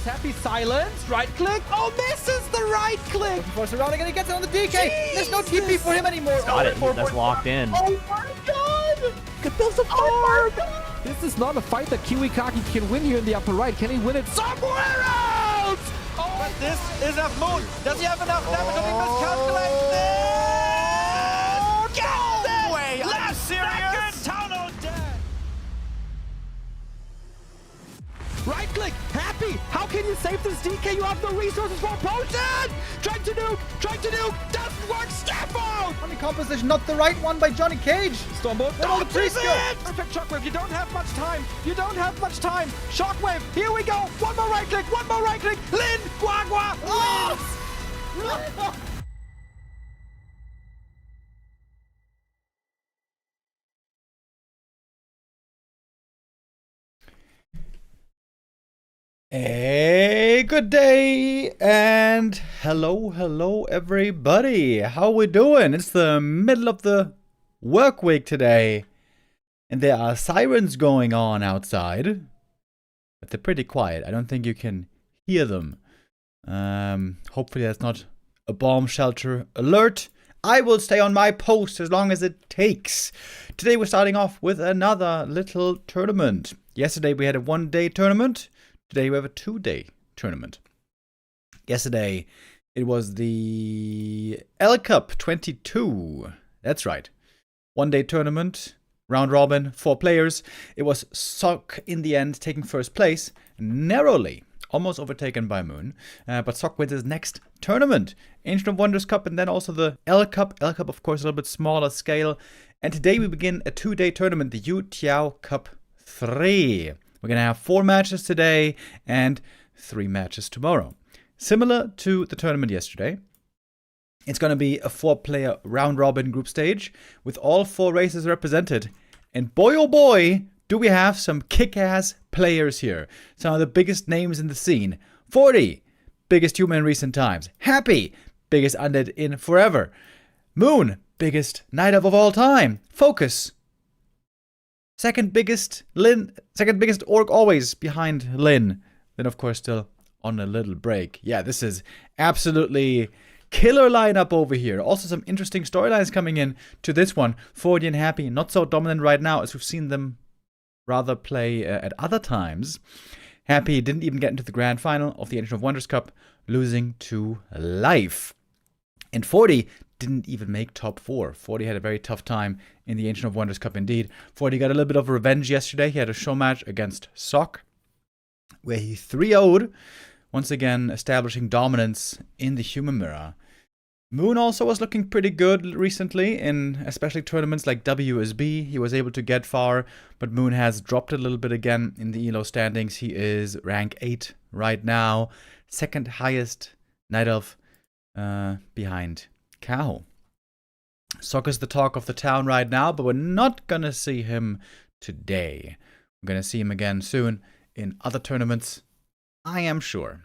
Happy silence. Right click. Oh, misses the right click. Looking for surrounding, and he gets it on the DK. There's no TP for him anymore. He's got it. That's locked in. Oh my god. Could build some farm. This is not a fight that Kiwikaki can win here in the upper right. Can he win it somewhere else? Oh, But this is a Moon. Does he have enough damage or he miscalculated this? No way! Are you serious? Town on deck. Right click, happy. How can you save this DK? You have no resources for a potion. Trying to nuke. Doesn't work. Step out. Funny composition, not the right one by Johnny Cage. Stormbolt. Where'd all the priests go? Perfect shockwave. You don't have much time. Shockwave. Here we go. One more right click. Lin. Guagua. Oh! Hey, good day and hello everybody. How we doing? It's the middle of the work week today and there are sirens going on outside, but they're pretty quiet. I don't think you can hear them. Hopefully that's not a bomb shelter alert. I will stay on my post as long as it takes. Today we're starting off with another little tournament. Yesterday we had a 1-day tournament. Today we have a 2-day tournament. Yesterday it was the L Cup 22. That's right. 1-day tournament, round robin, 4 players. It was Sock in the end taking first place, narrowly, almost overtaken by Moon. But Sock wins his next tournament. Ancient of Wonders Cup and then also the L Cup. L Cup, of course, a little bit smaller scale. And today we begin a 2-day tournament, the YouTiao Cup 3. We're going to have 4 matches today and 3 matches tomorrow. Similar to the tournament yesterday, it's going to be a 4-player round-robin group stage with all 4 races represented. And boy, oh boy, do we have some kick-ass players here. Some of the biggest names in the scene. Forti, biggest human in recent times. Happy, biggest undead in forever. Moon, biggest night elf of all time. FoCuS, second biggest orc always behind Lin. Then of course still on a little break. Yeah, this is absolutely killer lineup over here. Also some interesting storylines coming in to this one. Forti and Happy, not so dominant right now as we've seen them rather play at other times. Happy didn't even get into the grand final of the Ancient of Wonders Cup, losing to Life. And Forti didn't even make top 4. Forti had a very tough time in the Ancient of Wonders Cup indeed. Forti got a little bit of revenge yesterday. He had a show match against Sock, where he 3-0'd, once again establishing dominance in the human mirror. Moon also was looking pretty good recently, in especially tournaments like WSB. He was able to get far, but Moon has dropped a little bit again in the ELO standings. He is rank 8 right now, second highest Night Elf behind Kao. Sock is the talk of the town right now, but we're not gonna see him today. We're gonna see him again soon in other tournaments, I am sure.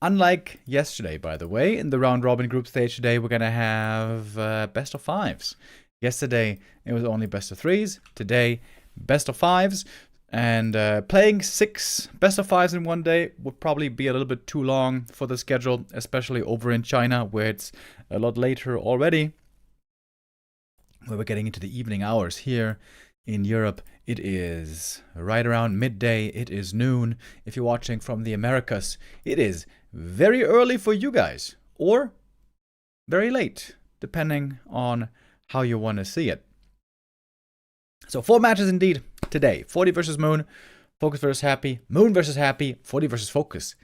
Unlike yesterday, by the way, in the round robin group stage today, we're gonna have best of 5s. Yesterday it was only best of 3s. Today, best of 5s. And playing 6 best of 5s in one day would probably be a little bit too long for the schedule, especially over in China, where it's a lot later already. Where we're getting into the evening hours. Here in Europe, it is right around midday. It is noon. If you're watching from the Americas, it is very early for you guys. Or very late, depending on how you want to see it. So 4 matches indeed today. Forti versus Moon, FoCuS versus Happy, Moon versus Happy, Forti versus FoCuS.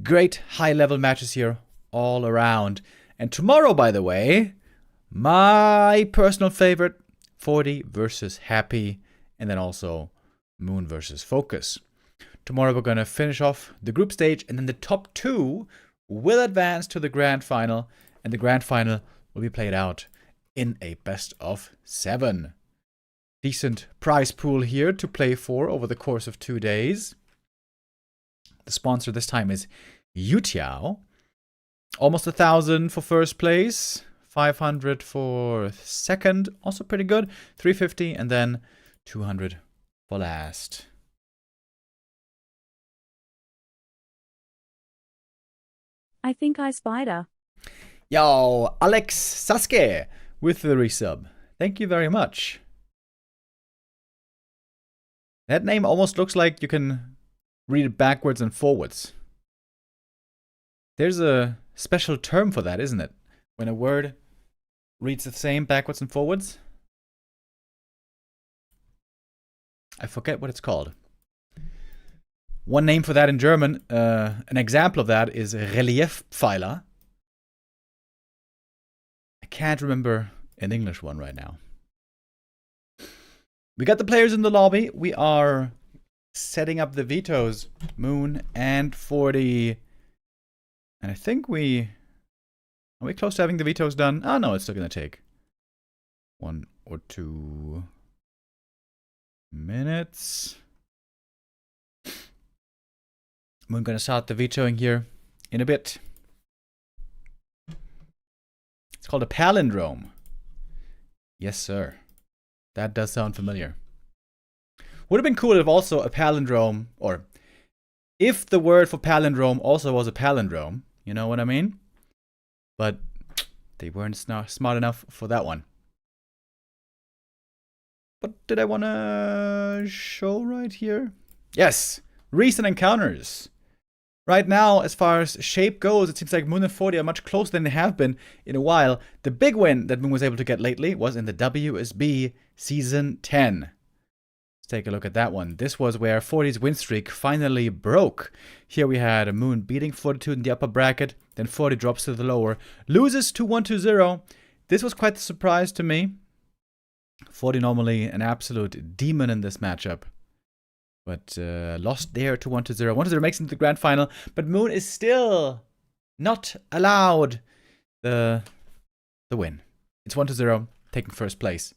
Great high-level matches here all around. And tomorrow, by the way, my personal favorite, Forti versus Happy, and then also Moon versus FoCuS. Tomorrow we're going to finish off the group stage, and then the top 2 will advance to the grand final, and the grand final will be played out in a best of 7. Decent prize pool here to play for over the course of 2 days. The sponsor this time is YouTiao. Almost 1,000 for first place, 500 for second, also pretty good, 350, and then 200 for last. I think I spider. Yo, Alex Sasuke with the resub. Thank you very much. That name almost looks like you can read it backwards and forwards. There's a special term for that, isn't it? When a word reads the same backwards and forwards. I forget what it's called. One name for that in German, an example of that is Reliefpfeiler. I can't remember an English one right now. We got the players in the lobby. We are setting up the vetoes, Moon and Forti. And I think are we close to having the vetoes done? Oh no, it's still gonna take 1 or 2 minutes. We're gonna start the vetoing here in a bit. It's called a palindrome. Yes, sir. That does sound familiar. Would have been cool if also a palindrome, or if the word for palindrome also was a palindrome. You know what I mean? But they weren't smart enough for that one. What did I want to show right here? Yes, recent encounters. Right now, as far as shape goes, it seems like Moon and Forti are much closer than they have been in a while. The big win that Moon was able to get lately was in the WSB Season 10. Let's take a look at that one. This was where Forti's win streak finally broke. Here we had Moon beating Fortitude in the upper bracket, then Forti drops to the lower, loses to 1-0. This was quite a surprise to me. Forti normally an absolute demon in this matchup. But lost there to 1-0. 1-0 makes it into the grand final, but Moon is still not allowed the win. It's 1-0, taking first place.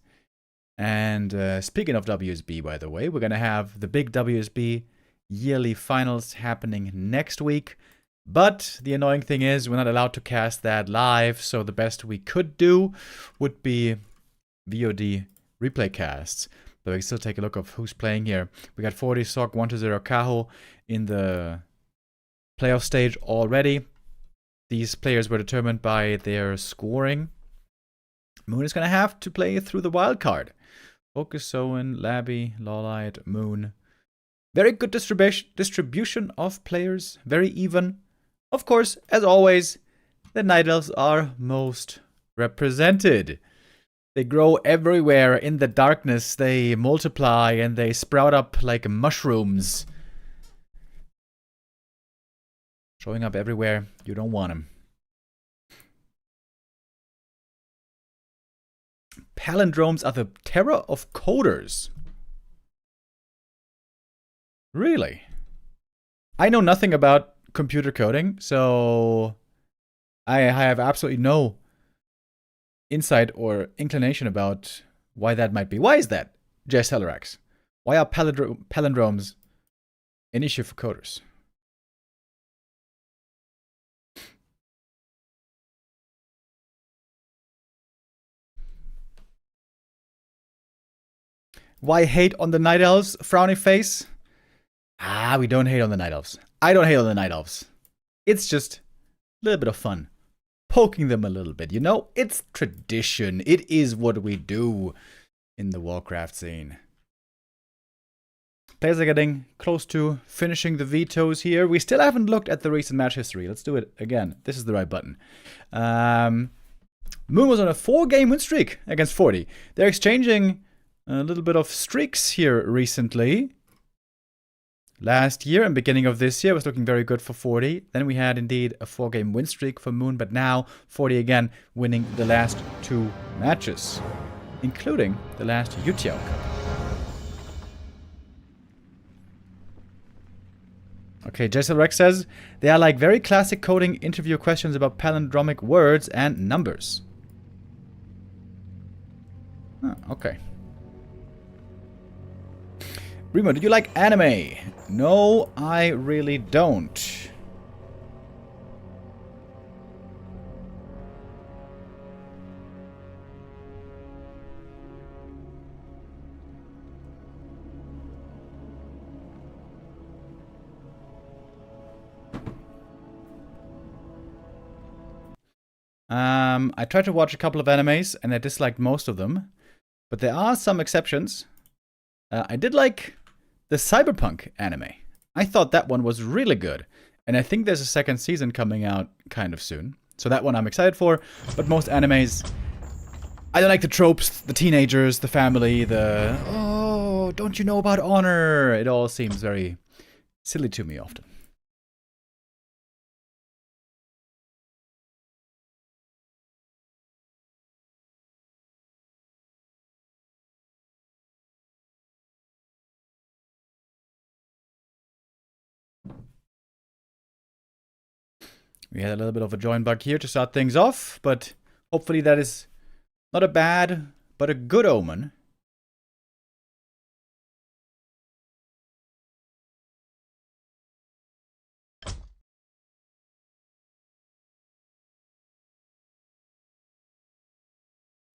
And speaking of WSB, by the way, we're going to have the big WSB yearly finals happening next week. But the annoying thing is we're not allowed to cast that live, so the best we could do would be VOD replay casts. But we can still take a look of who's playing here. We got Forti, Sok, 1-0 Kaho in the playoff stage already. These players were determined by their scoring. Moon is going to have to play through the wild card. FoCuS, Owen, Labby, Lawlight, Moon. Very good distribution of players. Very even. Of course, as always, the Night Elves are most represented. They grow everywhere in the darkness. They multiply and they sprout up like mushrooms. Showing up everywhere you don't want them. Palindromes are the terror of coders. Really? I know nothing about computer coding, so I have absolutely no insight or inclination about why that might be. Why is that, JSLRX? Why are palindromes an issue for coders? Why hate on the Night Elves? Frowny face. We don't hate on the Night Elves. I don't hate on the Night Elves. It's just a little bit of fun. Poking them a little bit, you know? It's tradition. It is what we do in the Warcraft scene. Players are getting close to finishing the vetoes here. We still haven't looked at the recent match history. Let's do it again. This is the right button. Moon was on a 4-game win streak against Forti. They're exchanging a little bit of streaks here recently. Last year and beginning of this year was looking very good for Forti. Then we had indeed a 4-game win streak for Moon, but now Forti again winning the last 2 matches, including the last YouTiao Cup. Okay, JSLRX says, they are like very classic coding interview questions about palindromic words and numbers. Oh, okay. Remo, do you like anime? No, I really don't. I tried to watch a couple of animes, and I disliked most of them. But there are some exceptions. I did like the Cyberpunk anime. I thought that one was really good. And I think there's a second season coming out kind of soon. So that one I'm excited for. But most animes, I don't like the tropes, the teenagers, the family, the, oh, don't you know about honor? It all seems very silly to me often. We had a little bit of a join bug here to start things off, but hopefully that is not a bad, but a good omen.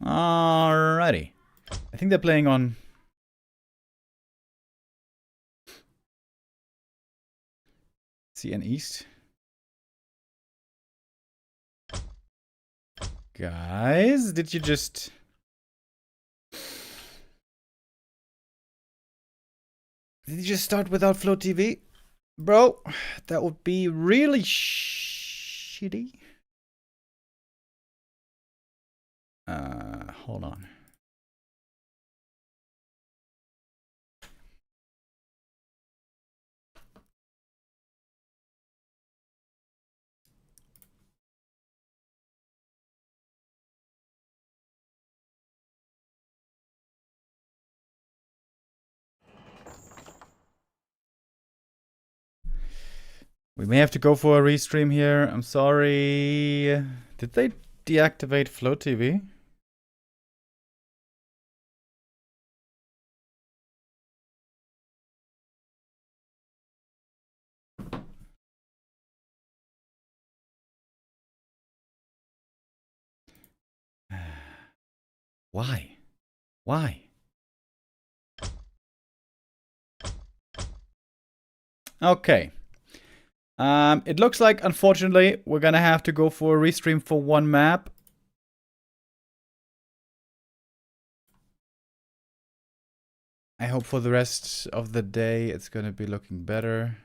Alrighty. I think they're playing on... CN East. Guys, did you just... Did you just start without Float TV? Bro, that would be really shitty. Hold on. We may have to go for a restream here. I'm sorry. Did they deactivate Float TV? Why? Why? Okay. It looks like, unfortunately, we're gonna have to go for a restream for one map. I hope for the rest of the day it's gonna be looking better.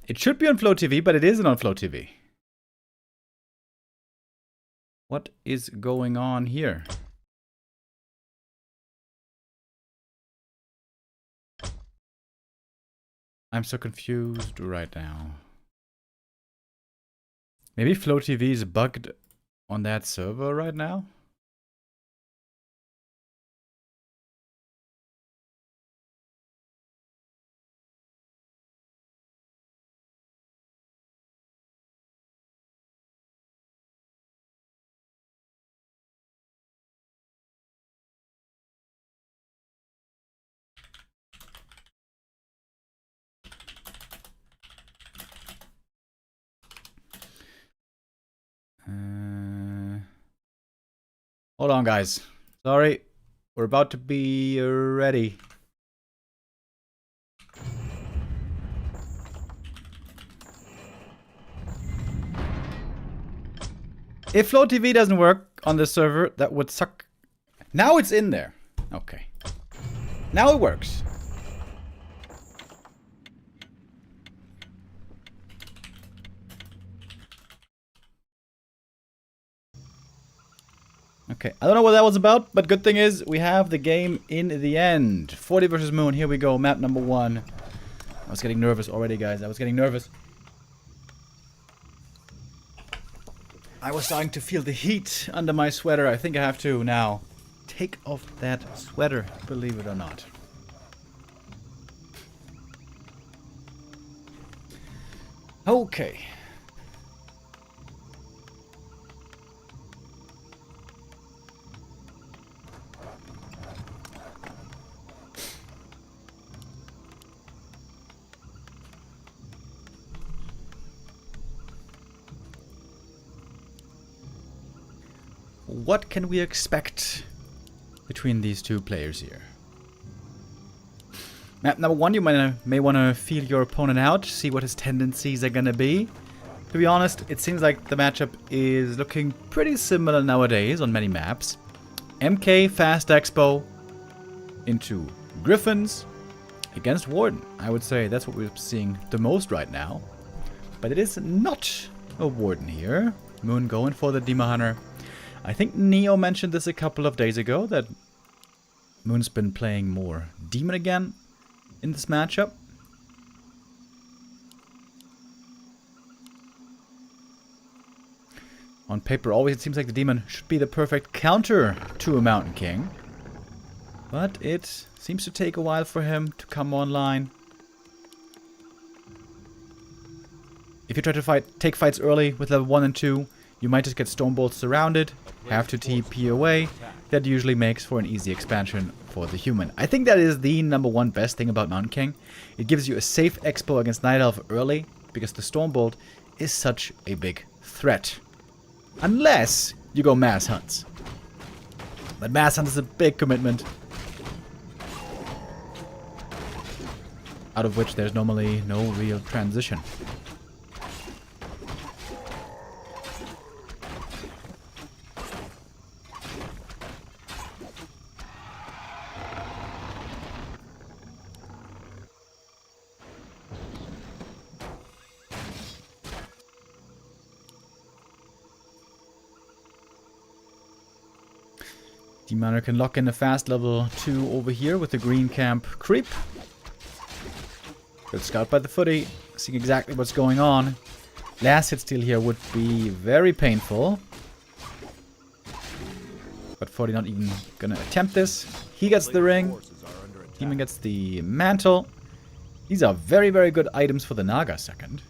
It should be on Flow TV, but it isn't on Flow TV. What is going on here? I'm so confused right now. Maybe Flow TV is bugged on that server right now? Hold on, guys. Sorry. We're about to be ready. If Flow TV doesn't work on this server, that would suck. Now it's in there. Okay. Now it works. Okay, I don't know what that was about, but good thing is we have the game in the end. Forti versus Moon, here we go, map number 1. I was getting nervous already, guys. I was getting nervous. I was starting to feel the heat under my sweater. I think I have to now take off that sweater, believe it or not. Okay. what can we expect between these two players here? Map number 1, you may want to feel your opponent out, see what his tendencies are going to be. To be honest, it seems like the matchup is looking pretty similar nowadays on many maps. MK Fast Expo into Griffins against Warden. I would say that's what we're seeing the most right now. But it is not a Warden here. Moon going for the Demon Hunter. I think Neo mentioned this a couple of days ago, that Moon's been playing more Demon again in this matchup. On paper, always it seems like the Demon should be the perfect counter to a Mountain King. But it seems to take a while for him to come online. If you try to take fights early with level 1 and 2, you might just get Stonebolts surrounded, have to TP away. That usually makes for an easy expansion for the human. I think that is the #1 best thing about Mountain King. It gives you a safe expo against Night Elf early, because the Stormbolt is such a big threat. Unless you go Mass Hunts. But Mass Hunt is a big commitment, out of which there's normally no real transition. Demon Hunter can lock in a fast level 2 over here with the green camp creep. Good scout by the footy, seeing exactly what's going on. Last hit steal here would be very painful. But Forti not even gonna attempt this. He gets the ring. Demon gets the mantle. These are very, very good items for the Naga second.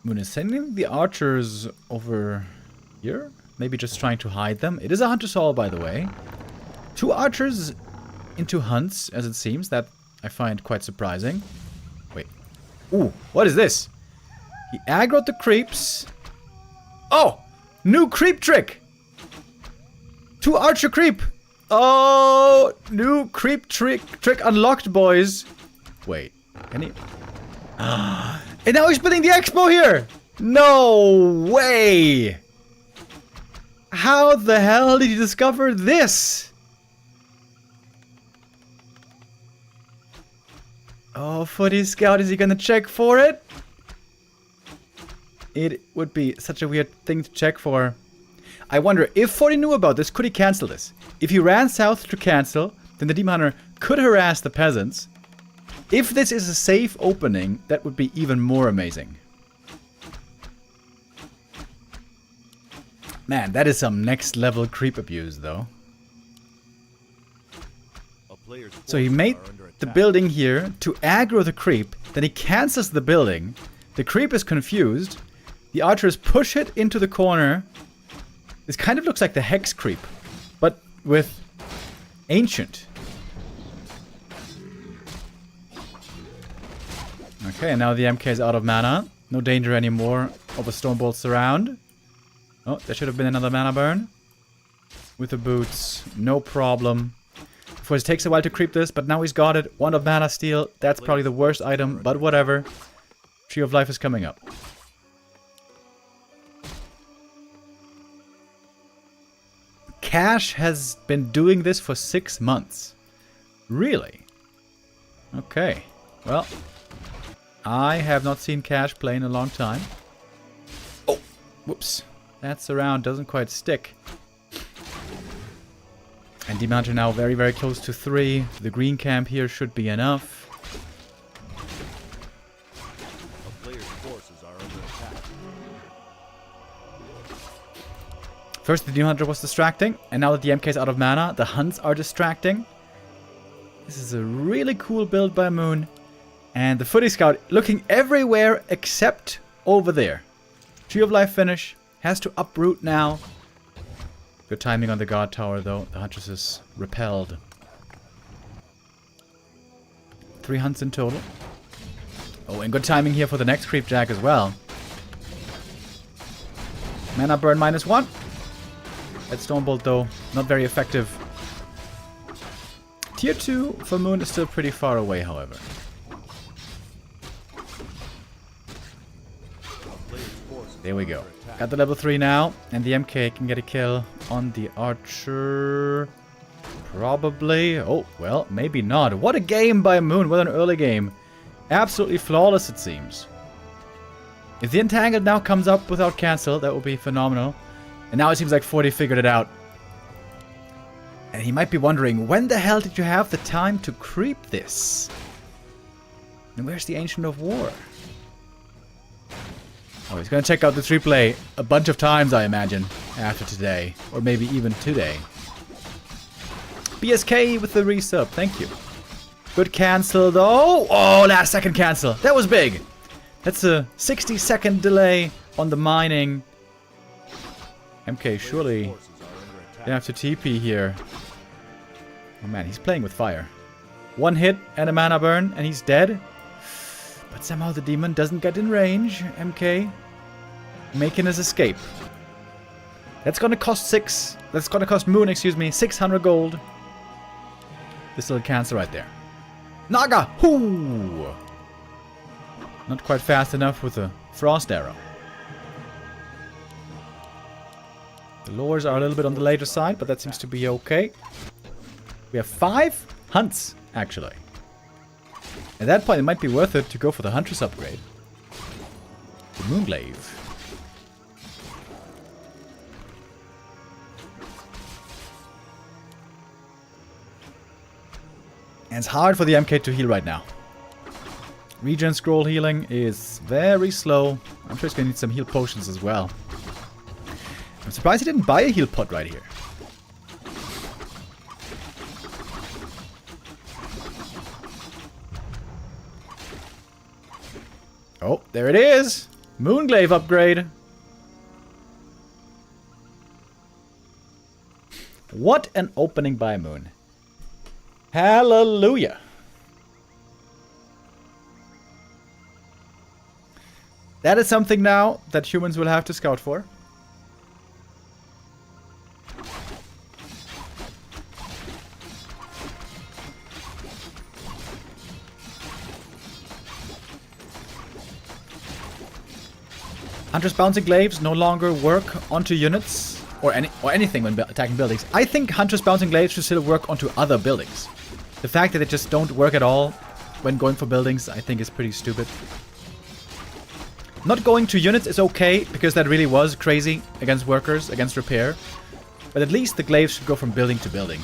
Moon is sending the archers over here. Maybe just trying to hide them. It is a Hunter's Hall, by the way. 2 archers into hunts, as it seems. That I find quite surprising. Wait. Ooh, what is this? He aggroed the creeps. Oh! New creep trick! 2 archer creep! Oh! New creep trick unlocked, boys. Wait. Can he... And now he's putting the expo here! No way! How the hell did he discover this? Oh, Footy Scout, is he gonna check for it? It would be such a weird thing to check for. I wonder, if Forti knew about this, could he cancel this? If he ran south to cancel, then the Demon Hunter could harass the peasants. If this is a safe opening, that would be even more amazing. Man, that is some next level creep abuse, though. So he made the building here to aggro the creep, then he cancels the building. The creep is confused. The archers push it into the corner. This kind of looks like the Hex creep, but with Ancient. Okay, and now the MK is out of mana. No danger anymore of a Stormbolt surround. Oh, there should have been another mana burn. With the boots, no problem. Of course, it takes a while to creep this, but now he's got it. 1 of mana steal. That's probably the worst item, but whatever. Tree of Life is coming up. Cash has been doing this for 6 months. Really? Okay. Well, I have not seen Cash play in a long time. Oh, whoops. That surround doesn't quite stick. And Demon Hunter now very, very close to 3. The green camp here should be enough. First the Demon Hunter was distracting, and now that the MK is out of mana, the hunts are distracting. This is a really cool build by Moon. And the Footy Scout looking everywhere except over there. Tree of Life finish. Has to uproot now. Good timing on the guard tower though. The Huntress is repelled. 3 hunts in total. Oh, and good timing here for the next creep jack as well. Mana burn -1. That Stormbolt, though, not very effective. Tier 2 for Moon is still pretty far away, however. There we go. Got the level 3 now, and the MK can get a kill on the Archer. Probably. Oh, well, maybe not. What a game by Moon. What an early game. Absolutely flawless, it seems. If the Entangled now comes up without cancel, that would be phenomenal. And now it seems like Forti figured it out. And he might be wondering, when the hell did you have the time to creep this? And where's the Ancient of War? Oh, he's going to check out this replay a bunch of times, I imagine, after today. Or maybe even today. BSK with the resub, thank you. Good cancel, though. Oh, last second cancel. That was big. That's a 60-second delay on the mining. MK, surely they have to TP here. Oh man, he's playing with fire. 1 hit and a mana burn, and he's dead. But somehow the demon doesn't get in range. MK making his escape. That's gonna cost That's gonna cost Moon, excuse me, 600 gold. This little cancel right there. Naga! Hoo! Not quite fast enough with a frost arrow. The lures are a little bit on the later side, but that seems to be okay. We have 5 hunts, actually. At that point, it might be worth it to go for the Huntress upgrade. The Moonglaive. And it's hard for the MK to heal right now. Regen scroll healing is very slow. I'm sure it's going to need some heal potions as well. I'm surprised he didn't buy a heal pot right here. Oh, there it is! Moonglaive upgrade! What an opening by Moon. Hallelujah! That is something now that humans will have to scout for. Hunter's Bouncing Glaives no longer work onto units or anything when attacking buildings. I think Hunter's Bouncing Glaives should still work onto other buildings. The fact that they just don't work at all when going for buildings, I think is pretty stupid. Not going to units is okay, because that really was crazy against workers, against repair. But at least the glaives should go from building to building.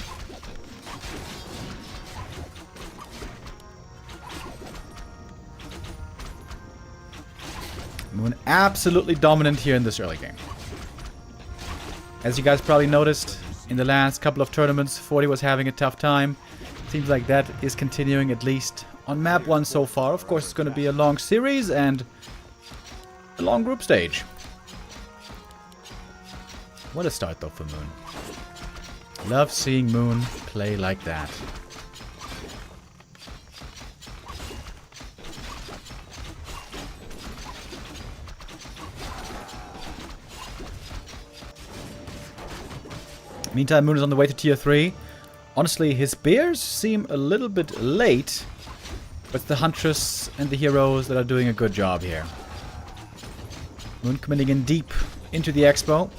Moon absolutely dominant here in this early game. As you guys probably noticed, in the last couple of tournaments, Forti was having a tough time. Seems like that is continuing, at least on map 1 so far. Of course, it's going to be a long series and a long group stage. What a start though for Moon. Love seeing Moon play like that. Meantime, Moon is on the way to tier 3. Honestly, his bears seem a little bit late, but it's the Huntress and the heroes that are doing a good job here. Moon coming in deep into the expo.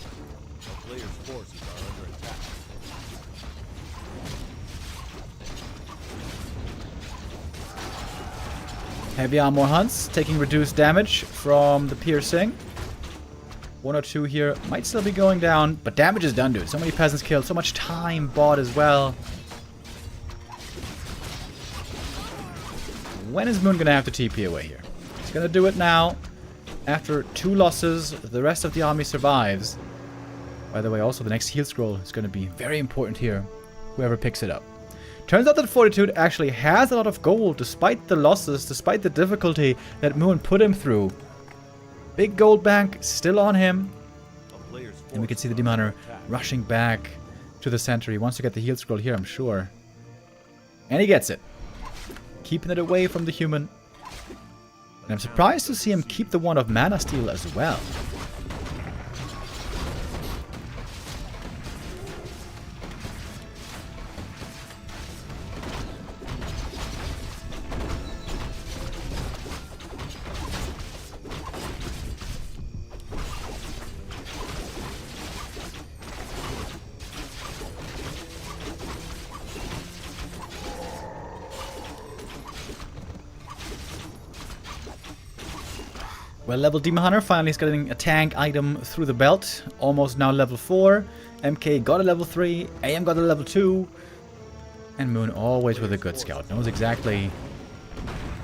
Heavy armor hunts, taking reduced damage from the piercing. 1 or 2 here might still be going down, but damage is done, dude. So many peasants killed, so much time bought as well. When is Moon gonna have to TP away here? He's gonna do it now. After 2 losses, the rest of the army survives. By the way, also the next heal scroll is gonna be very important here. Whoever picks it up. Turns out that Fortitude actually has a lot of gold, despite the losses, despite the difficulty that Moon put him through. Big gold bank still on him. And we can see the Demoner rushing back to the center. He wants to get the heal scroll here, I'm sure. And he gets it. keeping it away from the human. And I'm surprised to see him keep the one of Mana Steal as well. Well, level Demon Hunter finally is getting a tank item through the belt. Almost now level 4. MK got a level 3. AM got a level 2. And Moon always with a good scout. Knows exactly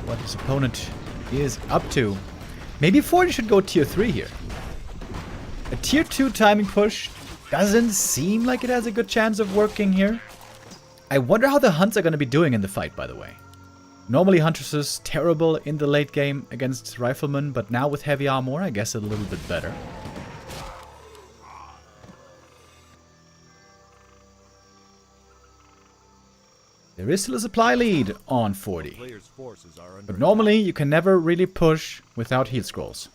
what his opponent is up to. Maybe Forti should go tier 3 here. A tier 2 timing push doesn't seem like it has a good chance of working here. I wonder how the hunts are going to be doing in the fight, by the way. Normally Huntresses terrible in the late game against Riflemen, but now with heavy armor, I guess a little bit better. There is still a supply lead on Forti. But normally you can never really push without heal scrolls.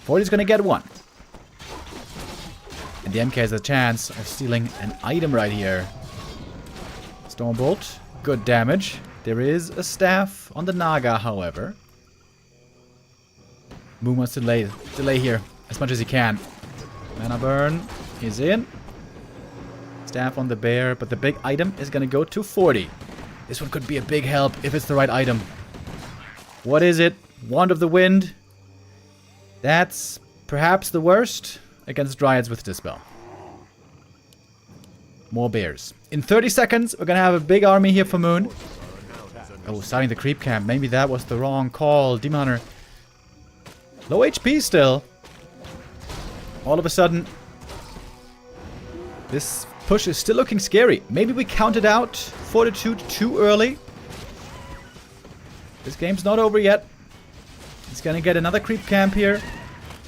Forti's gonna get one. And the MK has a chance of stealing an item right here. Stormbolt, good damage. There is a staff on the Naga, however. Moon wants to delay here as much as he can. Mana burn is in. Staff on the bear, but the big item is going to go to Forti. This one could be a big help if it's the right item. What is it? Wand of the Wind. That's perhaps the worst against Dryads with Dispel. More bears. In 30 seconds, we're going to have a big army here for Moon. Oh, starting the creep camp. Maybe that was the wrong call. Demon Hunter. Low HP still. All of a sudden, this push is still looking scary. Maybe we counted out Fortitude too early. This game's not over yet. He's gonna get another creep camp here.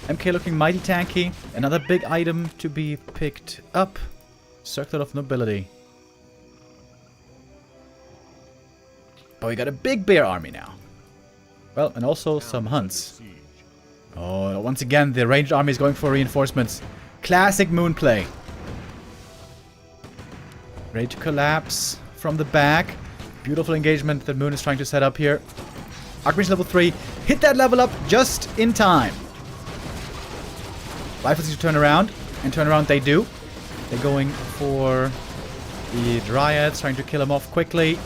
MK looking mighty tanky. Another big item to be picked up. Circlet of Nobility. But we got a big bear army now. Well, and also some hunts. Oh, once again, the ranged army is going for reinforcements. Classic Moon play. Ready to collapse from the back. Beautiful engagement that Moon is trying to set up here. Archmage level 3. Hit that level up just in time. Rifles need to turn around. And turn around they do. They're going for the Dryads, trying to kill them off quickly.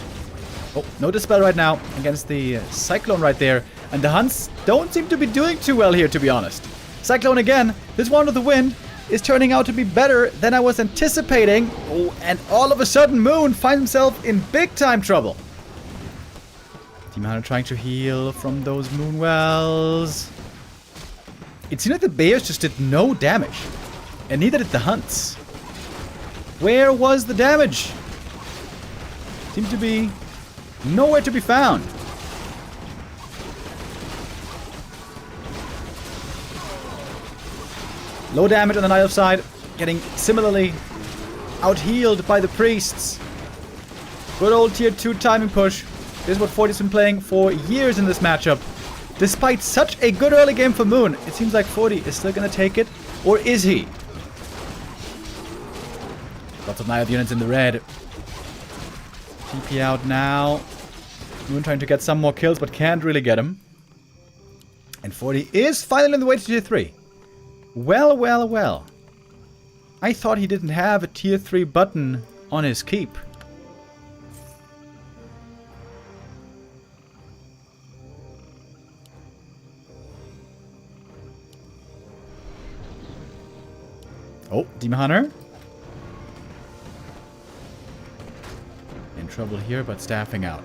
Oh, no Dispel right now against the Cyclone right there. And the Hunts don't seem to be doing too well here, to be honest. Cyclone again. This Wand of the Wind is turning out to be better than I was anticipating. Oh, and all of a sudden Moon finds himself in big time trouble. Demon Hunter trying to heal from those Moon Wells. It seemed like the Bears just did no damage. And neither did the Hunts. Where was the damage? Seemed to be nowhere to be found. Low damage on the Night side, getting similarly out-healed by the priests. Good old tier 2 timing push. This is what Forti's been playing for years in this matchup. Despite such a good early game for Moon, it seems like Forti is still gonna take it. Or is he? Lots of Night units in the red. TP out now. Moon trying to get some more kills, but can't really get him. And Forti is finally on the way to tier 3. Well, well, well. I thought he didn't have a tier 3 button on his keep. Oh, Demon Hunter. In trouble here, but staffing out.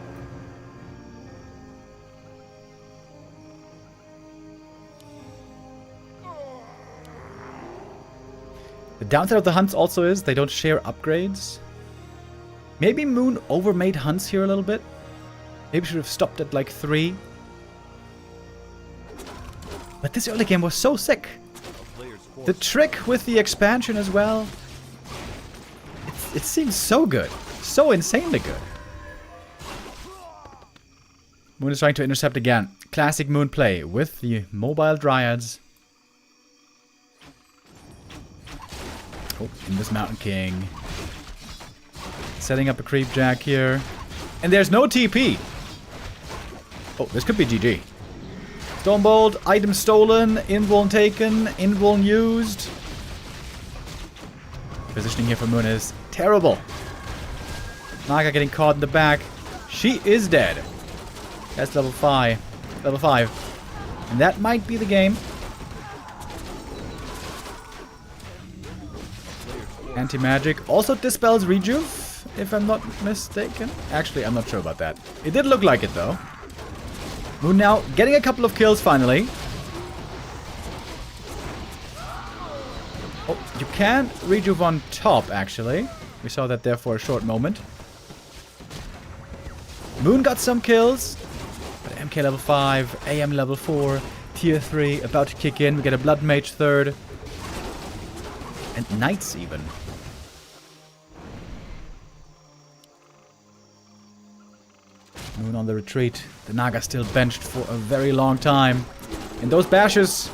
The downside of the hunts also is they don't share upgrades. Maybe Moon overmade hunts here a little bit. Maybe should have stopped at like 3. But this early game was so sick. The trick with the expansion as well. It seems so good. So insanely good. Moon is trying to intercept again. Classic Moon play with the mobile Dryads. Oh, in this Mountain King. Setting up a creep jack here. And there's no TP. Oh, this could be GG. Stormbolt, item stolen, invuln taken, invuln used. Positioning here for Moon is terrible. Naga getting caught in the back. She is dead. That's level 5. Level 5. And that might be the game. Anti-magic also dispels rejuve, if I'm not mistaken. Actually, I'm not sure about that. It did look like it, though. Moon now getting a couple of kills, finally. Oh, you can rejuve on top, actually. We saw that there for a short moment. Moon got some kills. But MK level 5, AM level 4, tier 3 about to kick in. We get a Blood Mage third. And Knights even. Moon on the retreat. The Naga still benched for a very long time. And those bashes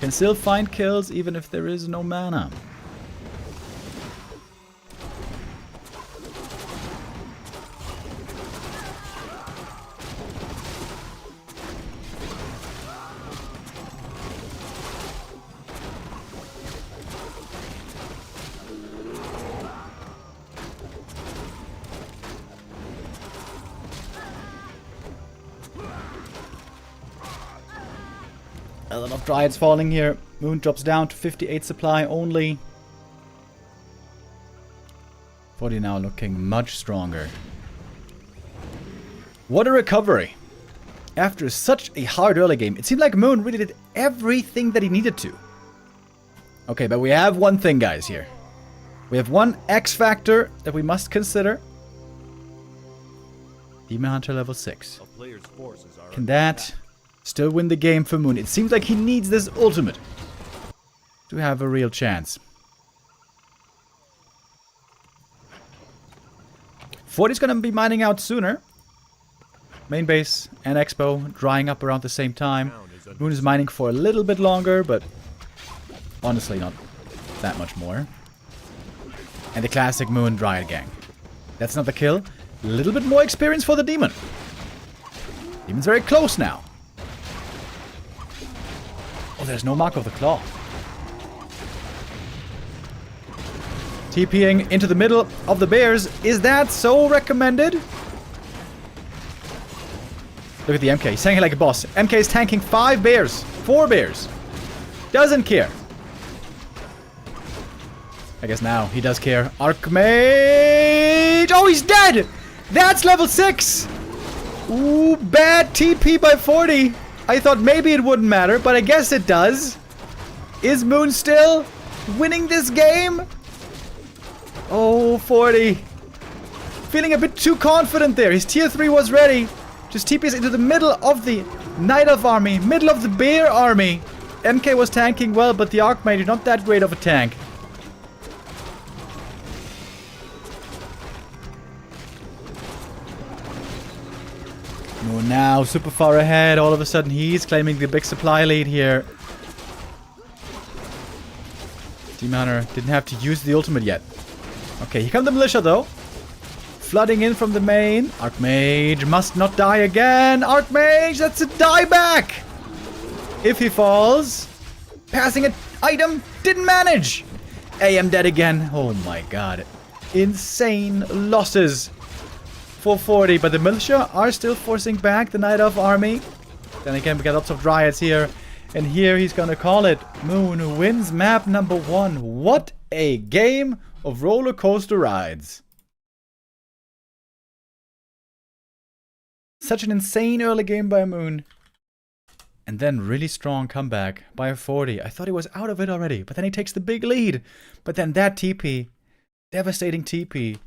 can still find kills even if there is no mana. A lot of Dryads falling here. Moon drops down to 58 supply only. Forti now looking much stronger. What a recovery. After such a hard early game, it seemed like Moon really did everything that he needed to. Okay, but we have one thing, guys, here. We have one X factor that we must consider. Demon Hunter level 6. Can that still win the game for Moon? It seems like he needs this ultimate to have a real chance. Forti's gonna be mining out sooner. Main base and Expo drying up around the same time. Moon is mining for a little bit longer, but honestly not that much more. And the classic Moon Dryad gang. That's not the kill. A little bit more experience for the Demon. Demon's very close now. Oh, there's no Mark of the Claw. TPing into the middle of the bears. Is that so recommended? Look at the MK. He's tanking like a boss. MK is tanking 5 bears. 4 bears. Doesn't care. I guess now he does care. Archmage. Oh, he's dead. That's level 6. Ooh, bad TP by Forti. I thought maybe it wouldn't matter, but I guess it does. Is Moon still winning this game? Oh, Forti. Feeling a bit too confident there. His tier 3 was ready. Just TPs into the middle of the Night Elf army, middle of the Bear army. MK was tanking well, but the Archmage is not that great of a tank. Moon now super far ahead. All of a sudden, he's claiming the big supply lead here. Demon Hunter didn't have to use the ultimate yet. Okay, here come the militia though. Flooding in from the main. Archmage must not die again. Archmage, that's a dieback. If he falls. Passing an item. Didn't manage. AM dead again. Oh my god. Insane losses for Forti. But the militia are still forcing back the Night Elf army. Then again, we got lots of Dryads here. And here he's gonna call it. Moon wins map number 1. What a game of roller coaster rides. Such an insane early game by Moon. And then really strong comeback by Forti. I thought he was out of it already, but then he takes the big lead. But then that TP, devastating TP.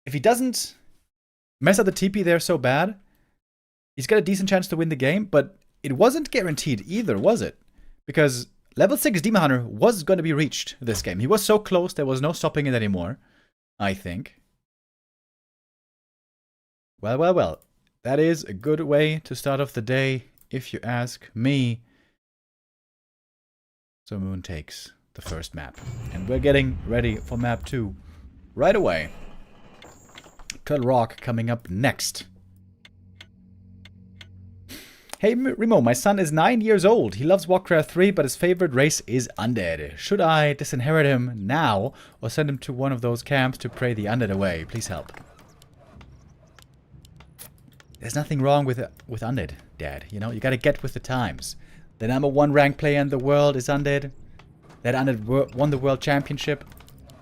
If he doesn't mess up the TP there so bad, he's got a decent chance to win the game, but it wasn't guaranteed either, was it? Because level 6 Demon Hunter was going to be reached this game. He was so close, there was no stopping it anymore, I think. Well, well, well. That is a good way to start off the day, if you ask me. So Moon takes the first map. And we're getting ready for map 2 right away. Turtle Rock coming up next. Hey Remo, my son is 9 years old. He loves Warcraft 3, but his favorite race is Undead. Should I disinherit him now or send him to one of those camps to pray the Undead away? Please help. There's nothing wrong with Undead, Dad. You know, you gotta get with the times. The #1 ranked player in the world is Undead. That Undead won the World Championship.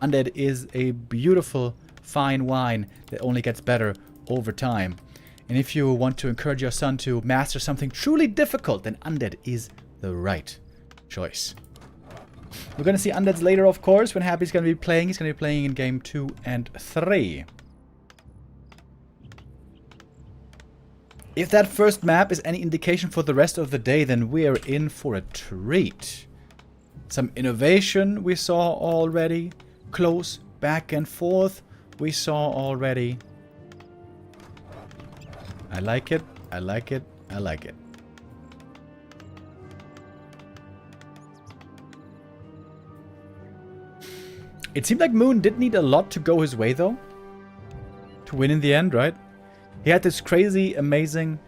Undead is a beautiful, fine wine that only gets better over time. And if you want to encourage your son to master something truly difficult, then Undead is the right choice. We're going to see Undeads later, of course, when Happy's going to be playing. He's going to be playing in game 2 and 3. If that first map is any indication for the rest of the day, then we're in for a treat. Some innovation we saw already. Close, back and forth we saw already. I like it, I like it, I like it. It seemed like Moon did need a lot to go his way, though. To win in the end, right? He had this crazy, amazing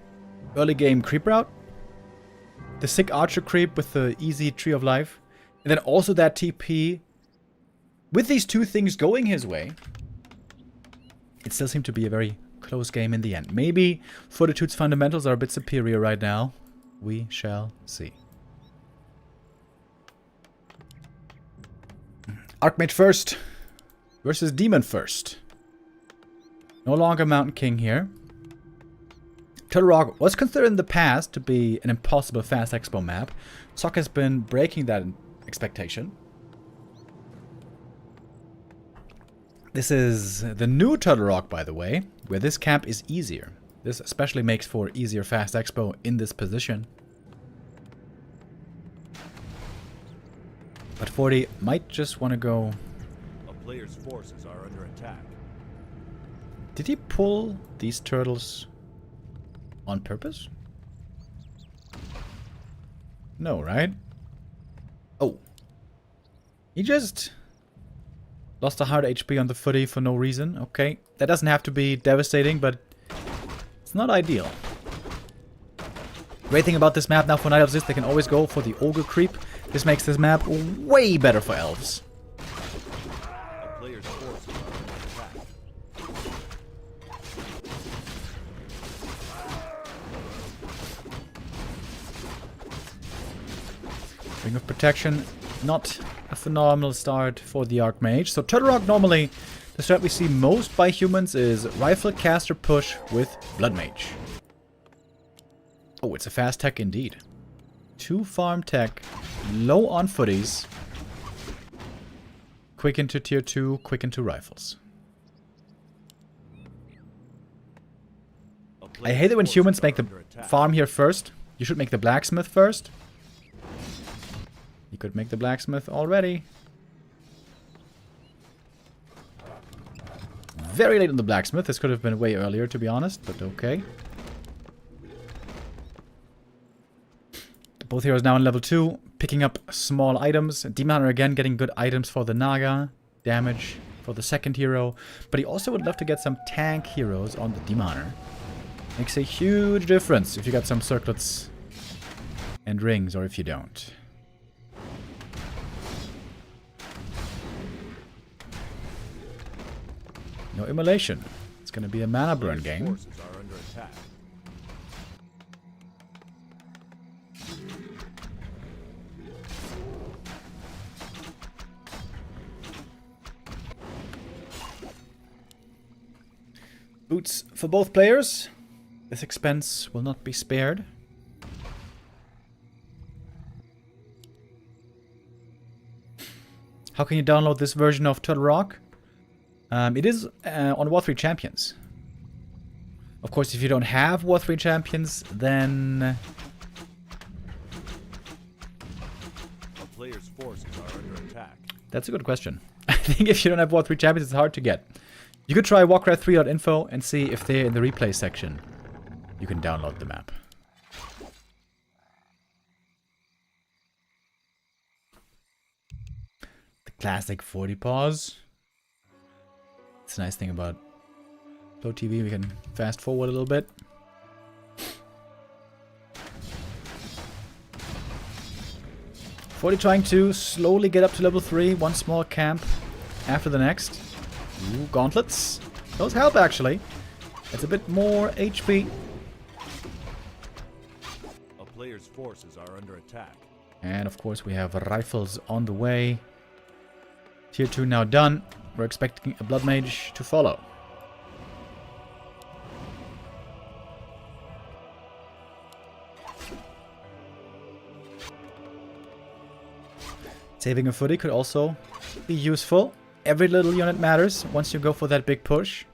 early game creep route. The sick archer creep with the easy Tree of Life. And then also that TP. With these two things going his way, it still seemed to be a very close game in the end. Maybe Fortitude's fundamentals are a bit superior right now. We shall see. Archmage first versus Demon first. No longer Mountain King here. Turtle Rock was considered in the past to be an impossible fast expo map. Sock has been breaking that expectation. This is the new Turtle Rock, by the way, where this camp is easier. This especially makes for easier fast expo in this position. But Forti might just want to go... A player's forces are under attack. Did he pull these turtles on purpose? No, right? Oh. He just lost a hard HP on the footy for no reason. Okay. That doesn't have to be devastating, but it's not ideal. Great thing about this map now for Night Elves is they can always go for the Ogre creep. This makes this map way better for Elves. A player's forces are under attack. Ring of Protection, not a phenomenal start for the Archmage. So Turtle Rock normally, the strat we see most by humans is Rifle Caster Push with Blood Mage. Oh, it's a fast tech indeed. 2 farm tech, low on footies. Quick into tier 2, quick into rifles. I hate it when humans make the farm here first. You should make the blacksmith first. You could make the blacksmith already. Very late on the blacksmith. This could have been way earlier, to be honest, but okay. Both heroes now on level 2, picking up small items. Demon Hunter again getting good items for the Naga. Damage for the second hero. But he also would love to get some tank heroes on the Demon Hunter. Makes a huge difference if you got some circlets and rings, or if you don't. No immolation. It's going to be a mana burn game. Forces are under attack. Boots for both players. This expense will not be spared. How can you download this version of Turtle Rock? It is on War 3 Champions. Of course, if you don't have War 3 Champions, then... A player's forces are under attack. That's a good question. I think if you don't have War 3 Champions, it's hard to get. You could try Warcraft3.info and see if they're in the replay section. you can download the map. The classic 40 pause. It's a nice thing about Flow TV, we can fast forward a little bit. Forti trying to slowly get up to level 3, one small camp after the next. Ooh, gauntlets. Those help actually. It's a bit more HP. A player's forces are under attack. And of course we have rifles on the way. Tier 2 now done. We're expecting a Blood Mage to follow. Saving a footy could also be useful. Every little unit matters once you go for that big push.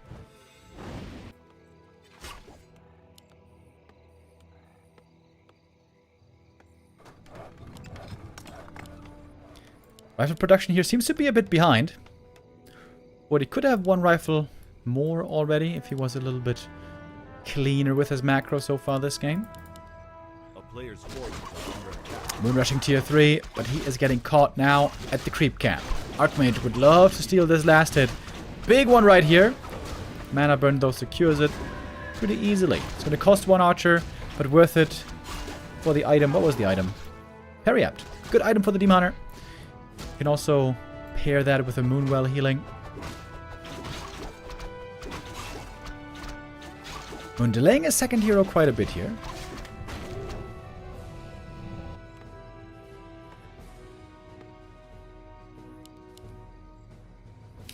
Rifle production here seems to be a bit behind. But he could have one rifle more already if he was a little bit cleaner with his macro so far this game. A player's forces are under attack. Moon rushing tier 3, but he is getting caught now at the creep camp. Archmage would love to steal this last hit. Big one right here. Mana burn though secures it pretty easily. It's going to cost one archer, but worth it for the item. What was the item? Periapt. Good item for the Demon Hunter. You can also pair that with a Moonwell healing. Moon delaying his second hero quite a bit here.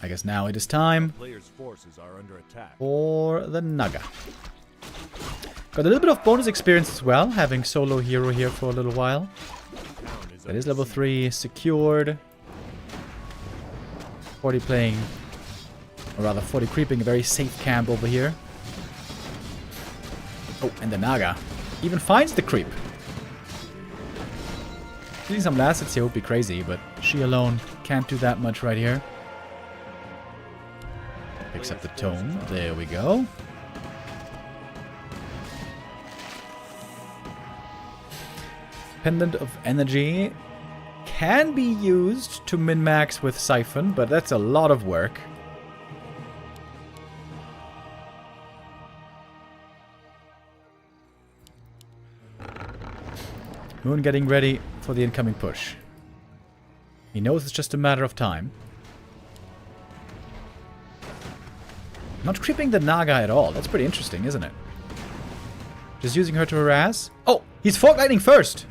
I guess now it is time Players' forces are under attack. for the Naga. Got a little bit of bonus experience as well, having solo hero here for a little while. That is level 3 secured. 40 playing, or rather 40 creeping a very safe camp over here. Oh, and the Naga even finds the creep. Getting some last hits here would be crazy, but she alone can't do that much right here. Picks up the tome. There we go. Pendant of Energy can be used to min-max with Siphon, but that's a lot of work. Moon getting ready for the incoming push. He knows it's just a matter of time. Not creeping the Naga at all. That's pretty interesting, isn't it? Just using her to harass. Oh, he's Fork Lightning first.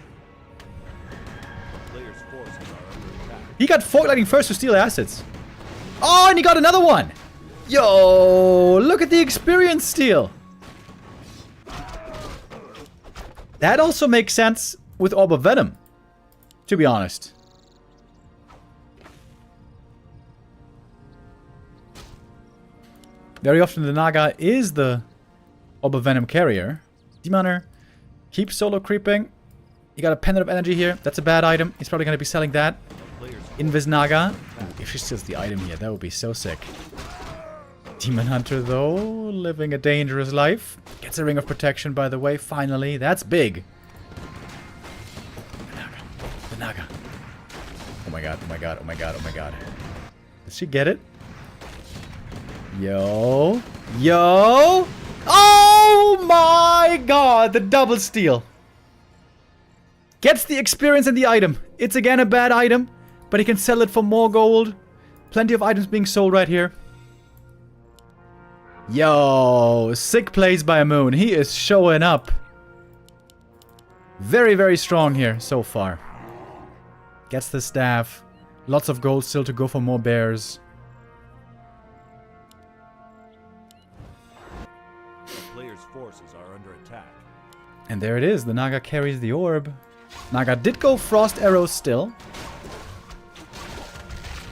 Players' forces are under attack. He got Fork Lightning first to steal assets. Oh, and he got another one. Yo, look at the experience steal. That also makes sense with Orb of Venom, to be honest. Very often the Naga is the Orb of Venom carrier. Demon Hunter keeps solo creeping. You got a Pendant of Energy here. That's a bad item. He's probably going to be selling that. Invis Naga. Ooh, if she steals the item here, that would be so sick. Demon Hunter, though, living a dangerous life. Gets a Ring of Protection, by the way, finally. That's big. The Naga. The Naga. Oh my god, oh my god, oh my god, oh my god. Did she get it? Yo. Yo. Oh my god, the double steal. Gets the experience and the item. It's again a bad item, but he can sell it for more gold. Plenty of items being sold right here. Yo, sick plays by Moon. He is showing up. Very, very strong here so far. Gets the staff. Lots of gold still to go for more bears. Players' forces are under attack. And there it is. The Naga carries the orb. Naga did go Frost Arrows still.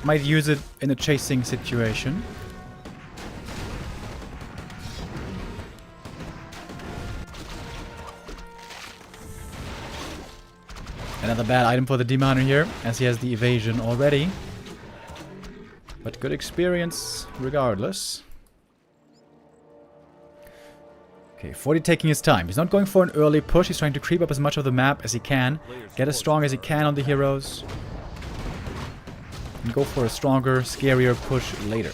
Might use it in a chasing situation. Another bad item for the Demon Hunter here, as he has the evasion already. But good experience regardless. Okay, Forti taking his time. He's not going for an early push. He's trying to creep up as much of the map as he can. Get as strong as he can on the heroes. And go for a stronger, scarier push later.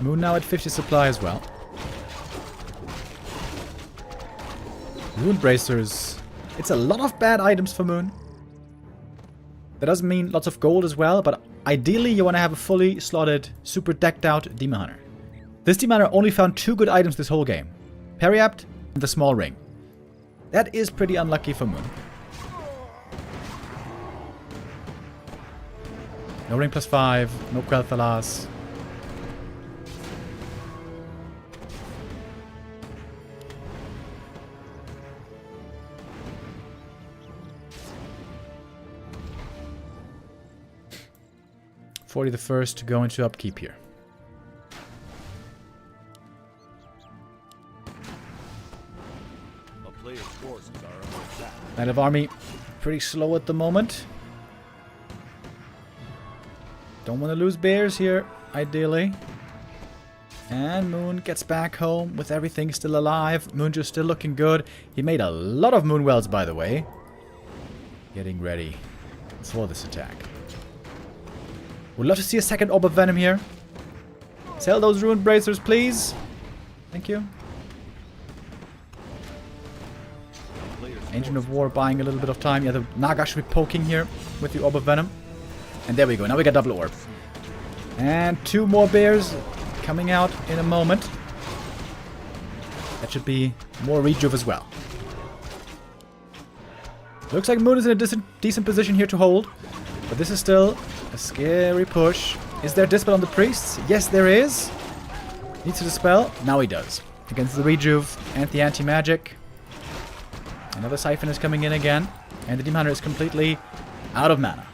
Moon now at 50 supply as well. Moon bracers. It's a lot of bad items for Moon. That doesn't mean lots of gold as well, but ideally you want to have a fully slotted, super decked out Demon Hunter. This Demon Hunter only found 2 good items this whole game. Periapt and the small ring. That is pretty unlucky for Moon. No ring +5, no Quel'Thalas. Forti the first to go into upkeep here. A player's forces are under attack. Knight of Army, pretty slow at the moment. Don't want to lose bears here, ideally. And Moon gets back home with everything still alive. Moonju's still looking good. He made a lot of Moon Wells, by the way. Getting ready for this attack. Would love to see a second Orb of Venom here. Sell those Ruined Bracers, please. Thank you. Engine of War buying a little bit of time. Yeah, the Naga should be poking here with the Orb of Venom. And there we go. Now we got double Orb. And 2 more bears coming out in a moment. That should be more rejuve as well. Looks like Moon is in a decent position here to hold. But this is still a scary push. Is there Dispel on the priests? Yes, there is. Needs to dispel. Now he does. Against the rejuve and the anti-magic. Another Siphon is coming in again. And the Demon Hunter is completely out of mana.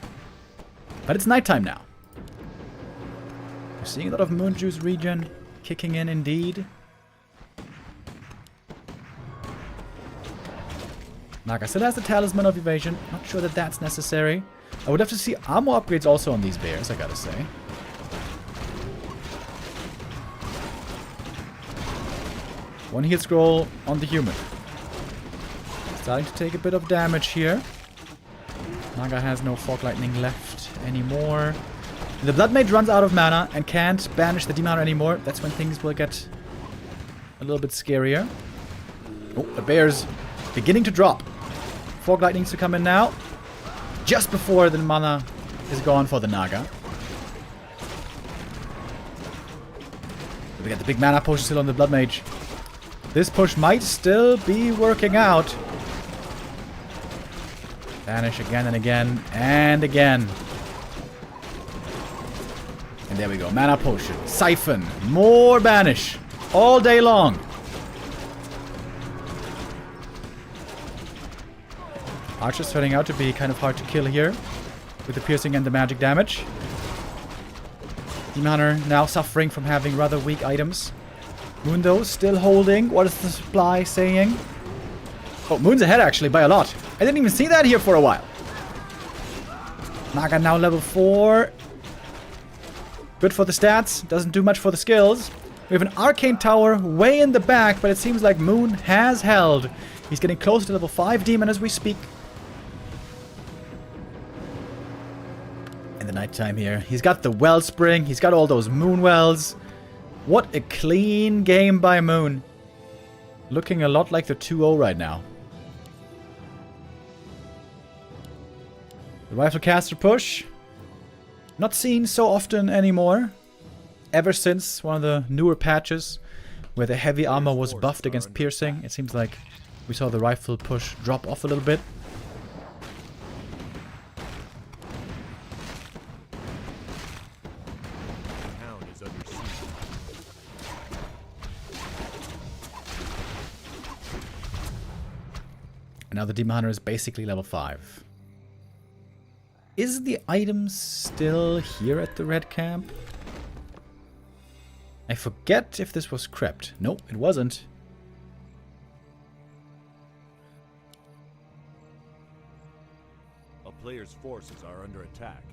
But it's nighttime now. We're seeing a lot of Moon Juice regen kicking in indeed. Naga still has the Talisman of Evasion. Not sure that that's necessary. I would have to see armor upgrades also on these bears, I gotta say. One heal scroll on the human. Starting to take a bit of damage here. Naga has no Fog Lightning left anymore. The Blood Mage runs out of mana and can't banish the Demon Hunter anymore. That's when things will get a little bit scarier. Oh, the bear's beginning to drop. Fog Lightning's to come in now. Just before the mana is gone for the Naga. We got the big mana potion still on the Blood Mage. This push might still be working out. Banish again and again and again. And there we go. Mana potion. Siphon. More banish. All day long. Archer's turning out to be kind of hard to kill here. With the piercing and the magic damage. Demon Hunter now suffering from having rather weak items. Moon though still holding. What is the supply saying? Oh, Moon's ahead actually by a lot. I didn't even see that here for a while. Naga now level 4. Good for the stats. Doesn't do much for the skills. We have an Arcane Tower way in the back, but it seems like Moon has held. He's getting close to level 5 Demon as we speak. In the nighttime here. He's got the Wellspring. He's got all those Moon Wells. What a clean game by Moon. Looking a lot like the 2-0 right now. The Rifle Caster push. Not seen so often anymore. Ever since one of the newer patches where the heavy armor was buffed against piercing. It seems like we saw the rifle push drop off a little bit. And now the Demon Hunter is basically level 5. Is the item still here at the red camp? I forget if this was crept. Nope, it wasn't. A player's player's forces are under attack.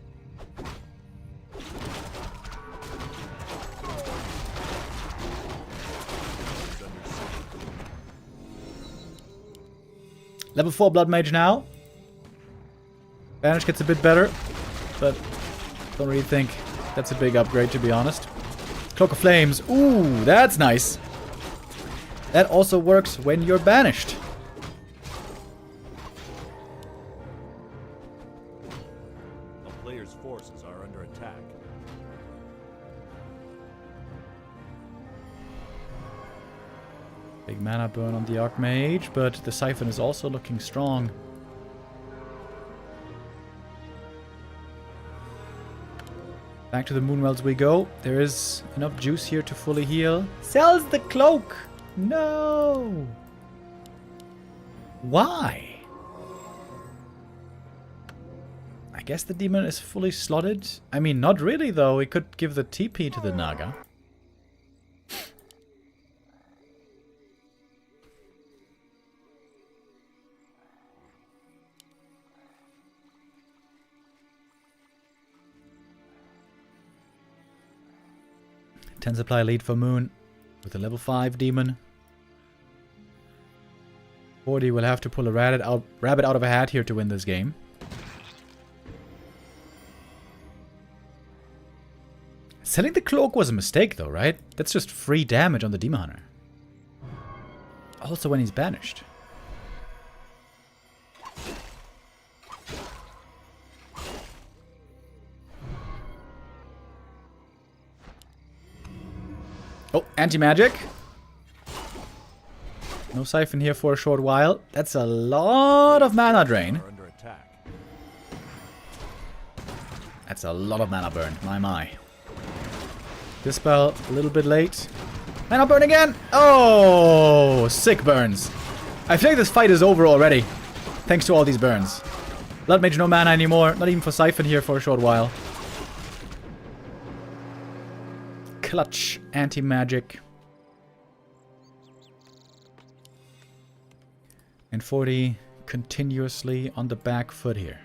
Level 4 Blood Mage now. Banish gets a bit better, but don't really think that's a big upgrade, to be honest. Cloak of Flames. Ooh, that's nice. That also works when you're banished. A player's forces are under attack. Big mana burn on the Archmage, but the Siphon is also looking strong. Back to the Moonwells we go. There is enough juice here to fully heal. Sells the cloak! No! Why? I guess the demon is fully slotted. I mean, not really though. He could give the TP to the Naga. Ten supply lead for Moon with a level 5 demon. Forti will have to pull a rabbit out of a hat here to win this game. Selling the cloak was a mistake though, right? That's just free damage on the Demon Hunter. Also when he's banished. Oh, anti-magic. No Siphon here for a short while. That's a lot of mana drain. That's a lot of mana burn. My. Dispel a little bit late. Mana burn again. Oh, sick burns. I feel like this fight is over already. Thanks to all these burns. Blood Mage no mana anymore. Not even for Siphon here for a short while. Clutch anti-magic. And Forti continuously on the back foot here.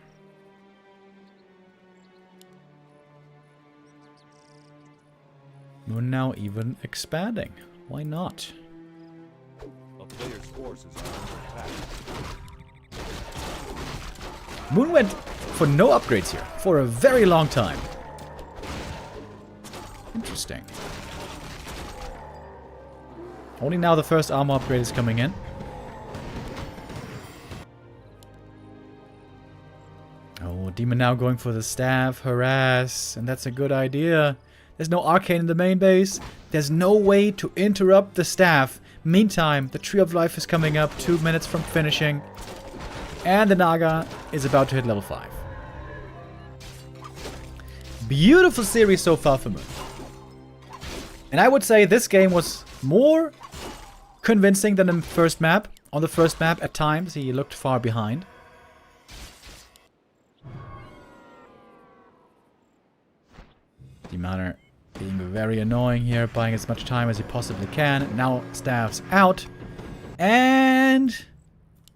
Moon now even expanding. Why not? A player's forces are under attack. Moon went for no upgrades here for a very long time. Interesting. Only now the first armor upgrade is coming in. Oh, Demon now going for the staff, harass, and that's a good idea. There's no arcane in the main base. There's no way to interrupt the staff. Meantime, the Tree of Life is coming up 2 minutes from finishing. And the Naga is about to hit level 5. Beautiful series so far for Moon. And I would say this game was more convincing than the first map. On the first map, at times, he looked far behind. Demoner being very annoying here, buying as much time as he possibly can. Now staff's out. And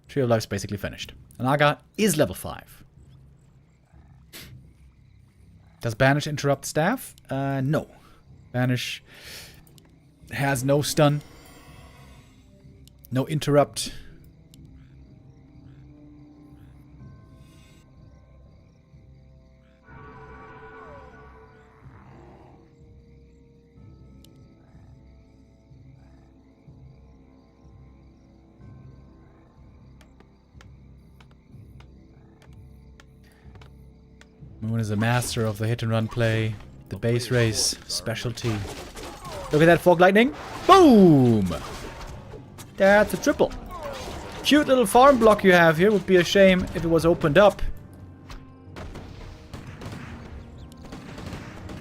Tree of Life's basically finished. Naga is level 5. Does Banish interrupt staff? No. Banish has no stun. No interrupt. Moon is a master of the hit and run play. The base race specialty. Look at that Fog Lightning. Boom! That's a triple. Cute little farm block you have here. Would be a shame if it was opened up.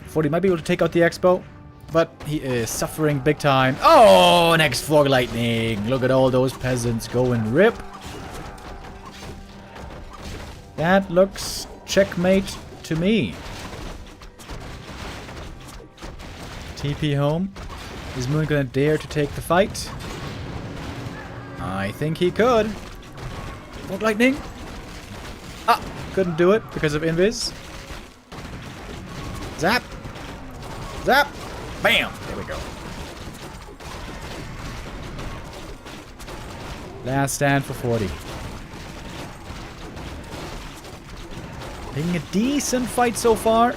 Forti might be able to take out the Expo, but he is suffering big time. Oh, next Fog Lightning. Look at all those peasants go and rip. That looks checkmate to me. TP home. Is Moon gonna dare to take the fight? I think he could. Fog Lightning. Ah! Couldn't do it because of invis. Zap! Zap! Bam! There we go. Last stand for Forti. Being a decent fight so far.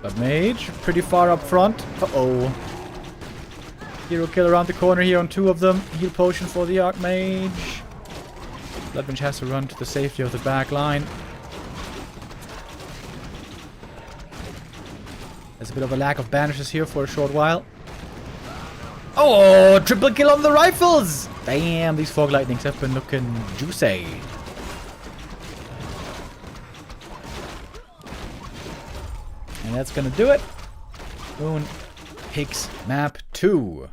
But Mage, pretty far up front. Uh-oh. Hero kill around the corner here on 2 of them. Heal potion for the Archmage. Blood Mage has to run to the safety of the back line. There's a bit of a lack of banishes here for a short while. Oh, triple kill on the rifles! Damn, these fog lightnings have been looking juicy. And that's gonna do it. Moon picks map 2.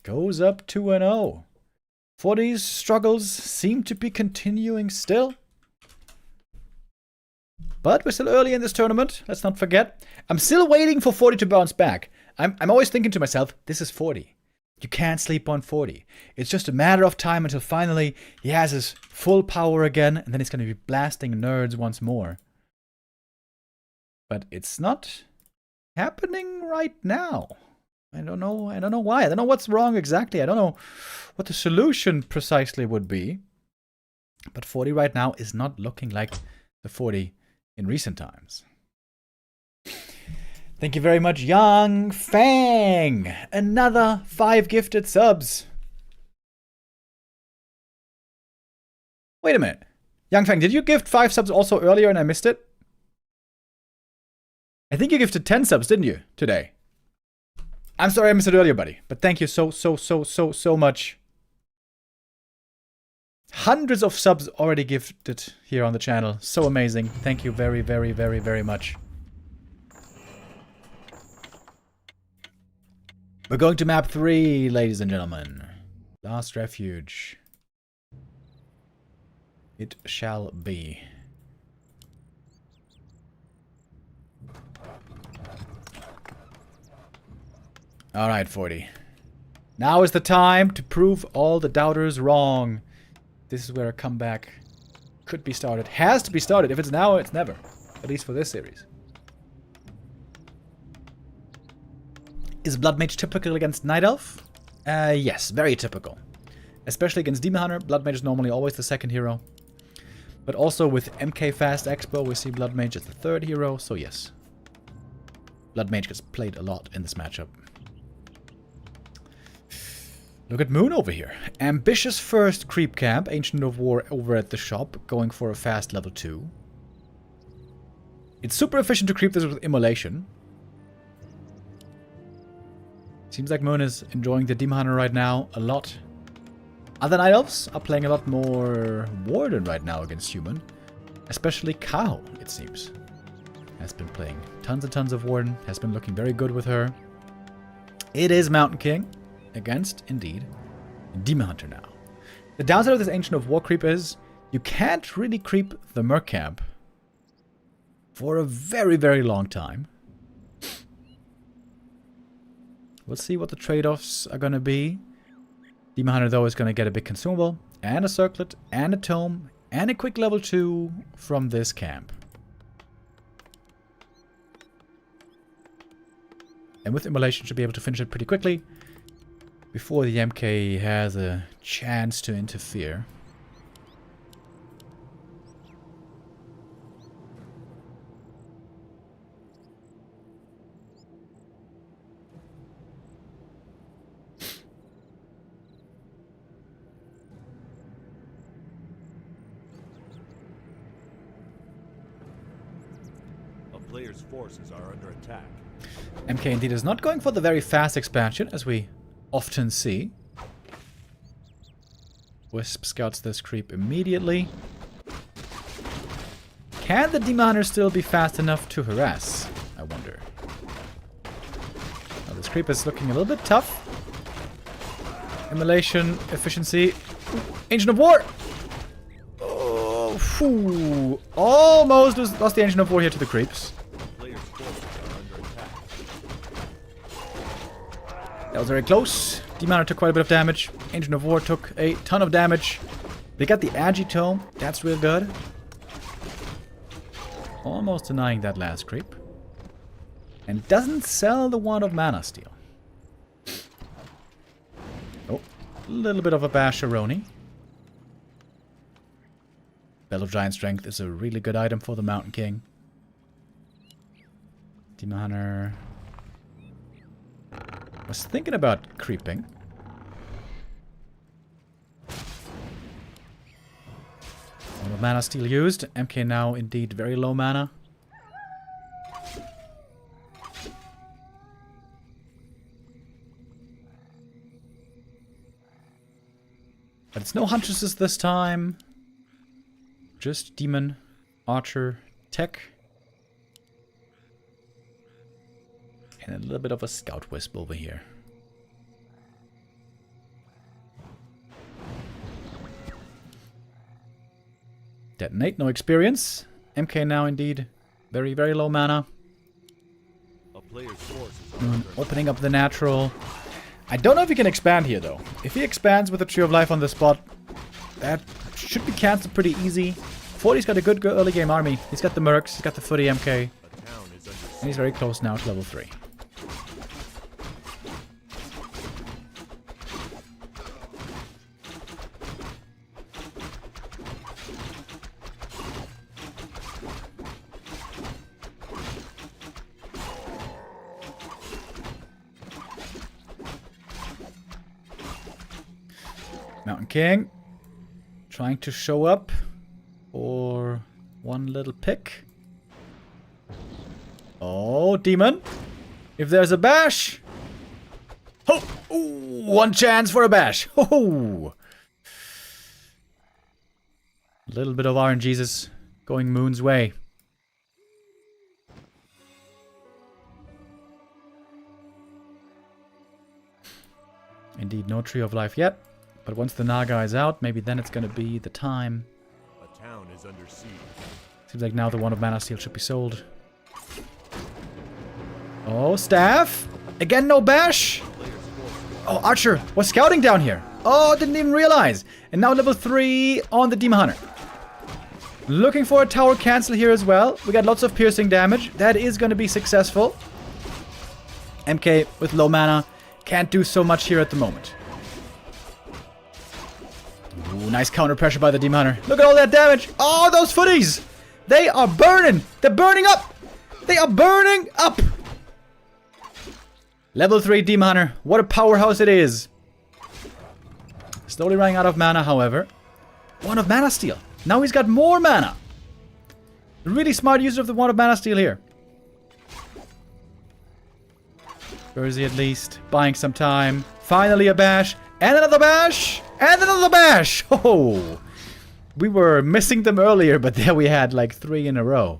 Goes up 2-0. Forti's struggles seem to be continuing still. But we're still early in this tournament. Let's not forget. I'm still waiting for Forti to bounce back. I'm always thinking to myself, this is Forti. You can't sleep on Forti. It's just a matter of time until finally he has his full power again, and then he's going to be blasting nerds once more. But it's not happening right now. I don't know why. I don't know what's wrong exactly. I don't know what the solution precisely would be. But Forti right now is not looking like the Forti in recent times. Thank you very much, Yang Fang. Another 5 gifted subs. Wait a minute. Yang Fang, did you gift 5 subs also earlier and I missed it? I think you gifted 10 subs, didn't you, today? I'm sorry I missed it earlier, buddy. But thank you so much. Hundreds of subs already gifted here on the channel. So amazing. Thank you very much. We're going to map 3, ladies and gentlemen. Last refuge. It shall be. Alright, Forti. Now is the time to prove all the doubters wrong. This is where a comeback could be started. Has to be started. If it's now, it's never. At least for this series. Is Blood Mage typical against Night Elf? Yes, very typical. Especially against Demon Hunter, Blood Mage is normally always the second hero. But also with MK Fast Expo, we see Blood Mage as the third hero, so yes. Blood Mage gets played a lot in this matchup. Look at Moon over here. Ambitious first creep camp, Ancient of War over at the shop, going for a fast level 2. It's super efficient to creep this with Immolation. Seems like Moon is enjoying the Demon Hunter right now a lot. Other Night Elves are playing a lot more Warden right now against Human. Especially Kao, it seems. Has been playing tons and tons of Warden. Has been looking very good with her. It is Mountain King against, indeed, Demon Hunter now. The downside of this Ancient of War creep is you can't really creep the Merc camp for a very long time. We'll see what the trade-offs are going to be. Demon Hunter, though, is going to get a big consumable, and a circlet, and a tome, and a quick level 2 from this camp. And with Immolation, should be able to finish it pretty quickly before the MK has a chance to interfere. Players' forces are under attack. MK indeed is not going for the very fast expansion, as we often see. Wisp scouts this creep immediately. Can the Demon Hunter still be fast enough to harass? I wonder. Now, this creep is looking a little bit tough. Immolation, efficiency. Ancient of War! Oh, phew. Almost lost the Ancient of War here to the creeps. That was very close. Demon Hunter took quite a bit of damage. Ancient of War took a ton of damage. They got the Agitome. That's real good. Almost denying that last creep. And doesn't sell the Wand of Mana Steel. Oh, a little bit of a Basharoni. Bell of Giant Strength is a really good item for the Mountain King. Demon Hunter. Was thinking about creeping. Wand of Mana Steel used. MK now indeed very low mana. But it's no Huntresses this time. Just Demon, Archer, Tech. And a little bit of a Scout Wisp over here. Detonate, no experience. MK now indeed very, very low mana. A player's force is under Opening up the natural. I don't know if he can expand here though. If he expands with the Tree of Life on the spot, that should be cancelled pretty easy. Forti's got a good early game army. He's got the Mercs, he's got the Footy MK. A town is under And he's very close now to level 3. Mountain King trying to show up for one little pick. Oh, Demon. If there's a bash. Oh, ooh, one chance for a bash. Oh. A little bit of RNGesus going Moon's way. Indeed, no Tree of Life yet. But once the Naga is out, maybe then it's going to be the time. a town is under siege. Seems like now the Wand of Mana Steel should be sold. Oh, Staff! Again, no bash! Oh, Archer was scouting down here. Oh, didn't even realize. And now level 3 on the Demon Hunter. Looking for a tower cancel here as well. We got lots of piercing damage. That is going to be successful. MK with low mana. Can't do so much here at the moment. Ooh, nice counter pressure by the Demon Hunter. Look at all that damage. Oh, those footies! They are burning! They're burning up! They are burning up! Level 3 Demon Hunter. What a powerhouse it is. Slowly running out of mana, however. Wand of Mana Steel. Now he's got more mana. Really smart use of the Wand of Mana Steel here. Jersey at least. Buying some time. Finally a bash. And another bash. And another bash. Oh. We were missing them earlier, but there we had like 3 in a row.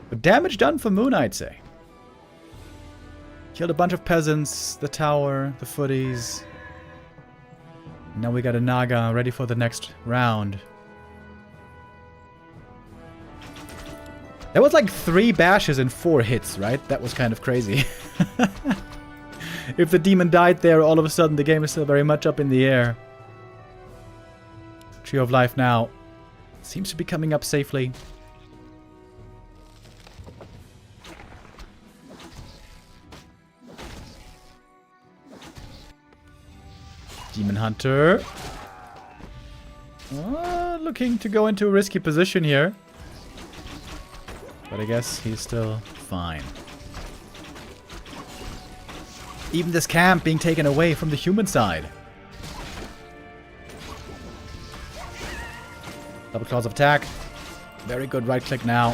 But damage done for Moon, I'd say. Killed a bunch of peasants, the tower, the footies. Now we got a Naga ready for the next round. That was like 3 bashes and 4 hits, right? That was kind of crazy. If the demon died there, all of a sudden the game is still very much up in the air. Tree of Life now seems to be coming up safely. Demon Hunter. Looking to go into a risky position here. But I guess he's still fine. Even this camp being taken away from the human side. Double claws of attack. Very good right click now.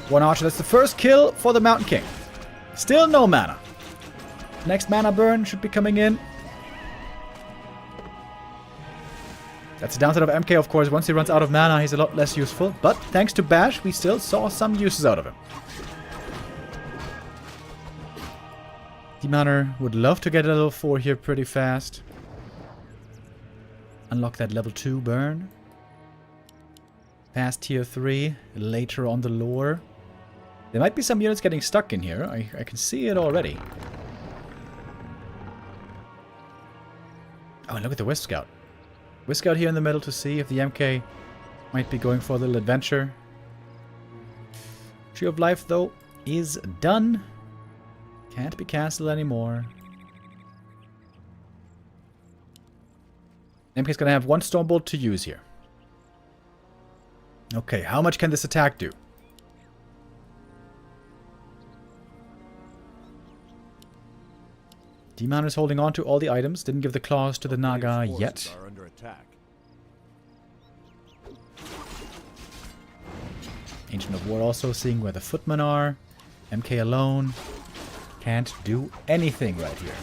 One archer. That's the first kill for the Mountain King. Still no mana. Next mana burn should be coming in. That's the downside of MK, of course. Once he runs out of mana, he's a lot less useful. But thanks to Bash, we still saw some uses out of him. Demon Hunter would love to get a level 4 here pretty fast. Unlock that level 2 burn. Past tier 3, later on the lore. There might be some units getting stuck in here. I can see it already. Oh, and look at the Wisp Scout. Whisk out here in the middle to see if the MK might be going for a little adventure. Tree of Life, though, is done. Can't be cancelled anymore. MK's gonna have one Stormbolt to use here. Okay, how much can this attack do? Demon is holding on to all the items. Didn't give the claws to the Naga yet. Are under attack. Ancient of War also seeing where the footmen are. MK alone can't do anything right here.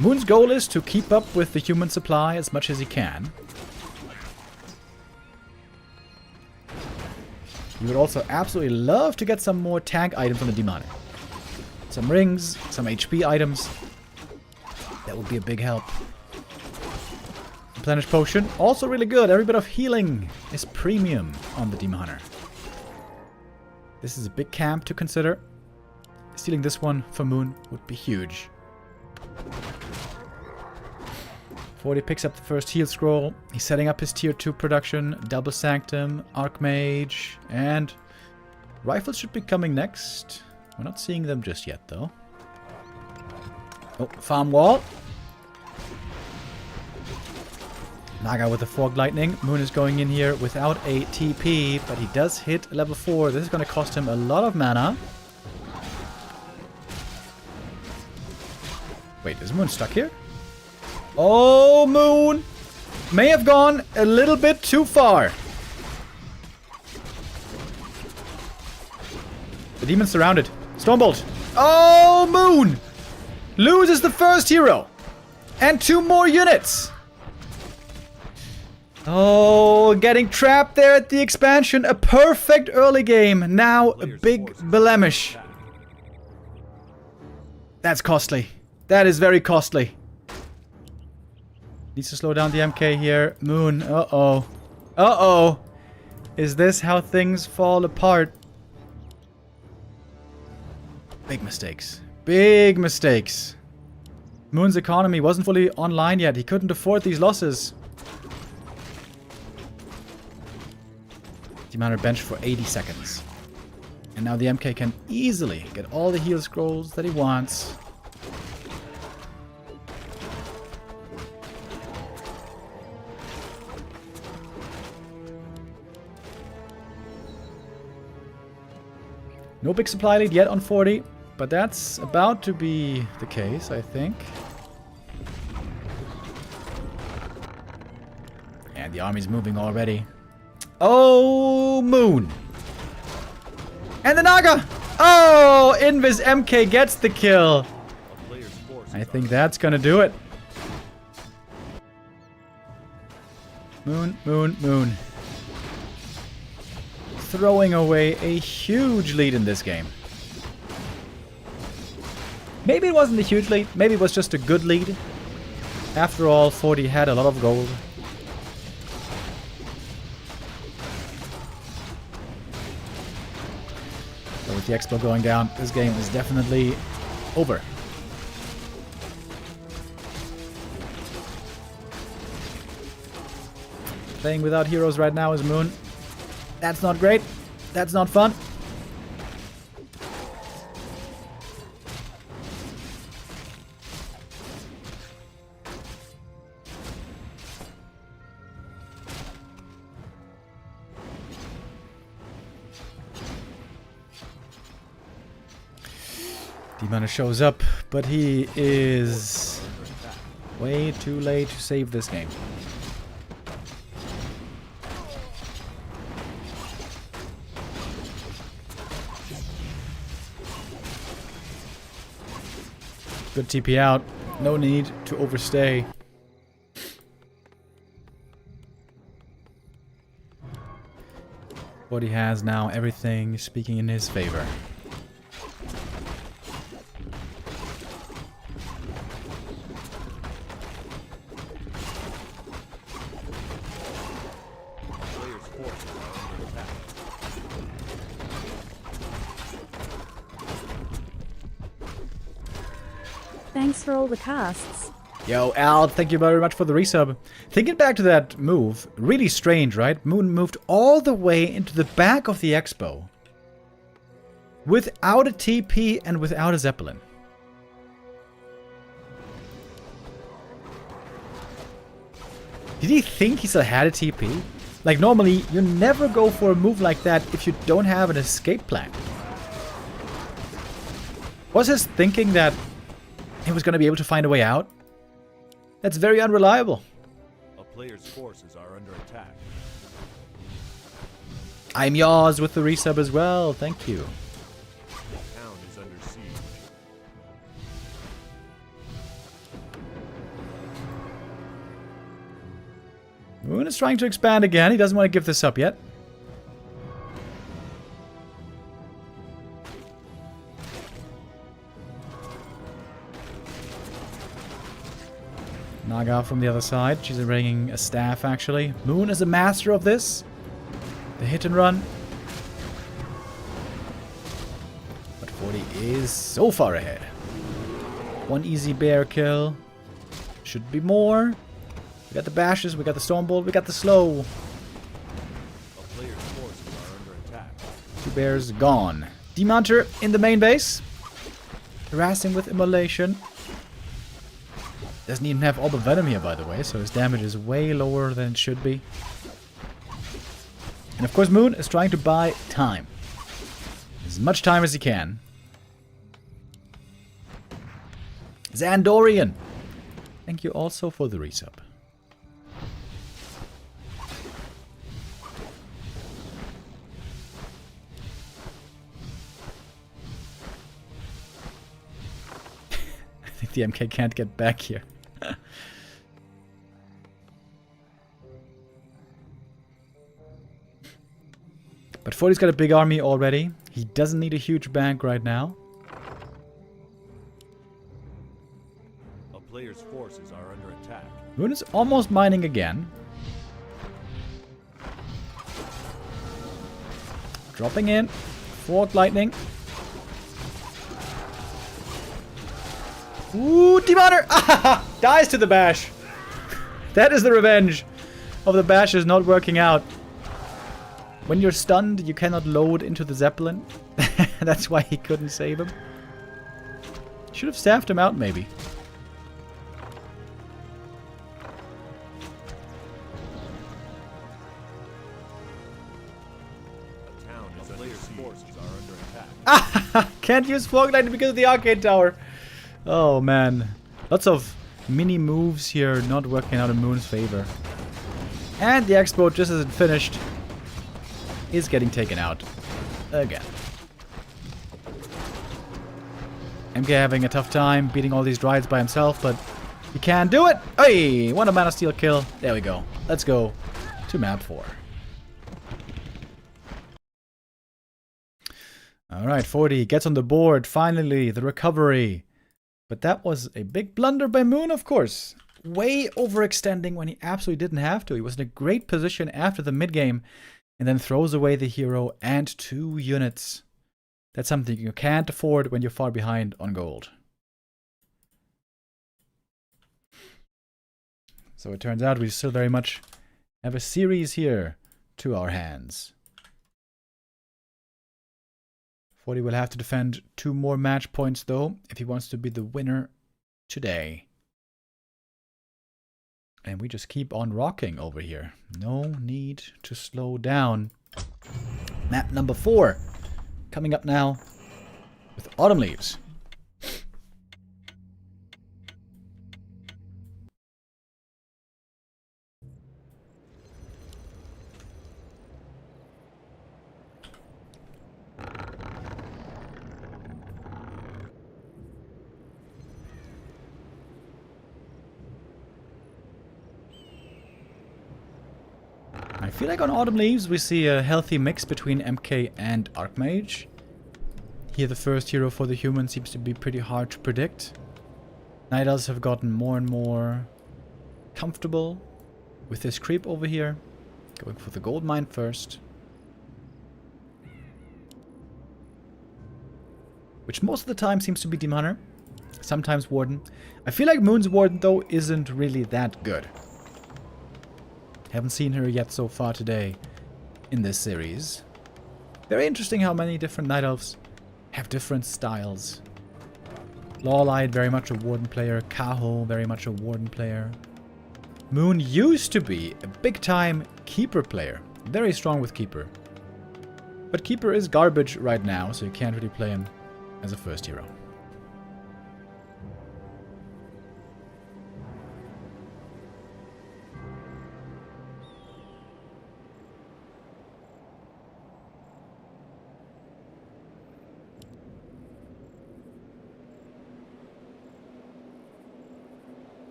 Moon's goal is to keep up with the human supply as much as he can. He would also absolutely love to get some more tank items on the Demonic. Some rings, some HP items. That would be a big help. Replenish Potion, also really good. Every bit of healing is premium on the Demon Hunter. This is a big camp to consider. Stealing this one for Moon would be huge. Forti picks up the first heal scroll. He's setting up his tier 2 production. Double Sanctum, Archmage, and Rifles should be coming next. We're not seeing them just yet, though. Oh, Farm Wall. Naga with the Fog Lightning. Moon is going in here without a TP, but he does hit level 4. This is going to cost him a lot of mana. Wait, is Moon stuck here? Oh, Moon may have gone a little bit too far. The demon's surrounded. Stormbolt. Oh, Moon loses the first hero. And 2 more units. Oh, getting trapped there at the expansion. A perfect early game. Now a big blemish. That's costly. That is very costly. Needs to slow down the MK here. Moon. Uh-oh. Uh-oh. Is this how things fall apart? Big mistakes. Big mistakes. Moon's economy wasn't fully online yet. He couldn't afford these losses. Demon Hunter bench for 80 seconds. And now the MK can easily get all the heal scrolls that he wants. No big supply lead yet on 40, but that's about to be the case, I think. And the army's moving already. Oh, Moon! And the Naga! Oh, Invis MK gets the kill. I think that's gonna do it. Moon, Moon, Moon. Throwing away a huge lead in this game. Maybe it wasn't a huge lead. Maybe it was just a good lead. After all, Forti had a lot of gold. So with the Expo going down, this game is definitely over. Playing without heroes right now is Moon. That's not great. That's not fun. Demon Hunter shows up, but he is way too late to save this game. Good TP out. No need to overstay. What he has now, everything speaking in his favor. Thanks for all the casts. Yo, Al, thank you very much for the resub. Thinking back to that move, really strange, right? Moon moved all the way into the back of the expo. Without a TP and without a Zeppelin. Did he think he still had a TP? Like, normally, you never go for a move like that if you don't have an escape plan. Was his thinking that he was going to be able to find a way out? That's very unreliable. A player's forces are under attack. I'm yours with the resub as well. Thank you. The town is under siege. Moon is trying to expand again. He doesn't want to give this up yet. Naga from the other side. She's bringing a staff, actually. Moon is a master of this. The hit and run. But Forti is so far ahead. One easy bear kill. Should be more. We got the bashes, we got the stormbolt, we got the slow. A player's forces are under attack. 2 bears gone. Demonter in the main base. Harassing with immolation. Doesn't even have all the venom here, by the way, so his damage is way lower than it should be. And of course Moon is trying to buy time. As much time as he can. Zandorian! Thank you also for the resub. I think the MK can't get back here. But Forti's got a big army already. He doesn't need a huge bank right now. A player's forces are under attack. Moon is almost mining again. Dropping in. Fork lightning. Ooh, Demoner! Dies to the bash. That is the revenge of the bashes not working out. When you're stunned, you cannot load into the Zeppelin. That's why he couldn't save him. Should have staffed him out, maybe. A town is under siege. Forces are under attack. Can't use Fortnite because of the arcade tower. Oh, man. Lots of mini moves here not working out in Moon's favor. And the expo, just as it finished, is getting taken out again. MK having a tough time beating all these Dryades by himself, but he can do it. Hey, one a mana steal kill. There we go. Let's go to map 4. Alright, Forti gets on the board. Finally, the recovery. But that was a big blunder by Moon, of course. Way overextending when he absolutely didn't have to. He was in a great position after the mid-game. And then throws away the hero and 2 units. That's something you can't afford when you're far behind on gold. So it turns out we still very much have a series here to our hands. Forti will have to defend 2 more match points though, if he wants to be the winner today. And we just keep on rocking over here. No need to slow down. Map number 4. Coming up now with Autumn Leaves. I feel like on Autumn Leaves we see a healthy mix between MK and Archmage. Here the first hero for the human seems to be pretty hard to predict. Night Elves have gotten more and more comfortable with this creep over here. Going for the gold mine first. Which most of the time seems to be Demoner. Sometimes Warden. I feel like Moon's Warden, though, isn't really that good. Haven't seen her yet so far today in this series. Very interesting how many different Night Elves have different styles. Lawlight, very much a Warden player. Kaho, very much a Warden player. Moon used to be a big-time Keeper player. Very strong with Keeper. But Keeper is garbage right now, so you can't really play him as a first hero.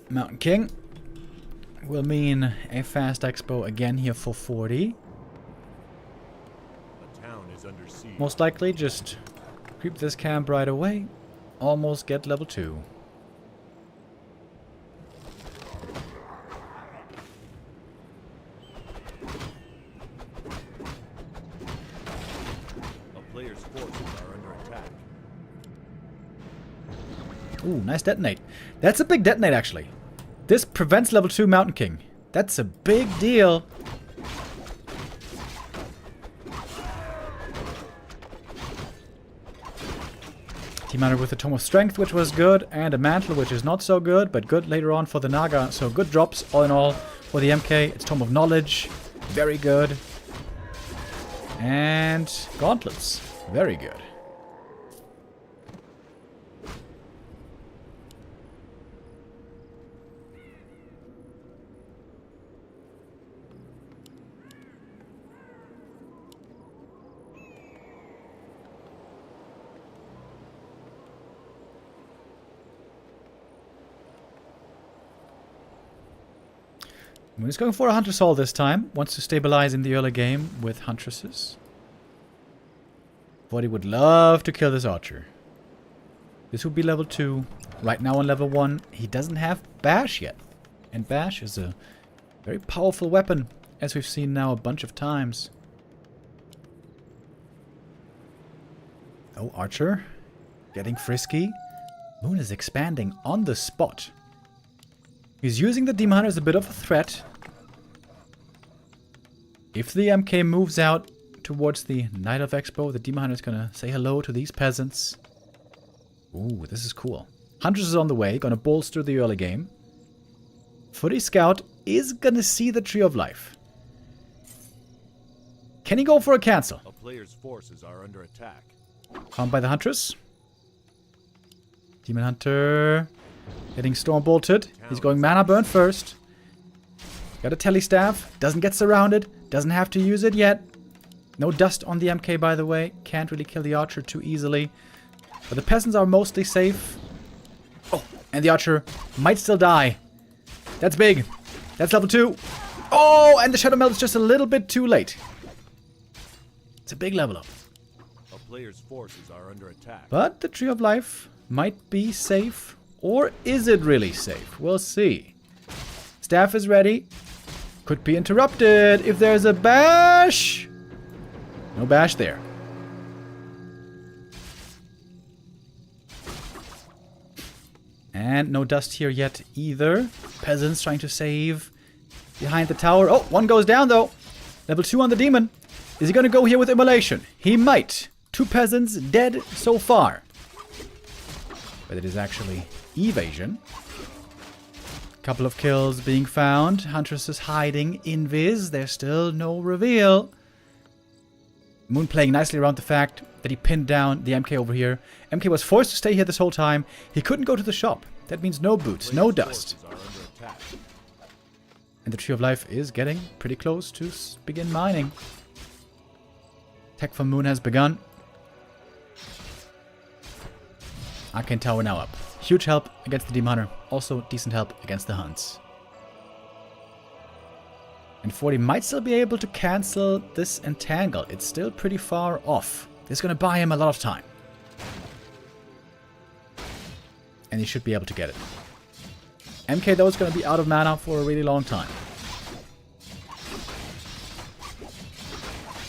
Mountain King will mean a fast expo again here for Forti. The town is under siege. Most likely just creep this camp right away. Almost get level 2. A player's forces are under attack. Ooh, nice detonate. That's a big detonate, actually. This prevents level 2 Mountain King. That's a big deal. Team Hunter with a Tome of Strength, which was good, and a Mantle, which is not so good, but good later on for the Naga. So good drops, all in all, for the MK. It's Tome of Knowledge. Very good. And Gauntlets. Very good. Moon is going for a Hunter Soul this time. Wants to stabilize in the early game with Huntresses. Forti would love to kill this Archer. This would be level 2. Right now on level 1, he doesn't have Bash yet. And Bash is a very powerful weapon, as we've seen now a bunch of times. Oh, Archer. Getting frisky. Moon is expanding on the spot. He's using the Demon Hunter as a bit of a threat. If the MK moves out towards the Night of Expo, the Demon Hunter is going to say hello to these peasants. Ooh, this is cool. Huntress is on the way, going to bolster the early game. Forti Scout is going to see the Tree of Life. Can he go for a cancel? A player's forces are under attack. Found by the Huntress. Demon Hunter getting Storm Bolted. He's going Mana Burn first. Got a Telestaff. Doesn't get surrounded. Doesn't have to use it yet. No dust on the MK, by the way. Can't really kill the Archer too easily. But the peasants are mostly safe. Oh, and the Archer might still die. That's big. That's level 2. Oh, and the Shadow Melt is just a little bit too late. It's a big level up. A player's forces are under attack. But the Tree of Life might be safe. Or is it really safe? We'll see. Staff is ready. Could be interrupted if there's a bash. No bash there. And no dust here yet either. Peasants trying to save behind the tower. Oh, one goes down though. Level 2 on the demon. Is he going to go here with immolation? He might. 2 peasants dead so far. But it is actually evasion. Couple of kills being found. Huntress is hiding. Invis. There's still no reveal. Moon playing nicely around the fact that he pinned down the MK over here. MK was forced to stay here this whole time. He couldn't go to the shop. That means no boots, no dust. And the Tree of Life is getting pretty close to begin mining. Tech from Moon has begun. Arcane Tower now up. Huge help against the Demon Hunter. Also decent help against the Hunts. And Forti might still be able to cancel this Entangle. It's still pretty far off. This is going to buy him a lot of time. And he should be able to get it. MK, though, is going to be out of mana for a really long time.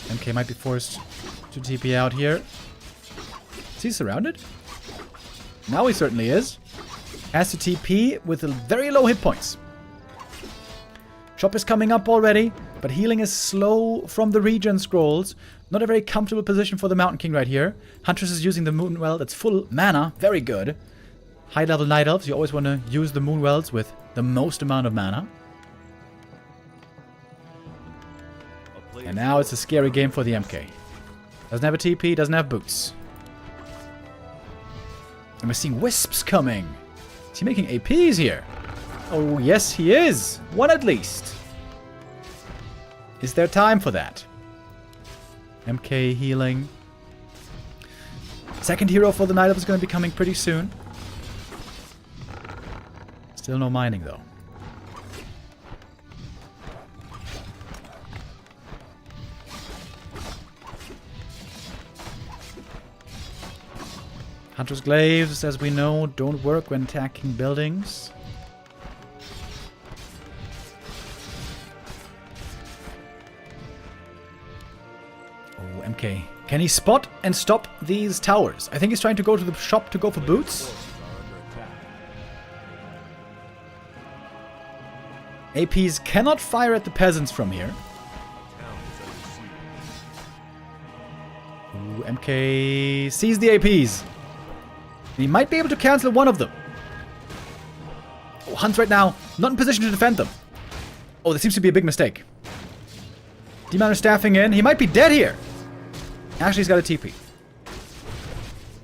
MK might be forced to TP out here. Is he surrounded? Now he certainly is. Has to TP with very low hit points. Chop is coming up already, but healing is slow from the regen scrolls. Not a very comfortable position for the Mountain King right here. Huntress is using the Moonwell. That's full mana. Very good. High level Night Elves. You always want to use the Moonwells with the most amount of mana. And now it's a scary game for the MK. Doesn't have a TP, doesn't have boots. And we're seeing Wisps coming. Is he making APs here? Oh, yes, he is. One at least. Is there time for that? MK healing. Second hero for the Night Elf is going to be coming pretty soon. Still no mining, though. Hunter's Glaives, as we know, don't work when attacking buildings. Oh, MK. Can he spot and stop these towers? I think he's trying to go to the shop to go for boots. APs cannot fire at the peasants from here. Ooh, MK sees the APs. He might be able to cancel one of them. Oh, Hunt's right now not in position to defend them. Oh, this seems to be a big mistake. D-Man is staffing in. He might be dead here. Actually, he's got a TP.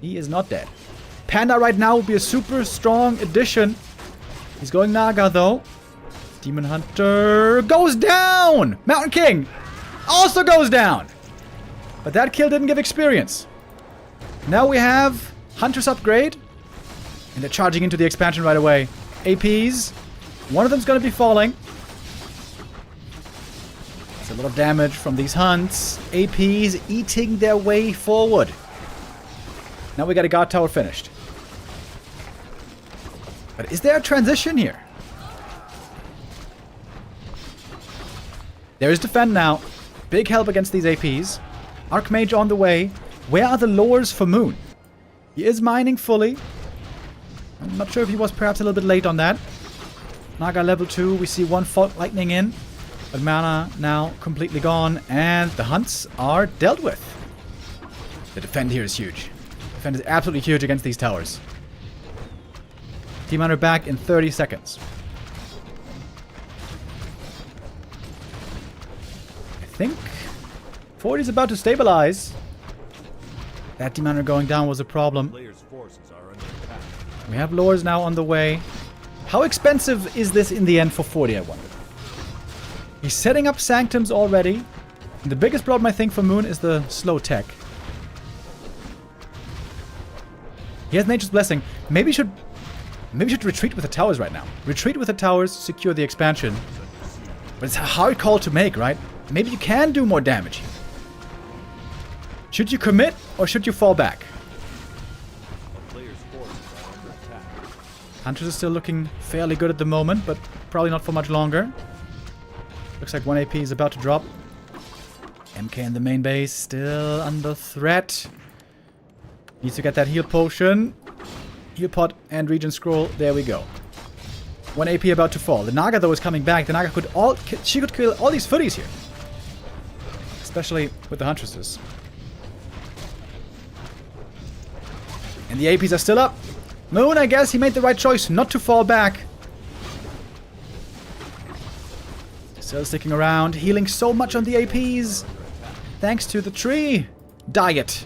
He is not dead. Panda right now would be a super strong addition. He's going Naga, though. Demon Hunter goes down! Mountain King also goes down! But that kill didn't give experience. Now we have Hunter's upgrade. And they're charging into the expansion right away. APs. One of them's going to be falling. It's a lot of damage from these hunts. APs eating their way forward. Now we got a guard tower finished. But is there a transition here? There is defend now. Big help against these APs. Archmage on the way. Where are the lures for Moon? He is mining fully. I'm not sure if he was perhaps a little bit late on that. Naga level 2. We see one Fault Lightning in. But mana now completely gone. And the hunts are dealt with. The defend here is huge. Defend is absolutely huge against these towers. Team Hunter back in 30 seconds. I think Forti's about to stabilize. That Demon Hunter going down was a problem. We have lures now on the way. How expensive is this in the end for Forti, I wonder? He's setting up Sanctums already. And the biggest problem, I think, for Moon is the slow tech. He has Nature's Blessing. Maybe he should retreat with the towers right now. Retreat with the towers, secure the expansion. But it's a hard call to make, right? Maybe you can do more damage here. Should you commit or should you fall back? Hunters is still looking fairly good at the moment, but probably not for much longer. Looks like one AP is about to drop. MK in the main base, still under threat. Needs to get that heal potion. Heal pot and regen scroll. There we go. One AP about to fall. The Naga, though, is coming back. The Naga could kill all these footies here. Especially with the Huntresses. And the APs are still up. Moon, I guess he made the right choice not to fall back. Still sticking around. Healing so much on the APs. Thanks to the tree. Diet.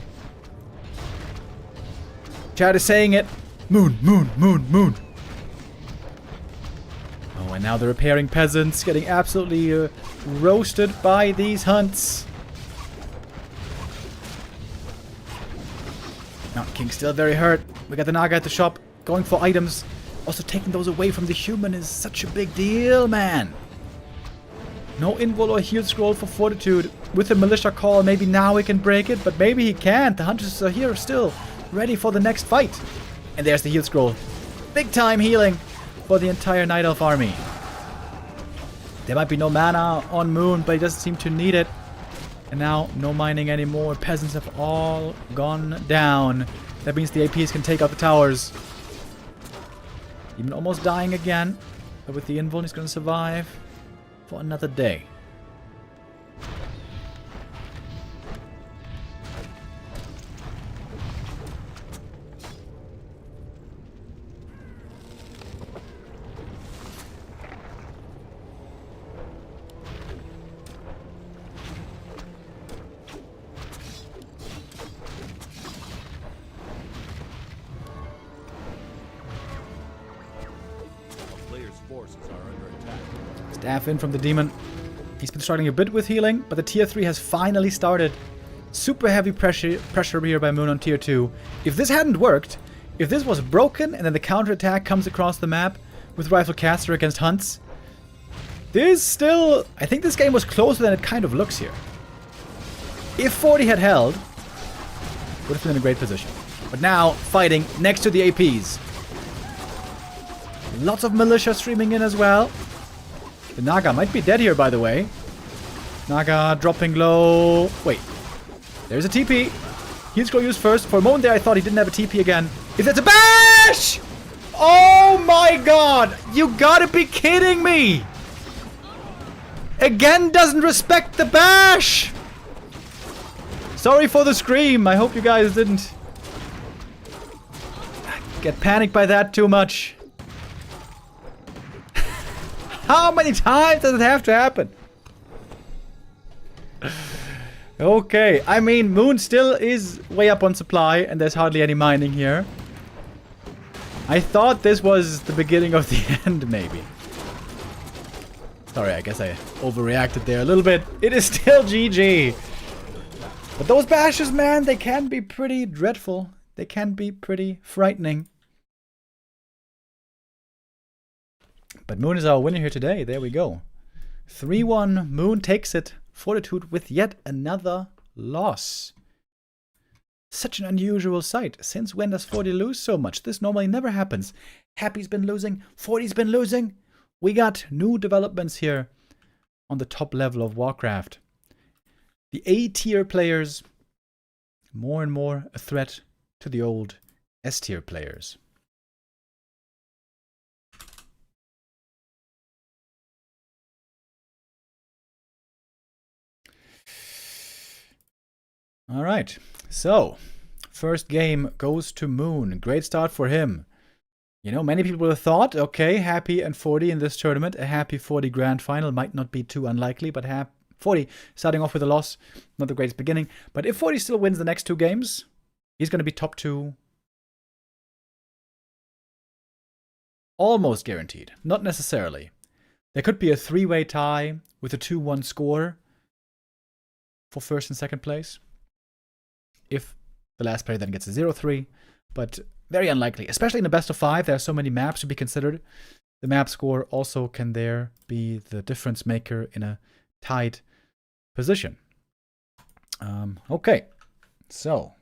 Chad is saying it. Moon, moon, moon, moon. Oh, and now the repairing peasants getting absolutely roasted by these hunts. Mountain King still very hurt. We got the Naga at the shop going for items. Also taking those away from the human is such a big deal, man. No invul or heal scroll for Fortitude. With the militia call, maybe now he can break it, but maybe he can't. The hunters are here still, ready for the next fight. And there's the heal scroll. Big time healing for the entire Night Elf army. There might be no mana on Moon, but he doesn't seem to need it. And now, no mining anymore. Peasants have all gone down. That means the APs can take out the towers. Even almost dying again. But with the invuln, he's going to survive for another day. Staff in from the demon. He's been struggling a bit with healing, but the tier 3 has finally started. Super heavy pressure here by Moon on tier 2. If this hadn't worked, if this was broken and then the counterattack comes across the map with Riflecaster against Hunts, this still... I think this game was closer than it kind of looks here. If Forti had held, would have been in a great position. But now, fighting next to the APs. Lots of militia streaming in as well. The Naga might be dead here, by the way. Naga dropping low. Wait. There's a TP. Heal scroll used first. For a moment there, I thought he didn't have a TP again. If that's a bash! Oh my god! You gotta be kidding me! Again doesn't respect the bash! Sorry for the scream. I hope you guys didn't get panicked by that too much. How many times does it have to happen? Okay, I mean, Moon still is way up on supply, and there's hardly any mining here. I thought this was the beginning of the end, maybe. Sorry, I guess I overreacted there a little bit. It is still GG. But those bashes, man, they can be pretty dreadful. They can be pretty frightening. But Moon is our winner here today. There we go. 3-1. Moon takes it. Fortitude with yet another loss. Such an unusual sight. Since when does Forti lose so much? This normally never happens. Happy's been losing. Forti's been losing. We got new developments here on the top level of Warcraft. The A-tier players, more and more a threat to the old S-tier players. All right, so first game goes to Moon. Great start for him. You know, many people would have thought, okay, Happy and Forti in this tournament, a Happy Forti grand final might not be too unlikely, but Forti starting off with a loss, not the greatest beginning. But if Forti still wins the next 2 games, he's going to be top 2. Almost guaranteed. Not necessarily. There could be a 3-way tie with a 2-1 score for first and second place. If the last player then gets a 0-3, but very unlikely. Especially in a best of 5, there are so many maps to be considered. The map score also can there be the difference maker in a tied position. Okay, so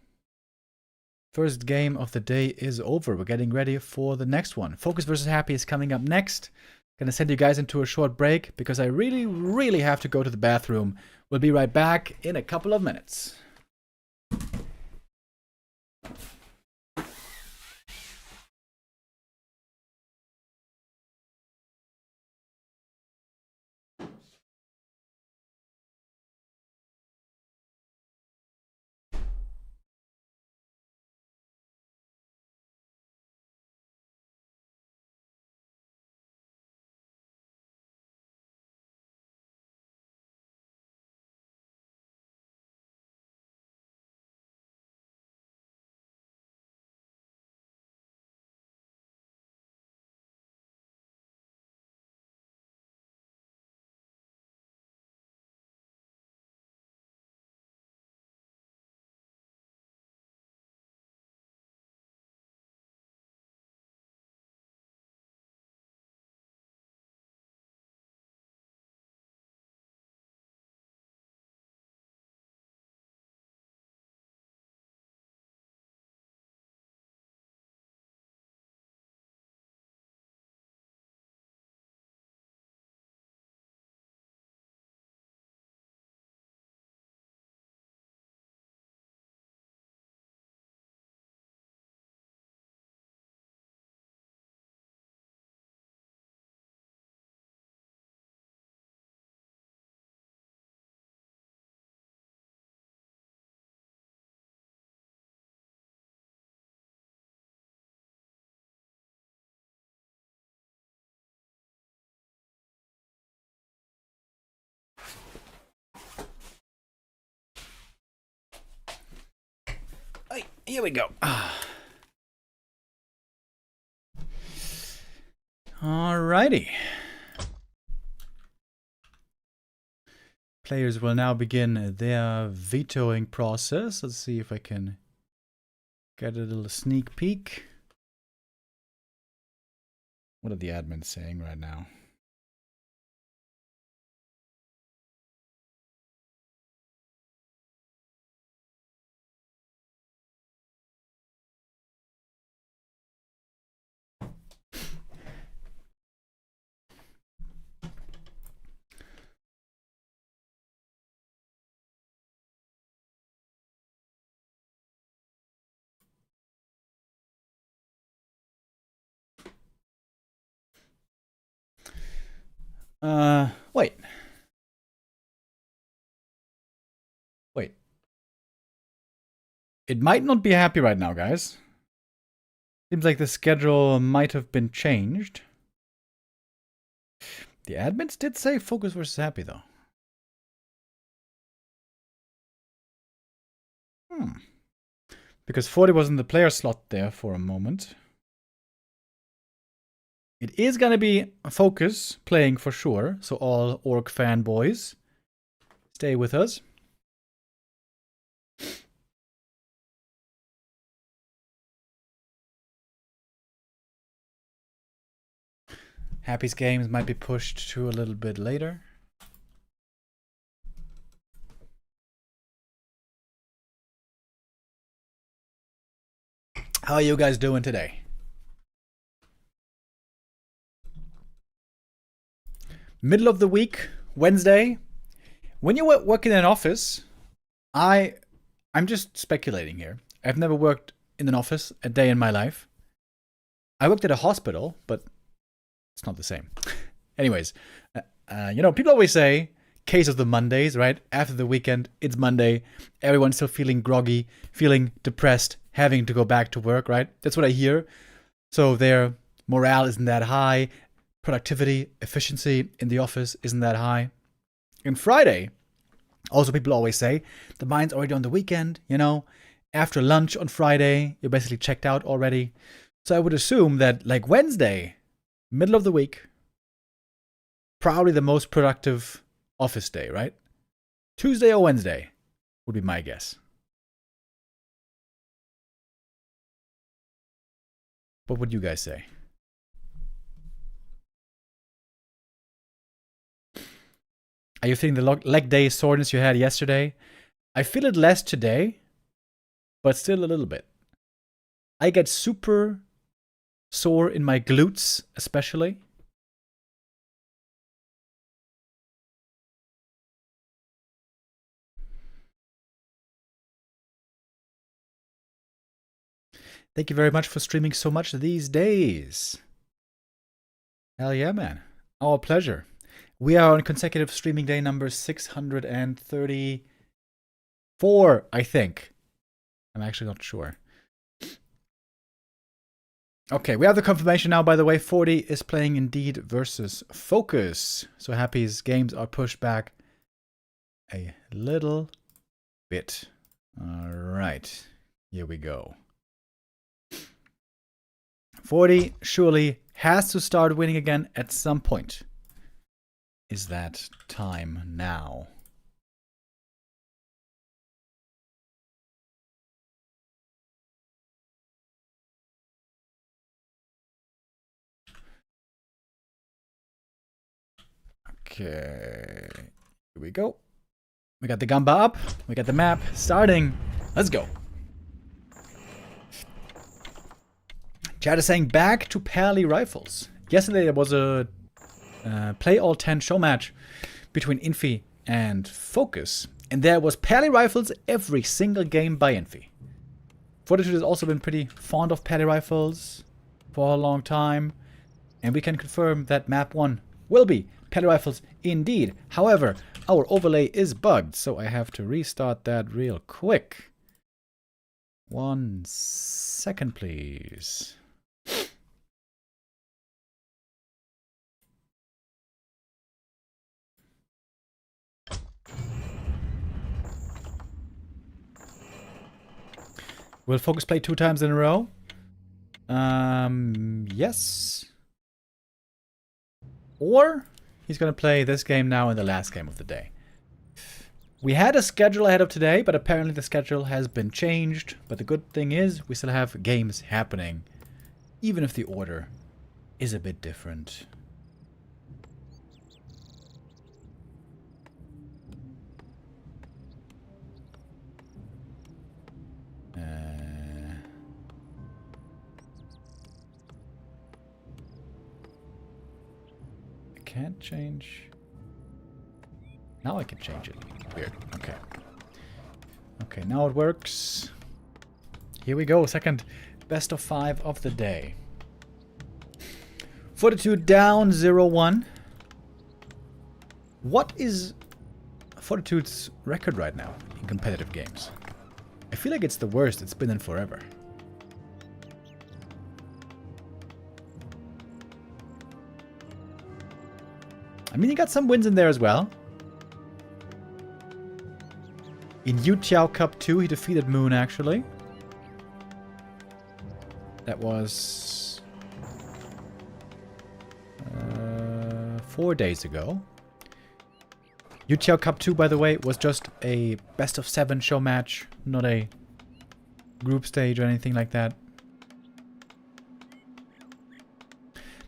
first game of the day is over. We're getting ready for the next one. FoCuS versus Happy is coming up next. Gonna send you guys into a short break because I really have to go to the bathroom. We'll be right back in a couple of minutes. Here we go. Alrighty. Players will now begin their vetoing process. Let's see if I can get a little sneak peek. What are the admins saying right now? Wait. Wait. It might not be happy right now, guys. Seems like the schedule might have been changed. The admins did say FoCuS versus happy, though. Because Forti was in the player slot there for a moment. It is going to be FoCuS playing for sure. So all Orc fanboys, stay with us. Happy's games might be pushed to a little bit later. How are you guys doing today? Middle of the week, Wednesday. When you work in an office, I'm just speculating here. I've never worked in an office a day in my life. I worked at a hospital, but it's not the same. Anyways, you know, people always say, case of the Mondays, right? After the weekend, it's Monday. Everyone's still feeling groggy, feeling depressed, having to go back to work, right? That's what I hear. So their morale isn't that high. Productivity, efficiency in the office isn't that high. And Friday, also people always say, the mind's already on the weekend, you know? After lunch on Friday, you're basically checked out already. So I would assume that like Wednesday, middle of the week, probably the most productive office day, right? Tuesday or Wednesday would be my guess. What would you guys say? Are you feeling the leg day soreness you had yesterday? I feel it less today, but still a little bit. I get super sore in my glutes, especially. Thank you very much for streaming so much these days. Hell yeah, man. Our pleasure. We are on consecutive streaming day number 634, I think. I'm actually not sure. Okay, we have the confirmation now, by the way. Forti is playing Indeed versus FoCuS. So Happy's games are pushed back a little bit. All right, here we go. Forti surely has to start winning again at some point. Is that time now? Okay, here we go. We got the Gamba up. We got the map starting. Let's go. Chad is saying back to Pally Rifles. Yesterday there was a play all 10 show match between Infi and FoCuS. And there was Pally Rifles every single game by Infi. Fortitude has also been pretty fond of Pally Rifles for a long time. And we can confirm that map 1 will be Pally Rifles indeed. However, our overlay is bugged, so I have to restart that real quick. 1 second, please. Will FoCuS play 2 times in a row? Yes. Or he's gonna play this game now in the last game of the day. We had a schedule ahead of today, but apparently the schedule has been changed. But the good thing is we still have games happening, even if the order is a bit different. I can't change. Now I can change it. Weird. Okay. Okay, now it works. Here we go. Second best of 5 of the day. Fortitude down 0-1. What is Fortitude's record right now in competitive games? I feel like it's the worst it's been in forever. I mean, he got some wins in there as well. In YouTiao Cup 2, he defeated Moon, actually. That was 4 days ago. YouTiao Cup 2, by the way, was just a best of 7 show match, not a group stage or anything like that.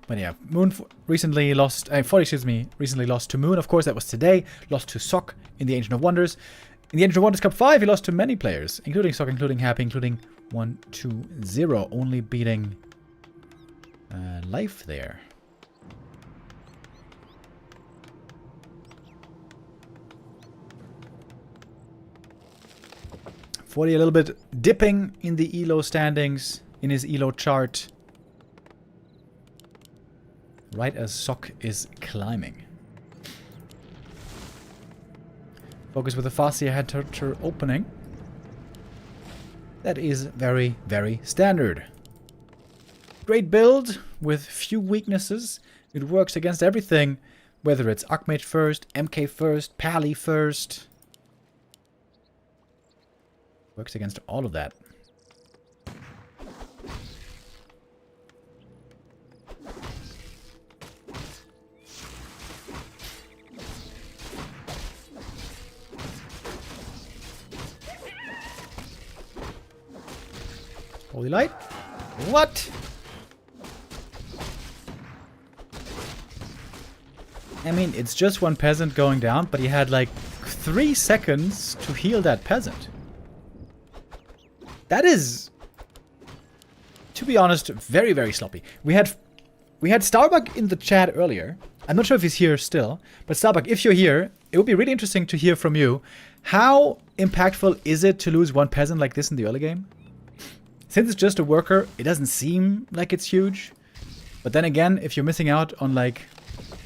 But yeah, Moon recently lost, Forti, excuse me, recently lost to Moon. Of course, that was today. Lost to Sok in the Ancient of Wonders. In the Ancient of Wonders Cup 5, he lost to many players, including Sok, including Happy, including 1-2-0, only beating Life there. Forti a little bit dipping in the ELO standings, in his ELO chart. Right as Sok is climbing. FoCuS with a Farseer head toucher opening. That is very, very standard. Great build with few weaknesses. It works against everything, whether it's Archmage first, MK first, Pally first. Works against all of that. Holy light? What? I mean, it's just one peasant going down, but he had like 3 seconds to heal that peasant. That is, to be honest, very, very sloppy. We had Starbuck in the chat earlier. I'm not sure if he's here still, but Starbuck, if you're here, it would be really interesting to hear from you. How impactful is it to lose one peasant like this in the early game? Since it's just a worker, it doesn't seem like it's huge. But then again, if you're missing out on like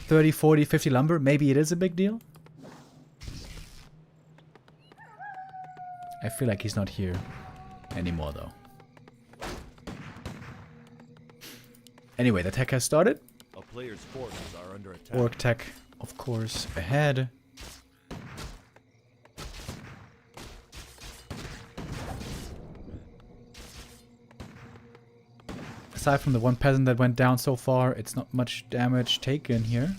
30, 40, 50 lumber, maybe it is a big deal. I feel like he's not here anymore though. Anyway, the tech has started. A player's forces are under attack. Orc tech, of course, ahead. Aside from the one peasant that went down so far, it's not much damage taken here.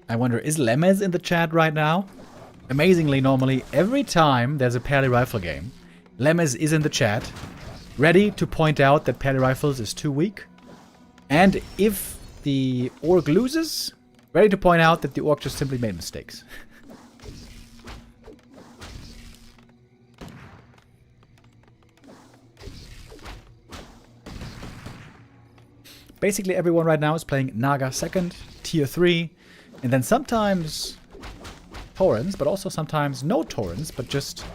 I wonder, is Lemez in the chat right now? Amazingly, normally, every time there's a Pally Rifle game, Lemez is in the chat, ready to point out that Pally Rifles is too weak. And if the Orc loses, ready to point out that the Orc just simply made mistakes. Basically everyone right now is playing Naga second, tier 3, and then sometimes Torrents, but also sometimes no Torrents, but just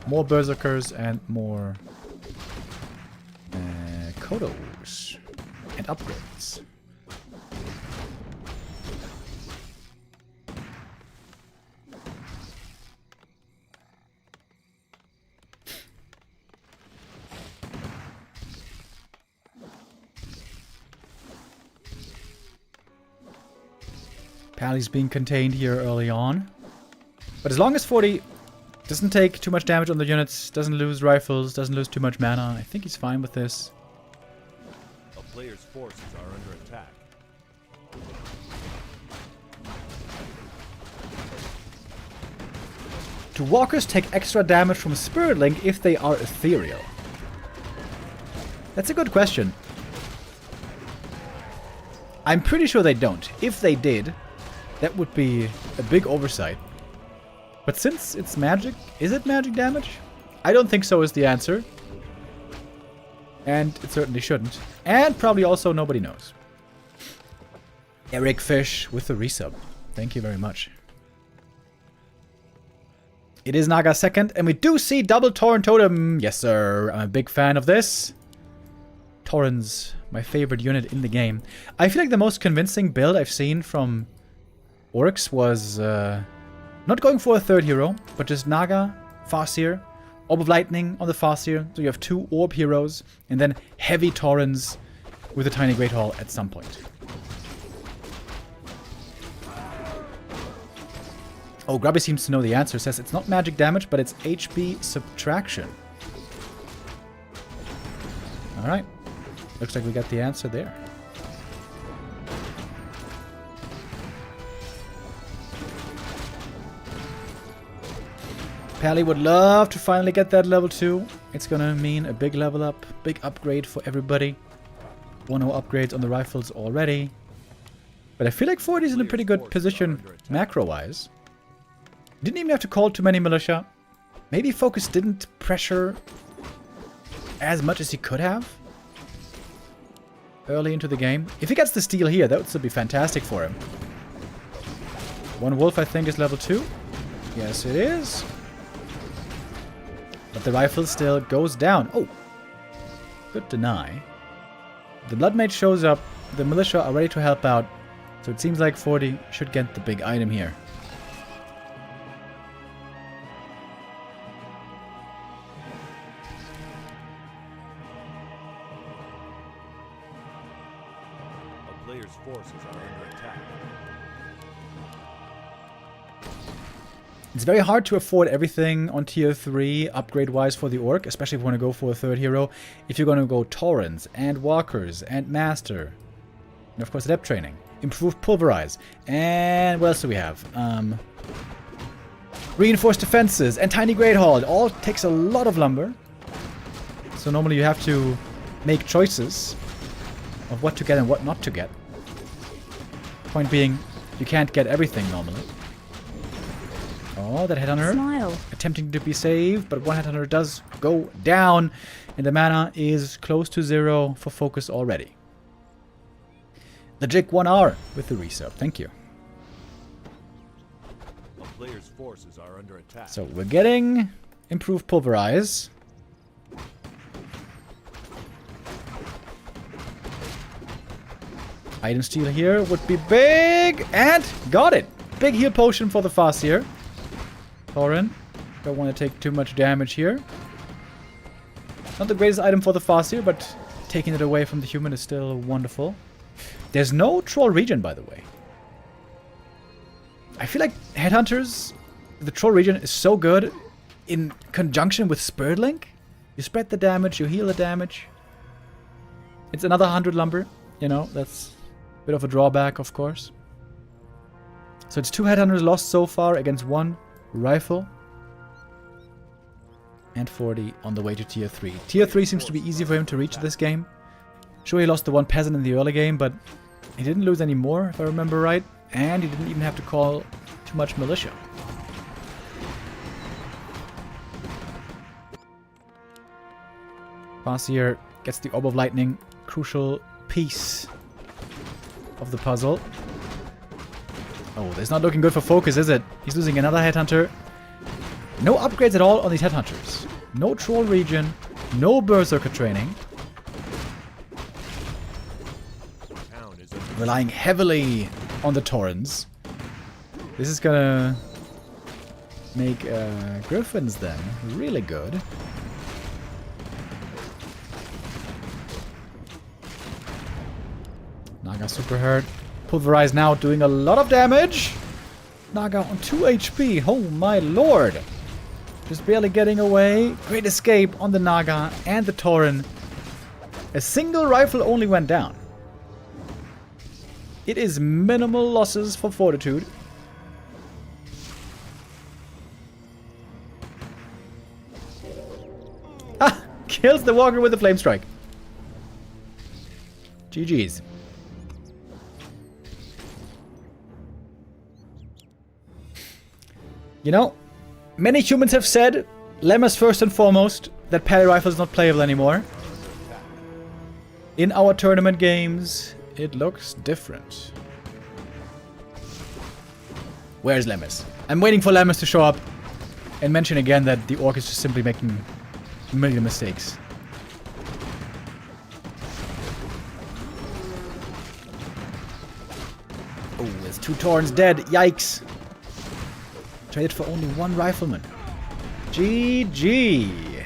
more Berserkers and more Kodos and upgrades. Pally's being contained here early on. But as long as Forti doesn't take too much damage on the units, doesn't lose rifles, doesn't lose too much mana, I think he's fine with this. A player's forces are under attack. Do walkers take extra damage from Spirit Link if they are ethereal? That's a good question. I'm pretty sure they don't. If they did, that would be a big oversight. But since it's magic, is it magic damage? I don't think so is the answer. And it certainly shouldn't. And probably also nobody knows. Eric Fish with the resub. Thank you very much. It is Naga second, and we do see double Tauren Totem. Yes, sir. I'm a big fan of this. Tauren's my favorite unit in the game. I feel like the most convincing build I've seen from Orcs was not going for a third hero, but just Naga, Farseer, Orb of Lightning on the Farseer. So you have 2 Orb heroes, and then heavy Taurens with a Tiny Great Hall at some point. Oh, Grubby seems to know the answer. Says it's not magic damage, but it's HP subtraction. Alright. Looks like we got the answer there. Pally would love to finally get that level 2. It's gonna mean a big level up, big upgrade for everybody. 1-0 upgrades on the rifles already. But I feel like Forti's in a pretty good position macro-wise. Didn't even have to call too many militia. Maybe FoCuS didn't pressure as much as he could have early into the game. If he gets the steal here, that would still be fantastic for him. 1 wolf, I think, is level 2. Yes, it is. But the rifle still goes down. Oh! Good deny. The Blood Mage shows up. The militia are ready to help out. So it seems like Forti should get the big item here. Players' forces are under attack. It's very hard to afford everything on tier 3 upgrade-wise for the Orc, especially if you want to go for a third hero. If you're going to go Taurens and Walkers and Master. And of course Adept Training. Improved Pulverize. And what else do we have? Reinforced Defenses and Tiny Great Hall. It all takes a lot of lumber. So normally you have to make choices of what to get and what not to get. Point being, you can't get everything normally. Oh, that headhunter. Smile. Attempting to be saved, but one headhunter does go down. And the mana is close to 0 for FoCuS already. The Jig 1R with the resub. Thank you. A player's forces are under attack. So we're getting improved Pulverize. Item steal here would be big, and got it. Big heal potion for the Farseer. Tauren, don't want to take too much damage here. Not the greatest item for the Farseer, but taking it away from the human is still wonderful. There's no troll region, by the way. I feel like Headhunters, the troll region is so good in conjunction with Spirit Link. You spread the damage, you heal the damage. It's another 100 lumber, you know, that's a bit of a drawback, of course. So it's 2 Headhunters lost so far against 1 rifle. And Forti on the way to tier 3. Tier 3 seems to be easy for him to reach this game. Sure, he lost the 1 peasant in the early game, but he didn't lose any more, if I remember right. And he didn't even have to call too much militia. Farseer gets the Orb of Lightning, crucial piece of the puzzle. Oh, that's not looking good for FoCuS, is it? He's losing another Headhunter. No upgrades at all on these Headhunters. No Troll region, no Berserker training. Relying heavily on the Taurens. This is gonna make Griffins then really good. Naga super hurt. Pulverize now doing a lot of damage. Naga on 2 HP. Oh my lord. Just barely getting away. Great escape on the Naga and the Tauren. A single rifle only went down. It is minimal losses for Fortitude. Ah! Kills the Walker with the Flame Strike. GG's. You know, many humans have said, Lemmas first and foremost, that Pally Rifle is not playable anymore. In our tournament games, it looks different. Where's Lemmas? I'm waiting for Lemmas to show up and mention again that the Orc is just simply making a million mistakes. Oh, there's 2 Taurens dead. Yikes. Traded for only 1 rifleman. GG.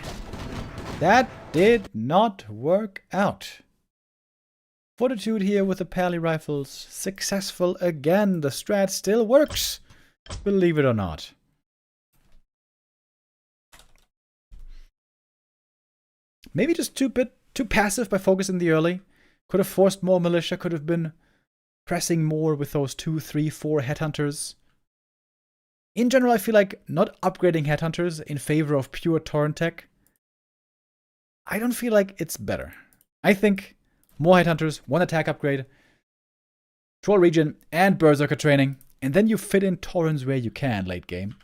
That did not work out. Fortitude here with the Pally Rifles. Successful again. The strat still works. Believe it or not. Maybe just too passive by focusing the early. Could have forced more militia. Could have been pressing more with those 2, 3, 4 headhunters. In general, I feel like not upgrading headhunters in favor of pure Tauren tech, I don't feel like it's better. I think more headhunters, 1 attack upgrade, troll region, and berserker training, and then you fit in Taurens where you can late game.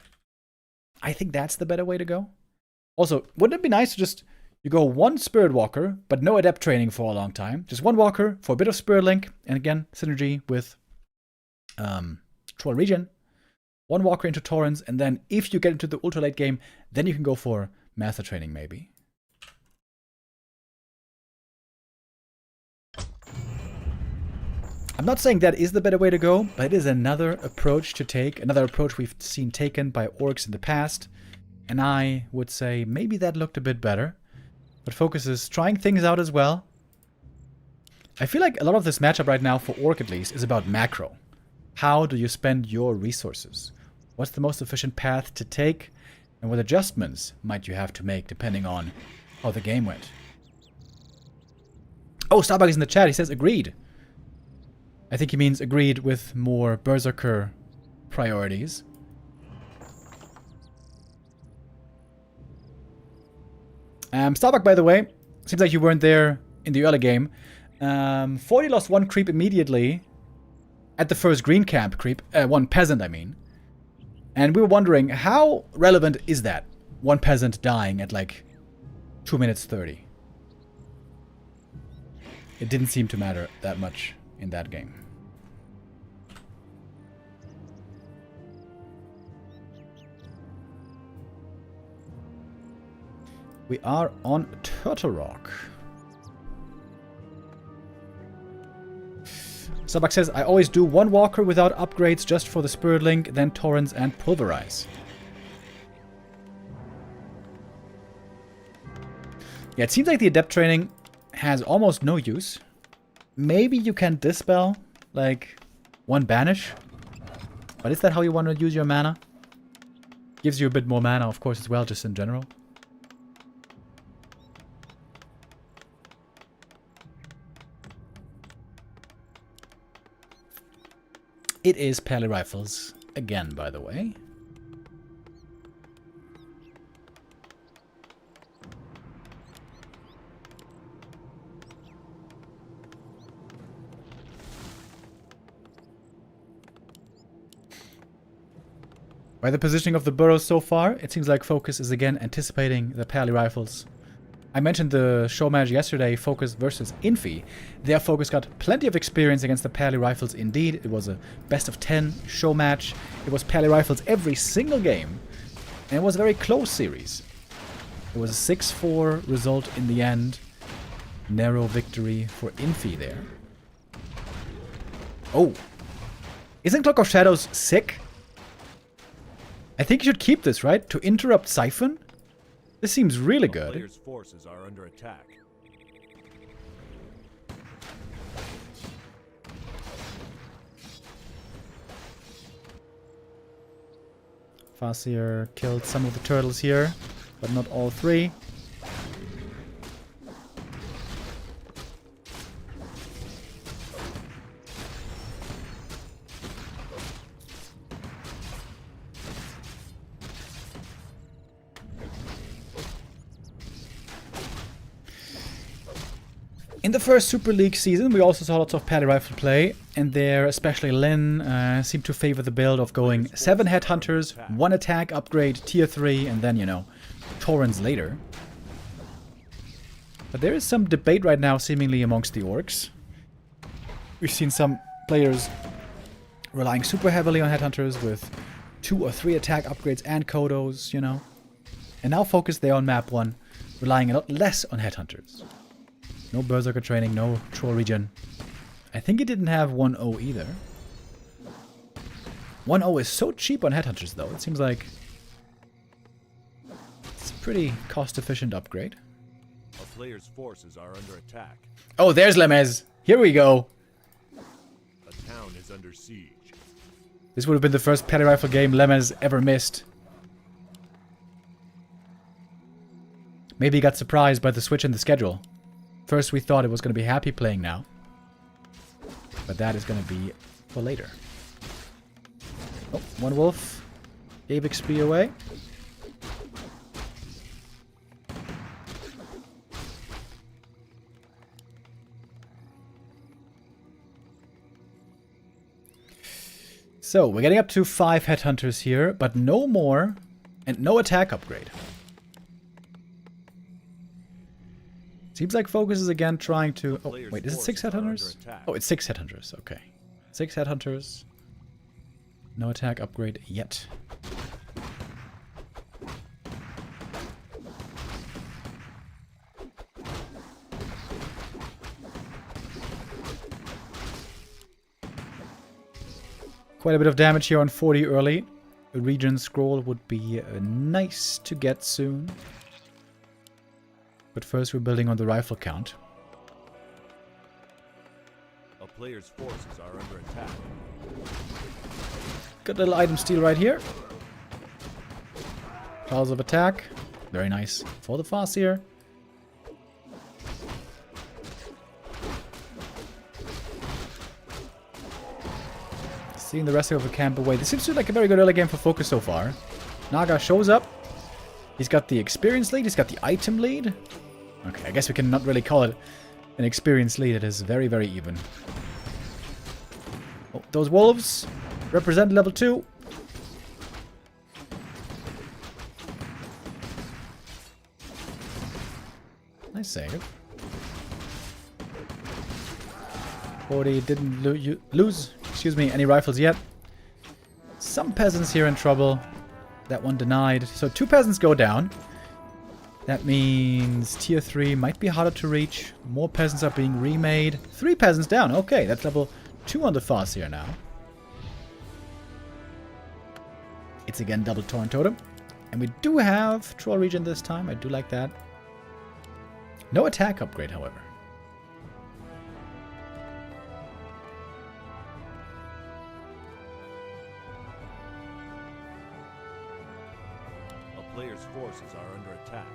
I think that's the better way to go. Also, wouldn't it be nice to just, you go 1 Spirit Walker, but no adept training for a long time. Just 1 Walker for a bit of Spirit Link, and again, synergy with troll region. 1 Walker into Taurens, and then if you get into the ultra late game, then you can go for Master Training maybe. I'm not saying that is the better way to go, but it is another approach to take, another approach we've seen taken by orcs in the past, and I would say maybe that looked a bit better. But FoCuS is trying things out as well. I feel like a lot of this matchup right now, for orc at least, is about macro. How do you spend your resources? What's the most efficient path to take? And what adjustments might you have to make depending on how the game went? Oh, Starbuck is in the chat. He says agreed. I think he means agreed with more berserker priorities. Starbuck, by the way, seems like you weren't there in the early game. Forti lost 1 creep immediately at the first green camp creep. 1 peasant, I mean. And we were wondering, how relevant is that? 1 peasant dying at like 2 minutes 30. It didn't seem to matter that much in that game. We are on Turtle Rock. Starbuck says, I always do 1 Walker without upgrades just for the Spirit Link, then Taurens and Pulverize. Yeah, it seems like the Adept training has almost no use. Maybe you can Dispel, like 1 Banish. But is that how you want to use your mana? Gives you a bit more mana, of course, as well, just in general. It is Pally Rifles again, by the way. By the positioning of the burrows so far, it seems like FoCuS is again anticipating the Pally Rifles. I mentioned the show match yesterday, FoCuS versus Infi. There FoCuS got plenty of experience against the Pally Rifles indeed. It was a best of 10 show match. It was Pally Rifles every single game. And it was a very close series. It was a 6-4 result in the end. Narrow victory for Infi there. Oh. Isn't Cloak of Shadows sick? I think you should keep this, right? To interrupt Siphon? This seems really good. Players' forces are under attack. Farseer killed some of the turtles here, but not all three. In the first Super League season, we also saw lots of Paddy Rifle play, and there, especially Lin, seemed to favor the build of going 7 Headhunters, 1 attack upgrade, tier 3, and then, you know, Torrents later. But there is some debate right now, seemingly amongst the orcs. We've seen some players relying super heavily on Headhunters with 2 or 3 attack upgrades and Kodos, you know. And now FoCuS there on map 1, relying a lot less on Headhunters. No Berserker training, no Troll regen. I think it didn't have 1-0 either. 1-0 is so cheap on Headhunters though. It seems like it's a pretty cost-efficient upgrade. A player's forces are under attack. Oh, there's Lemez. Here we go. A town is under siege. This would have been the first Paddy Rifle game Lemez ever missed. Maybe he got surprised by the switch in the schedule. First we thought it was going to be Happy playing now. But that is going to be for later. Oh, one wolf gave XP away. So, we're getting up to 5 Headhunters here, but no more and no attack upgrade. Seems like FoCuS is again trying to... Oh, wait, is it 6 Headhunters? Oh, it's 6 Headhunters, okay. 6 Headhunters. No attack upgrade yet. Quite a bit of damage here on Forti early. A regen scroll would be nice to get soon. But first we're building on the rifle count. A player's forces are under attack. Good little item steal right here. Piles of attack. Very nice for the Farseer. Seeing the rest of the camp away. This seems to be like a very good early game for FoCuS so far. Naga shows up. He's got the experience lead. He's got the item lead. Okay, I guess we can not really call it an experience lead. It is very, very even. Oh, those wolves represent level 2. Nice save. Forti didn't lose, any rifles yet. Some peasants here in trouble. That one denied. So 2 peasants go down. That means tier 3 might be harder to reach. More peasants are being remade. 3 peasants down. Okay, that's level 2 on the Farseer now. It's again double Torrent Totem. And we do have Troll Regen this time. I do like that. No attack upgrade, however. A player's forces are under attack.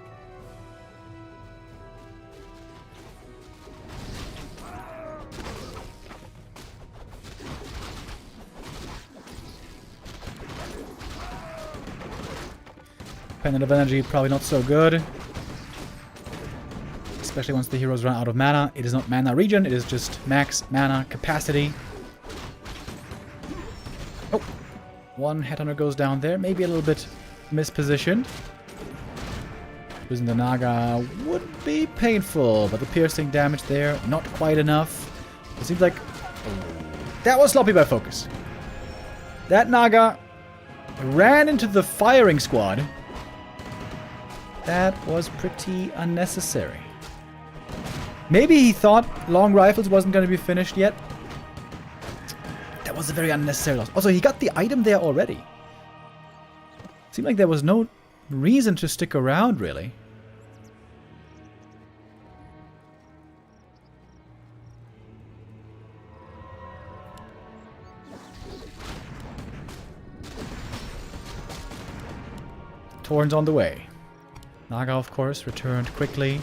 Pendant of Energy, probably not so good. Especially once the heroes run out of mana. It is not mana regen, it is just max mana capacity. Oh, one Headhunter goes down there. Maybe a little bit mispositioned. Losing the Naga would be painful, but the piercing damage there, not quite enough. It seems like... Oh, that was sloppy by FoCuS. That Naga ran into the firing squad. That was pretty unnecessary. Maybe he thought long rifles wasn't going to be finished yet. That was a very unnecessary loss. Also, he got the item there already. Seemed like there was no reason to stick around, really. Torrens on the way. Naga, of course, returned quickly.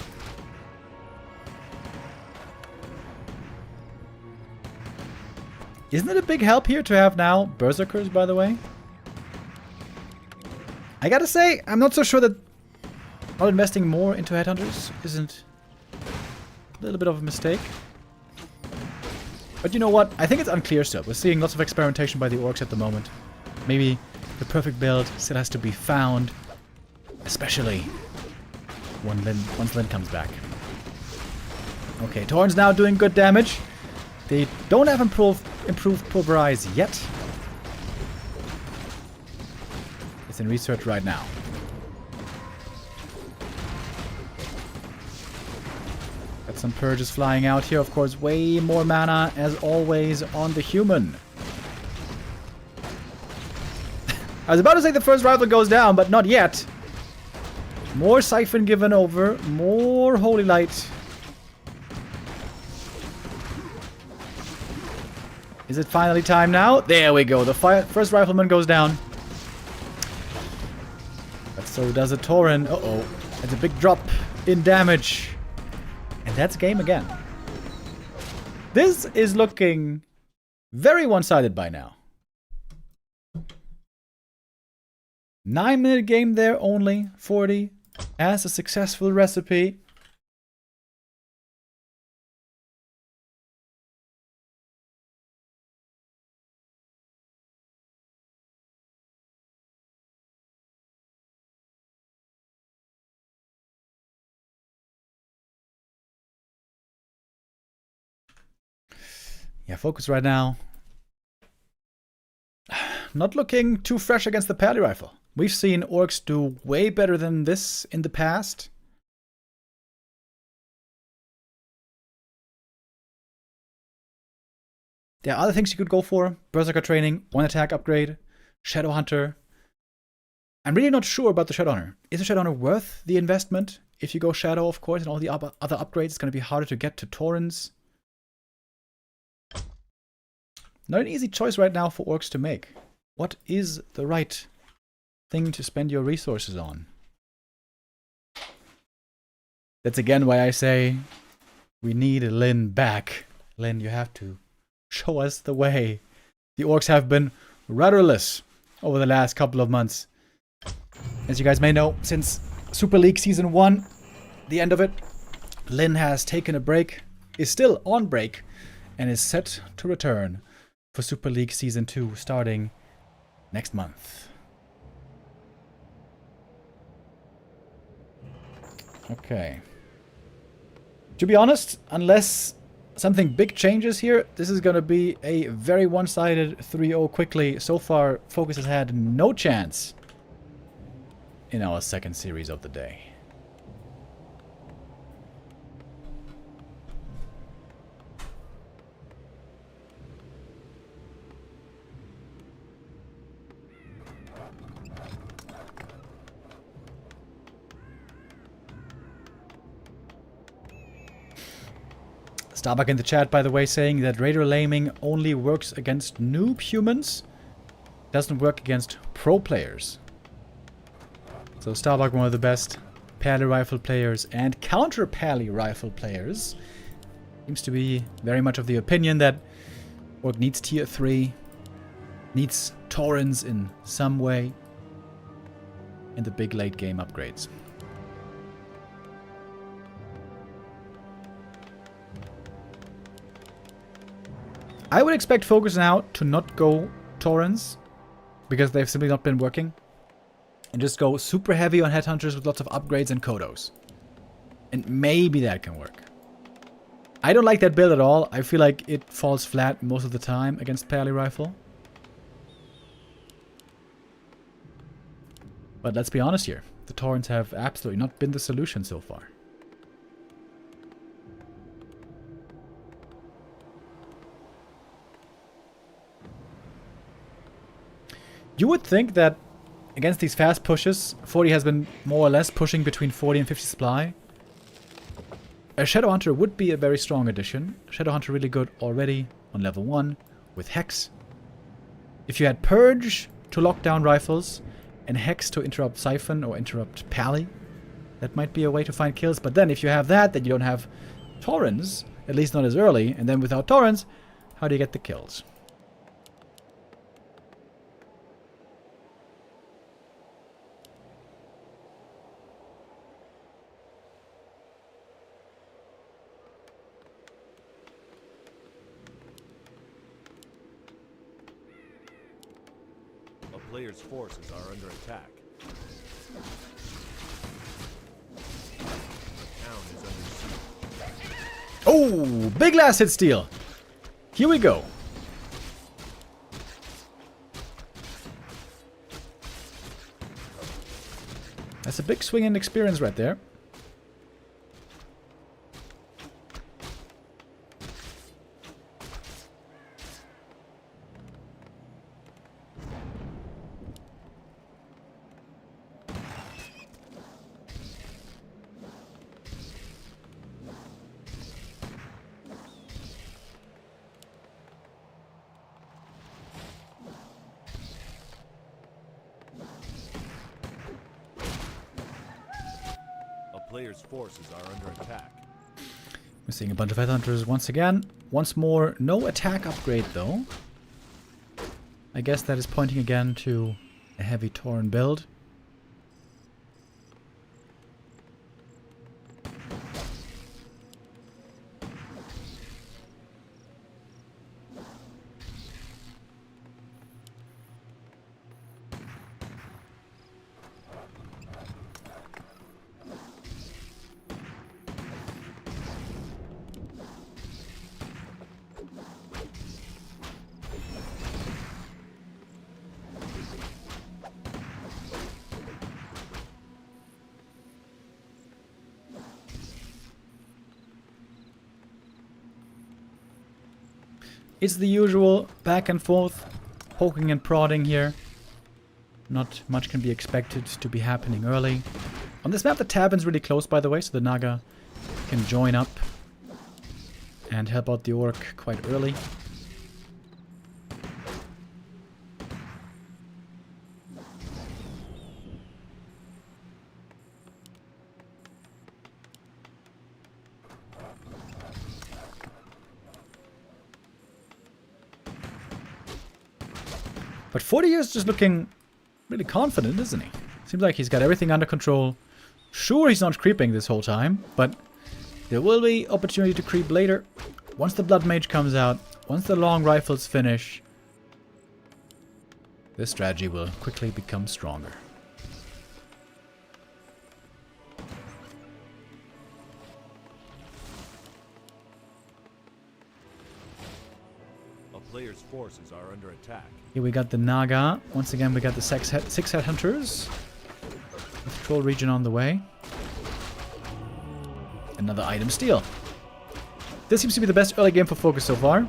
Isn't it a big help here to have now Berserkers, by the way? I gotta say, I'm not so sure that not investing more into Headhunters isn't a little bit of a mistake. But you know what? I think it's unclear still. We're seeing lots of experimentation by the orcs at the moment. Maybe the perfect build still has to be found. Especially once Lin comes back. Okay, Torrens now doing good damage. They don't have improved pulverize yet. It's in research right now. Got some purges flying out here. Of course, way more mana, as always, on the human. I was about to say the first rifle goes down, but not yet. More Siphon given over. More Holy Light. Is it finally time now? There we go. The first rifleman goes down. But so does a Tauren. Uh-oh. That's a big drop in damage. And that's game again. This is looking very one-sided by now. 9-minute game there only. Forti as a successful recipe. Yeah, FoCuS right now. Not looking too fresh against the Pally Rifle. We've seen orcs do way better than this in the past. There are other things you could go for. Berserker training, 1 attack upgrade, Shadowhunter. I'm really not sure about the Shadowhunter. Is the Shadowhunter worth the investment? If you go Shadow, of course, and all the other upgrades, it's going to be harder to get to Torrens. Not an easy choice right now for orcs to make. What is the right thing to spend your resources on? That's again why I say we need Lin back. Lin, you have to show us the way. The orcs have been rudderless over the last couple of months. As you guys may know, since Super League Season 1, the end of it, Lin has taken a break, is still on break, and is set to return for Super League Season 2 starting next month. Okay. To be honest, unless something big changes here, this is going to be a very one-sided 3-0 quickly. So far, FoCuS has had no chance in our second series of the day. Starbuck in the chat, by the way, saying that Raider Laming only works against noob humans, doesn't work against pro players. So Starbuck, one of the best Pally Rifle players and counter Pally Rifle players, seems to be very much of the opinion that Orc needs tier 3, needs Torrens in some way, and the big late game upgrades. I would expect FoCuS now to not go Torrens, because they've simply not been working, and just go super heavy on Headhunters with lots of upgrades and Kodos. And maybe that can work. I don't like that build at all. I feel like it falls flat most of the time against Pally Rifle. But let's be honest here. The Torrens have absolutely not been the solution so far. You would think that against these fast pushes, Forti has been more or less pushing between 40 and 50 supply. A Shadowhunter would be a very strong addition. Shadowhunter really good already on level 1 with Hex. If you had Purge to lock down rifles and Hex to interrupt Siphon or interrupt Pally. That might be a way to find kills. But then if you have that, then you don't have Torrents. At least not as early. And then without Torrents, how do you get the kills? A player's forces are under attack. The town is under siege. Oh, big last hit steal. Here we go. That's a big swing in experience right there. Players' forces are under attack. We're seeing a bunch of headhunters once again. Once more, no attack upgrade though. I guess that is pointing again to a heavy Tauren build. It's the usual back and forth, poking and prodding here. Not much can be expected to be happening early. On this map, the Tavern's really close, by the way, so the Naga can join up and help out the Orc quite early. But Forti is just looking really confident, isn't he? Seems like he's got everything under control. Sure, he's not creeping this whole time, but there will be opportunity to creep later. Once the Blood Mage comes out, once the long rifles finish, this strategy will quickly become stronger. Players' forces are under attack. Here we got the Naga. Once again, we got the six headhunters. Patrol region on the way. Another item steal. This seems to be the best early game for FoCuS so far.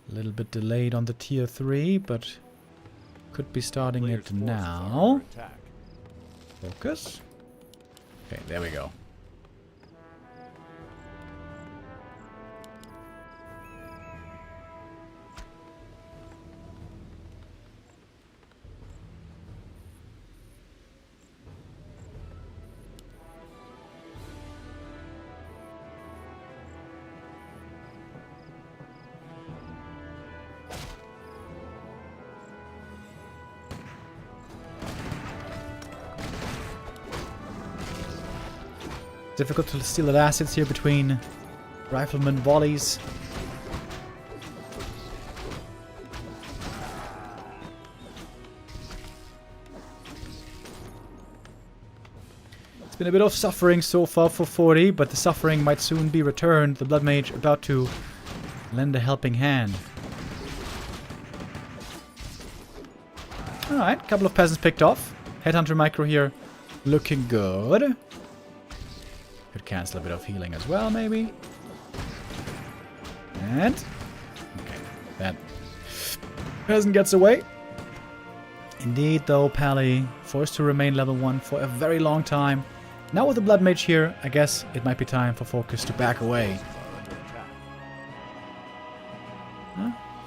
A little bit delayed on the tier 3, but could be starting it now. FoCuS. Okay, there we go. Difficult to steal the assets here between rifleman volleys. It's been a bit of suffering so far for Forti, but the suffering might soon be returned. The Blood Mage about to lend a helping hand. Alright, couple of peasants picked off. Headhunter micro here looking good. Could cancel a bit of healing as well, maybe. And okay, that peasant gets away. Indeed, though, Pally forced to remain level 1 for a very long time. Now with the Blood Mage here, I guess it might be time for FoCuS to back away.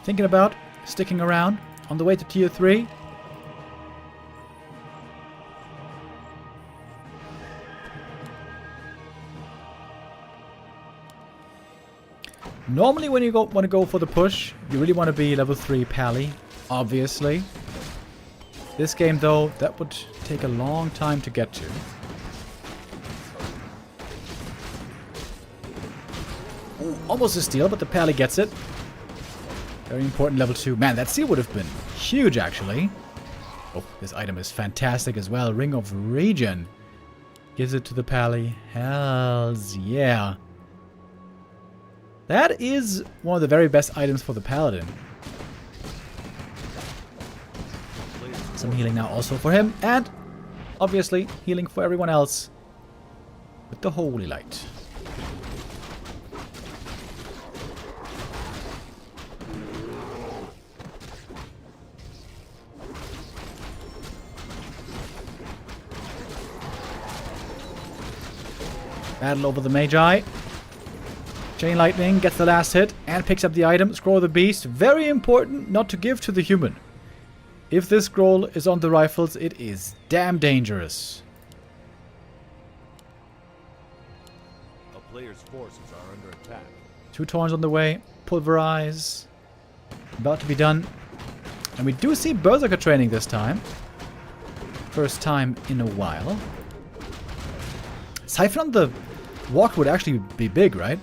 Thinking about sticking around on the way to tier 3. Normally when you want to go for the push, you really want to be level 3 Pally, obviously. This game though, that would take a long time to get to. Ooh, almost a steal, but the Pally gets it. Very important level 2. Man, that steal would have been huge actually. Oh, this item is fantastic as well. Ring of Regen. Gives it to the Pally. Hells yeah. That is one of the very best items for the Paladin. Some healing now also for him, and obviously healing for everyone else with the Holy Light. Battle over the Magi. Chain Lightning gets the last hit and picks up the item. Scroll of the Beast. Very important not to give to the human. If this scroll is on the rifles, it is damn dangerous. A player's forces are under attack. 2 Torns on the way. Pulverize. About to be done. And we do see Berserker training this time. First time in a while. Siphon on the walk would actually be big, right?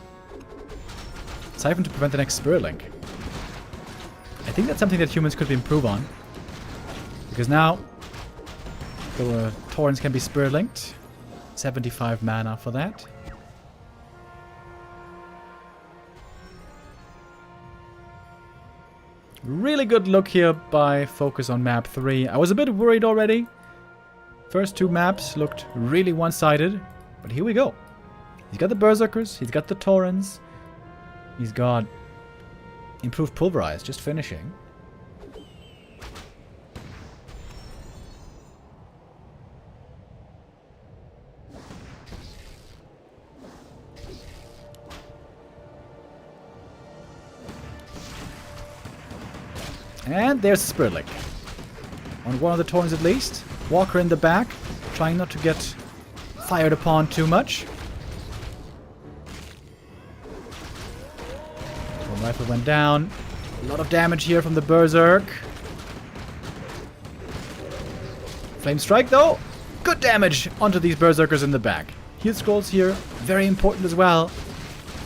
Siphon to prevent the next Spirit Link. I think that's something that humans could improve on. Because now the Torrents can be Spirit Linked. 75 mana for that. Really good look here by FoCuS on map 3. I was a bit worried already. First 2 maps looked really one-sided. But here we go. He's got the Berserkers, he's got the Torrents, he's got improved Pulverize, just finishing. And there's the Spirit Link. On one of the Torrents at least. Walker in the back, trying not to get fired upon too much. One rifle went down. A lot of damage here from the Berserk. Flame Strike though. Good damage onto these Berserkers in the back. Heal scrolls here. Very important as well.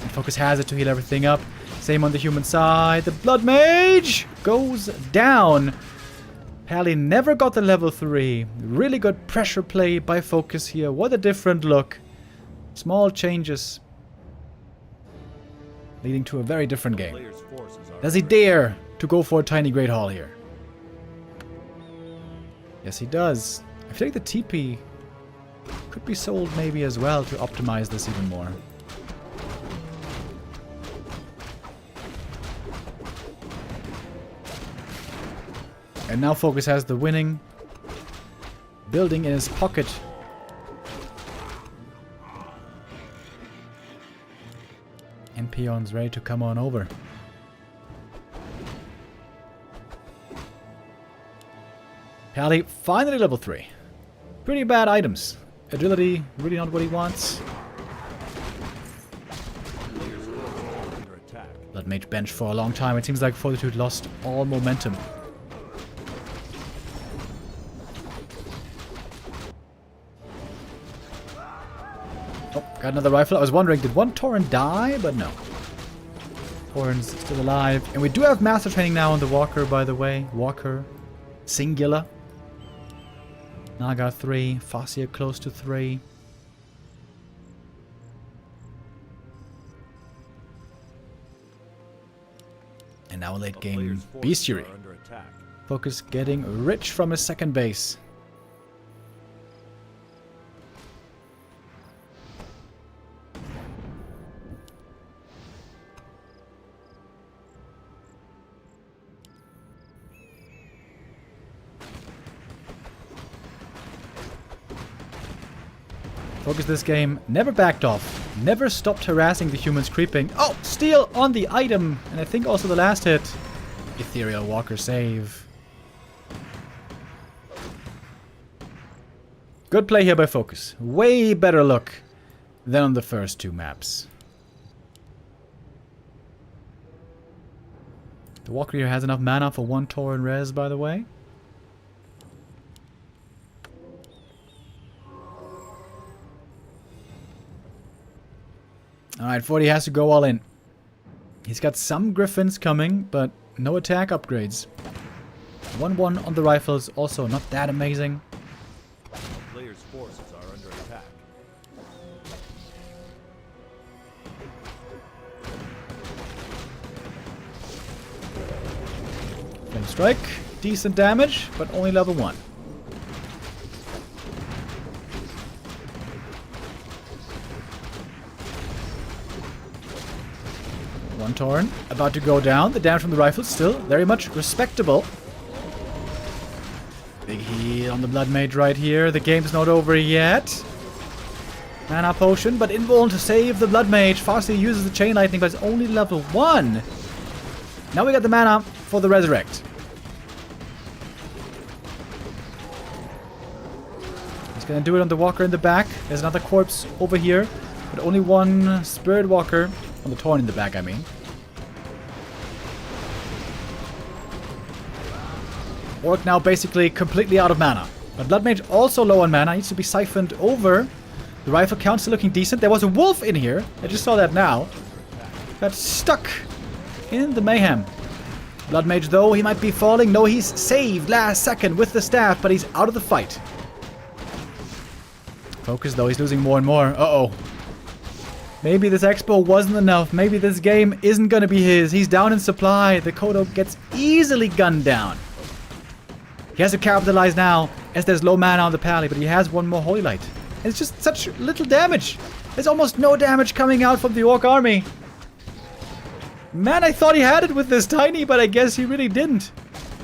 And FoCuS has it to heal everything up. Same on the human side. The Blood Mage goes down. Pally never got the level 3. Really good pressure play by FoCuS here. What a different look. Small changes. Leading to a very different game. Does he dare to go for a tiny Great Hall here? Yes, he does. I feel like the TP could be sold maybe as well to optimize this even more. And now FoCuS has the winning building in his pocket. And Peon's ready to come on over. Pally finally level 3. Pretty bad items. Agility, really not what he wants. Blood Mage bench for a long time. It seems like Fortitude lost all momentum. Oh, got another rifle. I was wondering, did one Torrent die? But no. Torrent's still alive. And we do have Master Training now on the Walker, by the way. Walker. Singular. Naga 3. Fascia close to 3. And now a late game Bestiary. FoCuS getting rich from his second base. FoCuS this game never backed off, never stopped harassing the humans creeping. Oh, steal on the item, and I think also the last hit. Ethereal Walker save. Good play here by FoCuS. Way better look than on the first two maps. The Walker here has enough mana for one Tauren res, by the way. Alright, Forti has to go all in. He's got some Griffins coming, but no attack upgrades. 1-1 on the rifles, also not that amazing. The player's forces are under attack. Flame Strike, decent damage, but only level 1. One Tauren about to go down. The damage from the rifle still very much respectable. Big heal on the Blood Mage right here. The game's not over yet. Mana potion, but invuln to save the Blood Mage. Farsi uses the Chain Lightning, but it's only level 1. Now we got the mana for the Resurrect. He's gonna do it on the Walker in the back. There's another corpse over here, but only one Spirit Walker. On the Tauren in the back, I mean. Orc now basically completely out of mana. But Blood Mage also low on mana. Needs to be siphoned over. The rifle count still looking decent. There was a wolf in here. I just saw that now. Got stuck in the mayhem. Blood Mage, though, he might be falling. No, he's saved last second with the staff, but he's out of the fight. FoCuS, though, he's losing more and more. Uh-oh. Maybe this expo wasn't enough. Maybe this game isn't gonna be his. He's down in supply. The Kodo gets easily gunned down. He has to capitalize now, as there's low mana on the Pally, but he has one more Holy Light. And it's just such little damage. There's almost no damage coming out from the Orc army. Man, I thought he had it with this tiny, but I guess he really didn't.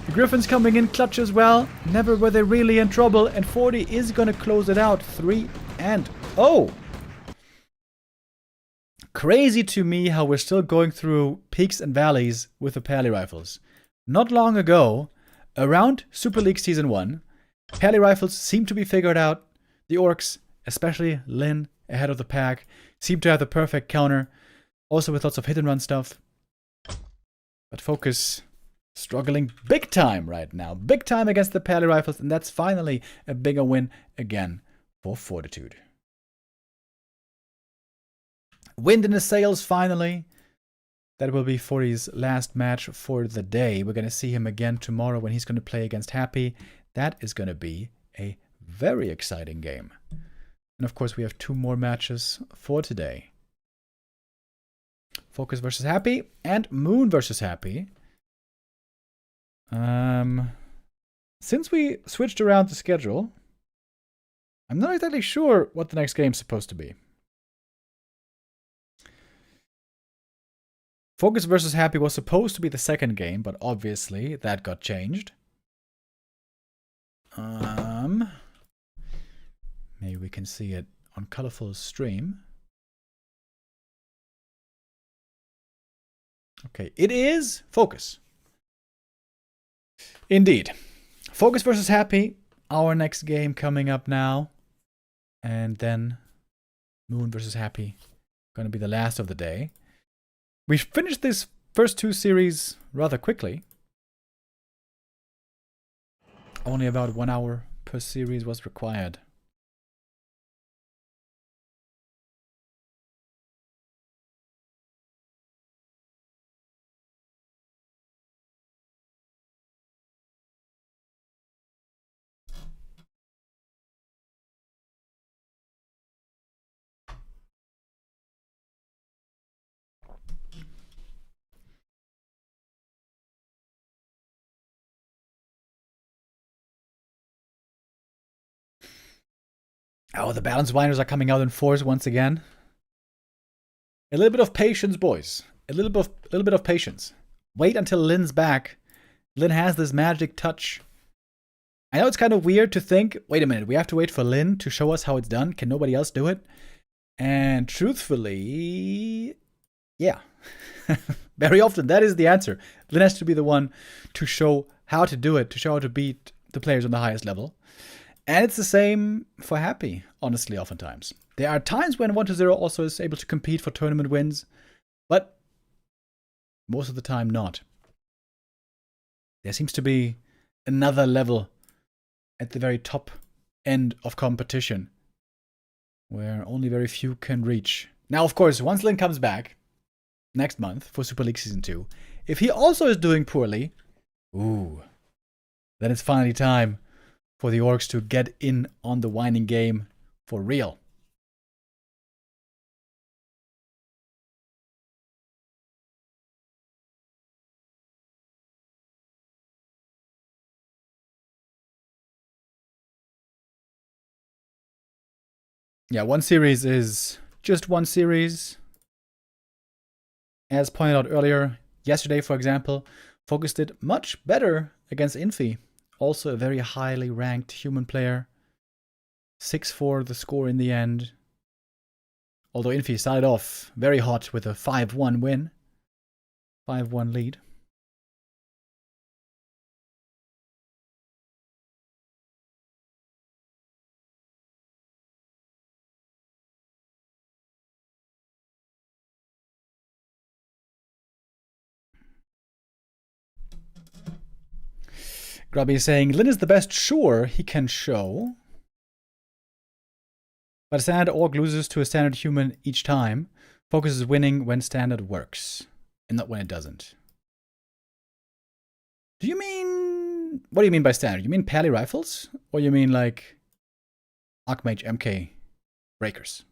The Griffins coming in clutch as well. Never were they really in trouble, and Forti is gonna close it out. 3-0. Crazy to me how we're still going through peaks and valleys with the Pally rifles. Not long ago, around Super League Season 1, Pally rifles seem to be figured out. The Orcs, especially Lin, ahead of the pack, seem to have the perfect counter. Also with lots of hit and run stuff. But FoCuS struggling big time right now. Big time against the Pally rifles, and that's finally a bigger win again for Fortitude. Wind in the sails, finally. That will be Forti's last match for the day. We're going to see him again tomorrow when he's going to play against Happy. That is going to be a very exciting game. And of course, we have 2 more matches for today. FoCuS versus Happy and Moon versus Happy. Since we switched around the schedule, I'm not exactly sure what the next game's supposed to be. FoCuS versus Happy was supposed to be the second game, but obviously that got changed. Maybe we can see it on Colorful Stream. Okay, it is FoCuS. Indeed. FoCuS versus Happy, our next game coming up now. And then Moon versus Happy, going to be the last of the day. We finished this first 2 series rather quickly. Only about 1 hour per series was required. Oh, the balance winders are coming out in force once again. A little bit of patience, boys. A little bit of patience. Wait until Lin's back. Lin has this magic touch. I know it's kind of weird to think, wait a minute, we have to wait for Lin to show us how it's done. Can nobody else do it? And truthfully, yeah. Very often, that is the answer. Lin has to be the one to show how to do it, to show how to beat the players on the highest level. And it's the same for Happy, honestly, oftentimes. There are times when 1-0 also is able to compete for tournament wins, but most of the time not. There seems to be another level at the very top end of competition where only very few can reach. Now, of course, once Lin comes back next month for Super League Season 2, if he also is doing poorly, ooh, then it's finally time for the Orcs to get in on the winding game for real. Yeah, one series is just one series. As pointed out earlier, yesterday, for example, FoCuS did much better against Infi. Also a very highly ranked human player. 6-4 the score in the end. Although Infi started off very hot with a 5-1 win. 5-1 lead. Grubby is saying, Lin is the best, sure, he can show. But a standard orc loses to a standard human each time. FoCuS is winning when standard works, and not when it doesn't. Do you mean... What do you mean by standard? You mean pally rifles? Or you mean like Archmage MK breakers?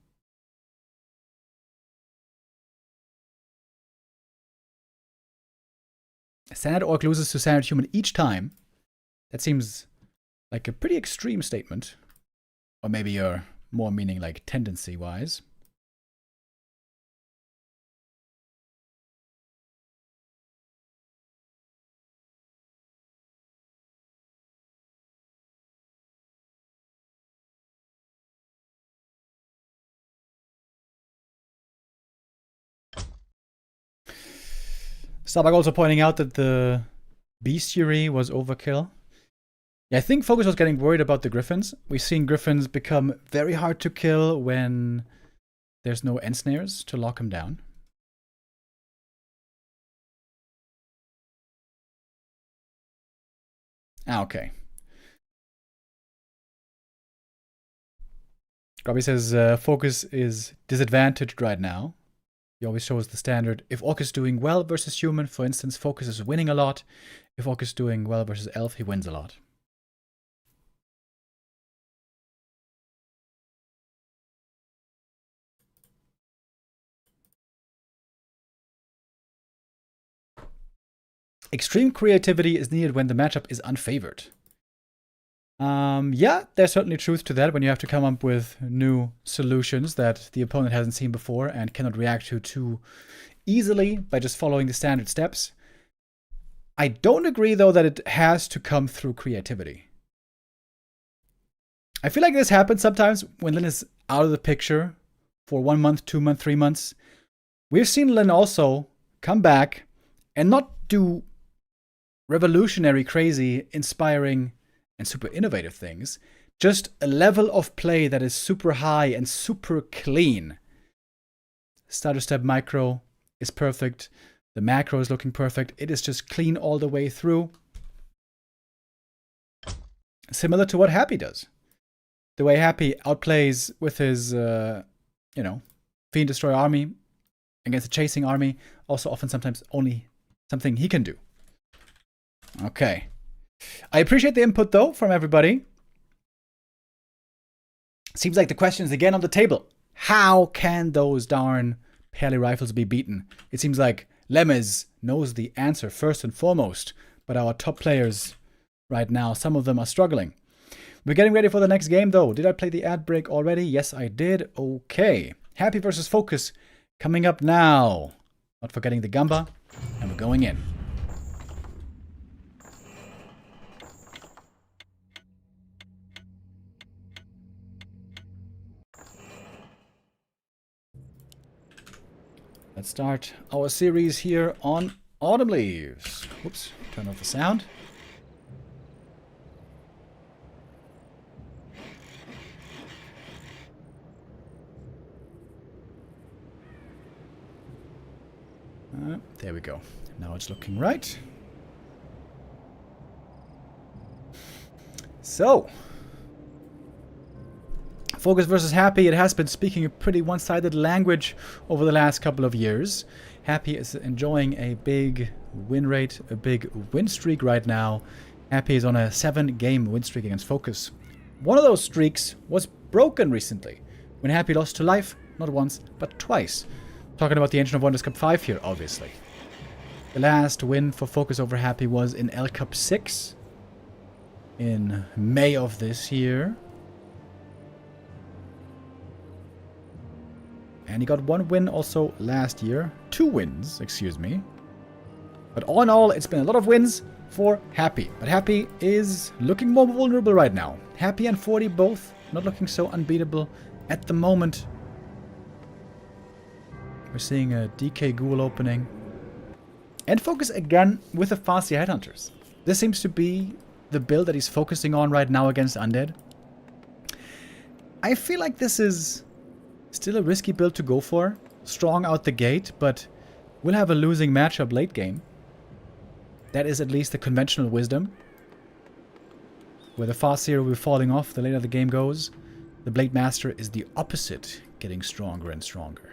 A standard orc loses to standard human each time. That seems like a pretty extreme statement. Or maybe you're more meaning like tendency-wise. Starbuck also pointing out that the bestiary was overkill. Yeah, I think FoCuS was getting worried about the Griffins. We've seen Griffins become very hard to kill when there's no ensnares to lock them down. Ah, okay. Grubby says FoCuS is disadvantaged right now. He always shows the standard. If Orc is doing well versus human, for instance, FoCuS is winning a lot. If Orc is doing well versus Elf, he wins a lot. Extreme creativity is needed when the matchup is unfavored. Yeah, there's certainly truth to that when you have to come up with new solutions that the opponent hasn't seen before and cannot react to too easily by just following the standard steps. I don't agree, though, that it has to come through creativity. I feel like this happens sometimes when Lin is out of the picture for 1 month, 2 months, 3 months. We've seen Lin also come back and not do revolutionary, crazy, inspiring, and super innovative things. Just a level of play that is super high and super clean. Starter step micro is perfect. The macro is looking perfect. It is just clean all the way through. Similar to what Happy does. The way Happy outplays with his, Fiend Destroyer army against a chasing army. Also often sometimes only something he can do. Okay. I appreciate the input, though, from everybody. Seems like the question is again on the table. How can those darn pally rifles be beaten? It seems like Lemez knows the answer first and foremost, but our top players right now, some of them are struggling. We're getting ready for the next game, though. Did I play the ad break already? Yes, I did. Okay. Happy versus FoCuS coming up now. Not forgetting the Gamba, and we're going in. Let's start our series here on Autumn Leaves. Whoops, turn off the sound. There we go. Now it's looking right. So, FoCuS versus Happy. It has been speaking a pretty one-sided language over the last couple of years. Happy is enjoying a big win rate, a big win streak right now. Happy is on a 7-game win streak against FoCuS. One of those streaks was broken recently, when Happy lost to Life, not once, but twice. Talking about the Ancient of Wonders Cup 5 here, obviously. The last win for FoCuS over Happy was in L Cup 6 in May of this year. And he got 1 win also last year. 2 wins, excuse me. But all in all, it's been a lot of wins for Happy. But Happy is looking more vulnerable right now. Happy and Forti both not looking so unbeatable at the moment. We're seeing a DK Ghoul opening. And FoCuS again with the Farseer Headhunters. This seems to be the build that he's focusing on right now against Undead. I feel like this is still a risky build to go for. Strong out the gate, but we'll have a losing matchup late game. That is at least the conventional wisdom. Where the Farseer will be falling off the later the game goes. The Blade Master is the opposite, getting stronger and stronger.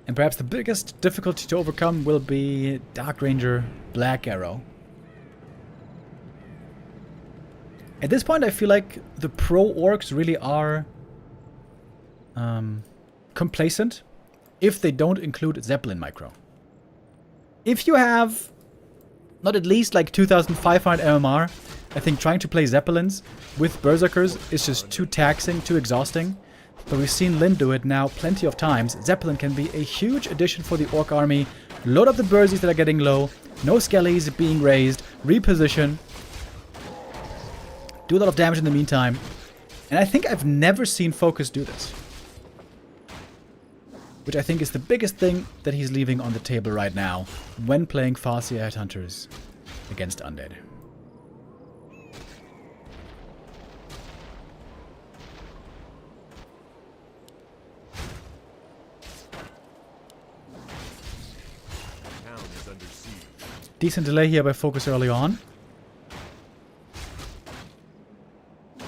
And perhaps the biggest difficulty to overcome will be Dark Ranger Black Arrow. At this point I feel like the pro orcs really are complacent if they don't include Zeppelin micro. If you have not at least like 2500 MMR, I think trying to play Zeppelins with Berserkers is just too taxing, too exhausting. But we've seen Lyn do it now plenty of times. Zeppelin can be a huge addition for the Orc army. Load up the Bersies that are getting low. No Skellies being raised. Reposition. Do a lot of damage in the meantime. And I think I've never seen FoCuS do this. Which I think is the biggest thing that he's leaving on the table right now when playing Farseer Headhunters against Undead. Decent delay here by FoCuS early on.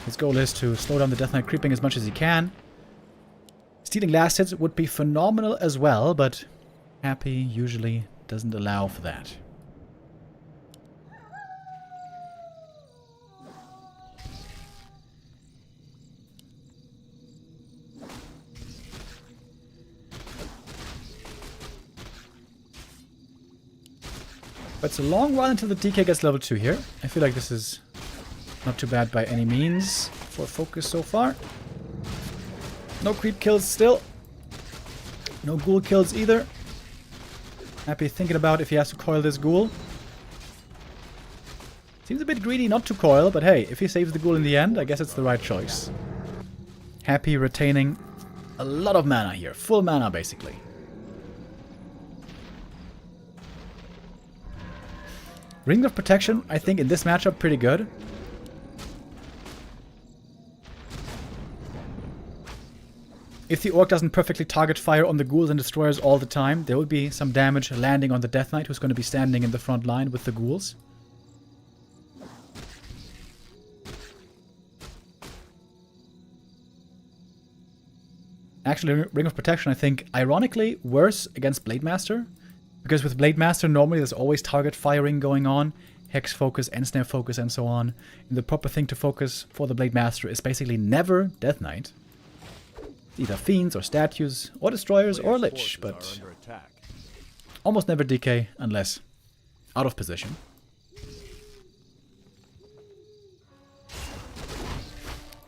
His goal is to slow down the Death Knight creeping as much as he can. Stealing last hits would be phenomenal as well, but Happy usually doesn't allow for that. But it's a long while until the DK gets level 2 here. I feel like this is not too bad by any means for FoCuS so far. No creep kills still. No ghoul kills either. Happy thinking about if he has to coil this ghoul. Seems a bit greedy not to coil, but hey, if he saves the ghoul in the end, I guess it's the right choice. Happy retaining a lot of mana here. Full mana, basically. Ring of Protection, I think, in this matchup, pretty good. If the Orc doesn't perfectly target fire on the Ghouls and Destroyers all the time, there will be some damage landing on the Death Knight, who's going to be standing in the front line with the Ghouls. Actually, Ring of Protection, I think, ironically, worse against Blade Master. Because with Blade Master, normally there's always target firing going on. Hex focus, Ensnare focus, and so on. And the proper thing to focus for the Blade Master is basically never Death Knight. Either Fiends, or Statues, or Destroyers, or Lich, but almost never DK, unless out of position.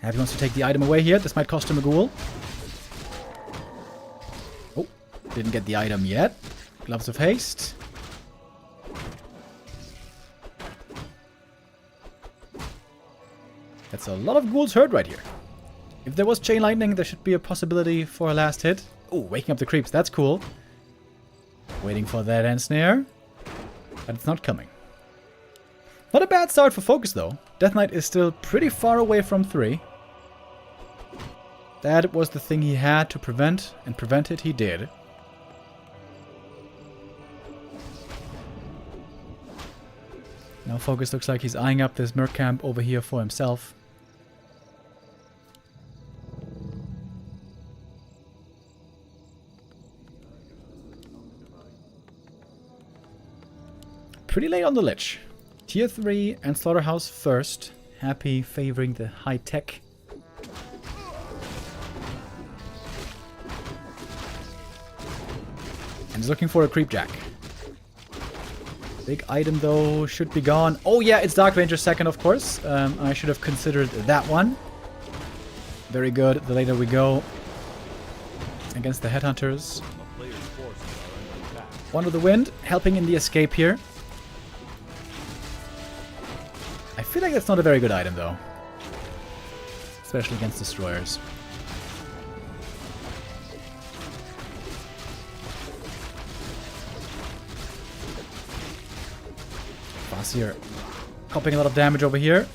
Happy wants to take the item away here. This might cost him a ghoul. Oh, didn't get the item yet. Gloves of Haste. That's a lot of ghouls hurt right here. If there was Chain Lightning, there should be a possibility for a last hit. Oh, waking up the creeps. That's cool. Waiting for that Ensnare. But it's not coming. Not a bad start for FoCuS, though. Death Knight is still pretty far away from 3. That was the thing he had to prevent, and prevent it he did. Now FoCuS looks like he's eyeing up this Merc camp over here for himself. Pretty late on the Lich. Tier 3 and Slaughterhouse first. Happy favoring the high tech. And he's looking for a Creepjack. Big item though should be gone. Oh yeah, it's Dark Ranger second, of course. I should have considered that one. Very good. The later we go against the Headhunters. One of the Wind helping in the escape here. I feel like that's not a very good item though. Especially against destroyers. Here, copying a lot of damage over here.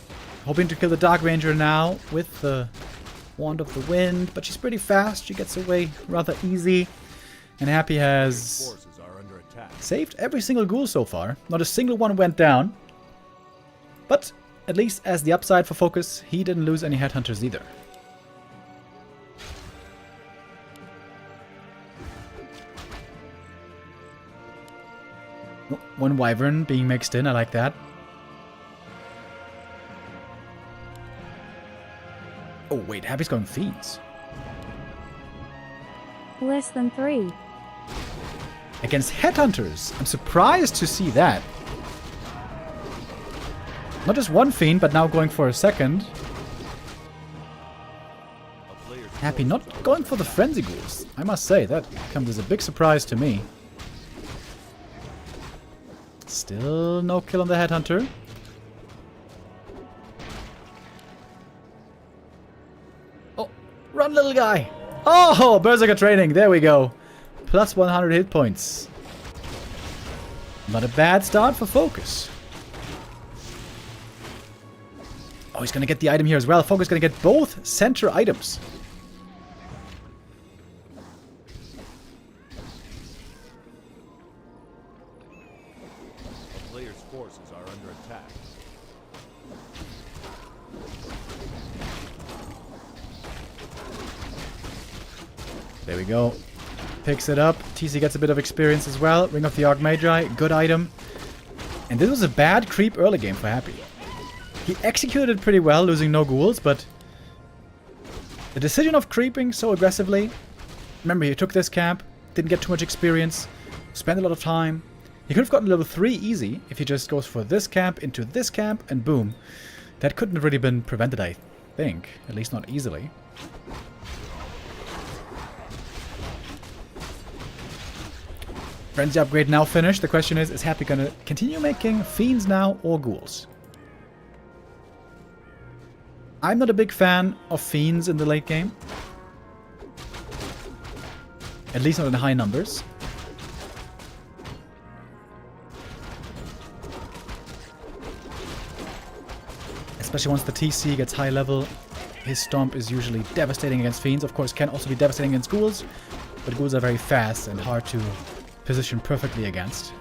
Hoping to kill the Dark Ranger now with the Wand of the Wind, but she's pretty fast. She gets away rather easy. And Happy has saved every single ghoul so far. Not a single one went down. But at least as the upside for FoCuS, he didn't lose any Headhunters either. One Wyvern being mixed in, I like that. Oh wait, Happy's going Fiends. Less than 3. Against Headhunters. I'm surprised to see that. Not just one Fiend, but now going for a second. Happy not going for the Frenzy Ghouls. I must say, that comes as a big surprise to me. Still no kill on the Headhunter. Oh, run little guy. Oh, Berserker training. There we go. Plus 100 hit points. Not a bad start for FoCuS. Oh, he's going to get the item here as well. FoCuS going to get both center items. Forces are under attack. There we go. Picks it up. TC gets a bit of experience as well. Ring of the Archmagi. Good item. And this was a bad creep early game for Happy. He executed it pretty well, losing no ghouls, but the decision of creeping so aggressively. Remember, he took this camp, didn't get too much experience, spent a lot of time. He could have gotten level 3 easy if he just goes for this camp into this camp and boom. That couldn't have really been prevented, I think. At least not easily. Frenzy upgrade now finished. The question is Happy going to continue making Fiends now or Ghouls? I'm not a big fan of Fiends in the late game. At least not in high numbers. Especially once the TC gets high level, his Stomp is usually devastating against Fiends. Of course, can also be devastating against Ghouls, but Ghouls are very fast and hard to position perfectly against.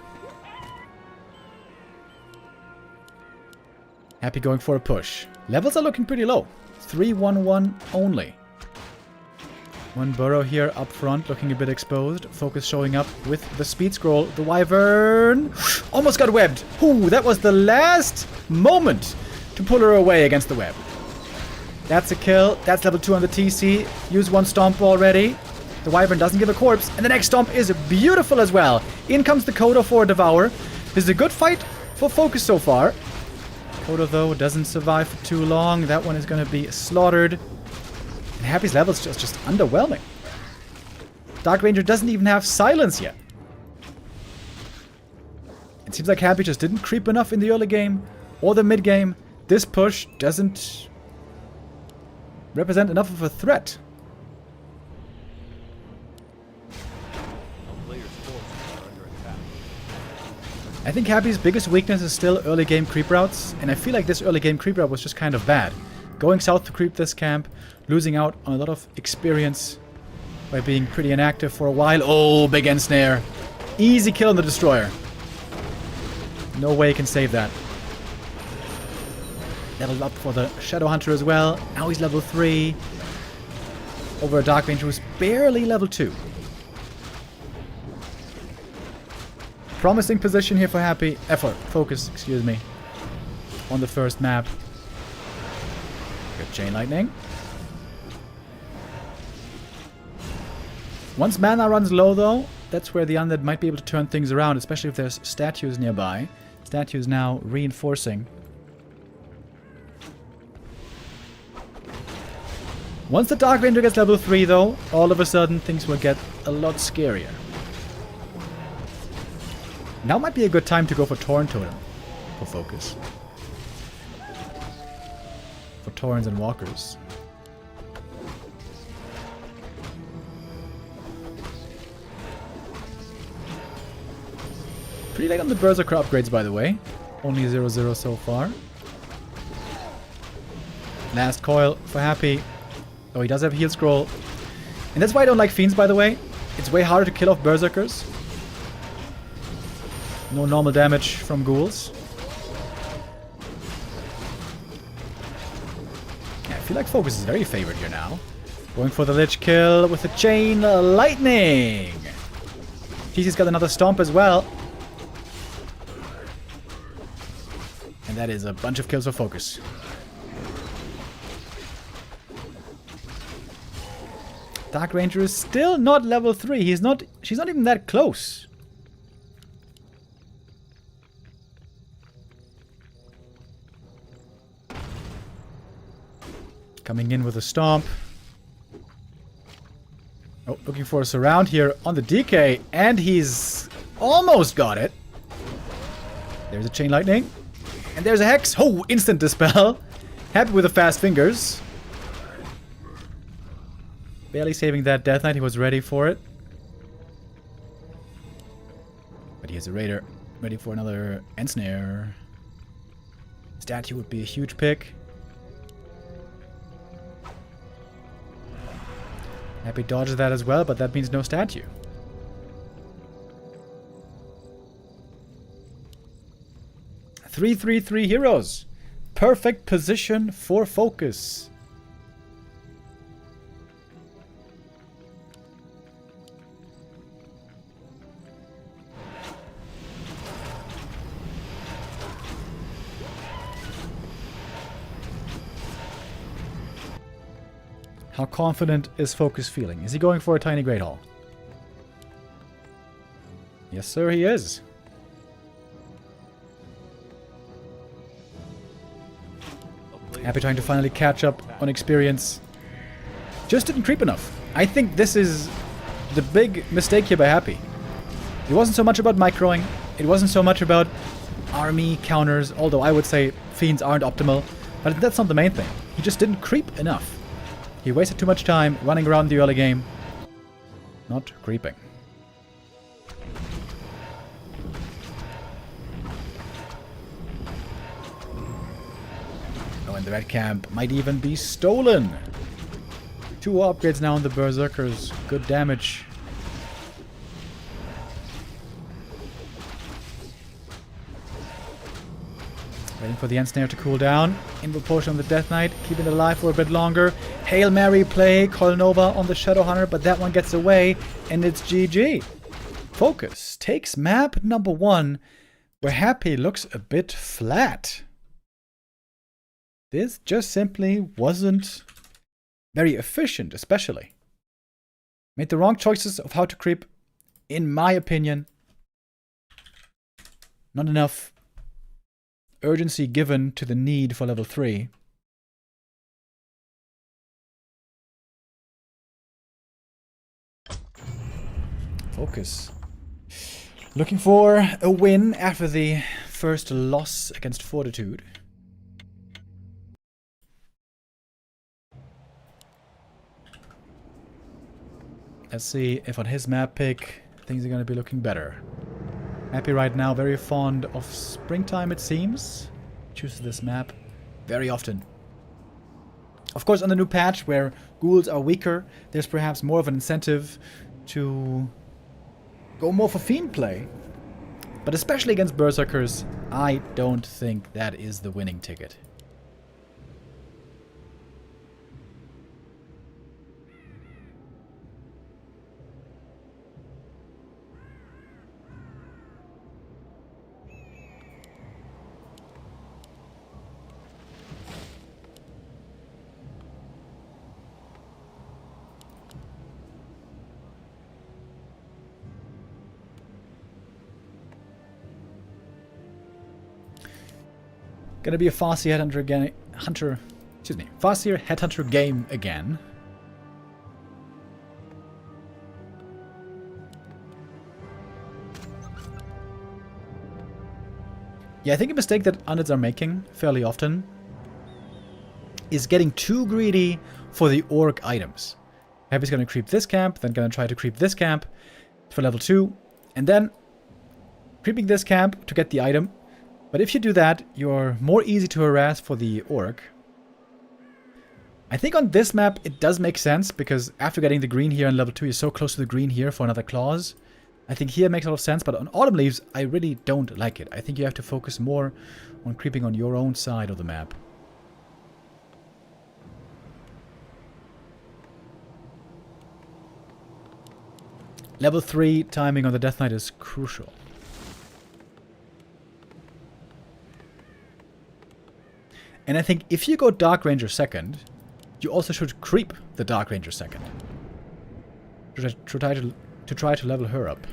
Happy going for a push. Levels are looking pretty low. 3-1-1 only. One burrow here up front, looking a bit exposed. FoCuS showing up with the speed scroll. The Wyvern almost got webbed. Ooh, that was the last moment to pull her away against the web. That's a kill. That's level 2 on the TC. Use one Stomp already. The Wyvern doesn't give a corpse. And the next Stomp is beautiful as well. In comes the Kodo for a Devour. This is a good fight for FoCuS so far. Kodo, though, doesn't survive for too long. That one is going to be slaughtered. And Happy's level is just underwhelming. Dark Ranger doesn't even have silence yet. It seems like Happy just didn't creep enough in the early game or the mid game. This push doesn't represent enough of a threat. A player's forces are under attack. I think Happy's biggest weakness is still early game creep routes, and I feel like this early game creep route was just kind of bad. Going south to creep this camp, losing out on a lot of experience by being pretty inactive for a while. Oh, big end snare. Easy kill on the destroyer. No way he can save that. Leveled up for the Shadow Hunter as well. Now he's level 3. Over a Dark Ranger who's barely level 2. Promising position here for Happy. For FoCuS, excuse me. On the first map. Good Chain Lightning. Once mana runs low though, that's where the Undead might be able to turn things around, especially if there's statues nearby. Statues now reinforcing. Once the Dark Ranger gets level 3 though, all of a sudden things will get a lot scarier. Now might be a good time to go for Torrent Totem for FoCuS. For Torrents and Walkers. Pretty late on the Berserker upgrades, by the way. Only 0-0 so far. Last coil for Happy. Oh, he does have heal scroll. And that's why I don't like Fiends, by the way. It's way harder to kill off Berserkers. No normal damage from ghouls. Yeah, I feel like FoCuS is very favored here now. Going for the Lich kill with the Chain Lightning. TC's got another Stomp as well. And that is a bunch of kills for FoCuS. Dark Ranger is still not level 3. She's not even that close. Coming in with a Stomp. Oh, looking for a surround here on the DK. And he's almost got it. There's a Chain Lightning. And there's a Hex. Oh, instant Dispel. Happy with the fast fingers. Barely saving that Death Knight. He was ready for it. But he has a Raider. Ready for another Ensnare. Statue would be a huge pick. Happy dodges that as well, but that means no statue. Three heroes. Perfect position for FoCuS. How confident is FoCuS feeling? Is he going for a tiny Great Hall? Yes, sir, he is. Happy trying to finally catch up on experience. Just didn't creep enough. I think this is the big mistake here by Happy. It wasn't so much about microing. It wasn't so much about army counters, although I would say Fiends aren't optimal. But that's not the main thing. He just didn't creep enough. He wasted too much time running around the early game. Not creeping. Oh, and the red camp might even be stolen. 2 upgrades now on the Berserkers. Good damage. Waiting for the Ensnare to cool down. Invoke Potion on the Death Knight, keeping it alive for a bit longer. Hail Mary play, Coil Nova on the Shadow Hunter, but that one gets away, and it's GG. FoCuS takes map number 1, where Happy looks a bit flat. This just simply wasn't very efficient, especially. Made the wrong choices of how to creep, in my opinion. Not enough urgency given to the need for level 3. FoCuS Looking for a win after the first loss against Fortitude. Let's see if on his map pick things are going to be looking better. Happy right now, very fond of springtime it seems. Chooses this map very often. Of course, on the new patch where ghouls are weaker, there's perhaps more of an incentive to go more for fiend play. But especially against berserkers, I don't think that is the winning ticket. Gonna be a Farseer Headhunter again. Farseer Headhunter game again. Yeah, I think a mistake that Undeads are making fairly often is getting too greedy for the orc items. Happy's gonna creep this camp, then gonna try to creep this camp for level 2, and then creeping this camp to get the item. But if you do that, you're more easy to harass for the orc. I think on this map it does make sense, because after getting the green here on level 2, you're so close to the green here for another clause. I think here it makes a lot of sense, but on Autumn Leaves, I really don't like it. I think you have to focus more on creeping on your own side of the map. Level 3 timing on the Death Knight is crucial. And I think if you go Dark Ranger second, you also should creep the Dark Ranger second. To try to level her up.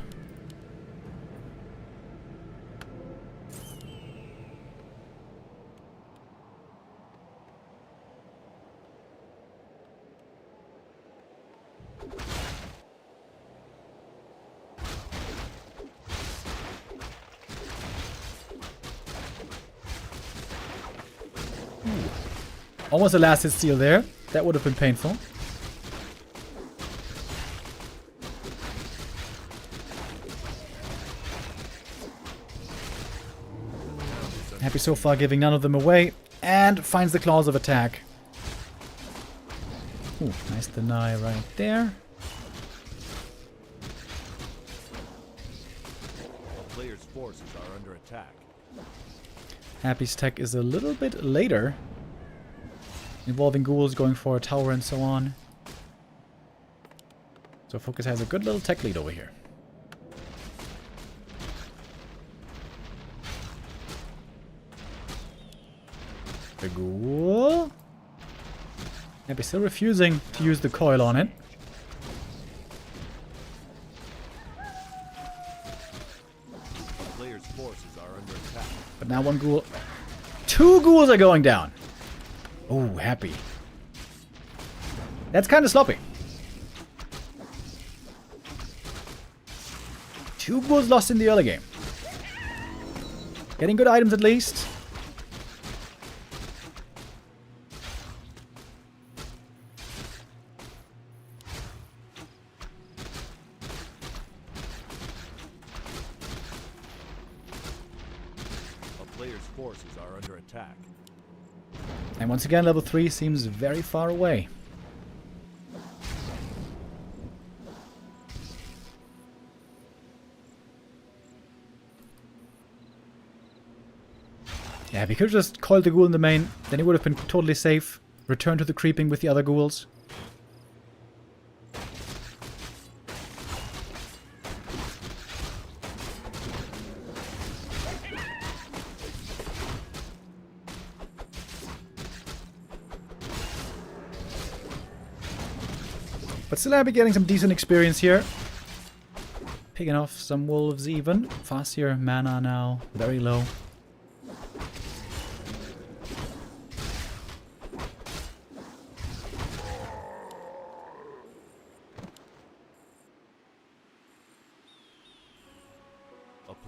Almost a last hit steal there. That would have been painful. Happy so far giving none of them away. And finds the claws of attack. Ooh, nice deny right there. A player's forces are under attack. Happy's tech is a little bit later. Involving ghouls, going for a tower and so on. So FoCuS has a good little tech lead over here. The ghoul. Happy still refusing to use the coil on it. A player's forces are under attack. But now one ghoul. 2 ghouls are going down. Oh, Happy. That's kind of sloppy. 2 ghouls lost in the early game. Getting good items at least. A player's forces are under attack. And once again, level 3 seems very far away. Yeah, if he could have just coiled the ghoul in the main, then he would have been totally safe. Return to the creeping with the other ghouls. But still I'll be getting some decent experience here. Picking off some wolves even. Farseer mana now, very low.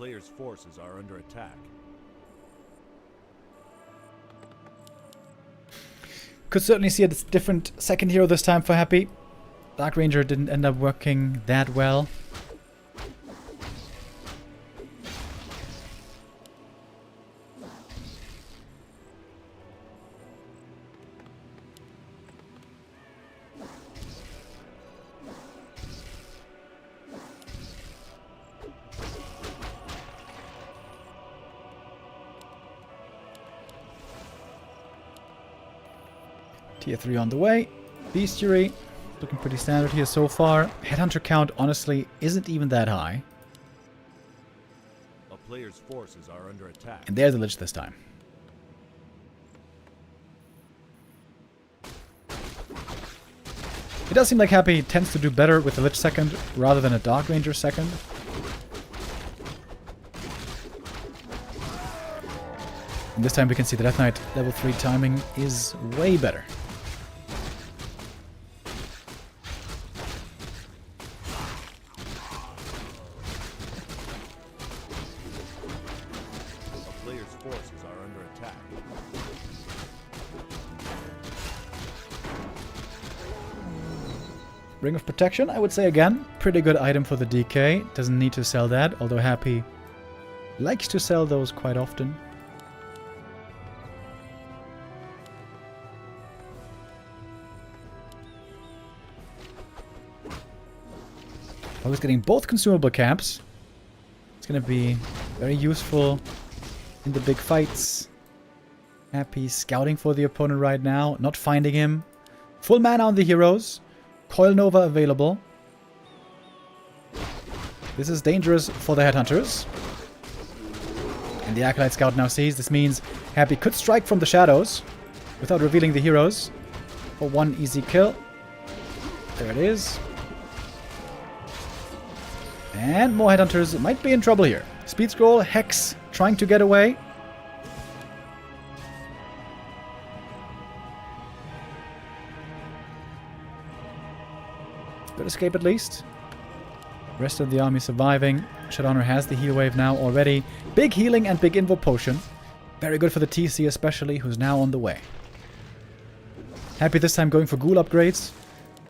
player's forces are under attack. Could certainly see a different second hero this time for Happy. Dark Ranger didn't end up working that well. Tier 3 on the way. Bestiary. Looking pretty standard here so far. Headhunter count, honestly, isn't even that high. A player's forces are under attack. And there's a Lich this time. It does seem like Happy tends to do better with the Lich second rather than a Dark Ranger second. And this time we can see the Death Knight level 3 timing is way better. A player's forces are under attack. Ring of Protection, I would say again, pretty good item for the DK. Doesn't need to sell that, although Happy likes to sell those quite often. I was getting both consumable caps. It's going to be very useful in the big fights. Happy scouting for the opponent right now, not finding him. Full mana on the heroes. Coil Nova available. This is dangerous for the Headhunters. And the Acolyte Scout now sees. This means Happy could strike from the shadows without revealing the heroes for one easy kill. There it is. And more Headhunters might be in trouble here. Speed Scroll, Hex trying to get away. Good escape at least. Rest of the army surviving. Shadowrunner has the heal wave now already. Big healing and big invo potion. Very good for the TC especially, who's now on the way. Happy this time going for ghoul upgrades.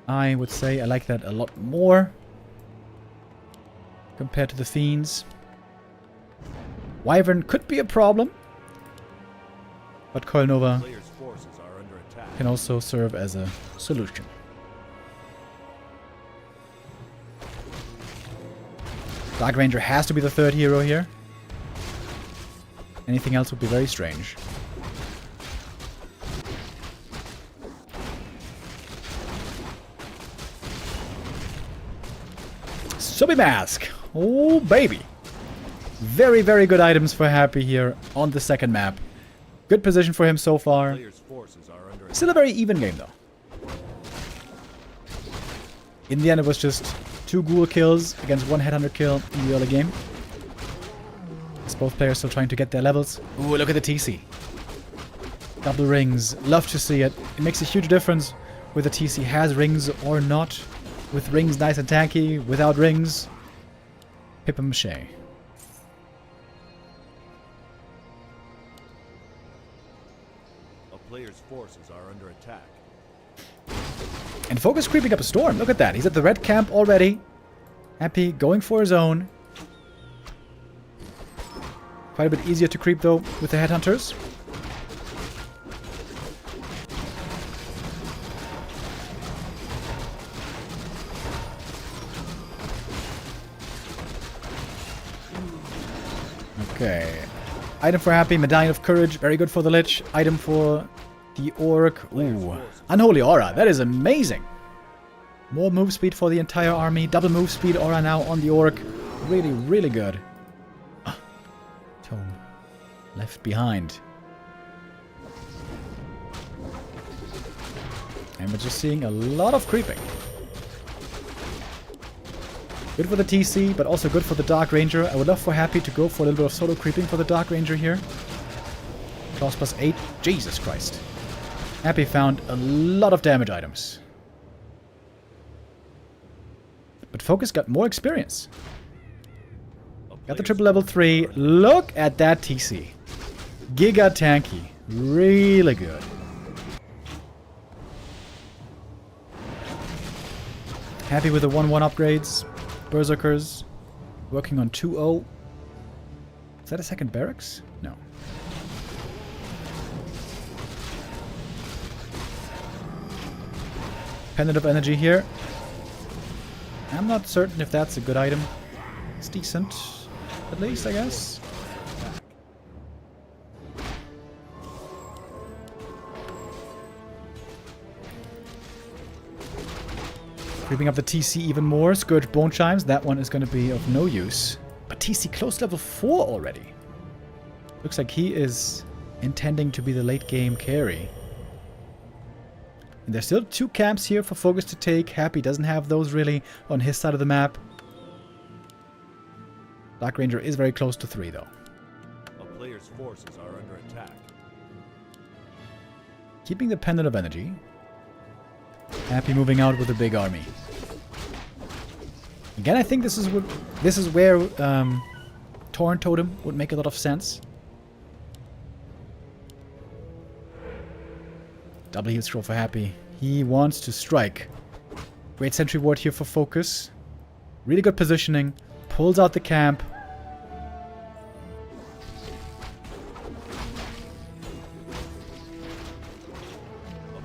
I would say I like that a lot more compared to the Fiends. Wyvern could be a problem, but Coil Nova can also serve as a solution. Dark Ranger has to be the third hero here. Anything else would be very strange. Subby Mask! Oh, baby! Very, very good items for Happy here on the second map. Good position for him so far. Still a very even game, though. In the end, it was just 2 ghoul kills against 1 headhunter kill in the early game. As both players still trying to get their levels. Ooh, look at the TC. Double rings. Love to see it. It makes a huge difference whether TC has rings or not. With rings, nice and tanky. Without rings, papier-mâché. A player's forces are under attack. And FoCuS creeping up a storm. Look at that. He's at the red camp already. Happy going for his own. Quite a bit easier to creep, though, with the headhunters. Okay. Item for Happy, Medallion of Courage. Very good for the Lich. Item for the Orc. Ooh. Unholy Aura. That is amazing. More move speed for the entire army. Double move speed aura now on the Orc. Really, really good. Ah. Tome. Left behind. And we're just seeing a lot of creeping. Good for the TC, but also good for the Dark Ranger. I would love for Happy to go for a little bit of solo creeping for the Dark Ranger here. Claws plus 8. Jesus Christ. Happy found a lot of damage items. But FoCuS got more experience. Got the triple level 3. Look at that TC. Giga tanky. Really good. Happy with the 1-1 upgrades. Berserkers. Working on 2-0. Is that a second barracks? No. Pendant of energy here. I'm not certain if that's a good item. It's decent. At least, I guess. Creeping up the TC even more. Scourge Bone Chimes. That one is going to be of no use. But TC close level 4 already. Looks like he is intending to be the late game carry. And there's still 2 camps here for FoCuS to take. Happy doesn't have those really on his side of the map. Dark Ranger is very close to 3 though. A player's forces are under attack. Keeping the Pendant of Energy. Happy moving out with a big army. Again, I think this is where Torrent Totem would make a lot of sense. Double heal scroll for Happy. He wants to strike. Great sentry ward here for FoCuS. Really good positioning. Pulls out the camp.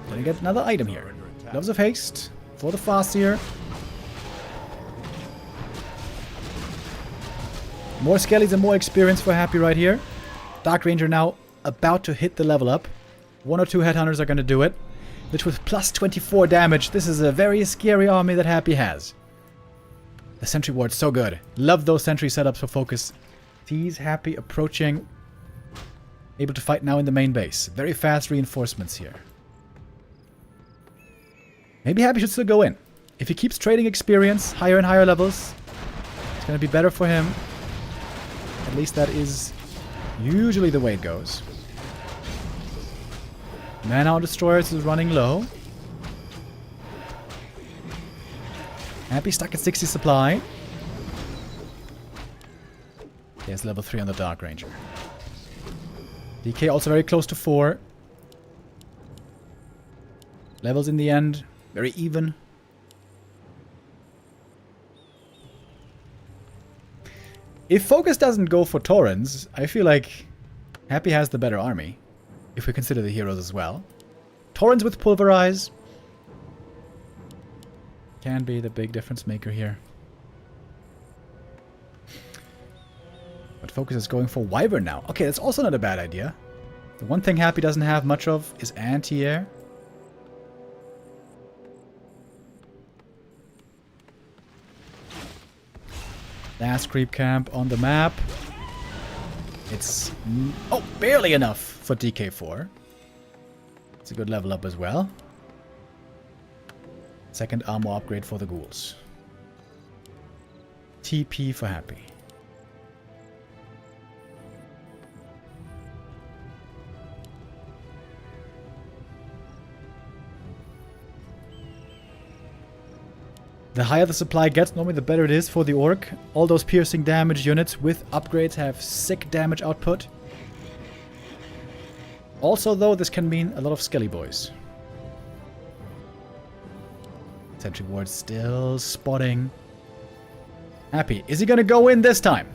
Gonna get another item here. Gloves of Haste for the Farseer. More skellies and more experience for Happy right here. Dark Ranger now about to hit the level up. 1 or 2 Headhunters are going to do it. Which with plus 24 damage, this is a very scary army that Happy has. The Sentry Ward's so good. Love those sentry setups for FoCuS. He's Happy approaching. Able to fight now in the main base. Very fast reinforcements here. Maybe Happy should still go in. If he keeps trading experience, higher and higher levels, it's going to be better for him. At least that is usually the way it goes. Man-Hound Destroyers is running low. Happy stuck at 60 supply. There's level 3 on the Dark Ranger. DK also very close to 4. Levels in the end, very even. If FoCuS doesn't go for Torrents, I feel like Happy has the better army. If we consider the heroes as well. Torrents with Pulverize can be the big difference maker here. But FoCuS is going for Wyvern now. Okay, that's also not a bad idea. The one thing Happy doesn't have much of is anti-air. Last creep camp on the map. It's barely enough for DK4. It's a good level up as well. Second armor upgrade for the ghouls. TP for Happy. The higher the supply gets, normally the better it is for the Orc. All those piercing damage units with upgrades have sick damage output. Also, though, this can mean a lot of Skelly Boys. Sentry Ward still spotting. Happy. Is he going to go in this time?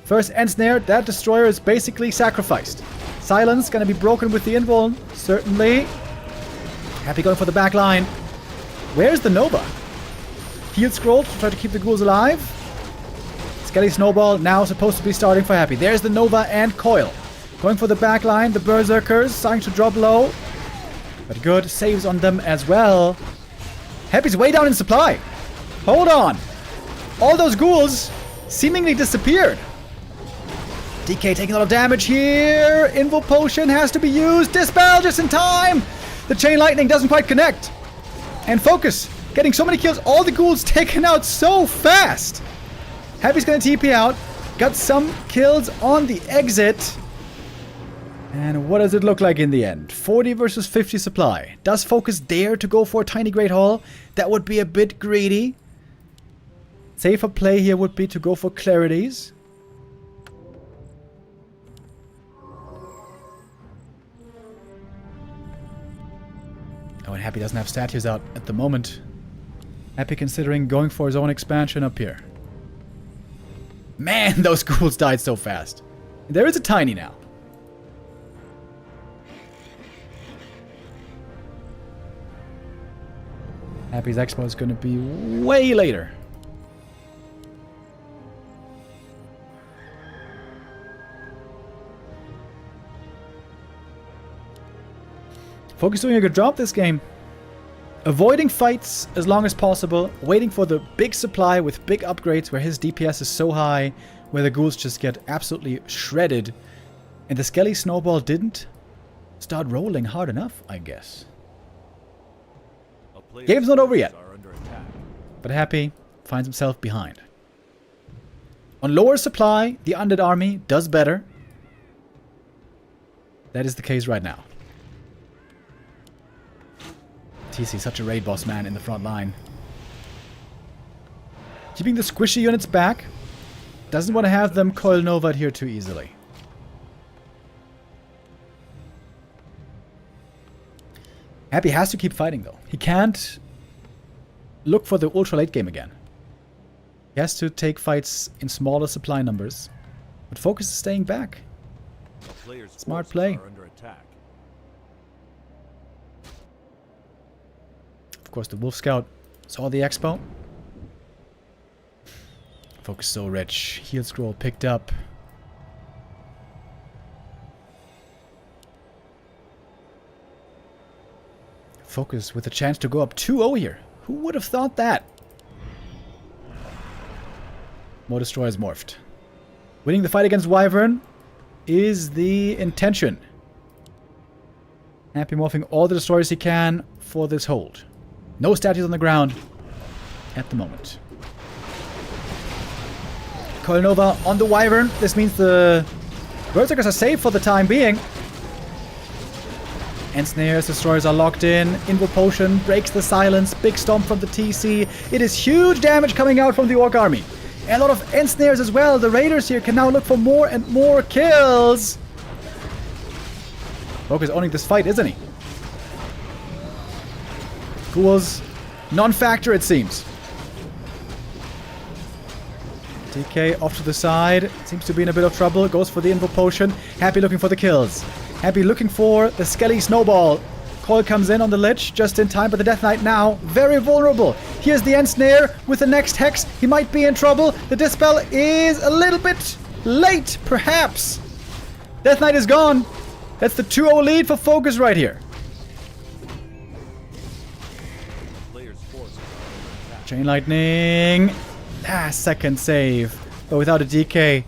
First Ensnare. That Destroyer is basically sacrificed. Silence going to be broken with the Invuln. Certainly. Happy going for the back line. Where's the Nova? Heal Scroll to try to keep the ghouls alive. Skelly Snowball now supposed to be starting for Happy. There's the Nova and Coil. Going for the back line. The Berserkers starting to drop low. But good saves on them as well. Happy's way down in supply. Hold on. All those ghouls seemingly disappeared. DK taking a lot of damage here. Invul Potion has to be used. Dispel just in time. The Chain Lightning doesn't quite connect. And FoCuS getting so many kills. All the ghouls taken out so fast. Happy's going to TP out. Got some kills on the exit. And what does it look like in the end? 40 versus 50 supply. Does FoCuS dare to go for a tiny Great Hall? That would be a bit greedy. Safer play here would be to go for Clarities. Oh, and Happy doesn't have statues out at the moment. Happy considering going for his own expansion up here. Man, those ghouls died so fast. There is a tiny now. Happy's expo is going to be way later. FoCuS doing a good job this game. Avoiding fights as long as possible. Waiting for the big supply with big upgrades where his DPS is so high. Where the ghouls just get absolutely shredded. And the Skelly Snowball didn't start rolling hard enough, I guess. Game's not over yet. But Happy finds himself behind. On lower supply, the Undead Army does better. That is the case right now. TC, such a raid boss man in the front line. Keeping the squishy units back. Doesn't want to have them coil nova here too easily. Happy has to keep fighting though. He can't look for the ultra late game again. He has to take fights in smaller supply numbers. But FoCuS is staying back. Smart play. Of course, the Wolf Scout saw the expo. FoCuS so rich. Heal scroll picked up. FoCuS with a chance to go up 2-0 here. Who would have thought that? More destroyers morphed. Winning the fight against Wyvern is the intention. Happy morphing all the destroyers he can for this hold. No statues on the ground at the moment. Coil Nova on the Wyvern. This means the Berserkers are safe for the time being. Ensnares, destroyers are locked in. Invo Potion breaks the silence. Big stomp from the TC. It is huge damage coming out from the Orc army. And a lot of Ensnares as well. The Raiders here can now look for more and more kills. FoCuS owning this fight, isn't he? Ghouls, non-factor it seems. DK off to the side. Seems to be in a bit of trouble. Goes for the Invo Potion. Happy looking for the kills. Happy looking for the Skelly Snowball. Coil comes in on the Lich just in time, but the Death Knight now very vulnerable. Here's the Ensnare with the next Hex. He might be in trouble. The Dispel is a little bit late, perhaps. Death Knight is gone. That's the 2-0 lead for FoCuS right here. Chain Lightning. Last second save. But without a DK,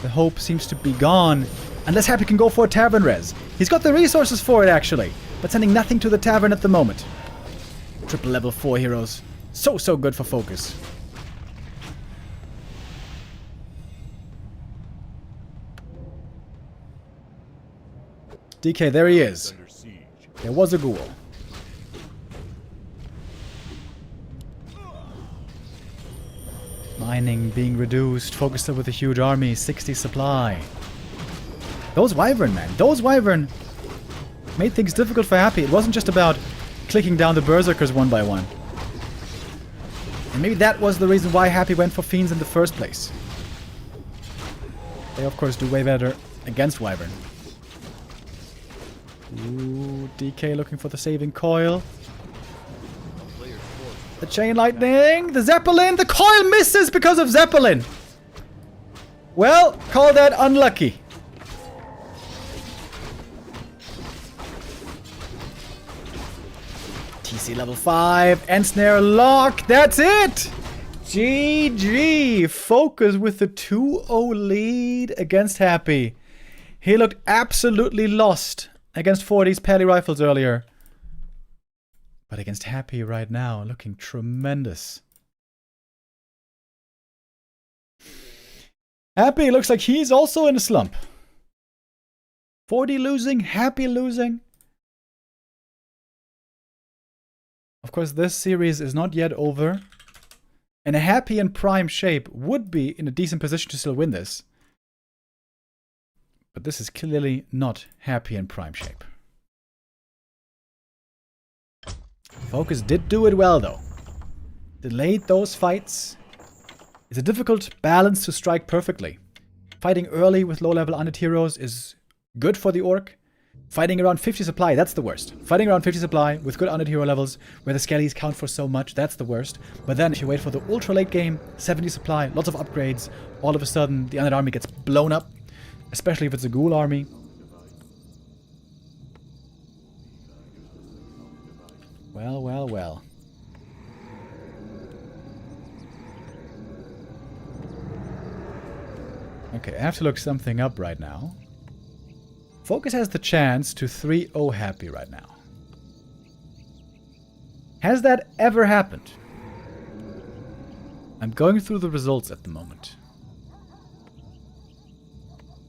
the hope seems to be gone. Unless Happy can go for a Tavern res. He's got the resources for it actually. But sending nothing to the Tavern at the moment. Triple level 4 heroes. So good for FoCuS. DK, there he is. There was a ghoul. Mining being reduced. FoCuS with a huge army. 60 supply. Those Wyvern, man. Those Wyvern made things difficult for Happy. It wasn't just about clicking down the Berserkers one by one. And maybe that was the reason why Happy went for Fiends in the first place. They, of course, do way better against Wyvern. Ooh, DK looking for the saving coil. The Chain Lightning, the Zeppelin, the coil misses because of Zeppelin. Well, call that unlucky. TC level 5, Ensnare lock, that's it! GG, FoCuS with the 2-0 lead against Happy. He looked absolutely lost against Forti's Pally Rifles earlier. But against Happy right now, looking tremendous. Happy looks like he's also in a slump. Forti losing, Happy losing. Of course, this series is not yet over. And a Happy in prime shape would be in a decent position to still win this. But this is clearly not Happy in prime shape. FoCuS did do it well, though. Delayed those fights. It's a difficult balance to strike perfectly. Fighting early with low-level unit heroes is good for the orc. Fighting around 50 supply, that's the worst. Fighting around 50 supply with good unit hero levels, where the skellies count for so much, that's the worst. But then if you wait for the ultra late game, 70 supply, lots of upgrades, all of a sudden the unit army gets blown up. Especially if it's a ghoul army. Well, well, well. Okay, I have to look something up right now. FoCuS has the chance to 3-0 Happy right now. Has that ever happened? I'm going through the results at the moment.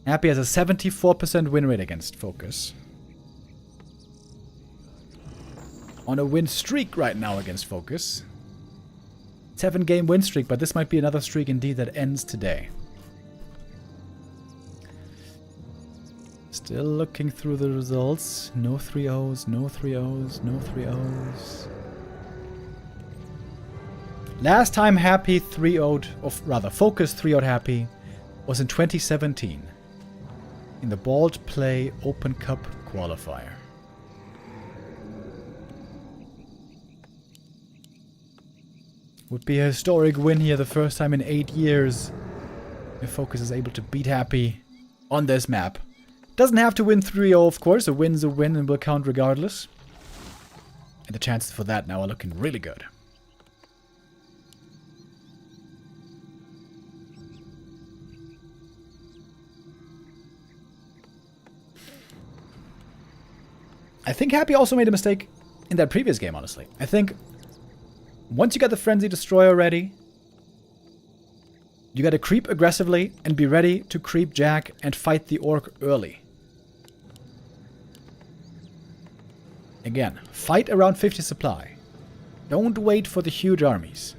Happy has a 74% win rate against FoCuS. On a win streak right now against FoCuS. 7-game win streak, but this might be another streak indeed that ends today. Still looking through the results. No 3-0s, no 3-0s, no 3-0s. Last time Happy 3-0'd, or rather FoCuS 3-0'd Happy, was in 2017. In the Bald Play Open Cup qualifier. Would be a historic win here, the first time in 8 years. If FoCuS is able to beat Happy on this map. Doesn't have to win 3-0, of course. A win's a win and will count regardless. And the chances for that now are looking really good. I think Happy also made a mistake in that previous game, honestly. I think once you get the Frenzy Destroyer ready, you gotta creep aggressively and be ready to creep Jack and fight the Orc early. Again, fight around 50 supply. Don't wait for the huge armies.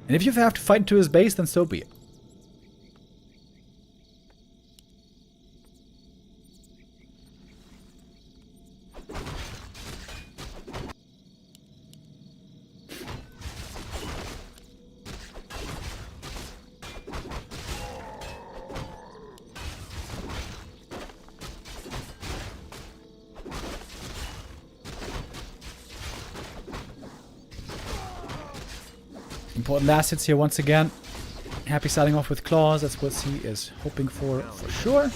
And if you have to fight into his base, then so be it. Important last hits here once again. Happy starting off with claws. That's what he is hoping for sure.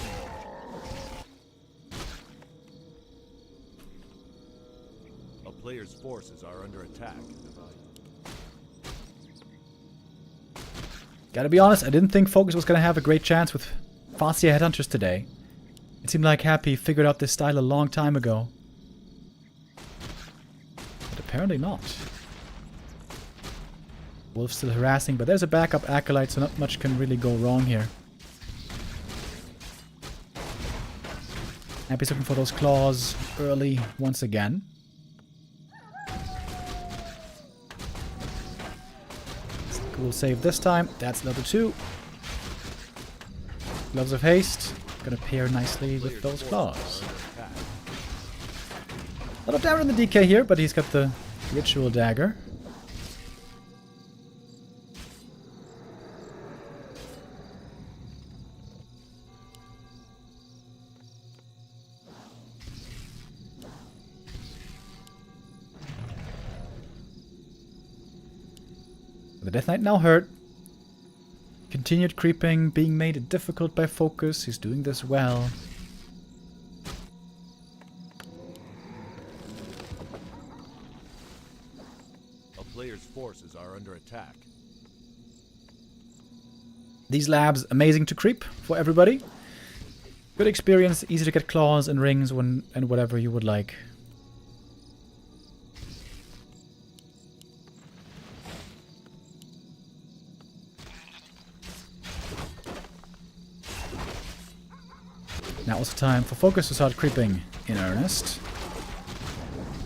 A player's forces are under attack. Gotta be honest, I didn't think FoCuS was gonna have a great chance with Fascia Headhunters today. It seemed like Happy figured out this style a long time ago. But apparently not. Wolf's still harassing, but there's a backup Acolyte, so not much can really go wrong here. Happy's looking for those claws early once again. Cool save this time. That's level 2. Gloves of Haste. Gonna pair nicely with those claws. A lot of damage on the DK here, but he's got the Ritual Dagger. The Death Knight now hurt. Continued creeping, being made difficult by FoCuS. He's doing this well. A player's forces are under attack. These labs, amazing to creep for everybody. Good experience, easy to get claws and rings and whatever you would like. Now also time for FoCuS to start creeping in earnest.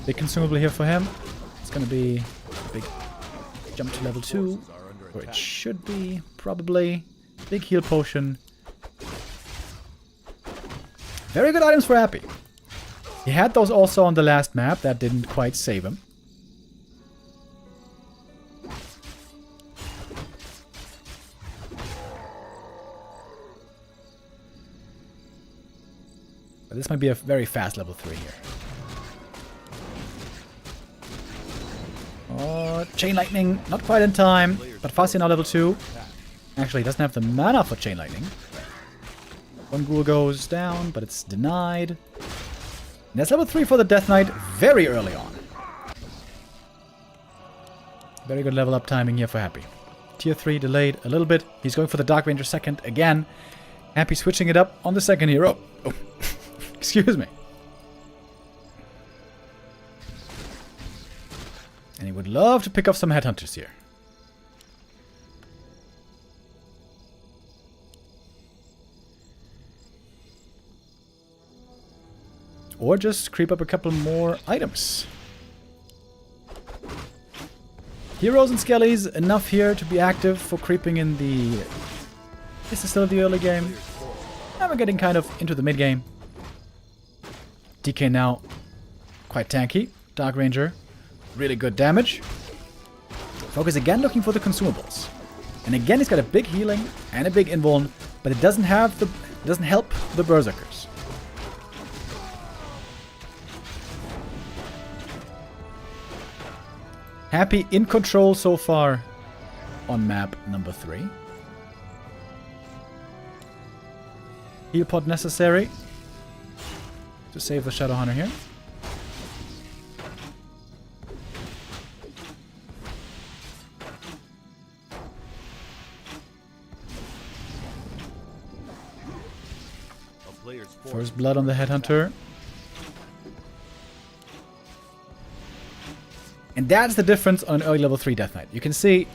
Big consumable here for him. It's gonna be a big jump to level 2. Or it should be, probably. Big heal potion. Very good items for Happy. He had those also on the last map. That didn't quite save him. But this might be a very fast level 3 here. Oh, Chain Lightning, not quite in time. But Forti now level 2. Actually, he doesn't have the mana for Chain Lightning. One ghoul goes down, but it's denied. And that's level 3 for the Death Knight very early on. Very good level up timing here for Happy. Tier 3 delayed a little bit. He's going for the Dark Ranger second again. Happy switching it up on the second hero. Oh. Excuse me. And he would love to pick off some headhunters here. Or just creep up a couple more items. Heroes and skellies, enough here to be active for creeping in the... This is still the early game. Now we're getting kind of into the mid game. DK now quite tanky. Dark Ranger, really good damage. FoCuS again looking for the consumables. And again he's got a big healing and a big invuln, but it doesn't have the doesn't help the berserkers. Happy in control so far on map number 3. Heal pod necessary to save the Shadowhunter here. First blood on the Headhunter. And that's the difference on an early level 3 Death Knight. You can see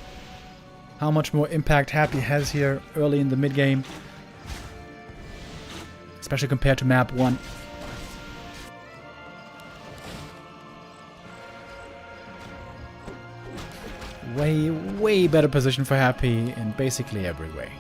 how much more impact Happy has here early in the mid game. Especially compared to map 1. Way better position for Happy in basically every way.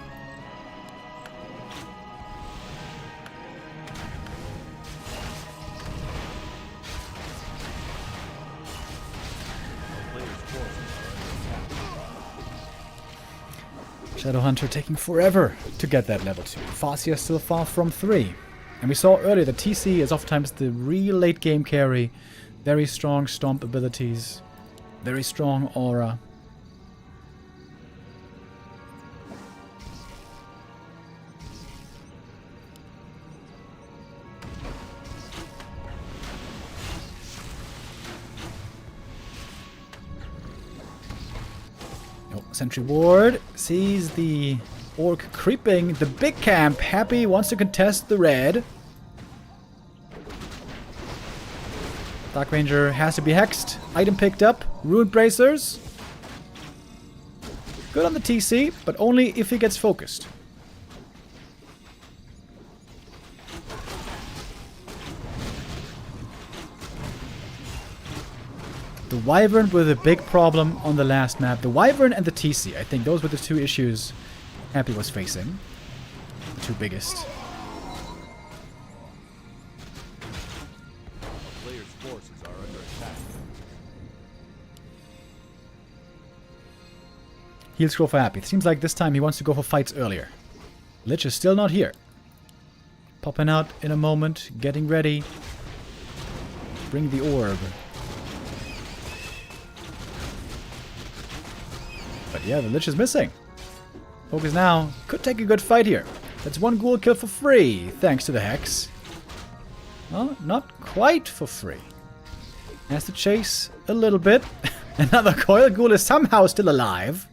Shadowhunter taking forever to get that level 2. Forti is still far from 3. And we saw earlier that TC is oftentimes the real late game carry. Very strong stomp abilities. Very strong aura. Sentry Ward sees the orc creeping the big camp. Happy wants to contest the red. Dark Ranger has to be hexed. Item picked up. Ruined Bracers. Good on the TC, but only if he gets focused. The Wyvern with a big problem on the last map. The Wyvern and the TC. I think those were the two issues Happy was facing. The two biggest. A player's forces are under attack. Heal scroll for Happy. It seems like this time he wants to go for fights earlier. Lich is still not here. Popping out in a moment. Getting ready. Bring the orb. But yeah, the Lich is missing. FoCuS now could take a good fight here. That's one ghoul kill for free, thanks to the Hex. Well, not quite for free. Has to chase a little bit. Another coil ghoul is somehow still alive.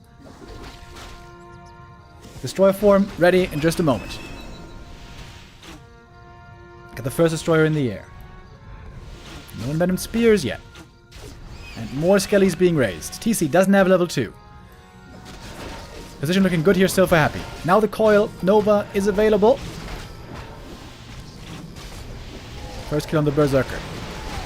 Destroyer form ready in just a moment. Got the first destroyer in the air. No Envenomed Spears yet. And more skellies being raised. TC doesn't have level 2. Position looking good here still for Happy. Now the coil Nova is available. First kill on the Berserker.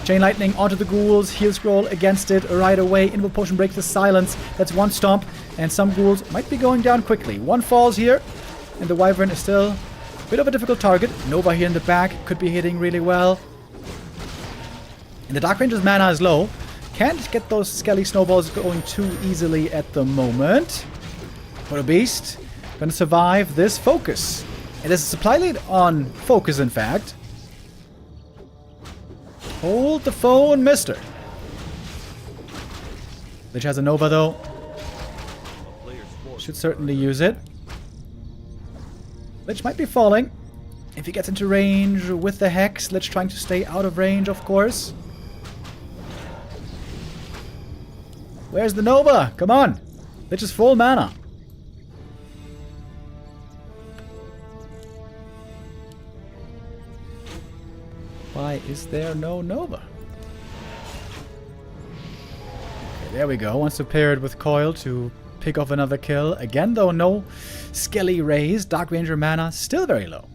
Chain Lightning onto the ghouls. Heal scroll against it right away. Invul Potion breaks the silence. That's one stomp. And some ghouls might be going down quickly. One falls here. And the Wyvern is still a bit of a difficult target. Nova here in the back could be hitting really well. And the Dark Ranger's mana is low. Can't get those Skelly Snowballs going too easily at the moment. What a beast. Gonna survive this FoCuS. And there's a supply lead on FoCuS, in fact. Hold the phone, mister. Lich has a Nova, though. Should certainly use it. Lich might be falling. If he gets into range with the Hex, Lich trying to stay out of range, of course. Where's the Nova? Come on. Lich is full mana. Why is there no Nova? Okay, there we go. Wants to pair it with Coil to pick off another kill. Again, though, no Skelly Raise. Dark Ranger mana still very low.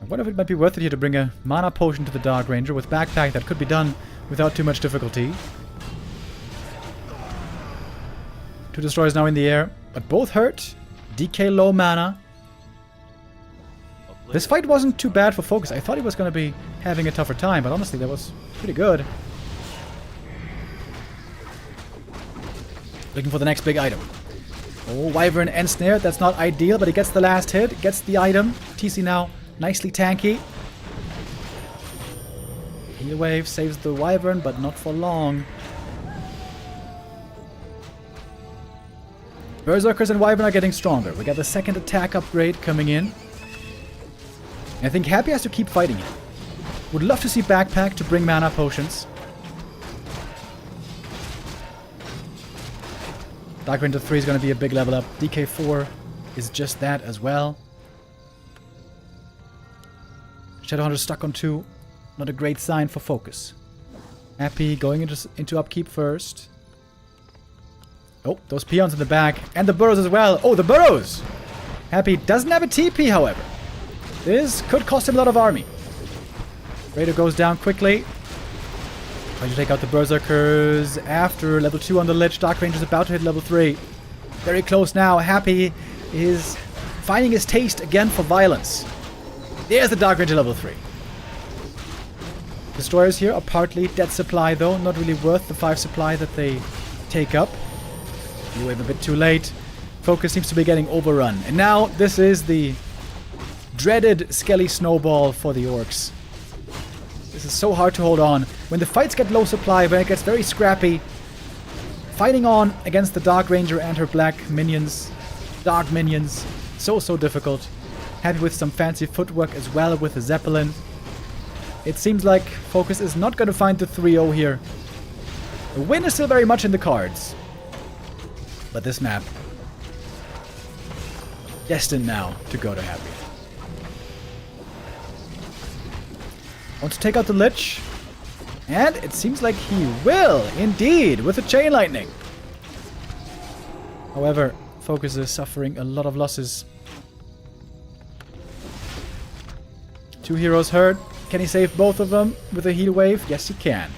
I wonder if it might be worth it here to bring a mana potion to the Dark Ranger with Backpack. That could be done without too much difficulty. 2 destroyers now in the air, but both hurt. DK low mana. This fight wasn't too bad for FoCuS. I thought he was going to be having a tougher time, but honestly, that was pretty good. Looking for the next big item. Oh, Wyvern and Snare. That's not ideal, but he gets the last hit. Gets the item. TC now nicely tanky. Heal Wave saves the Wyvern, but not for long. Berserkers and Wyvern are getting stronger. We got the second attack upgrade coming in. I think Happy has to keep fighting it. Would love to see Backpack to bring mana potions. Dark Ranger 3 is going to be a big level up. DK4 is just that as well. Shadowhunter stuck on 2. Not a great sign for FoCuS. Happy going into upkeep first. Oh, those peons in the back. And the burrows as well. Oh, the burrows! Happy doesn't have a TP, however. This could cost him a lot of army. Raider goes down quickly. Trying to take out the Berserkers after level 2 on the Lich. Dark Ranger's about to hit level 3. Very close now. Happy is finding his taste again for violence. There's the Dark Ranger level 3. Destroyers here are partly dead supply though. Not really worth the 5 supply that they take up. You wave a bit too late. FoCuS seems to be getting overrun. And now this is the dreaded Skelly Snowball for the Orcs. This is so hard to hold on. When the fights get low supply, when it gets very scrappy, fighting on against the Dark Ranger and her black minions, dark minions, so difficult. Happy with some fancy footwork as well with the Zeppelin. It seems like FoCuS is not going to find the 3-0 here. The win is still very much in the cards. But this map, destined now to go to Happy. Wants to take out the Lich. And it seems like he will, indeed, with the Chain Lightning. However, FoCuS is suffering a lot of losses. 2 heroes hurt. Can he save both of them with a heal wave? Yes, he can.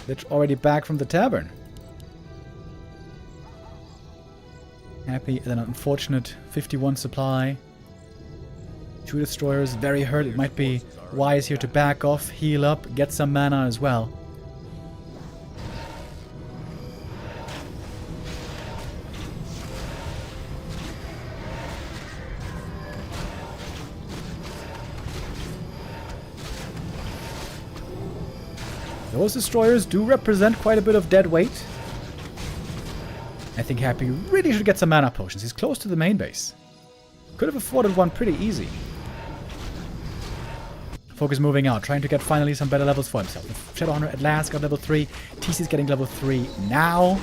Lich already back from the tavern. Happy at an unfortunate 51 supply. 2 destroyers, very hurt. It might be wise here to back off, heal up, get some mana as well. Those destroyers do represent quite a bit of dead weight. I think Happy really should get some mana potions. He's close to the main base. Could have afforded one pretty easy. FoCuS moving out, trying to get finally some better levels for himself. Shadowhunter at last got level 3. TC's getting level 3 now.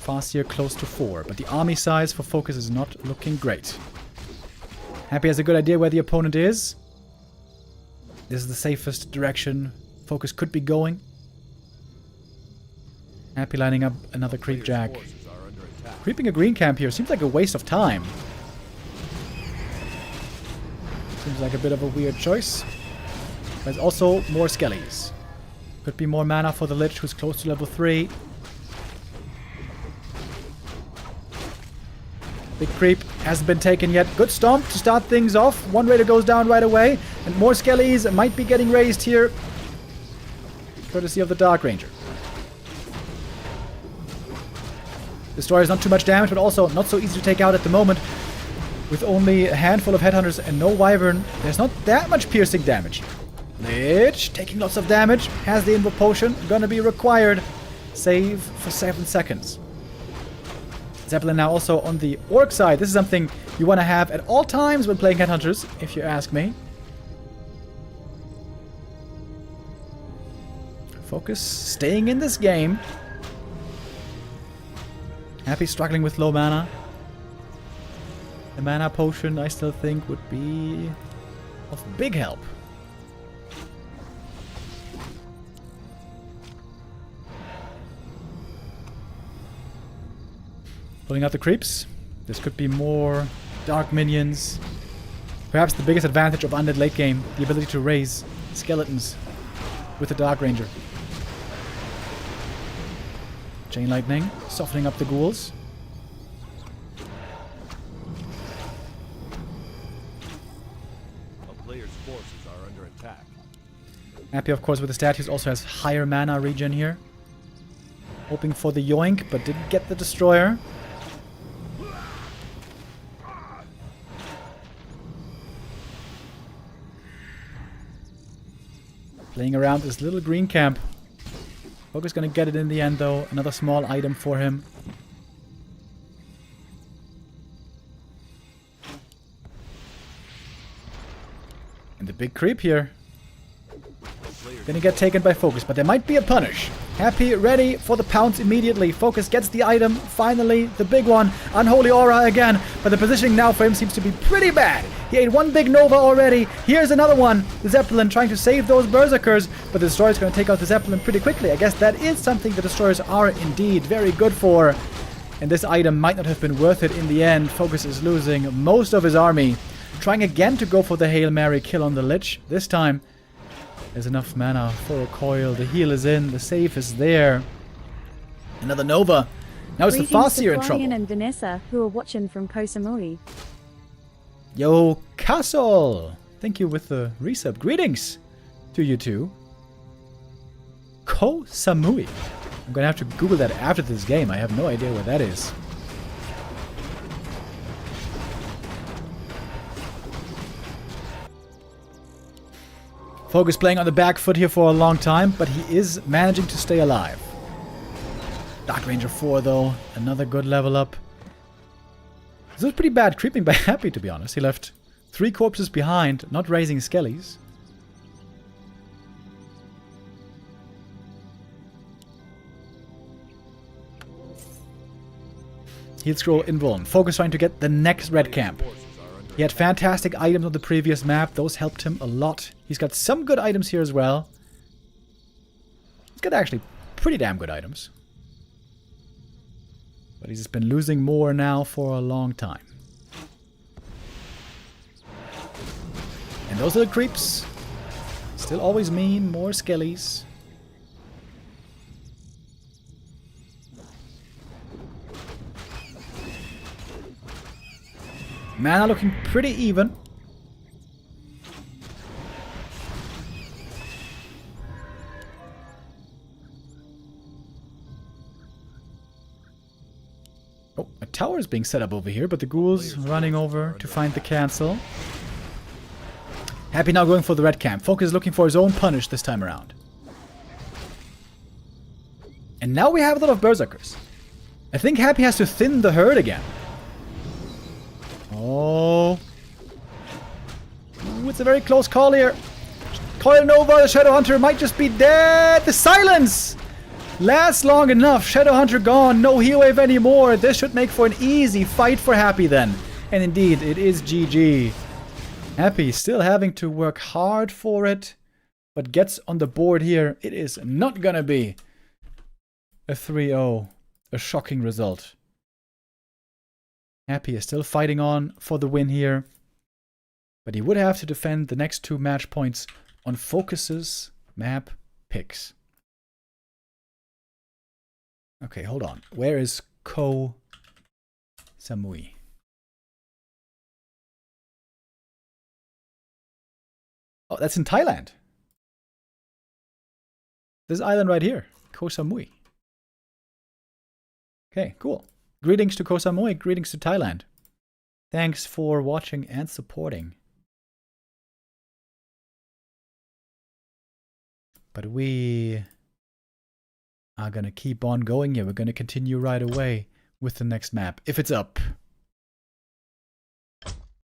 Farseer close to 4. But the army size for FoCuS is not looking great. Happy has a good idea where the opponent is. This is the safest direction FoCuS could be going. Happy lining up another creep jack. Creeping a green camp here seems like a waste of time. Seems like a bit of a weird choice. There's also more Skellies. Could be more mana for the Lich, who's close to level 3. Big creep hasn't been taken yet. Good stomp to start things off. One raider goes down right away. And more skellies might be getting raised here. Courtesy of the Dark Ranger. Destroyer is not too much damage, but also not so easy to take out at the moment. With only a handful of headhunters and no wyvern, there's not that much piercing damage. Lich taking lots of damage. Has the invoke potion. Gonna be required. Save for 7 seconds. Zeppelin now also on the orc side. This is something you want to have at all times when playing headhunters, if you ask me. FoCuS staying in this game. Happy struggling with low mana. The mana potion, I still think, would be of big help. Pulling out the creeps. This could be more dark minions. Perhaps the biggest advantage of undead late game, the ability to raise skeletons with the Dark Ranger. Chain Lightning, softening up the ghouls. A player's forces are under attack. Happy, of course, with the statues. Also has higher mana regen here. Hoping for the yoink, but didn't get the destroyer. Playing around this little green camp. FoCuS gonna get it in the end though. Another small item for him. And the big creep here. Gonna get taken by FoCuS, but there might be a punish. Happy, ready for the pounce immediately. FoCuS gets the item. Finally, the big one. Unholy Aura again. But the positioning now for him seems to be pretty bad. He ate one big Nova already. Here's another one. The Zeppelin trying to save those Berserkers. But the Destroyer's going to take out the Zeppelin pretty quickly. I guess that is something the Destroyers are indeed very good for. And this item might not have been worth it in the end. FoCuS is losing most of his army. Trying again to go for the Hail Mary kill on the Lich. This time, there's enough mana for a coil. The heal is in. The save is there. Another Nova. Now it's the Farseer in trouble. Brian and Vanessa, who are watching from Koh Samui. Yo, Castle! Thank you with the resub. Greetings to you two. Koh Samui. I'm gonna have to Google that after this game. I have no idea what that is. FoCuS playing on the back foot here for a long time, but he is managing to stay alive. Dark Ranger 4 though, another good level up. This was pretty bad creeping by Happy, to be honest. He left 3 corpses behind, not raising skellies. Heal scroll invuln. FoCuS trying to get the next red camp. He had fantastic items on the previous map. Those helped him a lot. He's got some good items here as well. He's got actually pretty damn good items. But he's just been losing more now for a long time. And those are the creeps. Still always mean. More skellies. Mana looking pretty even. Oh, a tower is being set up over here, but the ghouls running over to find the cancel. Happy now going for the red camp. FoCuS is looking for his own punish this time around. And now we have a lot of Berserkers. I think Happy has to thin the herd again. Oh. Ooh, it's a very close call here. Coil Nova, the Shadow Hunter might just be dead. The silence lasts long enough. Shadow Hunter gone. No heal wave anymore. This should make for an easy fight for Happy then. And indeed, it is GG. Happy still having to work hard for it. But gets on the board here. It is not gonna be a 3-0. A shocking result. Happy is still fighting on for the win here. But he would have to defend the next 2 match points on FoCuS's map picks. Okay, hold on. Where is Koh Samui? Oh, that's in Thailand. This island right here, Koh Samui. Okay, cool. Greetings to Koh Samui, greetings to Thailand. Thanks for watching and supporting. But we are gonna keep on going here. We're gonna continue right away with the next map, if it's up.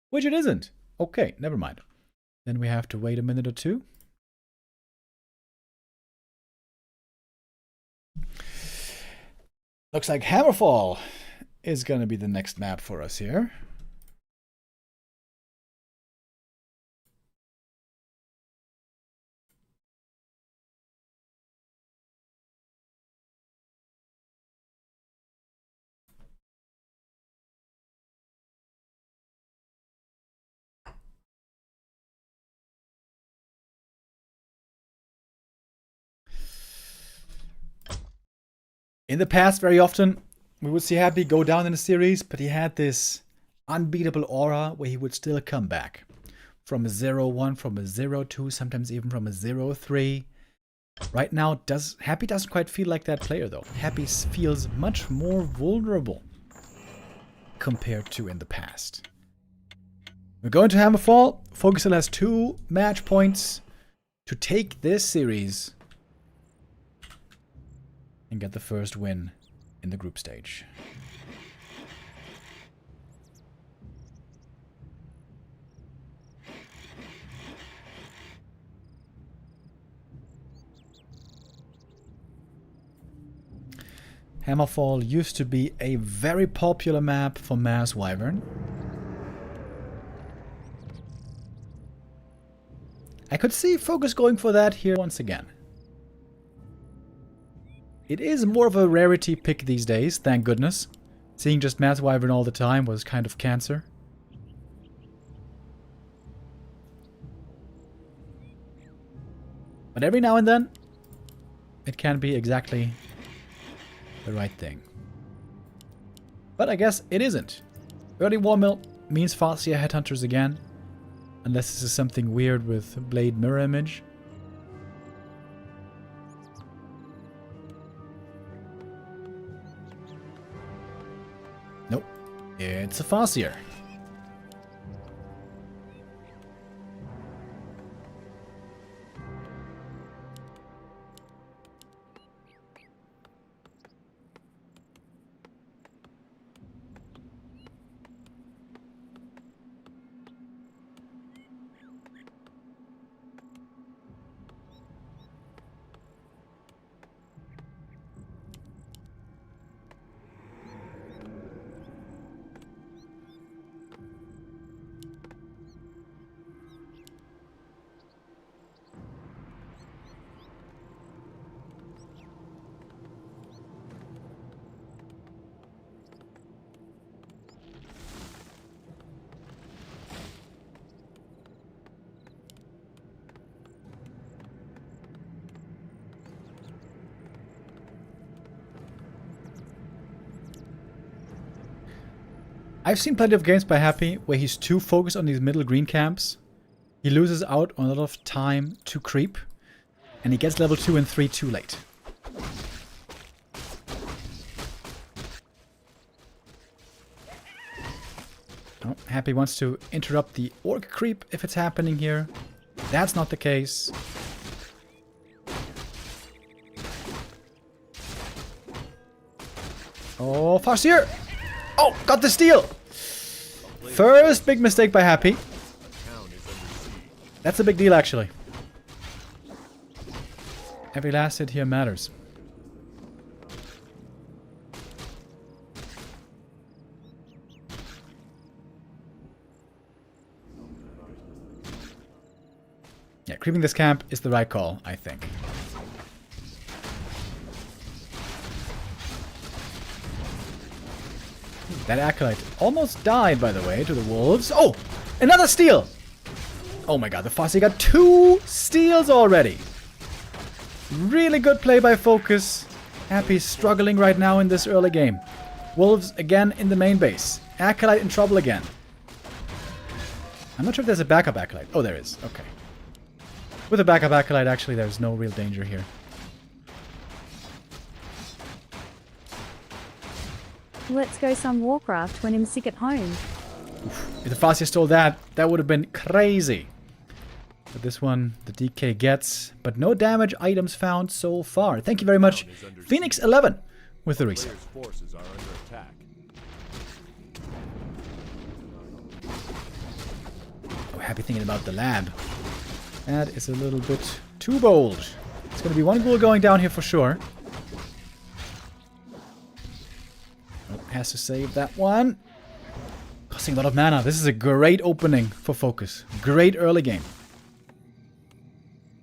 Which it isn't. Okay, never mind. Then we have to wait a minute or two. Looks like Hammerfall is gonna be the next map for us here. In the past, very often, we would see Happy go down in a series, but he had this unbeatable aura where he would still come back. From a 0-1, from a 0-2, sometimes even from a 0-3. Right now, Happy doesn't quite feel like that player, though. Happy feels much more vulnerable compared to in the past. We're going to Hammerfall. FoCuS still has 2 match points to take this series and get the first win in the group stage. Hammerfall used to be a very popular map for Mass Wyvern. I could see FoCuS going for that here once again. It is more of a rarity pick these days, thank goodness. Seeing just Mass Wyvern all the time was kind of cancer. But every now and then, it can be exactly the right thing. But I guess it isn't. Early War Mill means Farseer Headhunters again. Unless this is something weird with Blade Mirror Image. Nope. It's a Farseer. I've seen plenty of games by Happy where he's too focused on these middle green camps. He loses out on a lot of time to creep. And he gets level 2 and 3 too late. Oh, Happy wants to interrupt the orc creep if it's happening here. That's not the case. Oh, Farseer! Oh, got the steal! First big mistake by Happy. That's a big deal, actually. Every last hit here matters. Yeah, creeping this camp is the right call, I think. That Acolyte almost died, by the way, to the wolves. Oh! Another steal! Oh my god, the Farseer got 2 steals already! Really good play by FoCuS. Happy struggling right now in this early game. Wolves again in the main base. Acolyte in trouble again. I'm not sure if there's a backup Acolyte. Oh, there is. Okay. With a backup Acolyte, actually, there's no real danger here. Let's go some Warcraft when I'm sick at home. If the Fascia stole that, that would have been crazy. But this one, the DK gets, but no damage items found so far. Thank you very much, Phoenix11, with the reset. Players' forces are under attack. Oh, happy thinking about the lab. That is a little bit too bold. It's going to be one ghoul going down here for sure. Oh, has to save that one. Costing a lot of mana. This is a great opening for FoCuS. Great early game.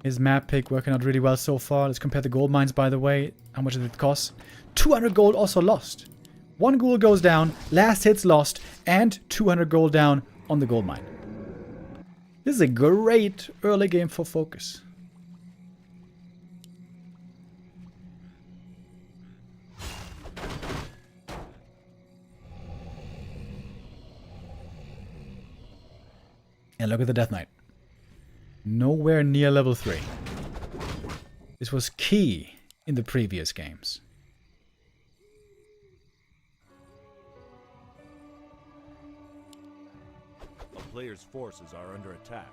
His map pick working out really well so far. Let's compare the gold mines, by the way. How much did it cost? 200 gold also lost. One ghoul goes down, last hits lost, and 200 gold down on the gold mine. This is a great early game for FoCuS. And look at the Death Knight. Nowhere near level 3. This was key in the previous games. A player's forces are under attack.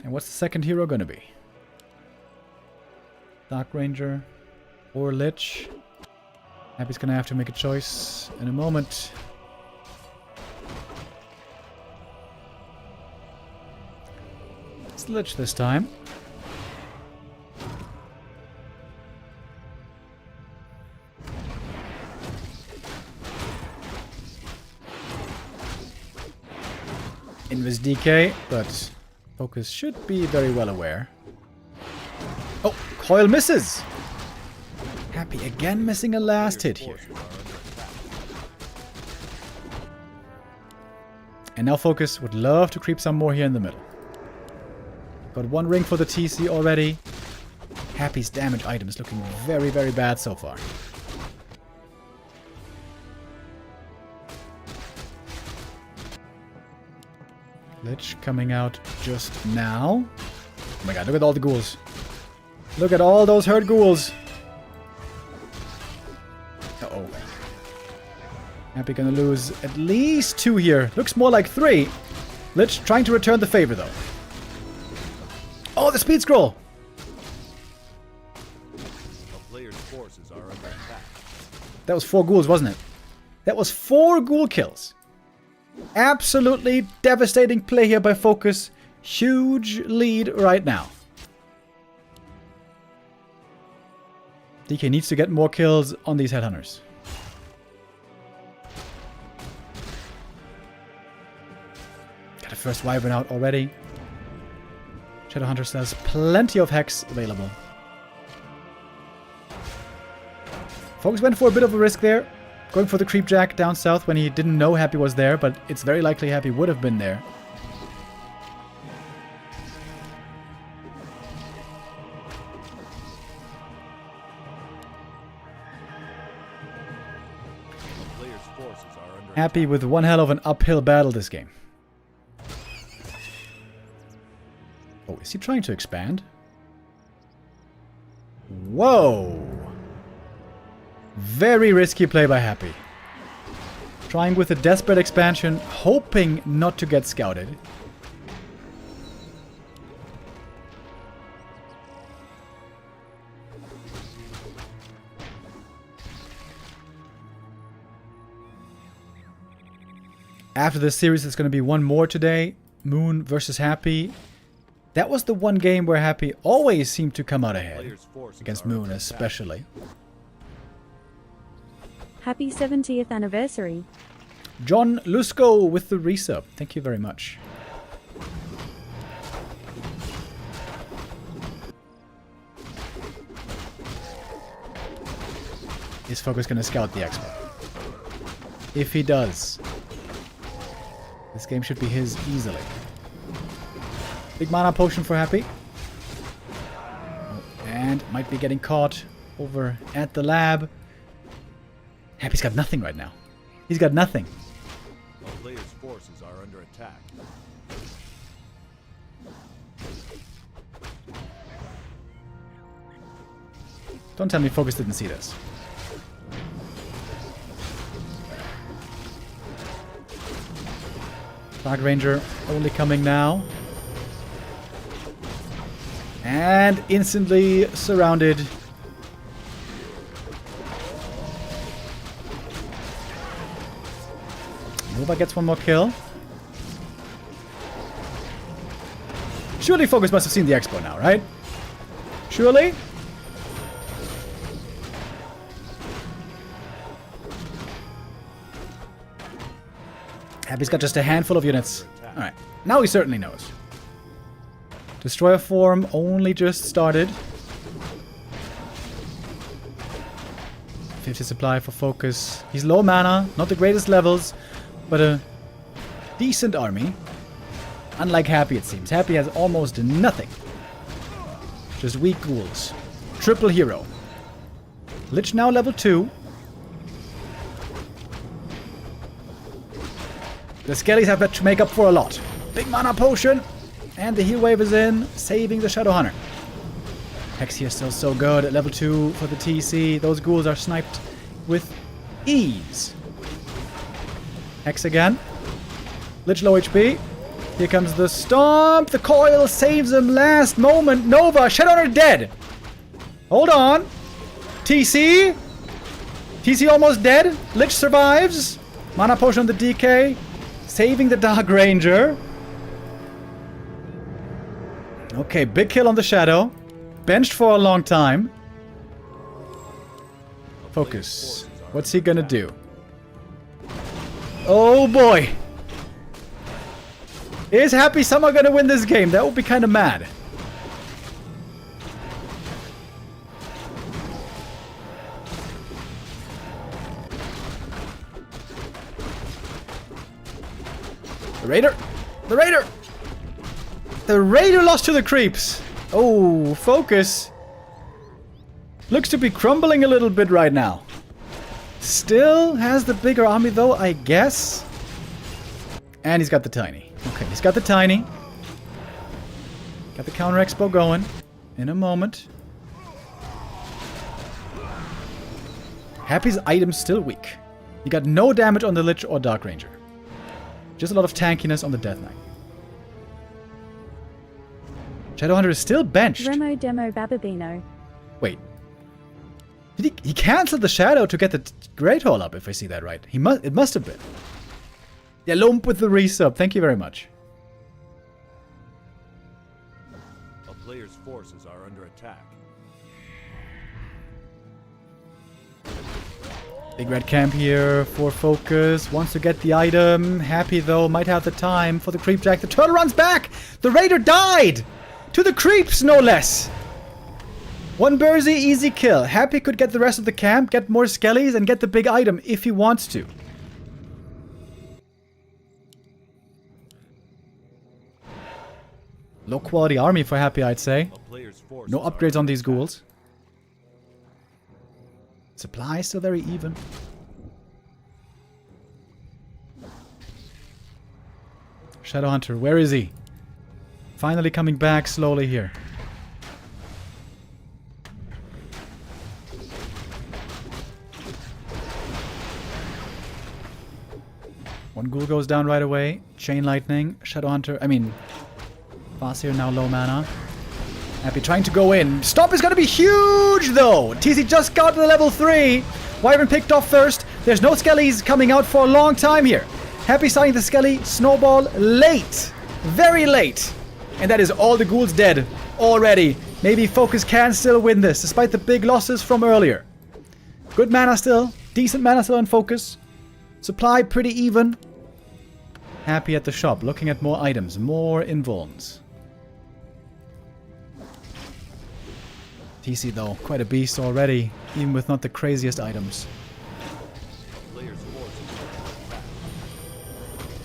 And what's the second hero gonna be? Dark Ranger or Lich? Happy's gonna have to make a choice in a moment. It's Lich this time. Invis DK, but FoCuS should be very well aware. Oh, Coil misses! Happy again missing a last hit here. And now FoCuS would love to creep some more here in the middle. Got one ring for the TC already. Happy's damage item is looking very, very bad so far. Lich coming out just now. Oh my god, look at all the ghouls. Look at all those hurt ghouls. Uh-oh. Happy gonna lose at least 2 here. Looks more like 3. Lich trying to return the favor though. Oh, the speed scroll! A player's forces are under attack. That was 4 ghouls, wasn't it? That was 4 ghoul kills. Absolutely devastating play here by FoCuS. Huge lead right now. DK needs to get more kills on these headhunters. Got a first wyvern out already. Shadowhunter still has plenty of hex available. FoCuS went for a bit of a risk there. Going for the creep jack down south when he didn't know Happy was there, but it's very likely Happy would have been there. Happy with one hell of an uphill battle this game. Oh, is he trying to expand? Whoa! Very risky play by Happy. Trying with a desperate expansion, hoping not to get scouted. After this series, there's going to be one more today. Moon versus Happy. That was the one game where Happy always seemed to come out ahead. Against Moon especially. Happy 70th anniversary. John Lusco with the resub. Thank you very much. Is FoCuS going to scout the expo? If he does, this game should be his easily. Big mana potion for Happy. Oh, and might be getting caught over at the lab. Happy's got nothing right now. He's got nothing. A player's forces are under attack. Don't tell me FoCuS didn't see this. Dark Ranger only coming now. And instantly surrounded. Nova gets one more kill. Surely FoCuS must have seen the expo now, right? Surely? Happy's got just a handful of units. Alright, now he certainly knows. Destroyer form only just started. 50 supply for FoCuS. He's low mana, not the greatest levels, but a decent army. Unlike Happy, it seems. Happy has almost nothing. Just weak ghouls. Triple hero. Lich now level 2. The Skellies have to make up for a lot. Big mana potion. And the heal wave is in, saving the Shadow Hunter. Hex here still so good at level 2 for the TC. Those ghouls are sniped with ease. Hex again. Lich low HP. Here comes the stomp. The coil saves him last moment. Nova, Shadow Hunter dead. Hold on. TC. TC almost dead. Lich survives. Mana potion on the DK. Saving the Dark Ranger. Okay, big kill on the Shadow. Benched for a long time. FoCuS. What's he gonna do? Oh boy. Is Happy somehow gonna win this game? That would be kind of mad. The Raider! The Raider! The Raider lost to the creeps! Oh, FoCuS looks to be crumbling a little bit right now. Still has the bigger army though, I guess. And he's got the tiny. Okay, he's got the tiny. Got the counter expo going. In a moment. Happy's item's still weak. He got no damage on the Lich or Dark Ranger. Just a lot of tankiness on the Death Knight. Shadowhunter is still benched. Remo Demo Bababino. Wait. Did he cancelled the Shadow to get the Great Hall up, if I see that right. It must have been. Yeah, Lump with the resub. Thank you very much. A player's forces are under attack. Big red camp here for FoCuS. Wants to get the item. Happy though, might have the time for the Creepjack. The turtle runs back! The Raider died! To the creeps, no less! One Bursey, easy kill. Happy could get the rest of the camp, get more Skellies, and get the big item if he wants to. Low quality army for Happy, I'd say. No upgrades on these ghouls. Supply still very even. Shadowhunter, where is he? Finally coming back slowly here. One ghoul goes down right away. Chain Lightning. Shadowhunter. I mean, Fasir now low mana. Happy trying to go in. Stomp is going to be huge, though. TC just got to the level 3. Wyvern picked off first. There's no Skellies coming out for a long time here. Happy starting the Skelly. Snowball late. Very late. And that is all the ghouls dead already. Maybe FoCuS can still win this, despite the big losses from earlier. Good mana still. Decent mana still on FoCuS. Supply pretty even. Happy at the shop. Looking at more items. More invulns. TC though, quite a beast already, even with not the craziest items.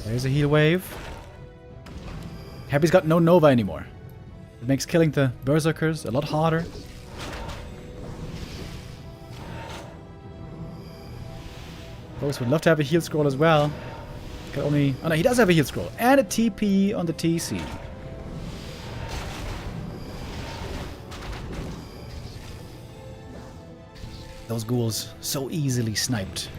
There's a heal wave. Happy's got no Nova anymore. It makes killing the Berserkers a lot harder. FoCuS would love to have a heal scroll as well. Could only... Oh no, he does have a heal scroll. And a TP on the TC. Those ghouls so easily sniped.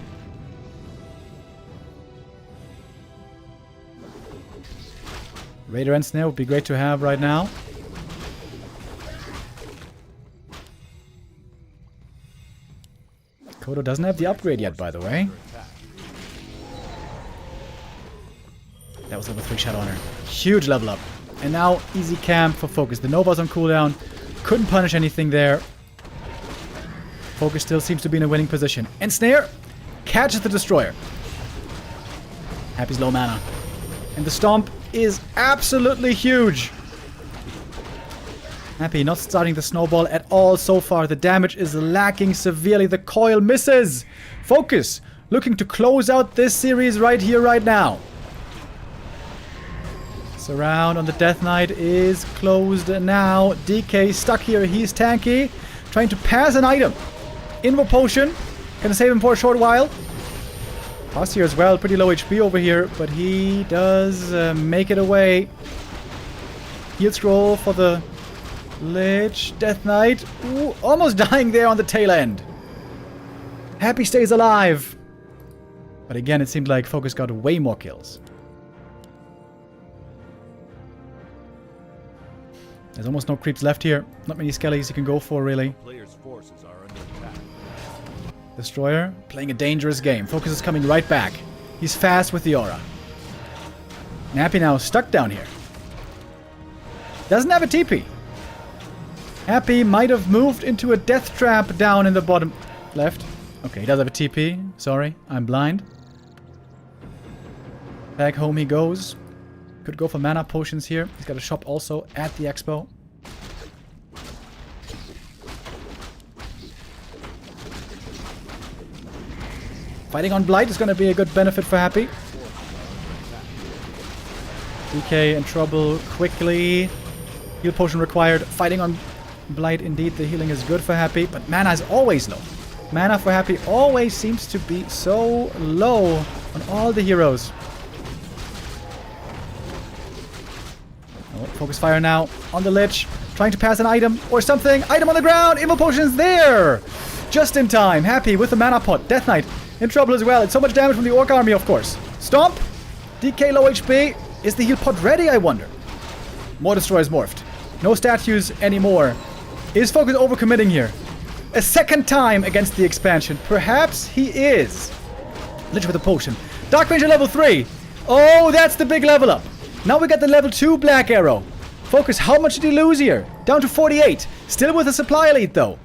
Raider and Snare would be great to have right now. Kodo doesn't have the upgrade yet, by the way. That was level 3 Shadowhunter. Huge level up. And now easy camp for FoCuS. The Nova's on cooldown. Couldn't punish anything there. FoCuS still seems to be in a winning position. And Snare catches the Destroyer. Happy's low mana. And the Stomp is absolutely huge. Happy not starting the snowball at all so far. The damage is lacking severely. The coil misses. FoCuS looking to close out this series right here, right now. Surround on the Death Knight is closed now. DK stuck here. He's tanky. Trying to pass an item. Invo Potion. Gonna save him for a short while. Forti as well. Pretty low HP over here. But he does make it away. Heal Scroll for the Lich. Death Knight. Ooh, almost dying there on the tail end. Happy stays alive. But again, it seemed like FoCuS got way more kills. There's almost no creeps left here. Not many skellies you can go for, really. Players' forces are under attack. Destroyer playing a dangerous game. FoCuS is coming right back. He's fast with the aura. Happy now stuck down here. Doesn't have a TP. Happy might have moved into a death trap down in the bottom left. Okay, he does have a TP. Sorry, I'm blind. Back home he goes. Could go for mana potions here. He's got a shop also at the expo. Fighting on Blight is going to be a good benefit for Happy. DK in trouble quickly. Heal potion required. Fighting on Blight, indeed, the healing is good for Happy, but mana is always low. Mana for Happy always seems to be so low on all the heroes. Oh, FoCuS fire now on the Lich. Trying to pass an item or something. Item on the ground. Invo potions there. Just in time. Happy with the mana pot. Death Knight in trouble as well. It's so much damage from the Orc army, of course. Stomp. DK low HP. Is the heal pot ready, I wonder? More Destroyers morphed. No statues anymore. Is FoCuS overcommitting here? A second time against the expansion. Perhaps he is. Lich with a potion. Dark Ranger level 3. Oh, that's the big level up. Now we got the level 2 Black Arrow. FoCuS, how much did he lose here? Down to 48. Still with a supply elite though.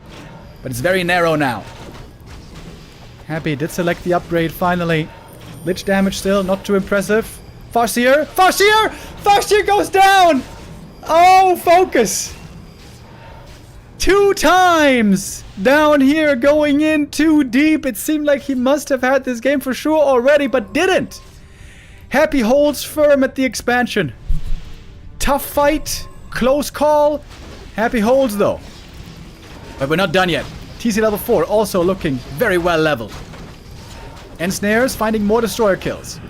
But it's very narrow now. Happy did select the upgrade finally. Lich damage still not too impressive. Farseer! Farseer! Farseer goes down! Oh, FoCuS! 2 times! Down here, going in too deep. It seemed like he must have had this game for sure already, but didn't. Happy holds firm at the expansion. Tough fight. Close call. Happy holds though. But we're not done yet. TC level 4 also looking very well leveled. And Snares finding more Destroyer kills.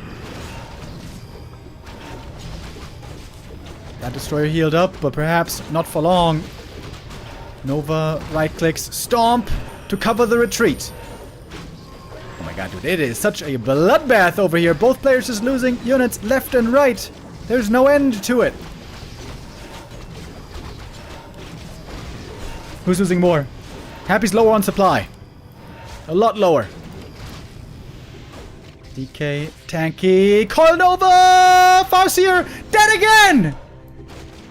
That Destroyer healed up, but perhaps not for long. Nova right clicks. Stomp to cover the retreat. Oh my god, dude, it is such a bloodbath over here. Both players just losing units left and right. There's no end to it. Who's losing more? Happy's lower on supply. A lot lower. DK, tanky. Coil Nova! Farseer, dead again!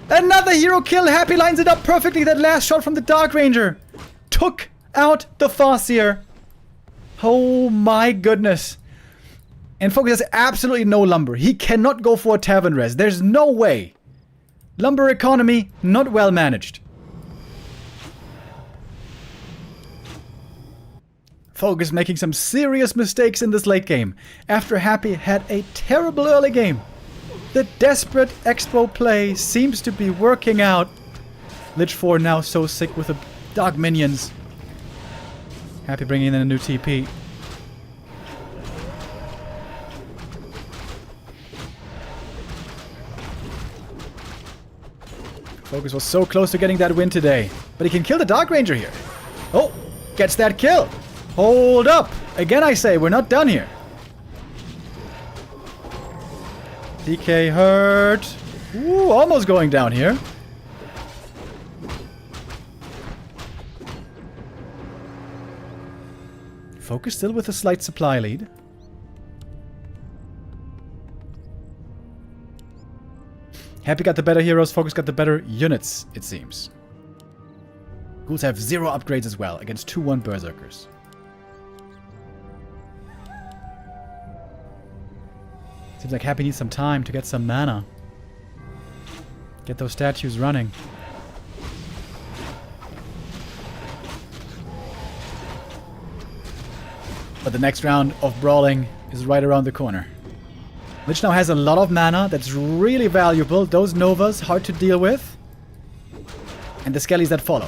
Another hero kill. Happy lines it up perfectly. That last shot from the Dark Ranger took out the Farseer. Oh my goodness. And FoCuS has absolutely no lumber. He cannot go for a tavern res. There's no way. Lumber economy, not well managed. FoCuS making some serious mistakes in this late game. After Happy had a terrible early game. The desperate expo play seems to be working out. Lich 4 now so sick with the dark minions. Happy bringing in a new TP. FoCuS was so close to getting that win today. But he can kill the Dark Ranger here. Oh, gets that kill. Hold up. Again I say, we're not done here. DK hurt. Ooh, almost going down here. FoCuS still with a slight supply lead. Happy got the better heroes, FoCuS got the better units, it seems. Ghouls have 0 upgrades as well, against 2-1 Berserkers. Seems like Happy needs some time to get some mana. Get those statues running. But the next round of brawling is right around the corner. Lich now has a lot of mana that's really valuable. Those Novas, hard to deal with. And the Skellies that follow.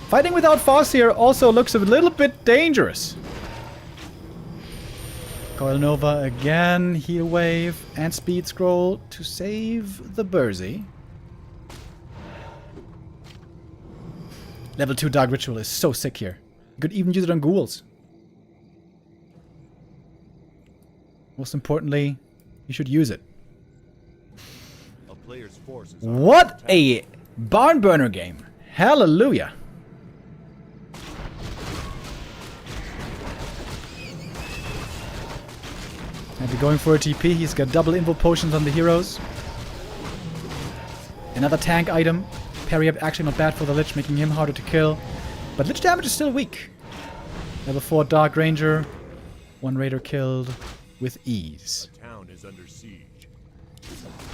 Fighting without Farseer also looks a little bit dangerous. Coil Nova again, Heal Wave, and Speed Scroll to save the Bursey. Level 2 Dark Ritual is so sick here. You could even use it on ghouls. Most importantly, you should use it. A player's force is What a barn burner game. Hallelujah. Maybe going for a TP. He's got double invo potions on the heroes. Another tank item. Parry up actually not bad for the Lich, making him harder to kill. But Lich damage is still weak. Level 4 Dark Ranger. 1 Raider killed with ease. The town is under siege.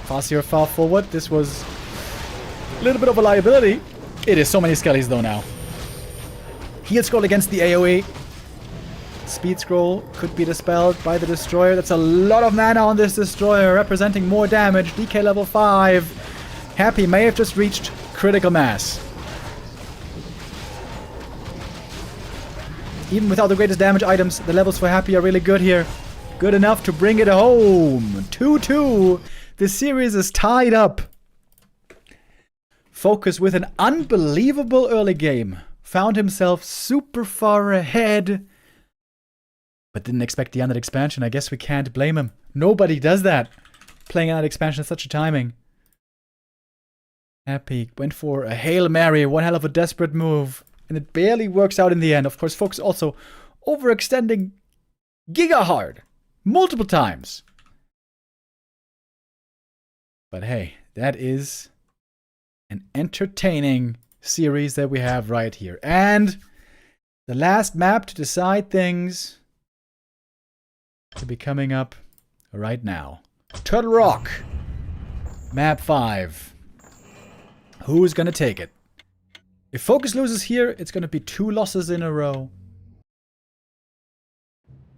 Farseer far forward. This was a little bit of a liability. It is so many Skellies though now. Heal Scroll against the AoE. Speed Scroll could be dispelled by the Destroyer. That's a lot of mana on this Destroyer, representing more damage. DK level 5. Happy may have just reached critical mass. Even without the greatest damage items, the levels for Happy are really good here. Good enough to bring it home. 2-2. The series is tied up. FoCuS with an unbelievable early game. Found himself super far ahead. But didn't expect the Undead expansion. I guess we can't blame him. Nobody does that. Playing Undead expansion at such a timing. Happy went for a Hail Mary. One hell of a desperate move. And it barely works out in the end. Of course, FoCuS also overextending giga hard. Multiple times. But hey, that is an entertaining series that we have right here. And the last map to decide things to be coming up right now. Turtle Rock. Map 5. Who's gonna take it? If FoCuS loses here, it's gonna be 2 losses in a row.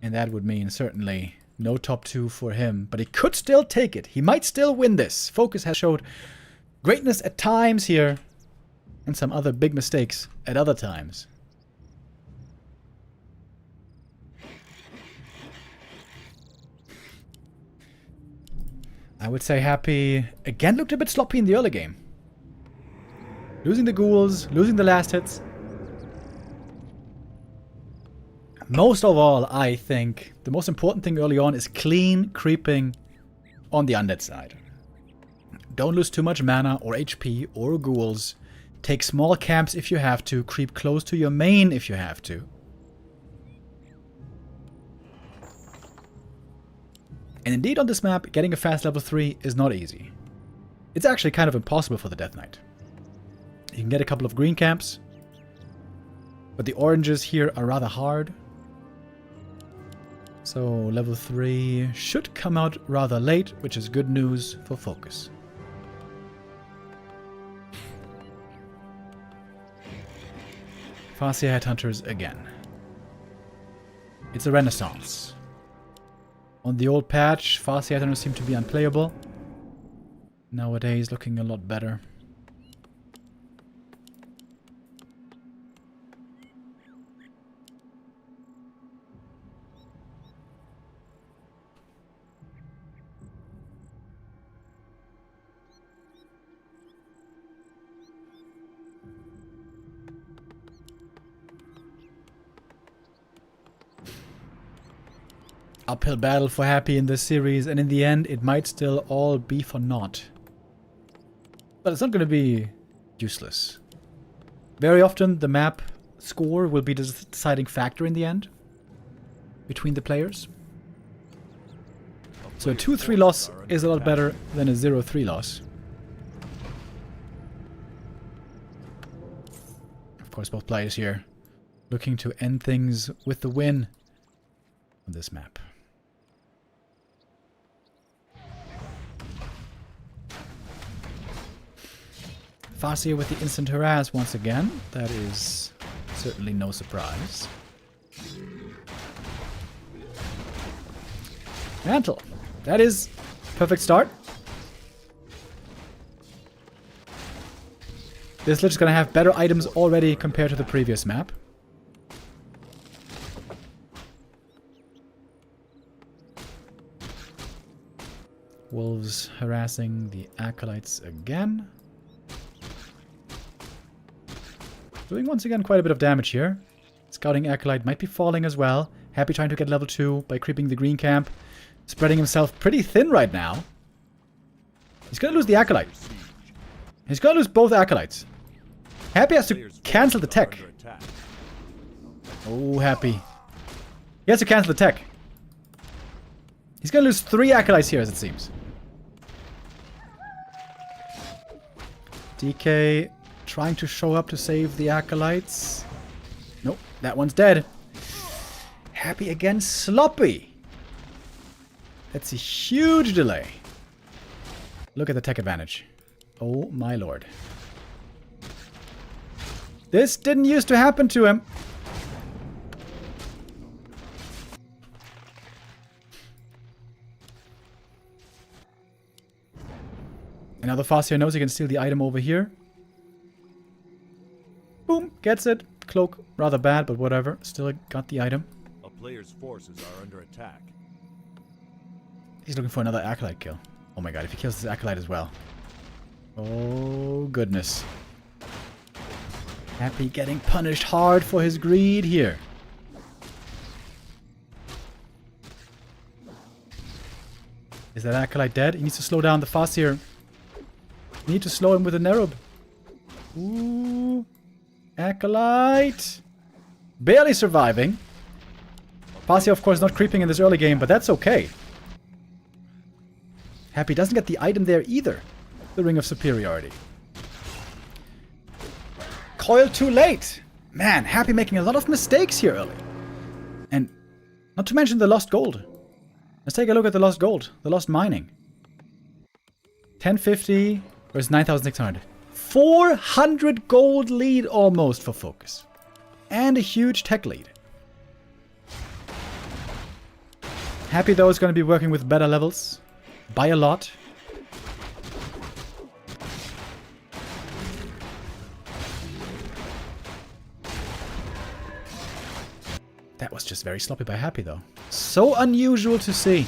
And that would mean certainly no top 2 for him. But he could still take it. He might still win this. FoCuS has showed greatness at times here. And some other big mistakes at other times. I would say Happy again looked a bit sloppy in the early game. Losing the ghouls, losing the last hits. Most of all, I think the most important thing early on is clean creeping on the undead side. Don't lose too much mana or HP or ghouls. Take small camps if you have to. Creep close to your main if you have to. And indeed on this map, getting a fast level 3 is not easy. It's actually kind of impossible for the Death Knight. You can get a couple of green camps, but the oranges here are rather hard. So level 3 should come out rather late, which is good news for FoCuS. Farseer Headhunters again. It's a renaissance. On the old patch, Farsi items seem to be unplayable. Nowadays, looking a lot better. Uphill battle for Happy in this series, and in the end, it might still all be for naught. But it's not going to be useless. Very often, the map score will be the deciding factor in the end between the players. So a 2-3 loss is a lot better than a 0-3 loss. Of course, both players here looking to end things with the win on this map. Farsi with the instant harass once again. That is certainly no surprise. Mantle. That is perfect start. This Lich is going to have better items already compared to the previous map. Wolves harassing the Acolytes again. Doing once again quite a bit of damage here. Scouting Acolyte might be falling as well. Happy trying to get level 2 by creeping the green camp. Spreading himself pretty thin right now. He's going to lose the Acolyte. He's going to lose both Acolytes. Happy has to cancel the tech. Oh, Happy. He has to cancel the tech. He's going to lose 3 Acolytes here, as it seems. DK trying to show up to save the Acolytes. Nope, that one's dead. Happy again, sloppy. That's a huge delay. Look at the tech advantage. Oh my lord. This didn't used to happen to him. And now the Farseer knows he can steal the item over here. Boom, gets it. Cloak, rather bad, but whatever. Still got the item. A player's forces are under attack. He's looking for another Acolyte kill. Oh my god, if he kills this Acolyte as well. Oh, goodness. Happy getting punished hard for his greed here. Is that Acolyte dead? He needs to slow down the Farseer. Need to slow him with a Nerub. Ooh. Acolyte. Barely surviving. Farseer, of course, not creeping in this early game, but that's okay. Happy doesn't get the item there either. The Ring of Superiority. Coil too late. Man, Happy making a lot of mistakes here early. And not to mention the lost gold. Let's take a look at the lost gold. The lost mining. 1050 versus 9600. 400 gold lead almost for FoCuS. And a huge tech lead. Happy though is going to be working with better levels. By a lot. That was just very sloppy by Happy though. So unusual to see.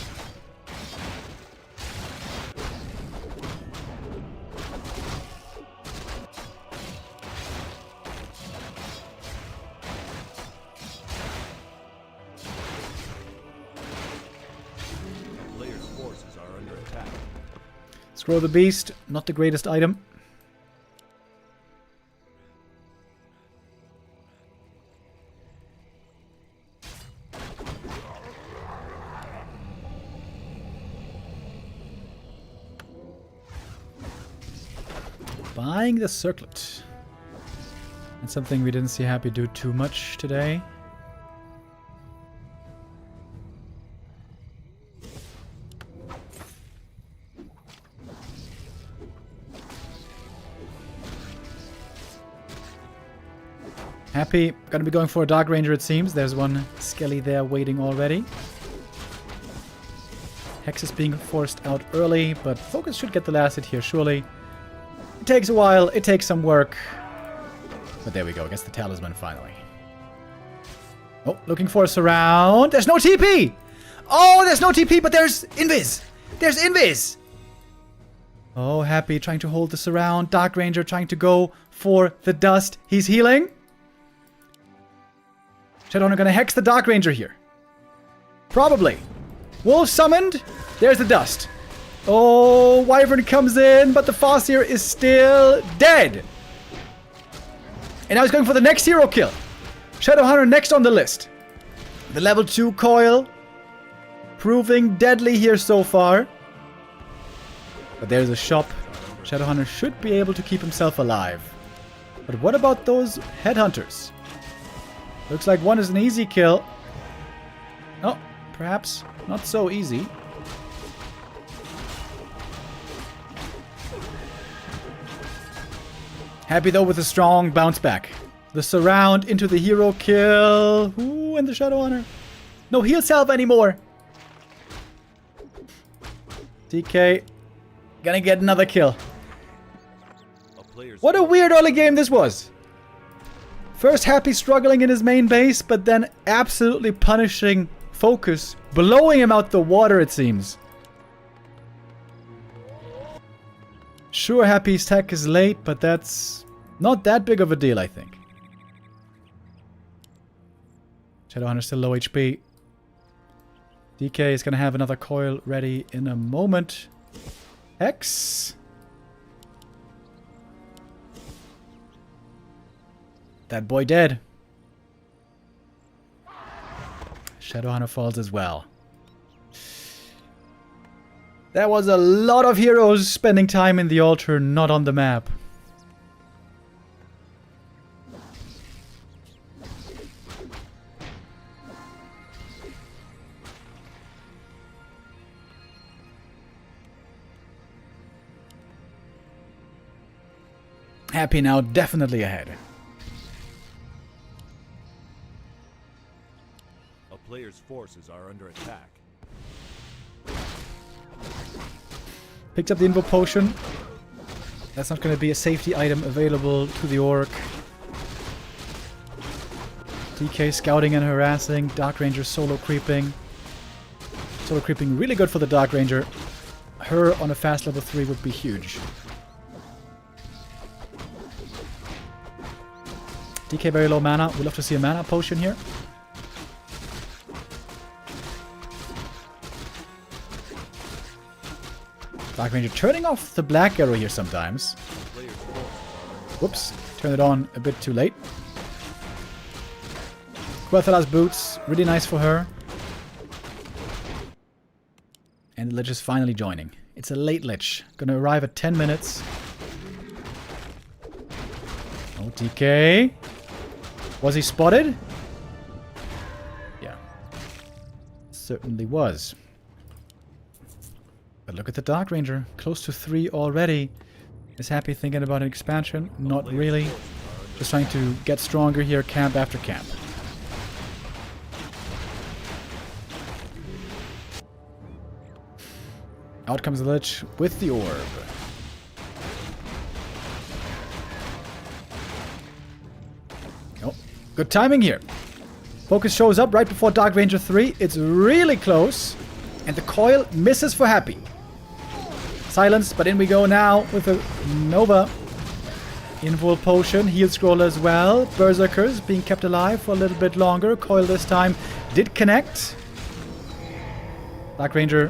Scroll the Beast, not the greatest item. Buying the circlet. That's something we didn't see Happy do too much today. Happy, gonna be going for a Dark Ranger it seems. There's one Skelly there waiting already. Hex is being forced out early, but FoCuS should get the last hit here, surely. It takes a while, it takes some work. But there we go, gets the talisman finally. Oh, looking for a surround. There's no TP! Oh, there's no TP, but there's Invis! There's Invis! Oh, Happy trying to hold the surround. Dark Ranger trying to go for the dust. He's healing. Shadowhunter gonna hex the Dark Ranger here. Probably. Wolf summoned. There's the dust. Oh, Wyvern comes in, but the Farseer is still dead. And now he's going for the next hero kill. Shadowhunter next on the list. The level 2 coil. Proving deadly here so far. But there's a shop. Shadowhunter should be able to keep himself alive. But what about those headhunters? Looks like one is an easy kill. Oh, perhaps not so easy. Happy though with a strong bounce back. The surround into the hero kill. Ooh, and the Shadowhunter. No heal salve anymore. DK gonna get another kill. What a weird early game this was. First Happy struggling in his main base, but then absolutely punishing FoCuS, blowing him out the water it seems. Sure, Happy's tech is late, but that's not that big of a deal, I think. Shadowhunter still low HP. DK is gonna have another coil ready in a moment. Hex. That boy dead. Shadowhunter falls as well. That was a lot of heroes spending time in the altar, not on the map. Happy now, definitely ahead. A player's forces are under attack. Picked up the Invo Potion. That's not going to be a safety item available to the Orc. DK scouting and harassing. Dark Ranger solo creeping. Solo creeping really good for the Dark Ranger. Her on a fast level 3 would be huge. DK very low mana. We'd love to see a mana potion here. Dark Ranger turning off the black arrow here sometimes. Whoops. Turned it on a bit too late. Quel'Thala's boots. Really nice for her. And the Lich is finally joining. It's a late Lich. Gonna arrive at 10 minutes. Oh, DK. Was he spotted? Yeah. Certainly was. But look at the Dark Ranger. Close to 3 already. Is Happy thinking about an expansion? Not really. Just trying to get stronger here, camp after camp. Out comes the Lich with the orb. Oh, good timing here. FoCuS shows up right before Dark Ranger 3. It's really close. And the coil misses for Happy. Silence, but in we go now with a Nova. Invul Potion, Heal Scroll as well. Berserkers being kept alive for a little bit longer. Coil this time did connect. Dark Ranger,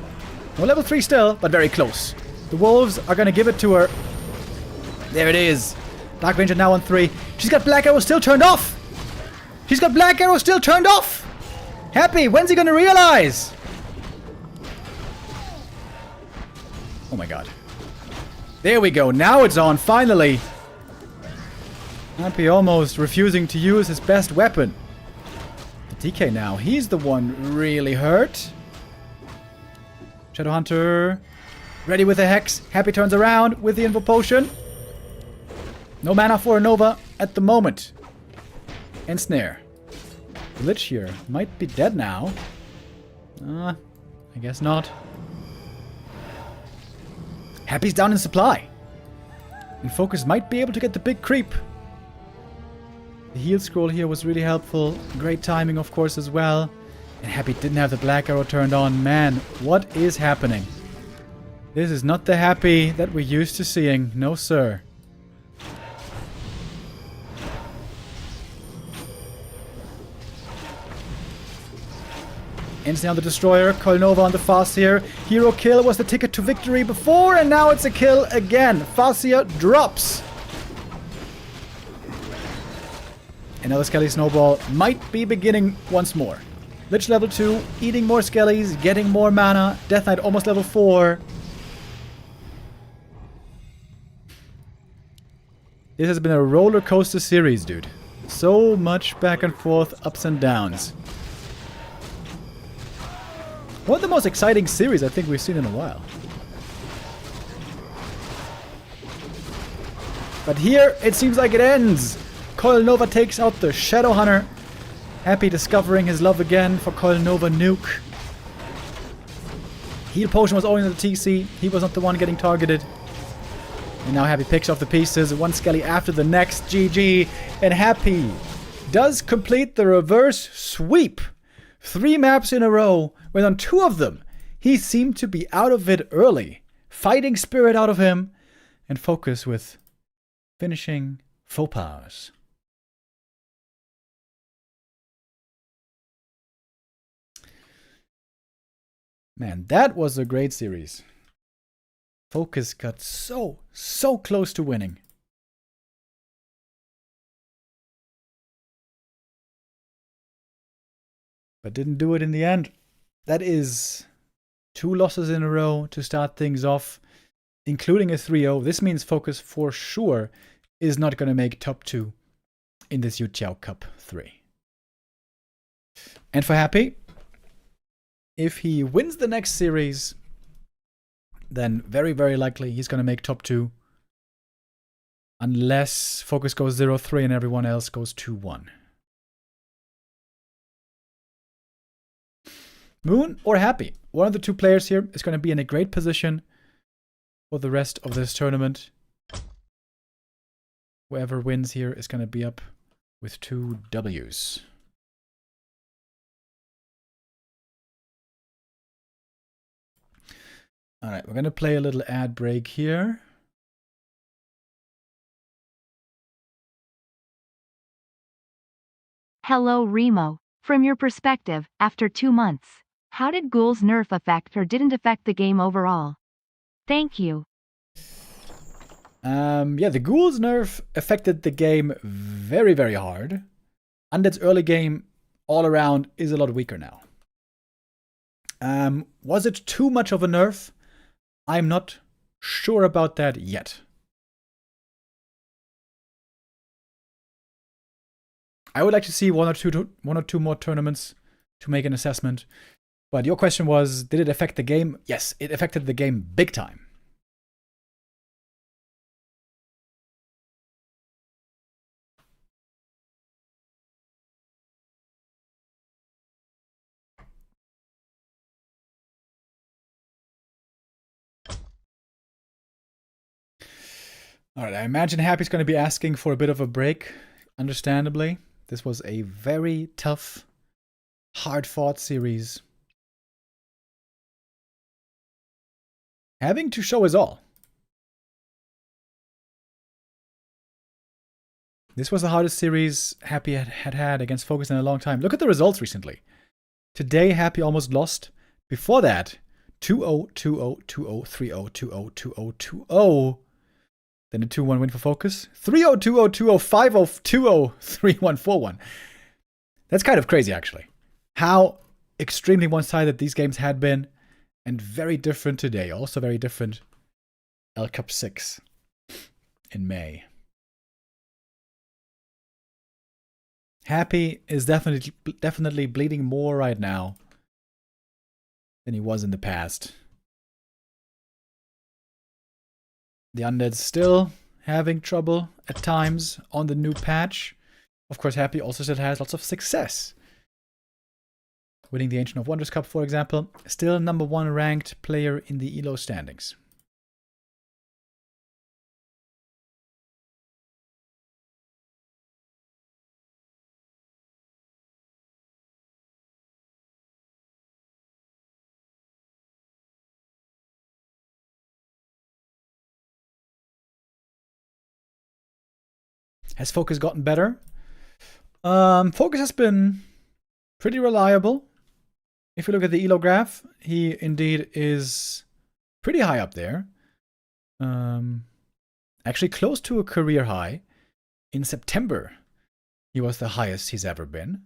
no level 3 still, but very close. The Wolves are going to give it to her. There it is. Dark Ranger now on 3. She's got Black Arrow still turned off. She's got Black Arrow still turned off. Happy, when's he going to realize? Oh my god. There we go. Now it's on, finally. Happy almost refusing to use his best weapon. The DK now. He's the one really hurt. Shadowhunter ready with a Hex. Happy turns around with the Invo Potion. No mana for a Nova at the moment. And Snare. The Lich here might be dead now. I guess not. Happy's down in supply. And FoCuS might be able to get the big creep. The heal scroll here was really helpful. Great timing, of course, as well. And Happy didn't have the black arrow turned on. Man, what is happening? This is not the Happy that we're used to seeing. No, sir. Instantly on the Destroyer. Kolnova on the Farseer. Hero kill was the ticket to victory before, and now it's a kill again. Farseer drops. Another Skelly Snowball might be beginning once more. Lich level 2, eating more Skellies, getting more mana. Death Knight almost level 4. This has been a roller coaster series, dude. So much back and forth, ups and downs. One of the most exciting series I think we've seen in a while. But here, it seems like it ends. Kolnova takes out the Shadow Hunter. Happy discovering his love again for Kolnova Nuke. Heal Potion was only in the TC. He was not the one getting targeted. And now Happy picks off the pieces. One Skelly after the next. GG. And Happy does complete the reverse sweep. 3 maps in a row, when on 2 of them, he seemed to be out of it early. Fighting spirit out of him. And FoCuS with finishing FoCuS. Man, that was a great series. FoCuS got so close to winning. But didn't do it in the end. That is 2 losses in a row to start things off, including a 3-0. This means FoCuS for sure is not going to make top 2 in this YouTiao Cup 3. And for Happy, if he wins the next series, then very, very likely he's going to make top 2. Unless FoCuS goes 0-3 and everyone else goes 2-1. Moon or Happy? One of the 2 players here is going to be in a great position for the rest of this tournament. Whoever wins here is going to be up with 2 Ws. Alright, we're going to play a little ad break here. Hello Remo. From your perspective, after 2 months, how did Ghoul's nerf affect or didn't affect the game overall? Thank you. Yeah, the Ghoul's nerf affected the game very, very hard. Undead's early game all around is a lot weaker now. Was it too much of a nerf? I'm not sure about that yet. I would like to see one or two more tournaments to make an assessment. But your question was, did it affect the game? Yes, it affected the game big time. Alright, I imagine Happy's going to be asking for a bit of a break, understandably. This was a very tough, hard-fought series. Having to show his all. This was the hardest series Happy had against FoCuS in a long time. Look at the results recently. Today, Happy almost lost. Before that, 2-0, 2-0, 2-0, 3-0, 2-0, 2-0, 2-0. Then a 2-1 win for FoCuS. 3-0, 2-0, 2-0, 5-0, 2-0, 3-1, 4-1. That's kind of crazy, actually. How extremely one-sided these games had been. And very different today. Also very different L Cup 6 in May. Happy is definitely bleeding more right now than he was in the past. The Undead's still having trouble at times on the new patch. Of course, Happy also still has lots of success. Winning the Ancient of Wonders Cup, for example. Still #1 ranked player in the ELO standings. Has FoCuS gotten better? FoCuS has been pretty reliable. If you look at the elo graph, he indeed is pretty high up there. Actually close to a career high. In September, he was the highest he's ever been.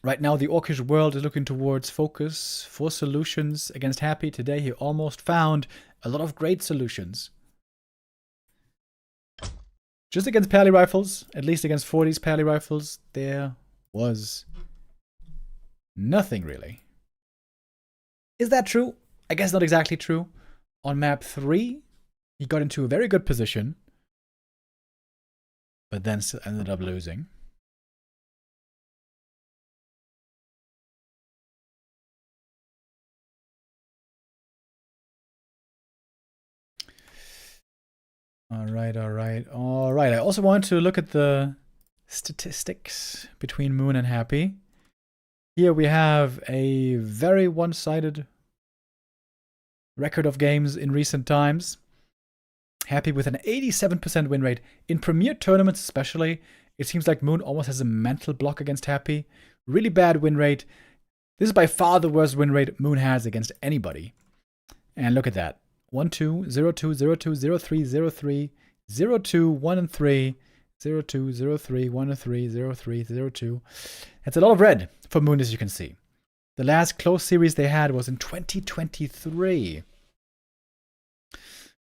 Right now, the orcish world is looking towards FoCuS for solutions against Happy. Today, he almost found a lot of great solutions. Just against Pally Rifles, at least against Forti's Pally Rifles, there was nothing really. Is that true? I guess not exactly true. On map 3, he got into a very good position, but then still ended up losing. Alright. I also want to look at the statistics between Moon and Happy. Here we have a very one-sided record of games in recent times. Happy with an 87% win rate. In Premier tournaments especially, it seems like Moon almost has a mental block against Happy. Really bad win rate. This is by far the worst win rate Moon has against anybody. And look at that. 1-2, 0-2, 0-2, 0-3, 0-3, 0-2, 1 and 3, 0-2, 0-3, 1 and 3, 0-3, 0-2. That's a lot of red for Moon, as you can see. The last close series they had was in 2023.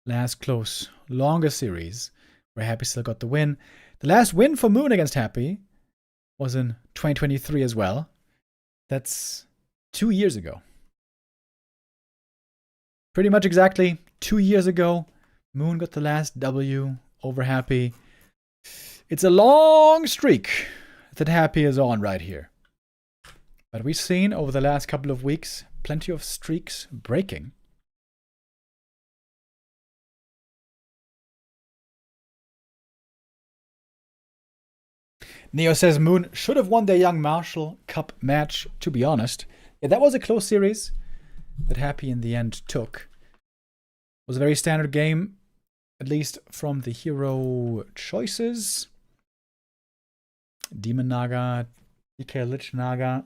Last close, longer series where Happy still got the win. The last win for Moon against Happy was in 2023 as well. That's 2 years ago. Pretty much exactly 2 years ago, Moon got the last W over Happy. It's a long streak that Happy is on right here. But we've seen over the last couple of weeks plenty of streaks breaking. Neo says Moon should have won their Young Marshall Cup match, to be honest. Yeah, that was a close series that Happy in the end took. It was a very standard game, at least from the hero choices. Demon Naga, DK Lich Naga.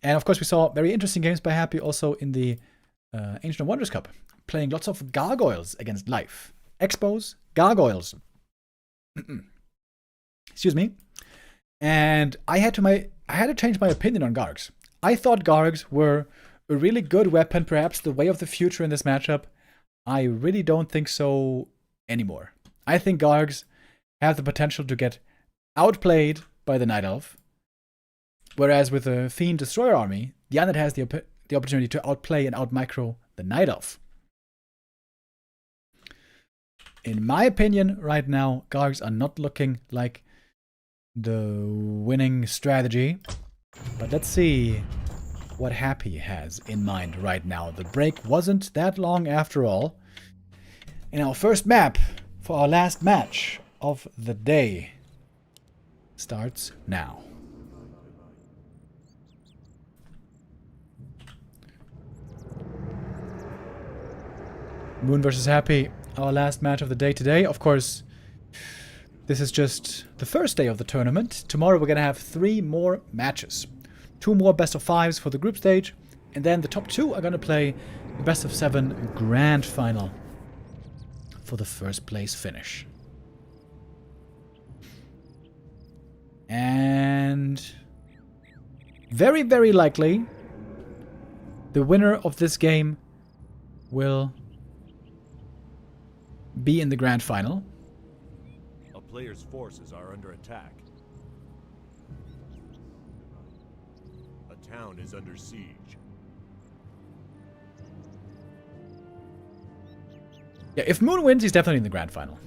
And of course we saw very interesting games by Happy also in the Ancient of Wonders Cup. Playing lots of gargoyles against life. Expos, gargoyles. Excuse me. And I had to change my opinion on Gargs. I thought Gargs were a really good weapon, perhaps the way of the future in this matchup. I really don't think so anymore. I think Gargs have the potential to get outplayed by the Night Elf. Whereas with the Fiend Destroyer army, the Undead has the opportunity to outplay and outmicro the Night Elf. In my opinion, right now, Gargs are not looking like the winning strategy. But let's see what Happy has in mind right now. The break wasn't that long after all. And our first map for our last match of the day starts now. Moon versus Happy, our last match of the day today. Of course, this is just the first day of the tournament. Tomorrow we're going to have 3 more matches. 2 more best of 5s for the group stage. And then the top 2 are going to play the best of 7 grand final for the first place finish. And very, very likely the winner of this game will be in the grand final. A player's forces are under attack. A town is under siege. Yeah, if Moon wins, he's definitely in the grand final.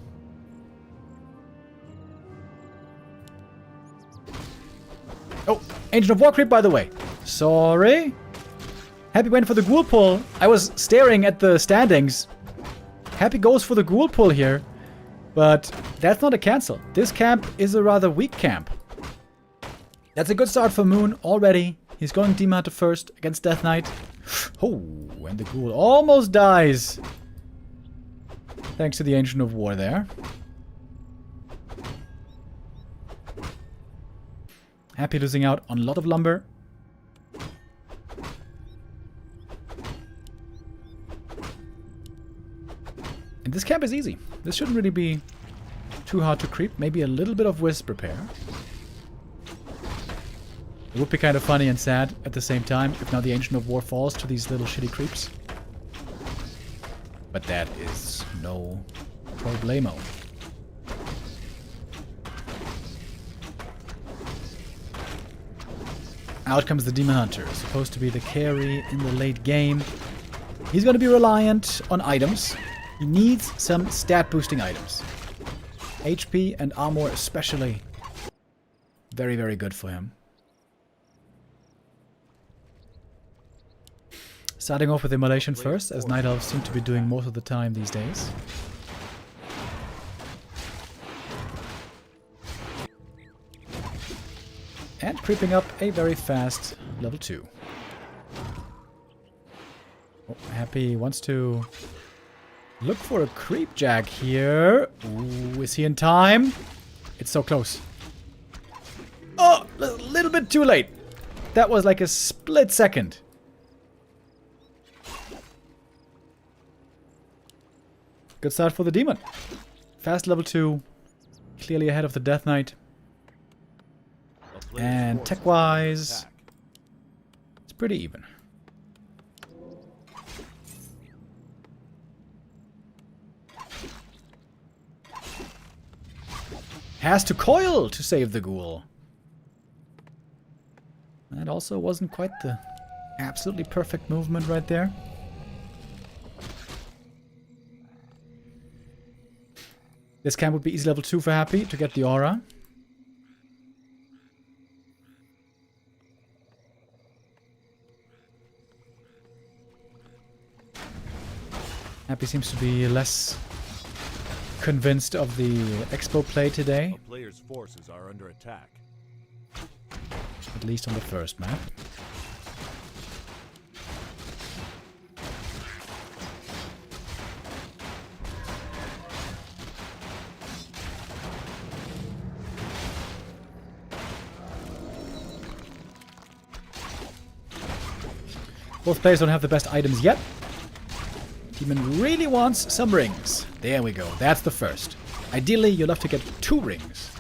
Oh, Ancient of Warcraft, by the way. Sorry. Happy went for the ghoul pull. I was staring at the standings. Happy goes for the ghoul pull here. But that's not a cancel. This camp is a rather weak camp. That's a good start for Moon already. He's going Demon Hunter first against Death Knight. Oh, and the ghoul almost dies. Thanks to the Ancient of War there. Happy losing out on a lot of lumber. And this camp is easy. This shouldn't really be too hard to creep. Maybe a little bit of wisp repair. It would be kind of funny and sad at the same time if now the Ancient of War falls to these little shitty creeps. But that is no problemo. Out comes the Demon Hunter, supposed to be the carry in the late game. He's going to be reliant on items. He needs some stat boosting items. HP and armor especially. Very, very good for him. Starting off with Immolation first, as Night Elves seem to be doing most of the time these days. And creeping up a very fast level 2. Oh, Happy wants to look for a creep jack here. Ooh, is he in time? It's so close. Oh, a little bit too late. That was like a split second. Good start for the demon. Fast level 2. Clearly ahead of the Death Knight. And tech-wise, it's pretty even. Has to coil to save the ghoul. That also wasn't quite the absolutely perfect movement right there. This camp would be easy level 2 for Happy to get the aura. Happy seems to be less convinced of the expo play today. A player's forces are under attack. At least on the first map. Both players don't have the best items yet. Demon really wants some rings. There we go. That's the first. Ideally, you'll have to get 2 rings.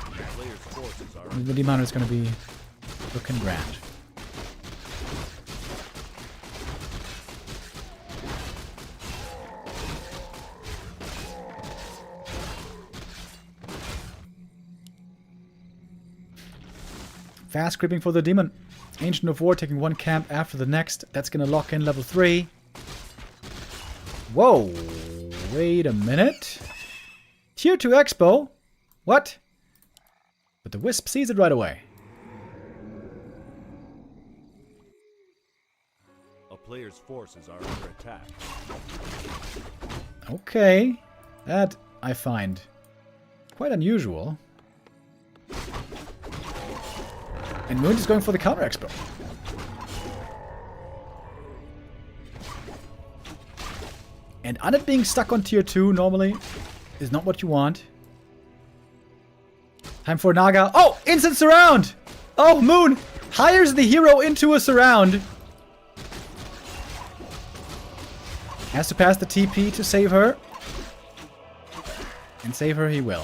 And the Demon is going to be looking grand. Fast creeping for the Demon. Ancient of War taking one camp after the next. That's going to lock in level 3. Whoa. Wait a minute. Tier 2 Expo? What? But the Wisp sees it right away. A player's forces are under attack. Okay. That I find quite unusual. And Moon is going for the counter expo. And Unit being stuck on tier 2 normally is not what you want. Time for Naga. Oh! Instant surround! Oh, Moon hires the hero into a surround. Has to pass the TP to save her. And save her he will.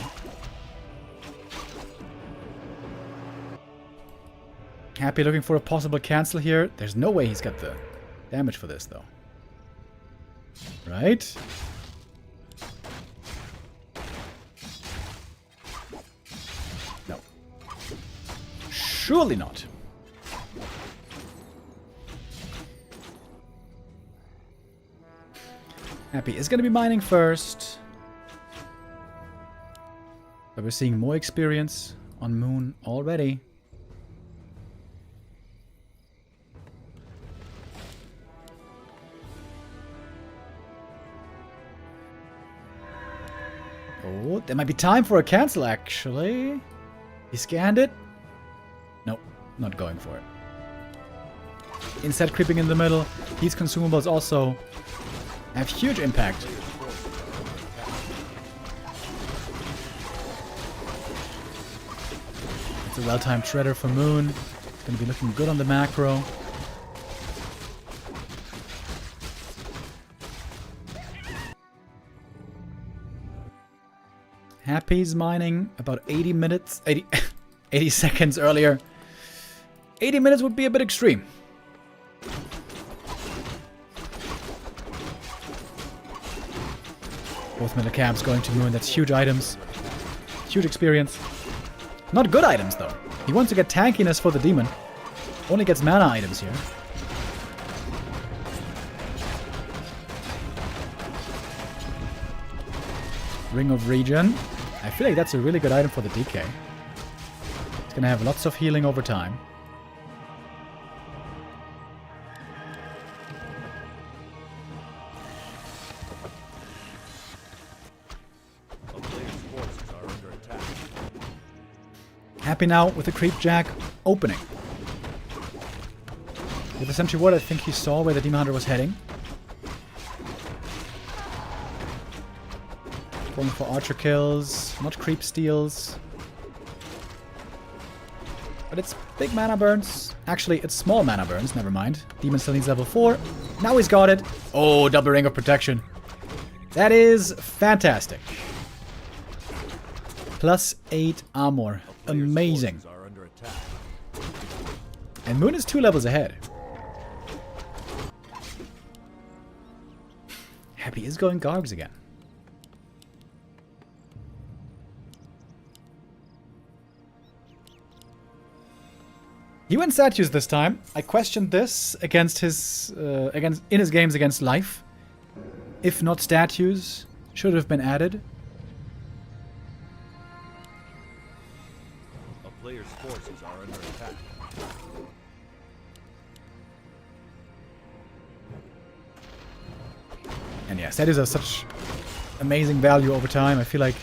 Happy looking for a possible cancel here. There's no way he's got the damage for this, though. Right? No. Surely not. Happy is going to be mining first. But we're seeing more experience on Moon already. Oh, there might be time for a cancel, actually. He scanned it. Nope, not going for it. instead creeping in the middle. These consumables also have huge impact. It's a well-timed shredder for Moon. Gonna be looking good on the macro. Happy's mining about 80 minutes, 80 seconds earlier. 80 minutes would be a bit extreme. Both middle camps going to Moon. That's huge items. Huge experience. Not good items, though. He wants to get tankiness for the demon. Only gets mana items here. Ring of Regen. I feel like that's a really good item for the DK. It's gonna have lots of healing over time. A player's forces are under attack. Happy now with the Creep Jack opening. With the Sentry Ward, I think he saw where the Demon Hunter was heading. Going for archer kills, not creep steals. But it's big mana burns. Actually, it's small mana burns, never mind. Demon still needs level 4. Now he's got it. Oh, double ring of protection. That is fantastic. Plus 8 armor. Amazing. Are under attack. And Moon is 2 levels ahead. Happy is going Gargs again. He went statues this time. I questioned this against his in his games against life. If not statues, should have been added. A player's forces are under attack. And yeah, statues are such amazing value over time. I feel like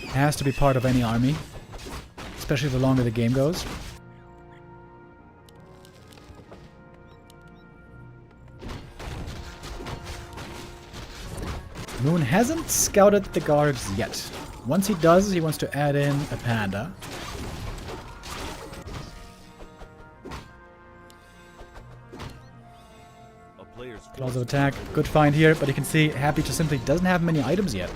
it has to be part of any army, especially the longer the game goes. Moon hasn't scouted the guards yet. Once he does, he wants to add in a panda. A player's Claws of attack, good find here, but you can see Happy just simply doesn't have many items yet.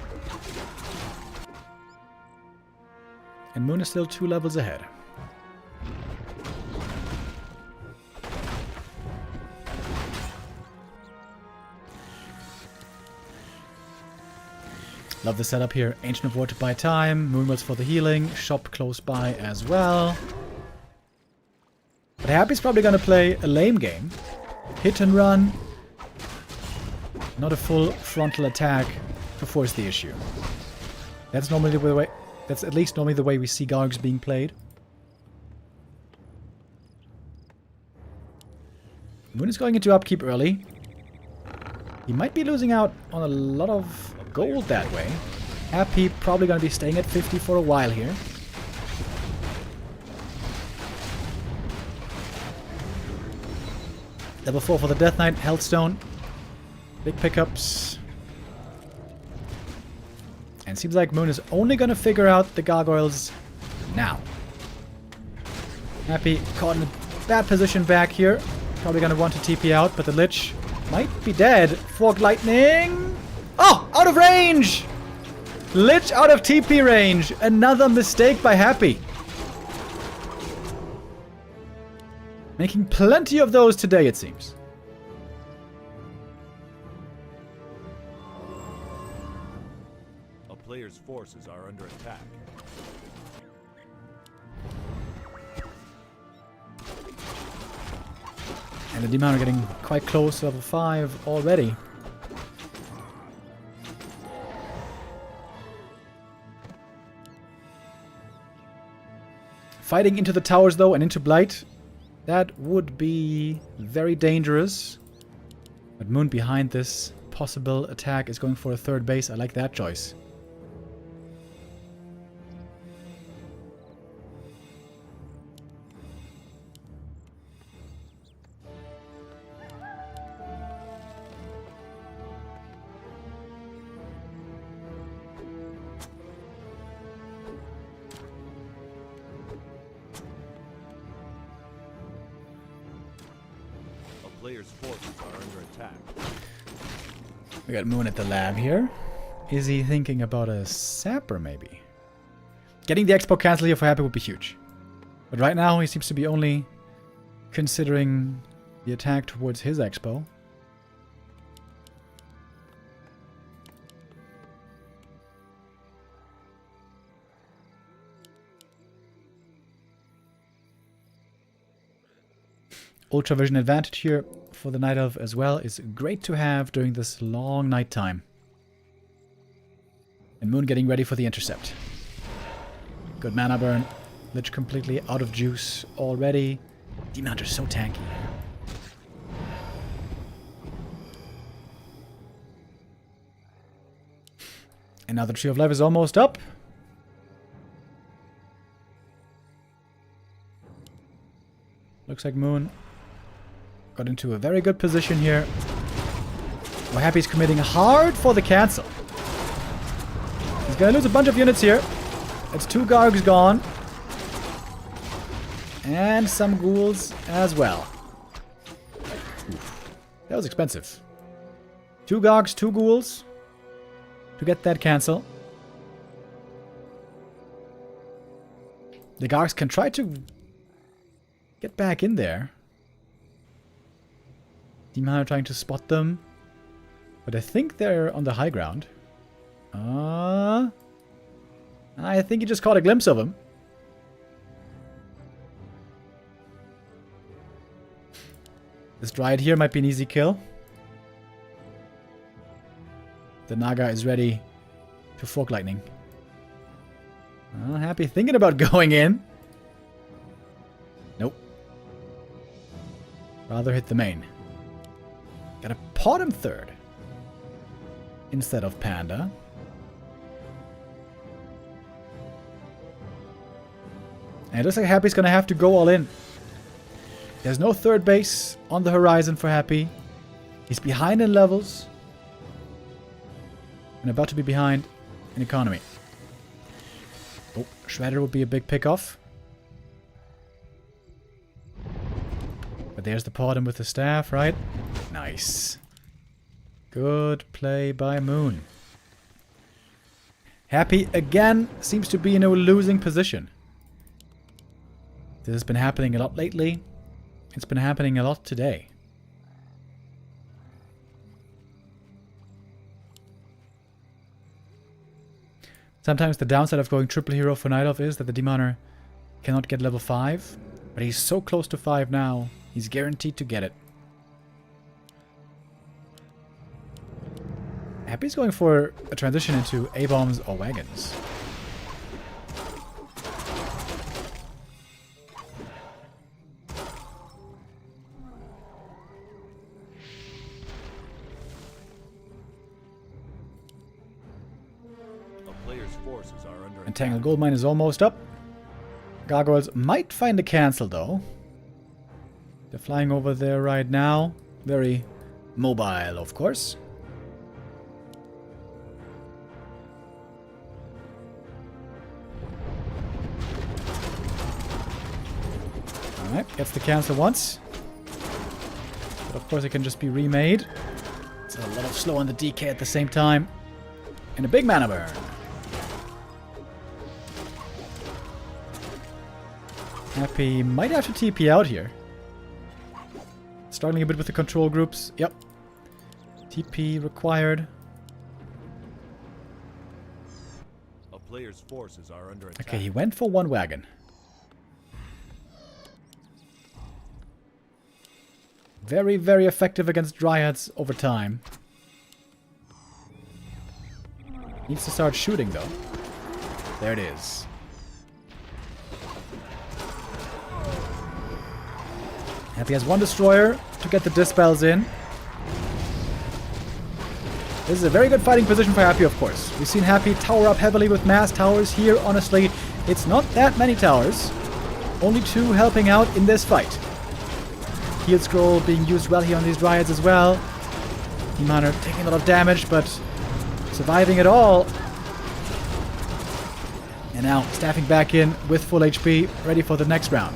And Moon is still 2 levels ahead. Love the setup here. Ancient of War to buy time. Moonwells for the healing. Shop close by as well. But Happy's probably going to play a lame game. Hit and run. Not a full frontal attack to force the issue. That's normally the way. That's at least normally the way we see Gargs being played. Moon is going into upkeep early. He might be losing out on a lot of gold that way. Happy probably going to be staying at 50 for a while here. Level 4 for the Death Knight, Healthstone. Big pickups. And seems like Moon is only going to figure out the gargoyles now. Happy caught in a bad position back here. Probably going to want to TP out, but the Lich might be dead. Fork Lightning. Oh, out of range! Lich out of TP range. Another mistake by Happy. Making plenty of those today, it seems. A player's forces are under attack. And the Demon are getting quite close to level 5 already. Fighting into the towers though and into Blight, that would be very dangerous. But Moon behind this possible attack is going for a 3rd base. I like that choice. player's forces are under attack. We got Moon at the lab here. Is he thinking about a sapper, maybe? Getting the expo cancel here for Happy would be huge. But right now, he seems to be only considering the attack towards his expo. Ultravision advantage here for the Night Elf as well is great to have during this long night time. And Moon getting ready for the intercept. Good mana burn. Lich completely out of juice already. Demon Hunter's so tanky. And now the Tree of Life is almost up. Looks like Moon got into a very good position here. We're happy he's committing hard for the cancel. He's gonna lose a bunch of units here. It's 2 Gargs gone. And some ghouls as well. Oof. That was expensive. 2 Gargs, 2 ghouls to get that cancel. The Gargs can try to get back in there. Demon Hunter trying to spot them. But I think they're on the high ground. I think he just caught a glimpse of him. This Dryad here might be an easy kill. The Naga is ready to Fork Lightning. Happy thinking about going in. Nope. Rather hit the main. Gotta pot him third. Instead of Panda. And it looks like Happy's gonna have to go all in. There's no third base on the horizon for Happy. He's behind in levels. And about to be behind in economy. Oh, Shredder would be a big pick-off. But there's the Podem with the staff, right? Nice. Good play by Moon. Happy again seems to be in a losing position. This has been happening a lot lately. It's been happening a lot today. Sometimes the downside of going triple hero for Night Elf is that the Demoner cannot get level 5. But he's so close to 5 now, he's guaranteed to get it. Happy's going for a transition into A-bombs or wagons. Entangled Goldmine is almost up. Gargoyles might find a cancel though. They're flying over there right now. Very mobile, of course. Alright, gets the cancel once. But of course it can just be remade. It's a lot of slow on the DK at the same time. And a big mana burn. Happy might have to TP out here. Struggling a bit with the control groups. Yep. TP required. A player's forces are under attack. Okay, he went for 1 wagon. Very, very effective against Dryads over time. Needs to start shooting though. There it is. Happy has 1 destroyer to get the dispels in. This is a very good fighting position for Happy, of course. We've seen Happy tower up heavily with mass towers. Here, honestly, it's not that many towers. Only 2 helping out in this fight. Heal Scroll being used well here on these Dryads as well. Demon Hunter taking a lot of damage, but surviving it all. And now staffing back in with full HP, ready for the next round.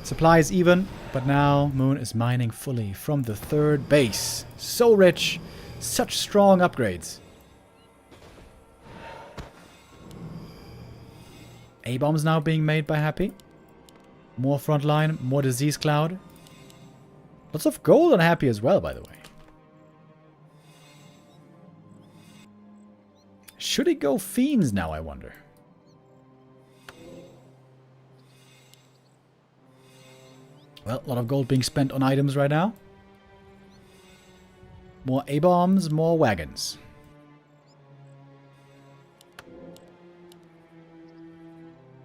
Supply is even, but now Moon is mining fully from the third base. So rich, such strong upgrades. A-bombs now being made by Happy. More frontline, more disease cloud. Lots of gold on Happy as well, by the way. Should he go Fiends now, I wonder? Well, a lot of gold being spent on items right now. More A-bombs, more wagons.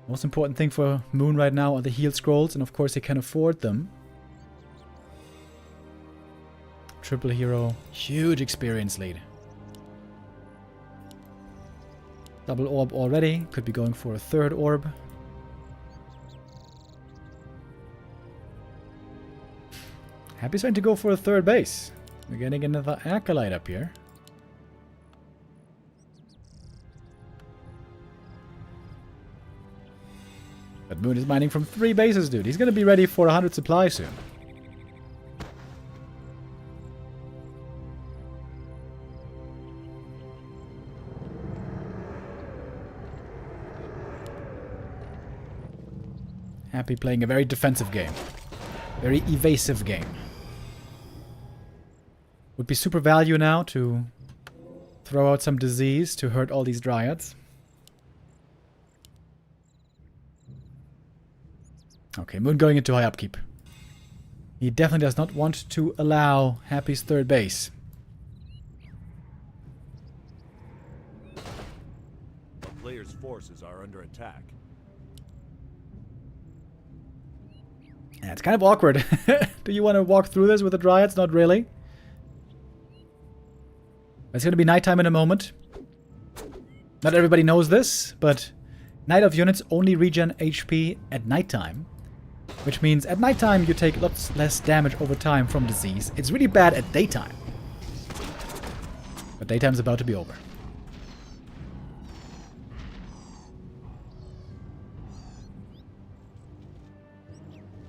Most important thing for Moon right now are the heal scrolls, and of course he can afford them. Triple hero, huge experience lead. Double orb already, could be going for a third orb. Happy's trying to go for a third base. We're getting another Acolyte up here. But Moon is mining from 3 bases, dude. He's gonna be ready for 100 supply soon. Happy playing a very defensive game. Very evasive game. Would be super value now to throw out some disease to hurt all these dryads. Okay, Moon going into high upkeep. He definitely does not want to allow Happy's third base. A player's forces are under attack. Yeah, it's kind of awkward. Do you want to walk through this with the dryads? Not really. It's going to be nighttime in a moment. Not everybody knows this, but Night Elf units only regen HP at nighttime. Which means at nighttime you take lots less damage over time from disease. It's really bad at daytime. But daytime's about to be over.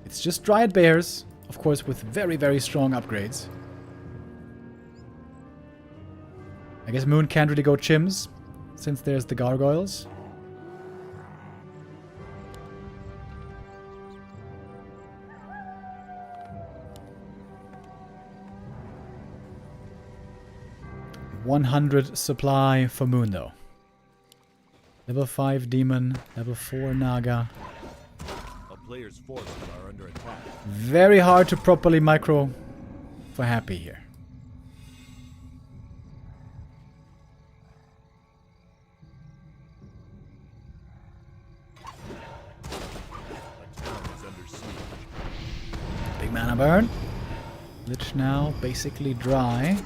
It's just Dryad Bears, of course with very, very strong upgrades. I guess Moon can't really go Chims, since there's the Gargoyles. $100 supply for Moon though. Level 5 Demon, level 4 Naga. A player's forces are under attack. Very hard to properly micro for Happy here. A town is under siege. Big mana burn. Lich now basically dry.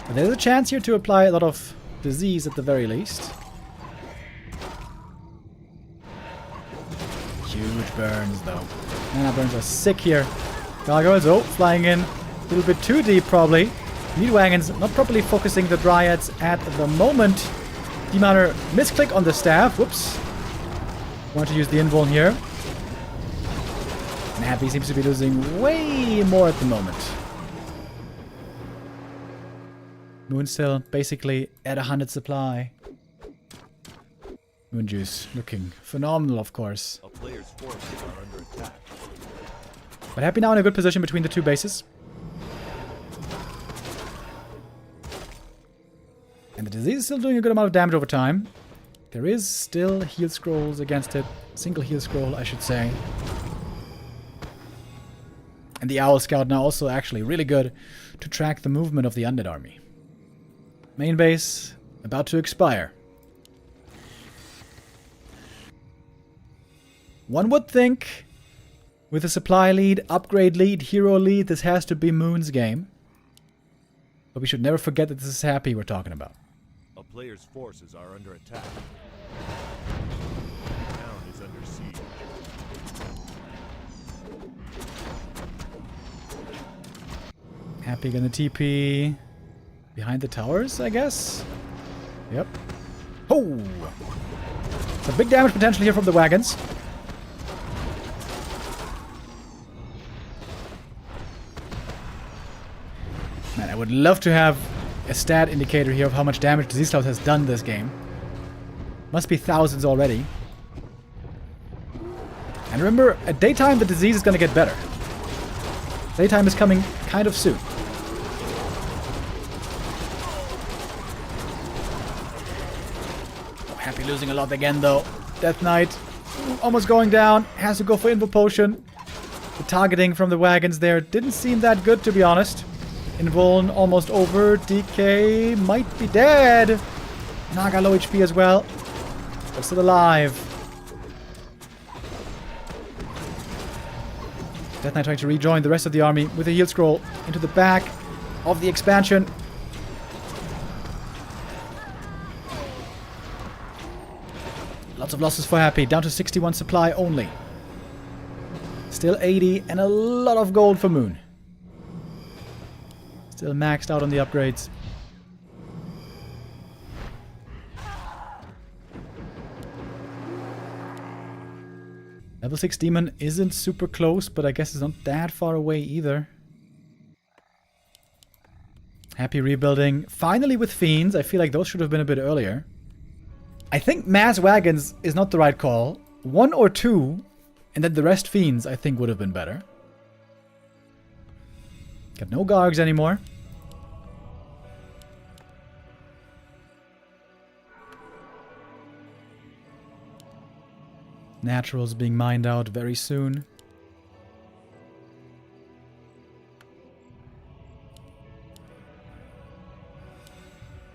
But there's a chance here to apply a lot of disease at the very least. Huge burns though. Mana burns are sick here. Gargoyles, oh, flying in a little bit too deep probably. Meat wagons not properly focusing the dryads at the moment. Demoner misclick on the staff. Whoops. Want to use the invuln here. And Happy seems to be losing way more at the moment. Moon still basically at 100 supply. Moon Juice looking phenomenal, of course. A player's forces are under attack. But Happy now in a good position between the 2 bases. And the disease is still doing a good amount of damage over time. There is still heal scrolls against it. Single heal scroll, I should say. And the Owl Scout now also actually really good to track the movement of the undead army. Main base about to expire. One would think with a supply lead, upgrade lead, hero lead, this has to be Moon's game. But we should never forget that this is Happy we're talking about. A player's forces are under attack. The town is under siege. Happy gonna TP behind the towers, I guess. Yep. Oh! Some big damage potential here from the wagons. Man, I would love to have a stat indicator here of how much damage Disease Cloud has done this game. Must be thousands already. And remember, at daytime the disease is going to get better. Daytime is coming kind of soon. Oh, Happy losing a lot again though. Death Knight almost going down. Has to go for Invo Potion. The targeting from the wagons there didn't seem that good, to be honest. Invuln almost over. DK might be dead. Naga low HP as well. But still alive. Death Knight trying to rejoin the rest of the army with a heal scroll into the back of the expansion. Lots of losses for Happy. Down to 61 supply only. Still 80 and a lot of gold for Moon. Still maxed out on the upgrades. Level 6 Demon isn't super close, but I guess it's not that far away either. Happy rebuilding. Finally with Fiends. I feel like those should have been a bit earlier. I think mass wagons is not the right call. 1 or 2, and then the rest Fiends I think would have been better. Got no Gargs anymore. Naturals being mined out very soon.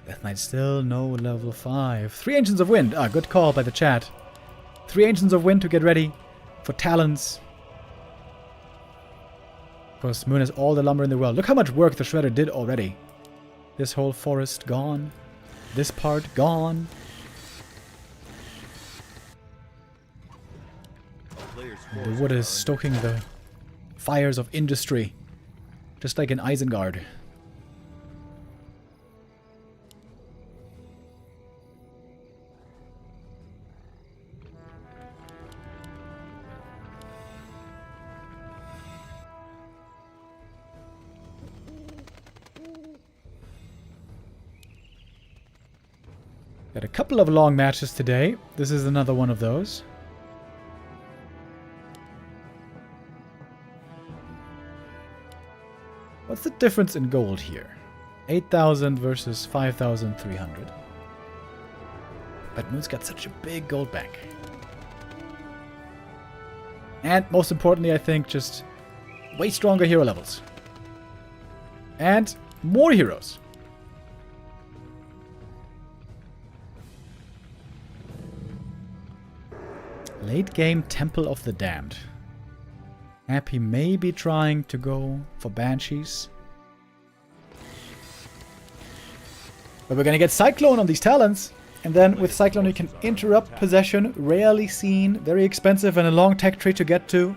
Death Knight still no level 5. 3 Ancients of Wind. Ah, good call by the chat. 3 Ancients of Wind to get ready for Talons. Of course, Moon has all the lumber in the world. Look how much work the Shredder did already. This whole forest gone. This part gone. The wood is stoking the fires of industry. Just like in Isengard. Got a couple of long matches today. This is another one of those. What's the difference in gold here? 8,000 versus 5,300. But Moon's got such a big gold bank. And most importantly, I think, just way stronger hero levels. And more heroes. Late game Temple of the Damned. Happy may be trying to go for Banshees. But we're gonna get Cyclone on these Talons. And then with Cyclone you can interrupt possession. Rarely seen. Very expensive and a long tech tree to get to.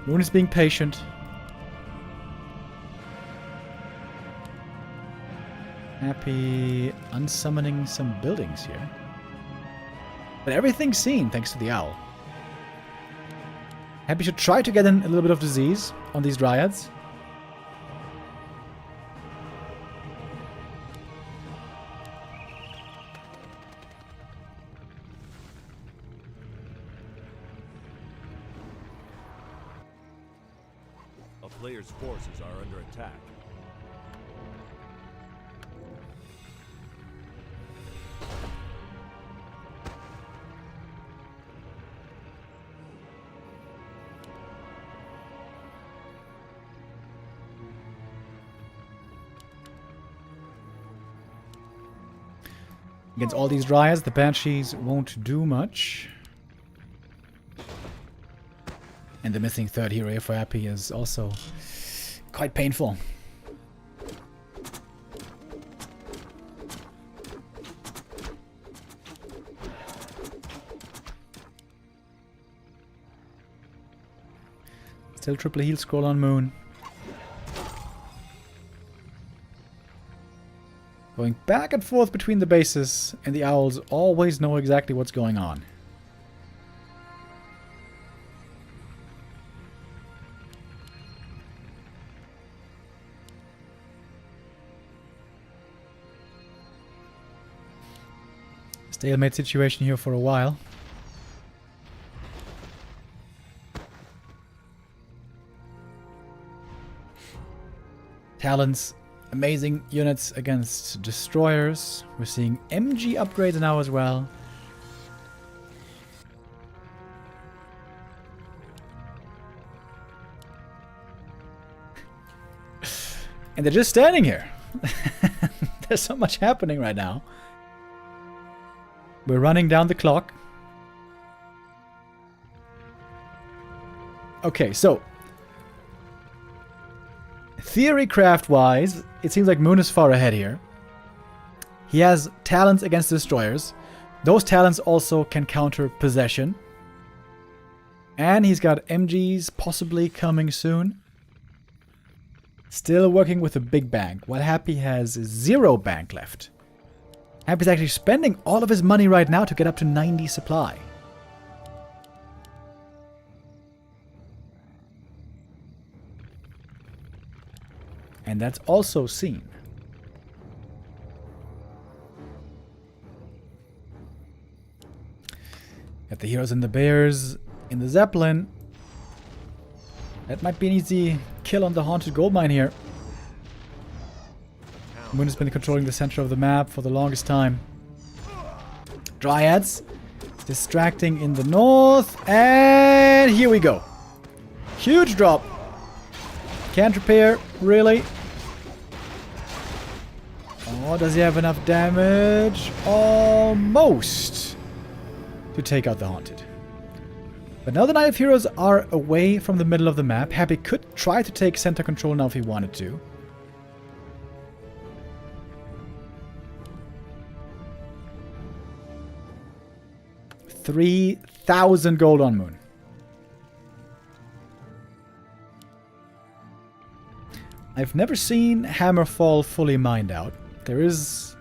Moon is being patient. Happy unsummoning some buildings here. But everything's seen thanks to the owl. Happy should try to get in a little bit of disease on these dryads. A player's forces are under attack. Against all these dryads, the Banshees won't do much. And the missing third hero here for Happy is also quite painful. Still triple heal scroll on Moon. Going back and forth between the bases, and the owls always know exactly what's going on. Stalemate situation here for a while. Talons, amazing units against destroyers. We're seeing MG upgrades now as well. And they're just standing here. There's so much happening right now. We're running down the clock. Okay, so theorycraft-wise, it seems like Moon is far ahead here. He has talents against destroyers. Those talents also can counter possession. And he's got MGs possibly coming soon. Still working with a big bank, while Happy has 0 bank left. Happy's actually spending all of his money right now to get up to 90 supply. And that's also seen. Got the heroes and the bears in the Zeppelin. That might be an easy kill on the haunted gold mine here. Moon has been controlling the center of the map for the longest time. Dryads distracting in the north, and here we go. Huge drop. Can't repair, really. Oh, does he have enough damage? Almost to take out the haunted. But now the Knight of Heroes are away from the middle of the map. Happy could try to take center control now if he wanted to. $3,000 gold on Moon. I've never seen Hammerfall fully mined out. There is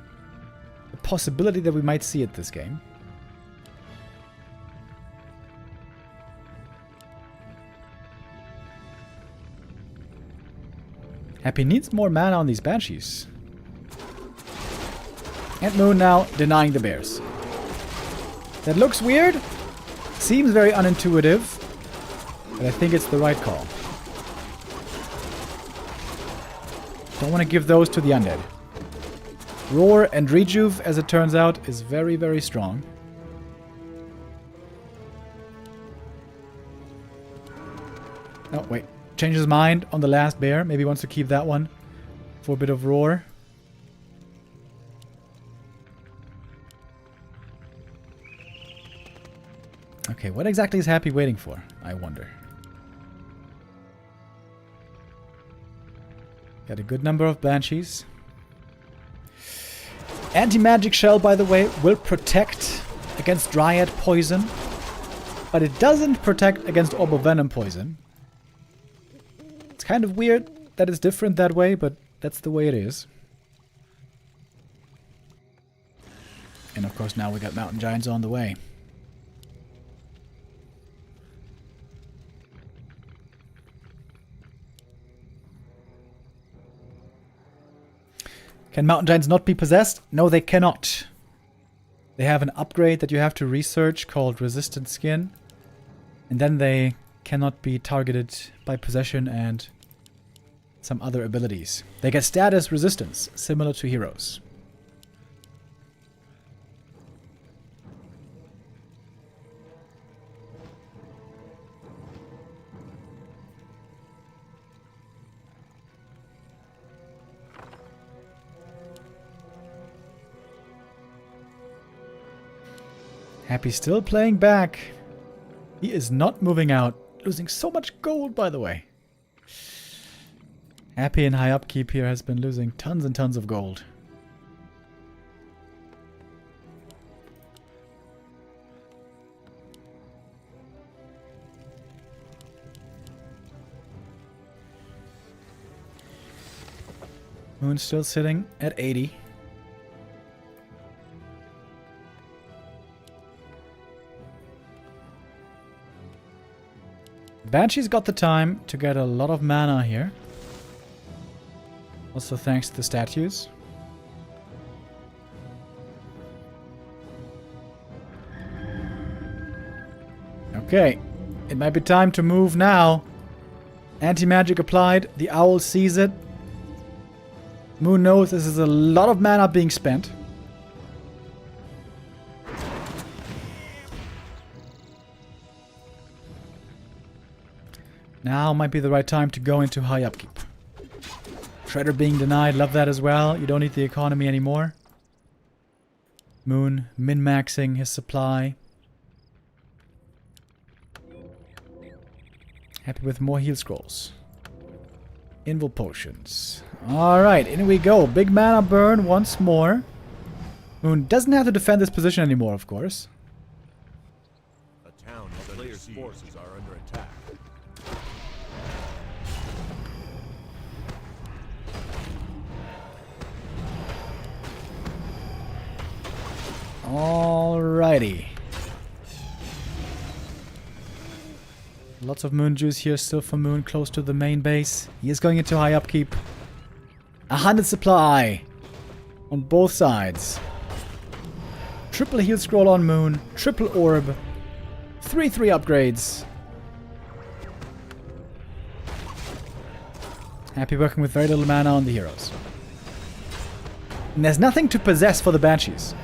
a possibility that we might see it this game. Happy needs more mana on these Banshees. And Moon now denying the bears. That looks weird. Seems very unintuitive. But I think it's the right call. Don't want to give those to the undead. Roar and Rejuve, as it turns out, is very, very strong. Oh, wait. Changed his mind on the last bear. Maybe wants to keep that one for a bit of roar. Okay, what exactly is Happy waiting for, I wonder? Got a good number of Banshees. Anti-magic shell, by the way, will protect against Dryad poison. But it doesn't protect against Orb of Venom poison. It's kind of weird that it's different that way, but that's the way it is. And of course now we got Mountain Giants on the way. Can Mountain Giants not be possessed? No, they cannot. They have an upgrade that you have to research called Resistant Skin. And then they cannot be targeted by possession and some other abilities. They get status resistance, similar to heroes. Happy still playing back. He is not moving out. Losing so much gold, by the way. Happy in high upkeep here has been losing tons and tons of gold. Moon's still sitting at 80. Banshee's got the time to get a lot of mana here. Also thanks to the statues. Okay, it might be time to move now. Anti-magic applied. The owl sees it. Moon knows this is a lot of mana being spent. Now might be the right time to go into high upkeep. Shredder being denied, love that as well. You don't need the economy anymore. Moon min-maxing his supply. Happy with more heal scrolls. Invul potions. Alright, in we go. Big mana burn once more. Moon doesn't have to defend this position anymore, of course. A town the player's forces are under attack. Alrighty. Lots of moon juice here still for Moon, close to the main base. He is going into high upkeep. 100 supply on both sides. Triple heal scroll on Moon. Triple orb. 3/3 upgrades. Happy working with very little mana on the heroes. And there's nothing to possess for the Banshees.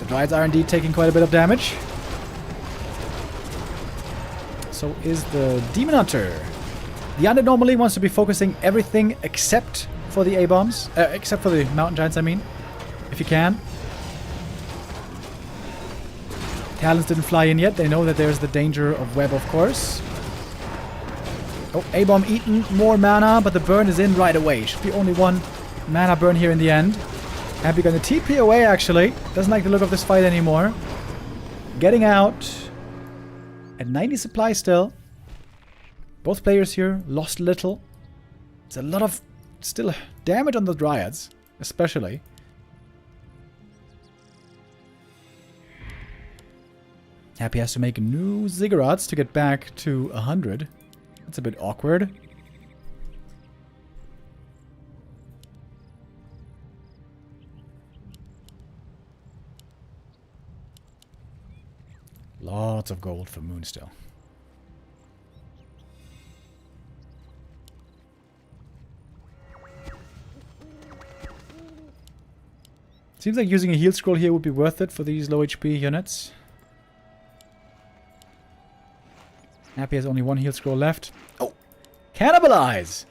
Druids are indeed taking quite a bit of damage. So is the Demon Hunter. The Undead normally wants to be focusing everything except for the A-bombs. Except for the Mountain Giants, I mean. If you can. Talons didn't fly in yet. They know that there's the danger of web, of course. Oh, A-bomb eaten. More mana, but the burn is in right away. Should be only one mana burn here in the end. Happy gonna TP away, actually. Doesn't like the look of this fight anymore. Getting out. At 90 supply still. Both players here lost little. There's a lot of still damage on the Dryads, especially. Happy has to make new ziggurats to get back to 100. That's a bit awkward. Lots of gold for Moon still. Seems like using a heal scroll here would be worth it for these low HP units. Happy has only one heal scroll left. Oh! Cannibalize!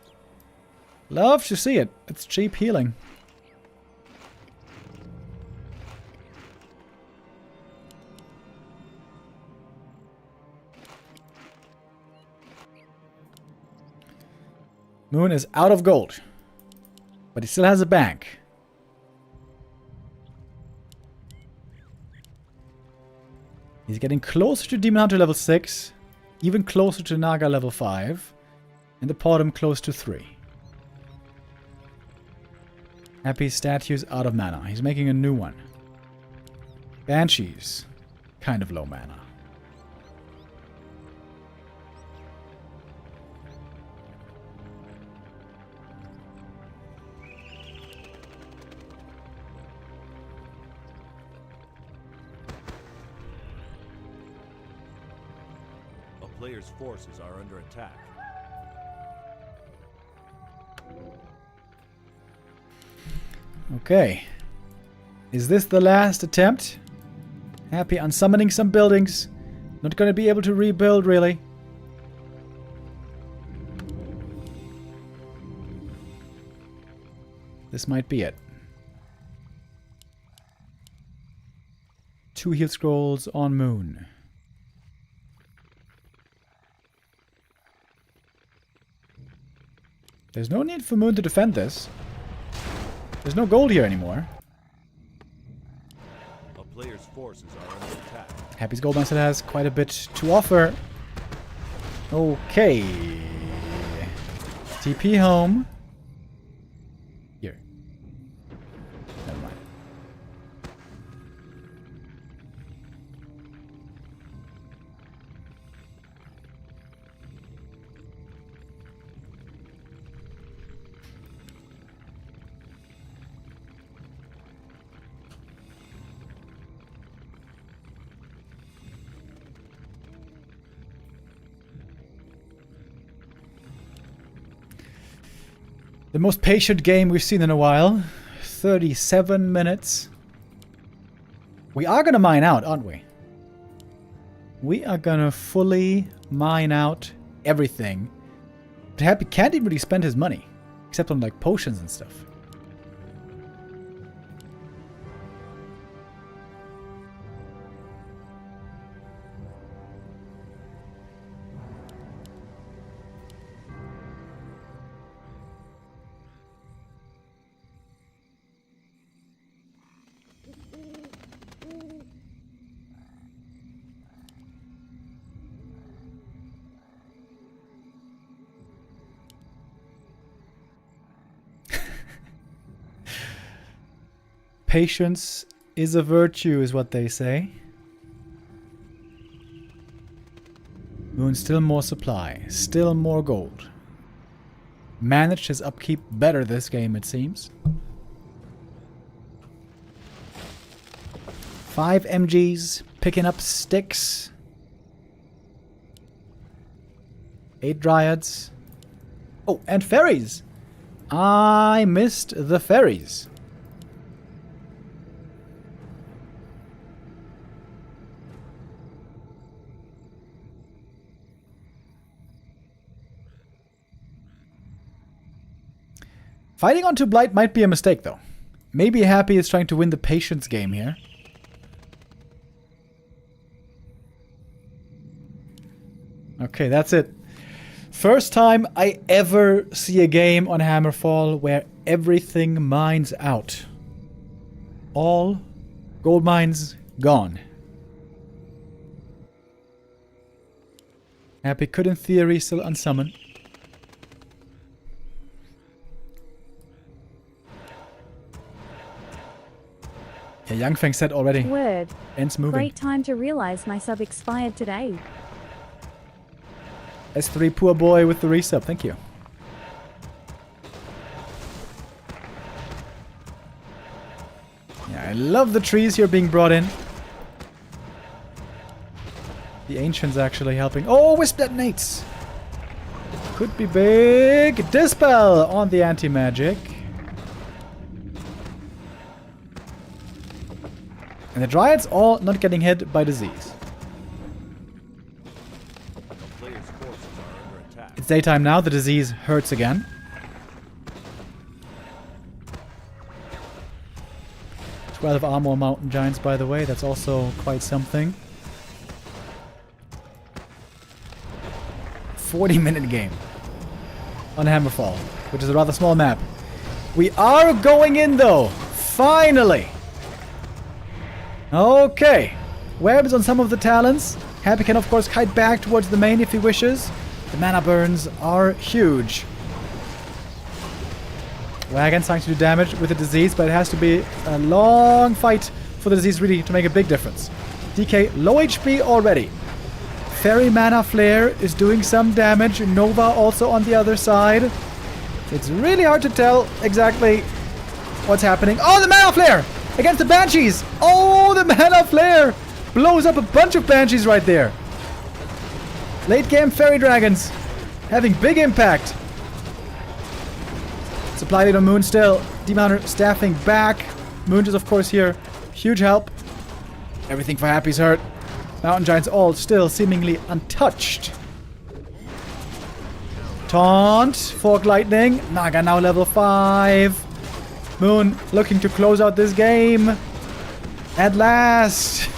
Love to see it. It's cheap healing. Moon is out of gold. But he still has a bank. He's getting closer to Demon Hunter level 6. Even closer to Naga level 5. And the Podum close to 3. Happy statues out of mana. He's making a new one. Banshees. Kind of low mana. Players' forces are under attack. Okay. Is this the last attempt? Happy on summoning some buildings. Not gonna be able to rebuild, really. This might be it. 2 heal scrolls on Moon. There's no need for Moon to defend this. There's no gold here anymore. A player's forces are under attack. Happy's Goldmaster has quite a bit to offer. Okay. TP home. The most patient game we've seen in a while. 37 minutes. We are gonna mine out, aren't we? We are gonna fully mine out everything. But Happy can't even really spend his money. Except on like potions and stuff. Patience is a virtue, is what they say. Moon, still more supply, still more gold. Managed his upkeep better this game, it seems. 5 MGs, picking up sticks. 8 dryads. Oh, and ferries! I missed the ferries. Fighting onto Blight might be a mistake, though. Maybe Happy is trying to win the patience game here. Okay, that's it. First time I ever see a game on Hammerfall where everything mines out. All gold mines gone. Happy could in theory still unsummon. Yeah, Yangfeng said already. Word. Ends moving. Great time to realize my sub expired today. S3 poor boy with the resub. Thank you. Yeah, I love the trees here being brought in. The ancients actually helping. Oh, wisp detonates. Could be big. Dispel on the anti-magic. And the Dryads all not getting hit by disease. It's daytime now. The disease hurts again. "12 armor mountain giants, by the way. That's also quite something. 40-minute game on Hammerfall, which is a rather small map. We are going in, though. Finally. Okay. Webs on some of the talents. Happy can, of course, kite back towards the main if he wishes. The mana burns are huge. Wagon starting to do damage with the disease, but it has to be a long fight for the disease really to make a big difference. DK low HP already. Fairy Mana Flare is doing some damage. Nova also on the other side. It's really hard to tell exactly what's happening. Oh, the Mana Flare! Against the Banshees! Oh, the Mana Flare! Blows up a bunch of Banshees right there. Late game Fairy Dragons having big impact. Supply lead on Moon still. Demoner staffing back. Moon is of course here. Huge help. Everything for Happy's hurt. Mountain Giants all still seemingly untouched. Taunt. Fork Lightning. Naga now level 5. Moon looking to close out this game. At last.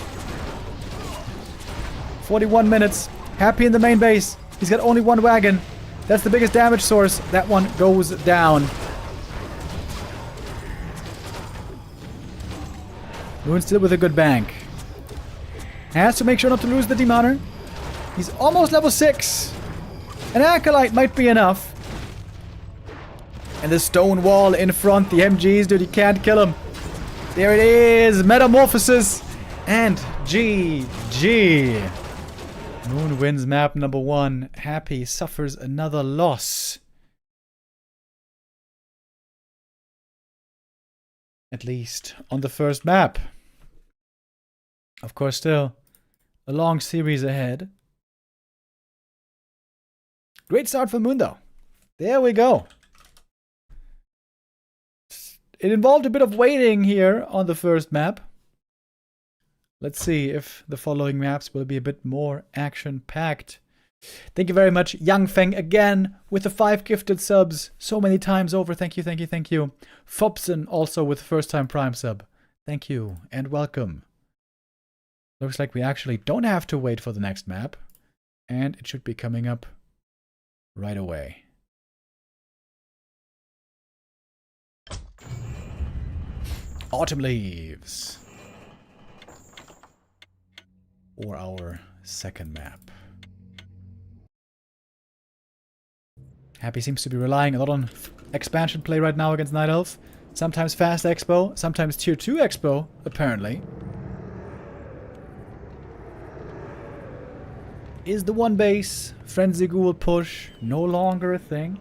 41 minutes. Happy in the main base. He's got only one wagon. That's the biggest damage source. That one goes down. Moon still with a good bank. Has to make sure not to lose the Demoner. He's almost level 6. An Acolyte might be enough. And the stone wall in front. The MGs, dude, you can't kill him. There it is. Metamorphosis. And GG. Moon wins map number 1. Happy suffers another loss. At least on the first map. Of course, still a long series ahead. Great start for Moon, though. There we go. it involved a bit of waiting here on the first map. Let's see if the following maps will be a bit more action-packed. Thank you very much, Young Feng, again with the 5 gifted subs so many times over. Thank you, thank you, thank you. Fobson also with the first-time Prime sub. Thank you and welcome. Looks like we actually don't have to wait for the next map, and it should be coming up right away. Autumn Leaves. Or our second map. Happy seems to be relying a lot on expansion play right now against Night Elf. Sometimes fast expo, sometimes tier 2 expo, apparently. Is the one base Frenzy Ghoul push no longer a thing?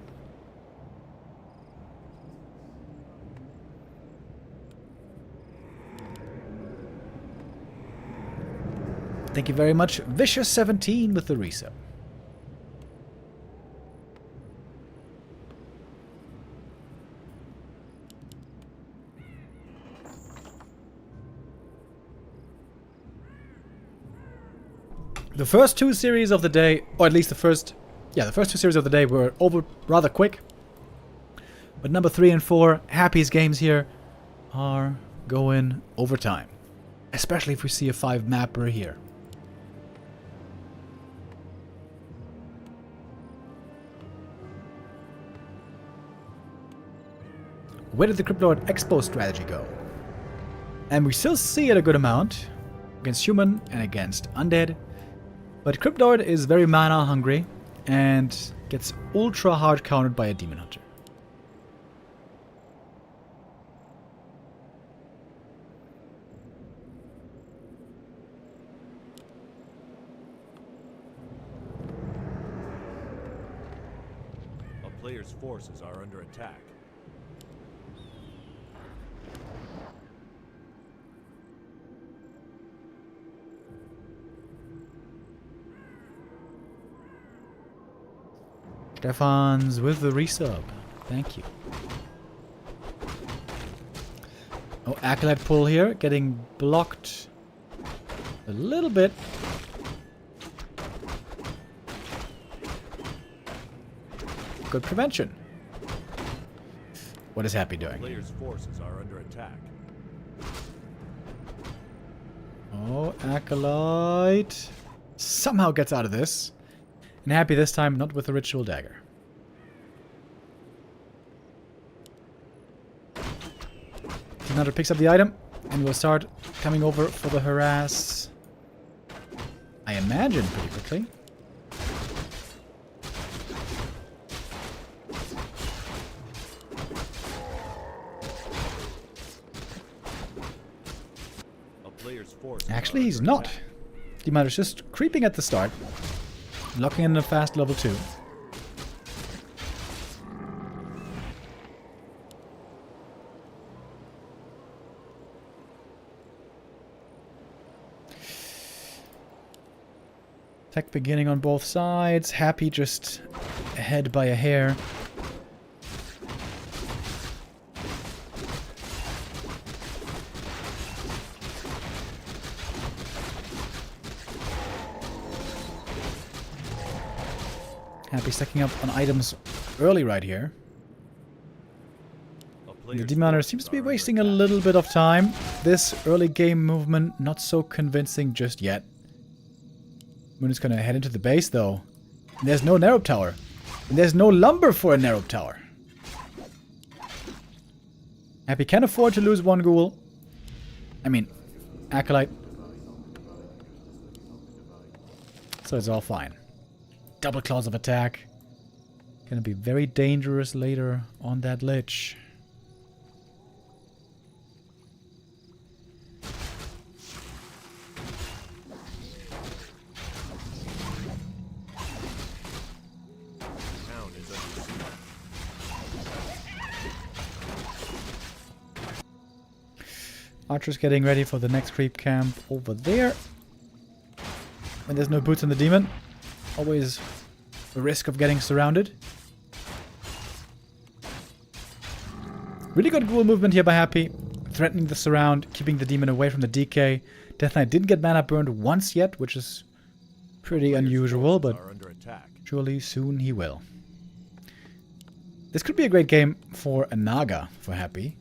Thank you very much, Vicious17 with the resub. The first 2 series of the day, or at least the first 2 series of the day were over rather quick. But number 3 and 4, Happy's games here, are going overtime. Especially if we see a 5 mapper here. Where did the Cryptlord Expo strategy go? And we still see it a good amount against human and against undead. But Cryptlord is very mana hungry and gets ultra hard countered by a Demon Hunter. A player's forces are under attack. Stefan's with the resub. Thank you. Oh, Acolyte pull here. Getting blocked a little bit. Good prevention. What is Happy doing? Player's forces are under attack. Oh, Acolyte somehow gets out of this. And Happy this time not with the Ritual Dagger. Team Hunter picks up the item and will start coming over for the harass. I imagine pretty quickly. Actually, he's not. Team Hunter's just creeping at the start. Locking in a fast level 2. Attack beginning on both sides. Happy just ahead by a hair. Happy stacking up on items early right here. The Demon Hunter seems to be wasting a little bit of time. This early game movement not so convincing just yet. Moon is gonna head into the base though. And there's no Narrow Tower. And there's no lumber for a Narrow Tower. Happy can afford to lose one ghoul. I mean, Acolyte. So it's all fine. Double claws of attack. Gonna be very dangerous later on that lich. Archer's getting ready for the next creep camp over there. When there's no boots on the demon, always a risk of getting surrounded. Really good ghoul movement here by Happy. Threatening the surround, keeping the demon away from the DK. Death Knight didn't get mana burned once yet, which is pretty unusual, but surely soon he will. This could be a great game for a Naga for Happy.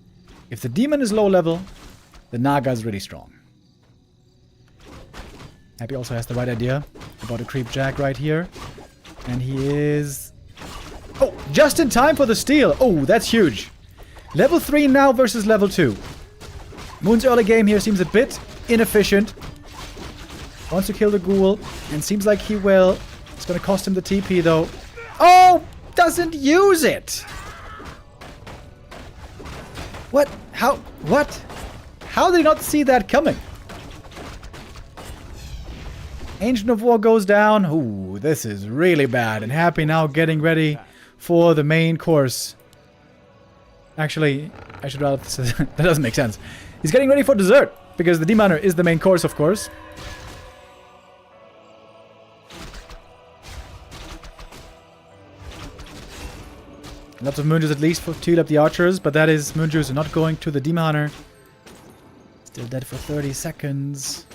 If the demon is low level, the Naga is really strong. Happy also has the right idea about a creep jack right here. And he is... Oh, just in time for the steal. Oh, that's huge. Level 3 now versus level 2. Moon's early game here seems a bit inefficient. Wants to kill the ghoul, and seems like he will. It's going to cost him the TP though. Oh! Doesn't use it! What? How? What? How did he not see that coming? Ancient of War goes down. Ooh, this is really bad. And Happy now getting ready for the main course. Actually, I should rather... that doesn't make sense. He's getting ready for dessert, because the Demoner is the main course, of course. Lots of Moonjuice at least to heal up the archers, but that is Moonjuice not going to the Demon Hunter. Still dead for 30 seconds.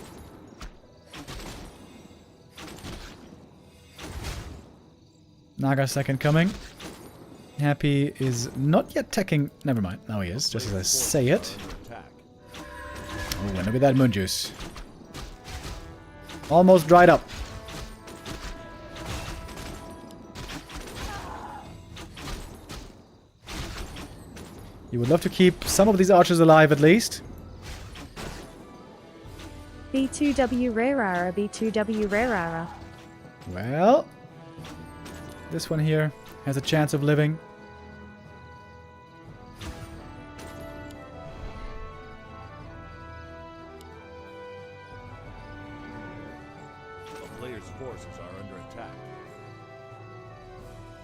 Naga second coming. Happy is not yet teching. Never mind. Now he is, just as I say it. Oh, and look at that Moonjuice. Almost dried up. You would love to keep some of these archers alive at least. B2W Rarara, B2W Rarara. Well, this one here has a chance of living. The player's forces are under attack.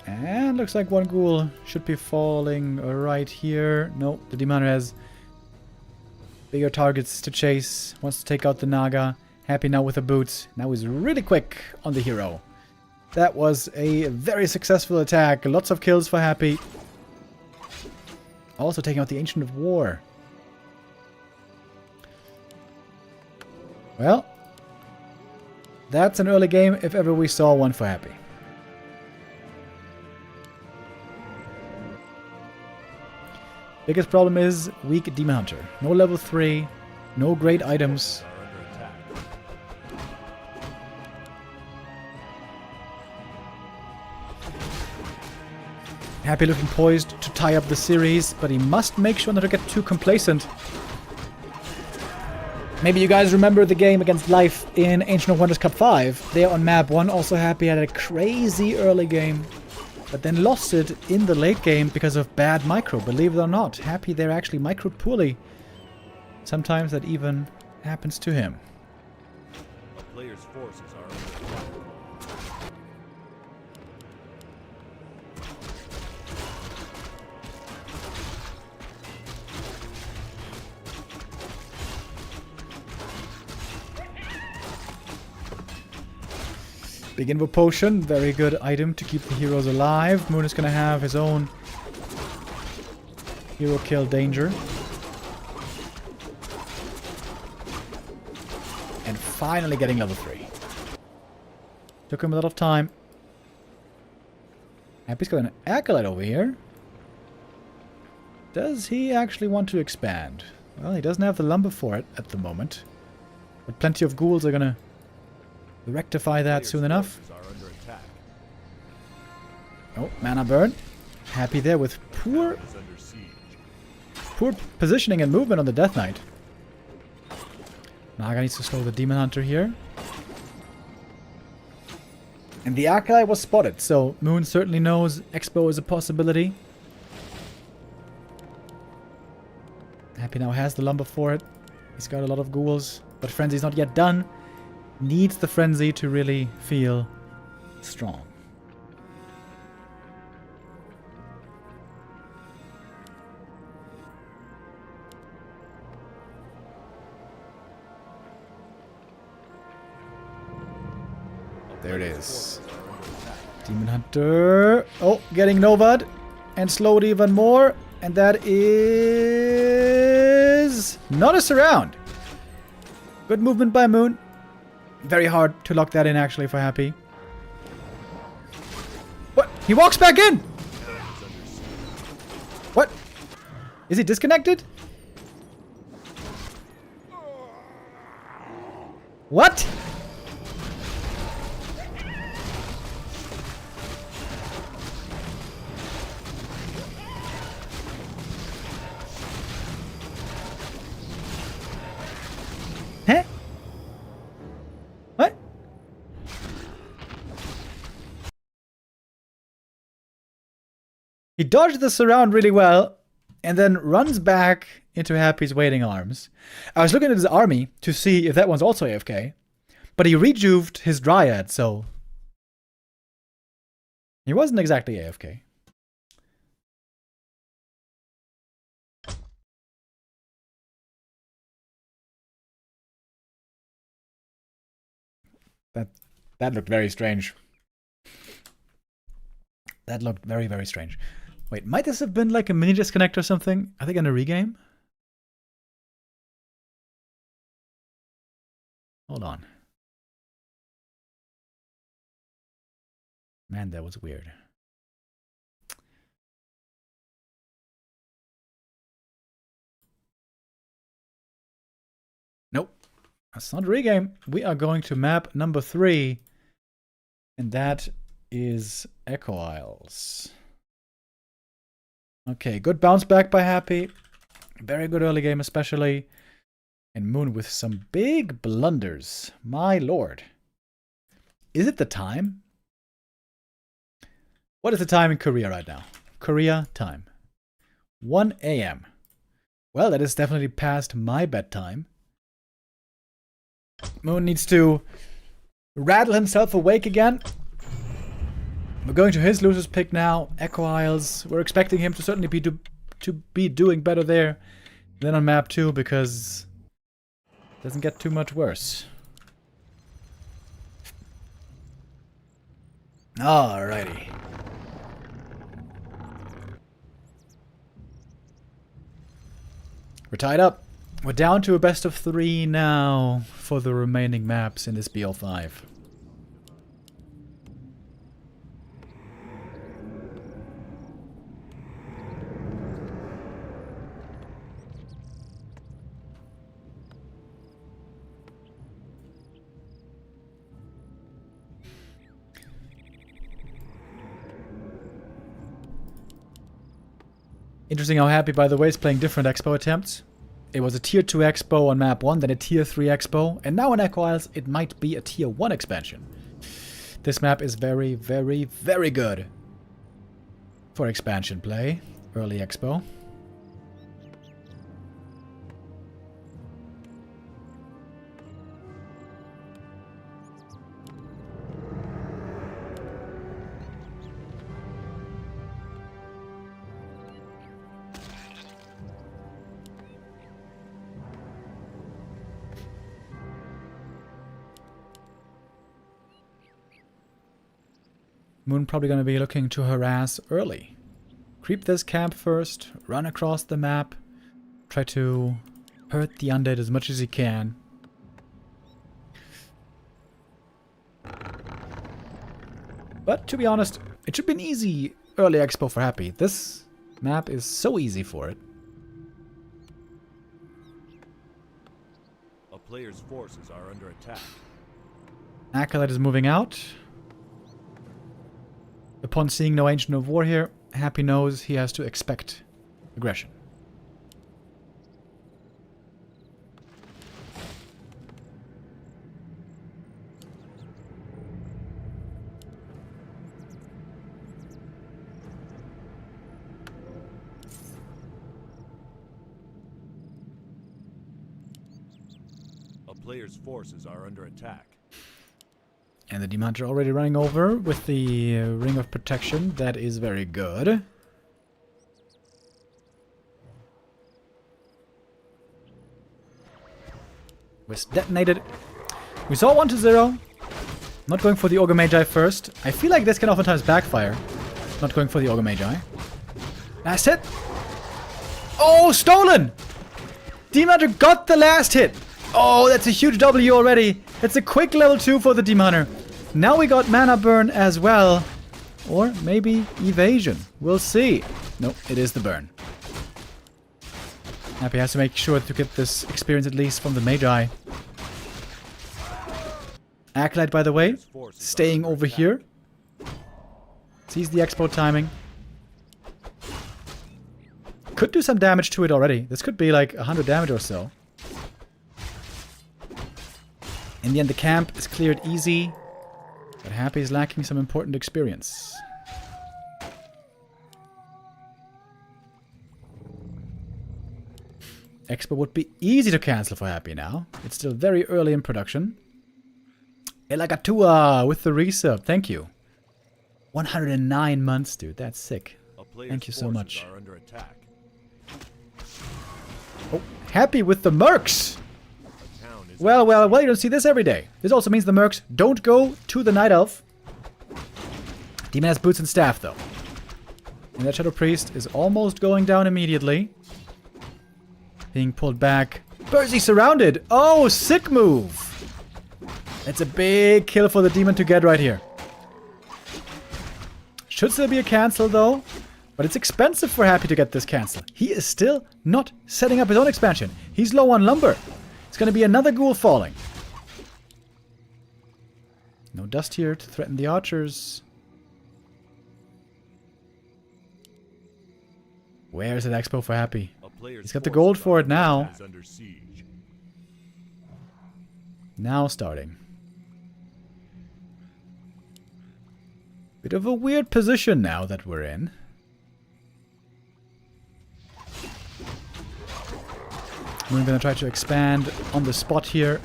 And looks like one ghoul should be falling right here. No, the Demoner has bigger targets to chase. Wants to take out the Naga. Happy now with the boots. Now he's really quick on the hero. That was a very successful attack. Lots of kills for Happy. Also taking out the Ancient of War. Well, that's an early game if ever we saw one for Happy. Biggest problem is weak Demon Hunter. No level 3, no great items. Happy looking poised to tie up the series, but he must make sure not to get too complacent. Maybe you guys remember the game against Life in Ancient of Wonders Cup 5. There on map 1, also Happy had a crazy early game, but then lost it in the late game because of bad micro. Believe it or not, Happy there actually microed poorly. Sometimes that even happens to him. The player's forces are under attack. Big Invo Potion, very good item to keep the heroes alive. Moon is going to have his own hero kill danger. And finally getting level 3. Took him a lot of time. Happy's got an Acolyte over here. Does he actually want to expand? Well, he doesn't have the lumber for it at the moment. But plenty of ghouls are going to rectify that soon enough. Oh, mana burn. Happy there with poor positioning and movement on the Death Knight. Naga needs to slow the Demon Hunter here. And the Acolyte was spotted, so Moon certainly knows Expo is a possibility. Happy now has the lumber for it. He's got a lot of ghouls, but Frenzy's not yet done. Needs the Frenzy to really feel strong. There it is. Demon Hunter. Oh, getting Novad. And slowed even more. And that is not a surround. Good movement by Moon. Very hard to lock that in actually for Happy. What? He walks back in! What? Is he disconnected? What? Huh? What? He dodged the surround really well and then runs back into Happy's waiting arms. I was looking at his army to see if that one's also AFK, but he rejuved his Dryad, so he wasn't exactly AFK. That looked very strange. That looked very, very strange. Wait, might this have been like a mini disconnect or something? I think in a regame? Hold on. Man, that was weird. Nope. That's not a regame. We are going to map number 3. And that is Echo Isles. Okay, good bounce back by Happy. Very good early game especially. And Moon with some big blunders. My lord. Is it the time? What is the time in Korea right now? Korea time. 1 a.m. Well, that is definitely past my bedtime. Moon needs to rattle himself awake again. We're going to his loser's pick now. Echo Isles. We're expecting him to certainly be doing better there than on map 2 because it doesn't get too much worse. Alrighty. We're tied up. We're down to a best of 3 now for the remaining maps in this BL5. Interesting how Happy, by the way, is playing different expo attempts. It was a tier 2 expo on map 1, then a tier 3 expo, and now on Echo Isles it might be a tier 1 expansion. This map is very, very, very good for expansion play, early expo. Moon probably going to be looking to harass early. Creep this camp first, run across the map, try to hurt the undead as much as he can. But to be honest, it should be an easy early expo for Happy. This map is so easy for it. A player's forces are under attack. Acolyte is moving out. Upon seeing no Ancient of War here, Happy knows he has to expect aggression. A player's forces are under attack. And the Demon Hunter already running over with the Ring of Protection. That is very good. Was detonated. We saw 1-0. Not going for the Ogre Magi first. I feel like this can oftentimes backfire. Not going for the Ogre Magi. That's it. Oh, stolen! Demon Hunter got the last hit. Oh, that's a huge W already. That's a quick level 2 for the Demon Hunter. Now we got mana burn as well. Or maybe evasion. We'll see. Nope, it is the burn. Happy has to make sure to get this experience at least from the Magi. Acolyte, by the way, staying over here. Sees the expo timing. Could do some damage to it already. This could be like 100 damage or so. In the end, the camp is cleared easy. But Happy is lacking some important experience. Expo would be easy to cancel for Happy now. It's still very early in production. Elagatua with the resub. Thank you. 109 months, dude. That's sick. Thank you so much. Oh, Happy with the mercs. Well, you don't see this every day. This also means the mercs don't go to the Night Elf. Demon has boots and staff, though. And that Shadow Priest is almost going down immediately. Being pulled back. Bursey surrounded. Oh, sick move. That's a big kill for the Demon to get right here. Should still be a cancel, though. But it's expensive for Happy to get this cancel. He is still not setting up his own expansion. He's low on lumber. It's going to be another ghoul falling. No dust here to threaten the archers. Where's that expo for Happy? He's got the gold for it now. Now starting. Bit of a weird position now that we're in. We're going to try to expand on the spot here.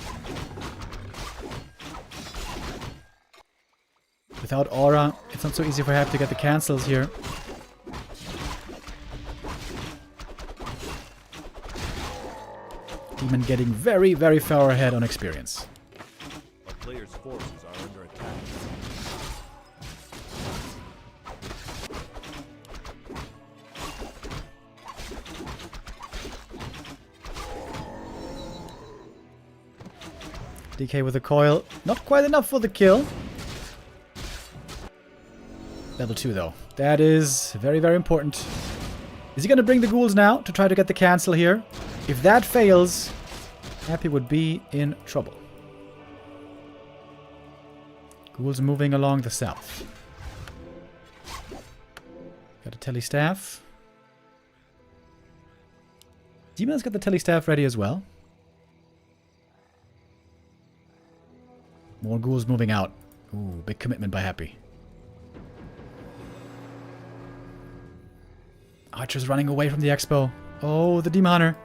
Without aura, it's not so easy for Happy to get the cancels here. Demon getting very, very far ahead on experience. A player's forces are under attack. DK with a coil. Not quite enough for the kill. Level 2 though. That is very, very important. Is he going to bring the ghouls now to try to get the cancel here? If that fails, Happy would be in trouble. Ghouls moving along the south. Got a telestaff. Demon's got the telestaff ready as well. More ghouls moving out. Ooh, big commitment by Happy. Archer's running away from the expo. Oh, the Demon Hunter.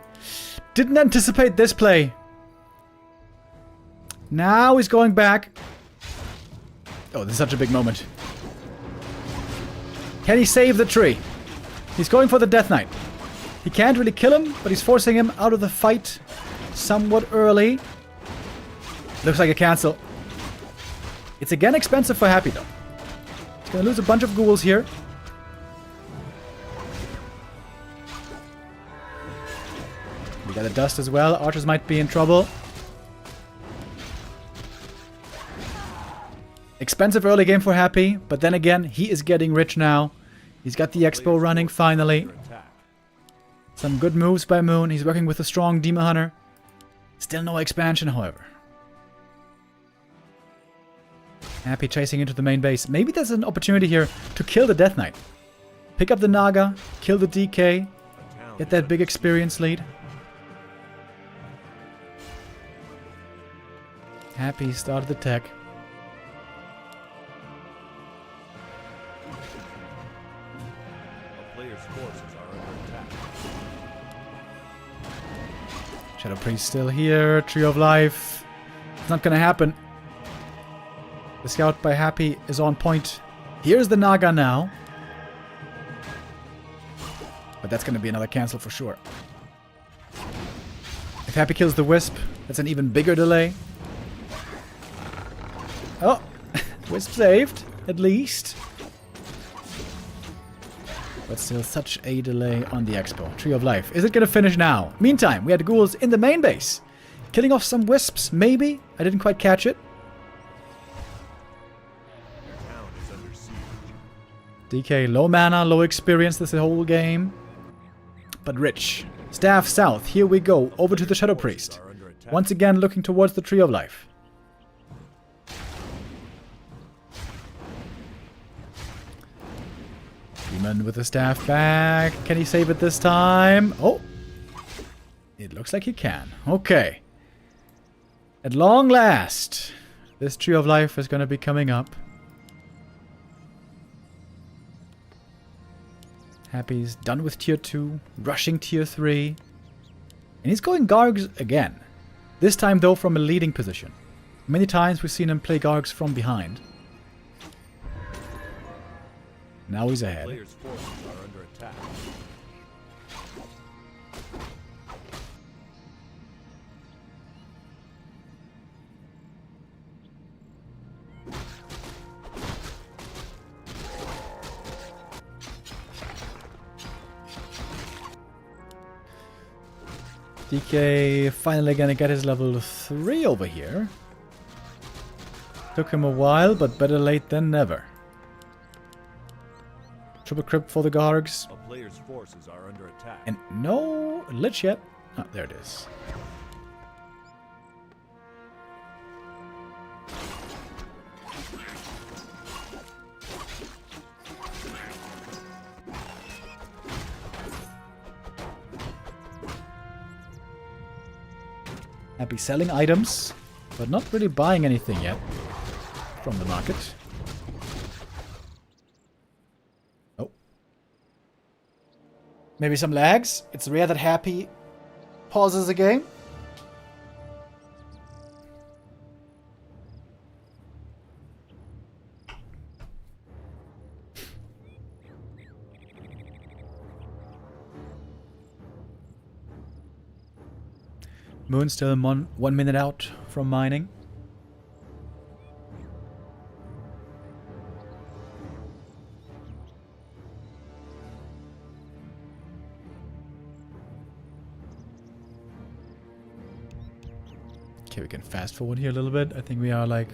Didn't anticipate this play. Now he's going back. Oh, this is such a big moment. Can he save the tree? He's going for the Death Knight. He can't really kill him, but he's forcing him out of the fight somewhat early. Looks like a cancel. It's again expensive for Happy, though. He's going to lose a bunch of ghouls here. We got the dust as well. Archers might be in trouble. Expensive early game for Happy, but then again, he is getting rich now. He's got the expo running finally. Some good moves by Moon. He's working with a strong Demon Hunter. Still no expansion, however. Happy chasing into the main base. Maybe there's an opportunity here to kill the Death Knight. Pick up the Naga, kill the DK, get that big experience lead. Happy started the tech. A player's forces are under attack. Shadow Priest still here. Tree of Life. It's not gonna happen. The scout by Happy is on point. Here's the Naga now. But that's gonna be another cancel for sure. If Happy kills the Wisp, that's an even bigger delay. Oh, Wisp saved, at least. But still such a delay on the expo. Tree of Life. Is it going to finish now? Meantime, we had ghouls in the main base. Killing off some wisps, maybe? I didn't quite catch it. Your town is under siege. DK, low mana, low experience this whole game. But rich. Staff south, here we go. Over to the Shadow Priest. Are under attack. Once again looking towards the Tree of Life. Demon with the staff back. Can he save it this time? Oh! It looks like he can. Okay. At long last, this Tree of Life is going to be coming up. Happy's done with tier 2, rushing tier 3. And he's going Gargs again. This time though from a leading position. Many times we've seen him play Gargs from behind. Now he's ahead. Players' forces are under attack. DK finally gonna get his level 3 over here. Took him a while, but better late than never. Triple crypt for the Gargs. A player's forces are under attack. And no lich yet. Oh, there it is. Happy selling items, but not really buying anything yet from the market. Oh. Maybe some lags. It's rare that Happy pauses the game. Moon still 1 minute out from mining. Okay, we can fast forward here a little bit. I think we are like...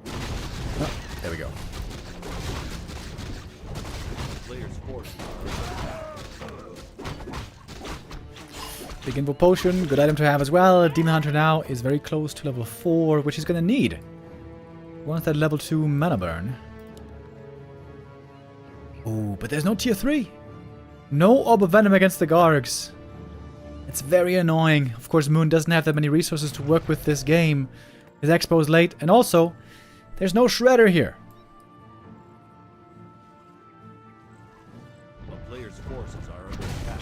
Oh, there we go. Players' forces are under attack. Big info potion, good item to have as well. Demon Hunter now is very close to level 4, which he's gonna need. Wants that level 2 mana burn. Ooh, but there's no tier 3. No Orb of Venom against the Gargs. It's very annoying. Of course, Moon doesn't have that many resources to work with this game. His expo is late, and also, there's no Shredder here. A player's forces are under attack.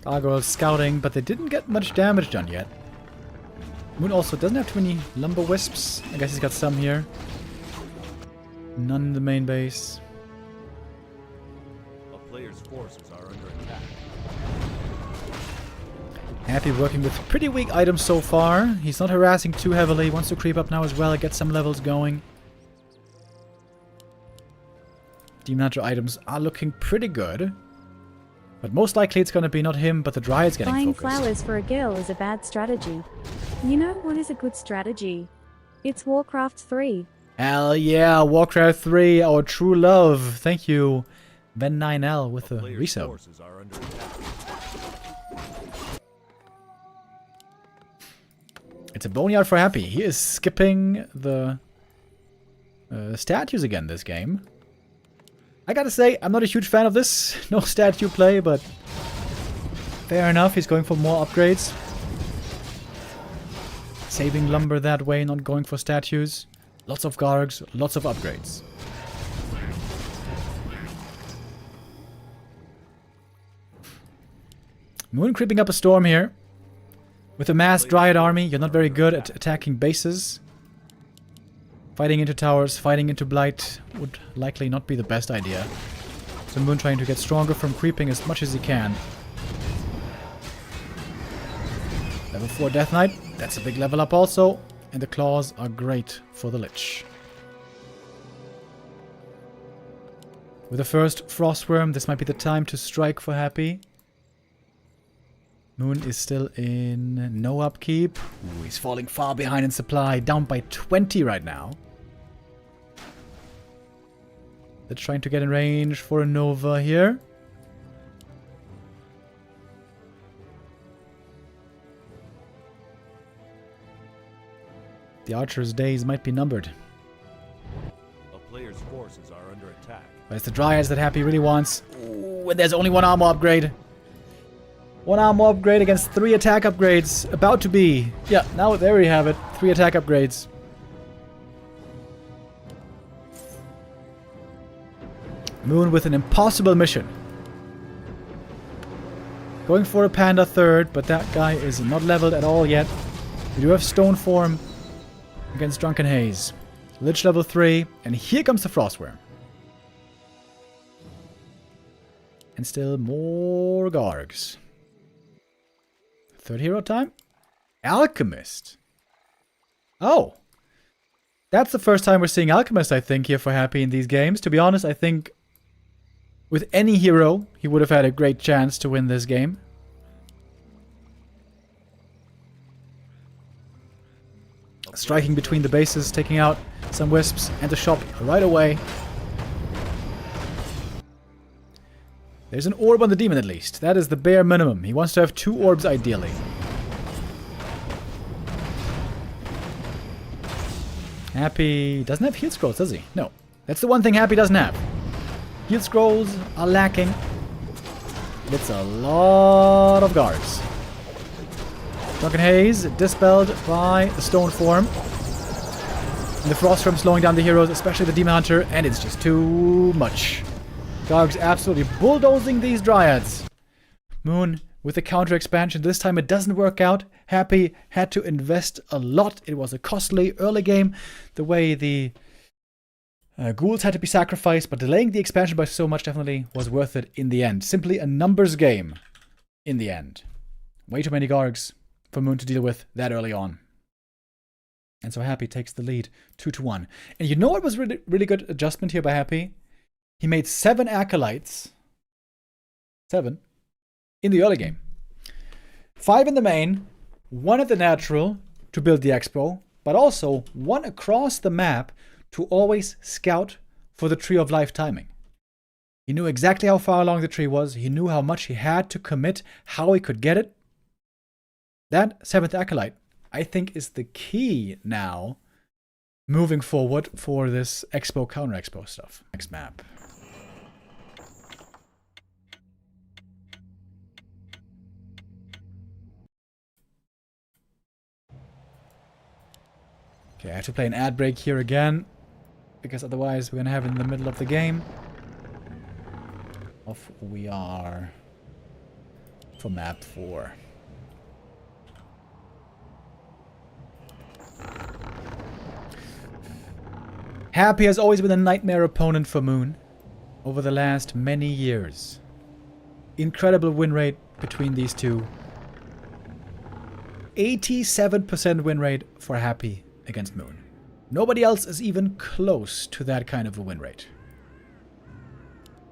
Gargoyles scouting, but they didn't get much damage done yet. Moon also doesn't have too many lumber wisps. I guess he's got some here. None in the main base. A player's forces are under attack. Happy working with pretty weak items so far. He's not harassing too heavily. Wants to creep up now as well, get some levels going. Demon Hunter items are looking pretty good. But most likely it's going to be not him, but the Dryads getting Buying focused. flowers for a girl is a bad strategy. You know what is a good strategy? It's Warcraft 3. Hell yeah, Warcraft 3, our true love. Thank you, Ben9L with the Players' resub. forces are under attack. It's a boneyard for Happy. He is skipping the statues again this game. I gotta say, I'm not a huge fan of this. No statue play, but fair enough. He's going for more upgrades. Saving lumber that way, not going for statues. Lots of Gargs, lots of upgrades. Moon creeping up a storm here. With a massed Dryad army, you're not very good at attacking bases. Fighting into towers, fighting into Blight would likely not be the best idea. So Moon trying to get stronger from creeping as much as he can. Level 4 Death Knight, that's a big level up also. And the claws are great for the Lich. With the first Frostworm, this might be the time to strike for Happy. Moon is still in no upkeep. Ooh, he's falling far behind in supply, down by 20 right now. They're trying to get in range for a Nova here. The Archer's days might be numbered. A player's forces are under attack. But it's the Dryads that Happy really wants. Ooh, and there's only one armor upgrade. One armor upgrade against 3 attack upgrades. About to be. Yeah, now there we have it. 3 attack upgrades. Moon with an impossible mission. Going for a Panda third, but that guy is not leveled at all yet. We do have Stone Form against Drunken Haze. Lich level 3, and here comes the Frostworm. And still more Gargs. Third hero time? Alchemist. Oh. That's the first time we're seeing Alchemist, I think, here for Happy in these games. To be honest, I think with any hero, he would have had a great chance to win this game. Striking between the bases, taking out some wisps and the shop right away. There's an orb on the demon at least. That is the bare minimum. He wants to have 2 orbs ideally. Happy doesn't have heal scrolls, does he? No. That's the one thing Happy doesn't have. Heal scrolls are lacking. It's a lot of guards. Drunken Haze dispelled by the Stone Form. And the Frostworm slowing down the heroes, especially the Demon Hunter, and it's just too much. Garg's absolutely bulldozing these Dryads. Moon with the counter expansion. This time it doesn't work out. Happy had to invest a lot. It was a costly early game. The way the ghouls had to be sacrificed, but delaying the expansion by so much definitely was worth it in the end. Simply a numbers game in the end. Way too many Gargs for Moon to deal with that early on. And so Happy takes the lead 2-1. And you know what was really good adjustment here by Happy? He made 7 Acolytes. 7. In the early game. 5 in the main. 1 at the natural to build the expo. But also 1 across the map to always scout for the Tree of Life timing. He knew exactly how far along the tree was. He knew how much he had to commit, how he could get it. That 7th Acolyte, I think, is the key now moving forward for this Expo, Counter Expo stuff. Next map. Okay, I have to play an ad break here again, because otherwise we're going to have it in the middle of the game. Off we are for map 4. Happy has always been a nightmare opponent for Moon over the last many years. Incredible win rate between these two. 87% win rate for Happy against Moon. Nobody else is even close to that kind of a win rate.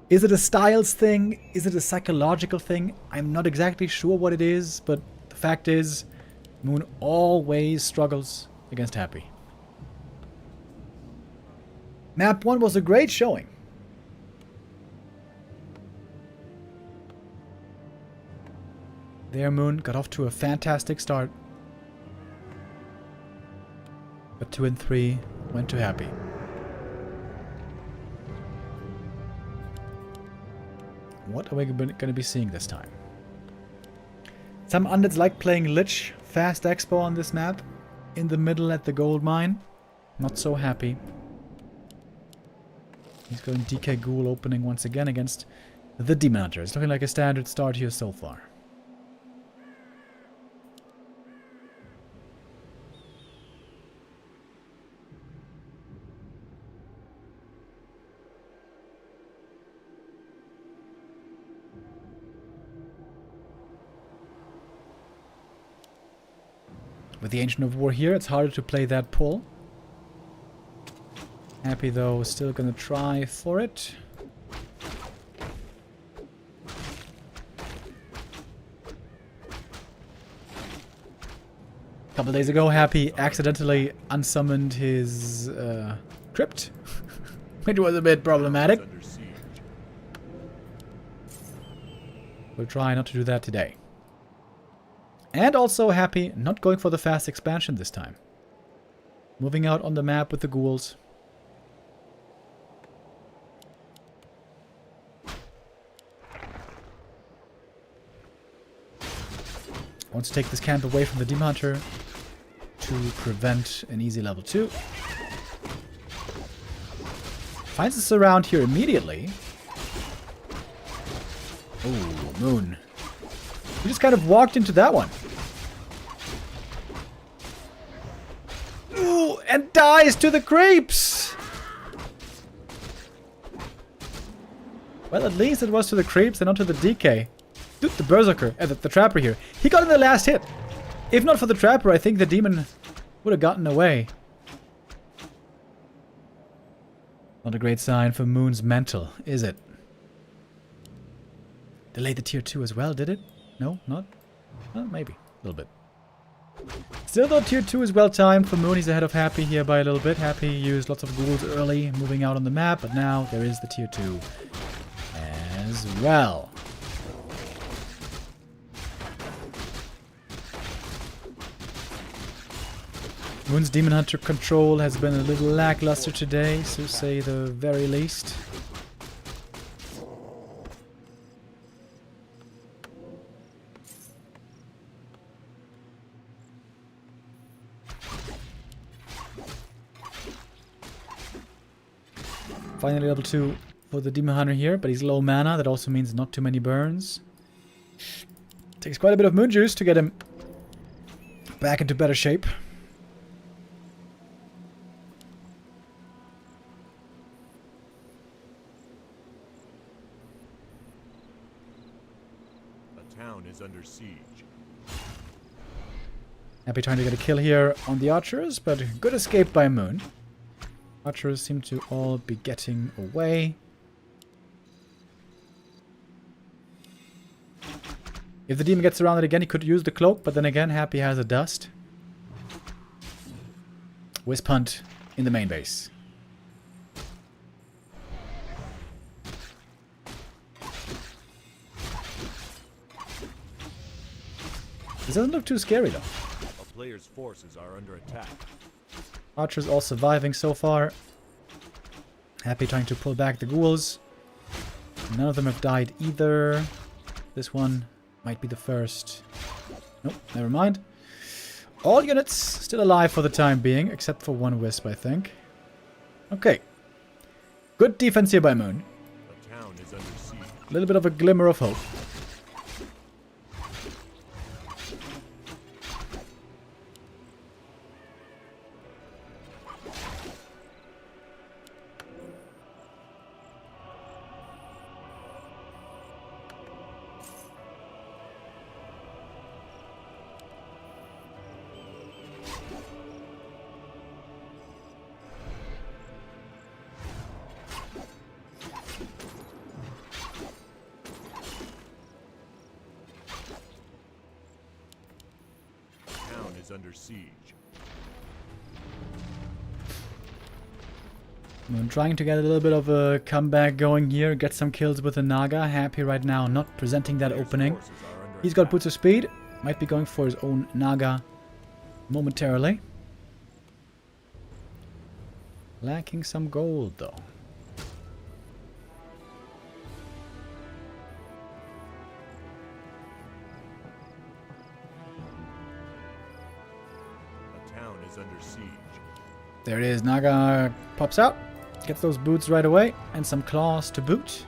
Is it a styles thing? Is it a psychological thing? I'm not exactly sure what it is, but the fact is, Moon always struggles against Happy. Map 1 was a great showing. There Moon got off to a fantastic start. But 2 and 3 went to Happy. What are we going to be seeing this time? Some undeads like playing Lich fast expo on this map. In the middle at the gold mine. Not so Happy. He's going DK Ghoul opening once again against the Demon Hunter. It's looking like a standard start here so far. With the Ancient of War here, it's harder to play that pull. Happy though, still gonna try for it. A couple days ago, Happy accidentally unsummoned his crypt, which was a bit problematic. We'll try not to do that today. And also Happy not going for the fast expansion this time. Moving out on the map with the ghouls. Wants to take this camp away from the Demon Hunter to prevent an easy level 2. Finds us around here immediately. Oh, Moon. He just kind of walked into that one. Ooh, and dies to the creeps! Well, at least it was to the creeps and not to the DK. Dude, the Berserker, the Trapper here. He got in the last hit. If not for the Trapper, I think the Demon would have gotten away. Not a great sign for Moon's mental, is it? Delayed the tier 2 as well, did it? No, not? Well, maybe. A little bit. Still though, tier 2 is well timed for Moon. He's ahead of Happy here by a little bit. Happy used lots of ghouls early, moving out on the map, but now there is the tier 2 as well. Moon's Demon Hunter control has been a little lackluster today, to say the very least. Finally level 2 for the Demon Hunter here, but he's low mana. That also means not too many burns. Takes quite a bit of moon juice to get him back into better shape. The town is under siege. Happy trying to get a kill here on the archers, but good escape by Moon. Archers seem to all be getting away. If the demon gets around it again, he could use the cloak, but then again, Happy has a dust. Wisp Hunt in the main base. This doesn't look too scary though. A player's forces are under attack. Archers all surviving so far. Happy trying to pull back the ghouls. None of them have died either. This one might be the first. Nope, never mind. All units still alive for the time being, except for one Wisp, I think. Okay. Good defense here by Moon. The town is under siege. A little bit of a glimmer of hope. Under siege. I'm trying to get a little bit of a comeback going here, get some kills with the Naga. Happy right now not presenting that opening. He's got boots of speed, might be going for his own Naga momentarily. Lacking some gold though. Under siege. There it is. Naga pops out, gets those boots right away, and some claws to boot.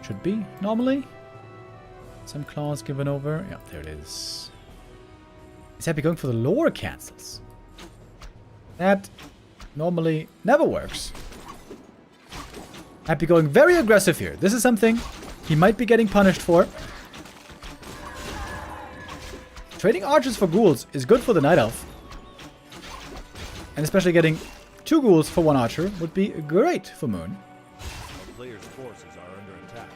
Should be, normally. Some claws given over. Yeah, there it is. Is Happy going for the lore cancels? That normally never works. Happy going very aggressive here. This is something he might be getting punished for. Trading archers for ghouls is good for the Night Elf. And especially getting 2 ghouls for 1 archer would be great for Moon. The player's forces are under attack.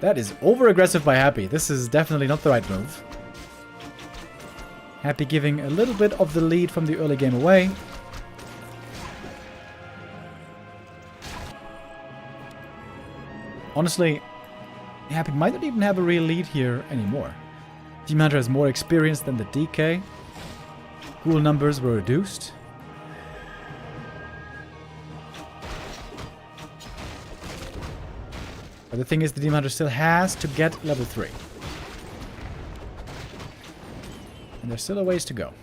That is over-aggressive by Happy. This is definitely not the right move. Happy giving a little bit of the lead from the early game away. Honestly, Happy might not even have a real lead here anymore. Demon Hunter has more experience than the DK. Ghoul numbers were reduced. But the thing is, the Demon Hunter still has to get level 3. And there's still a ways to go.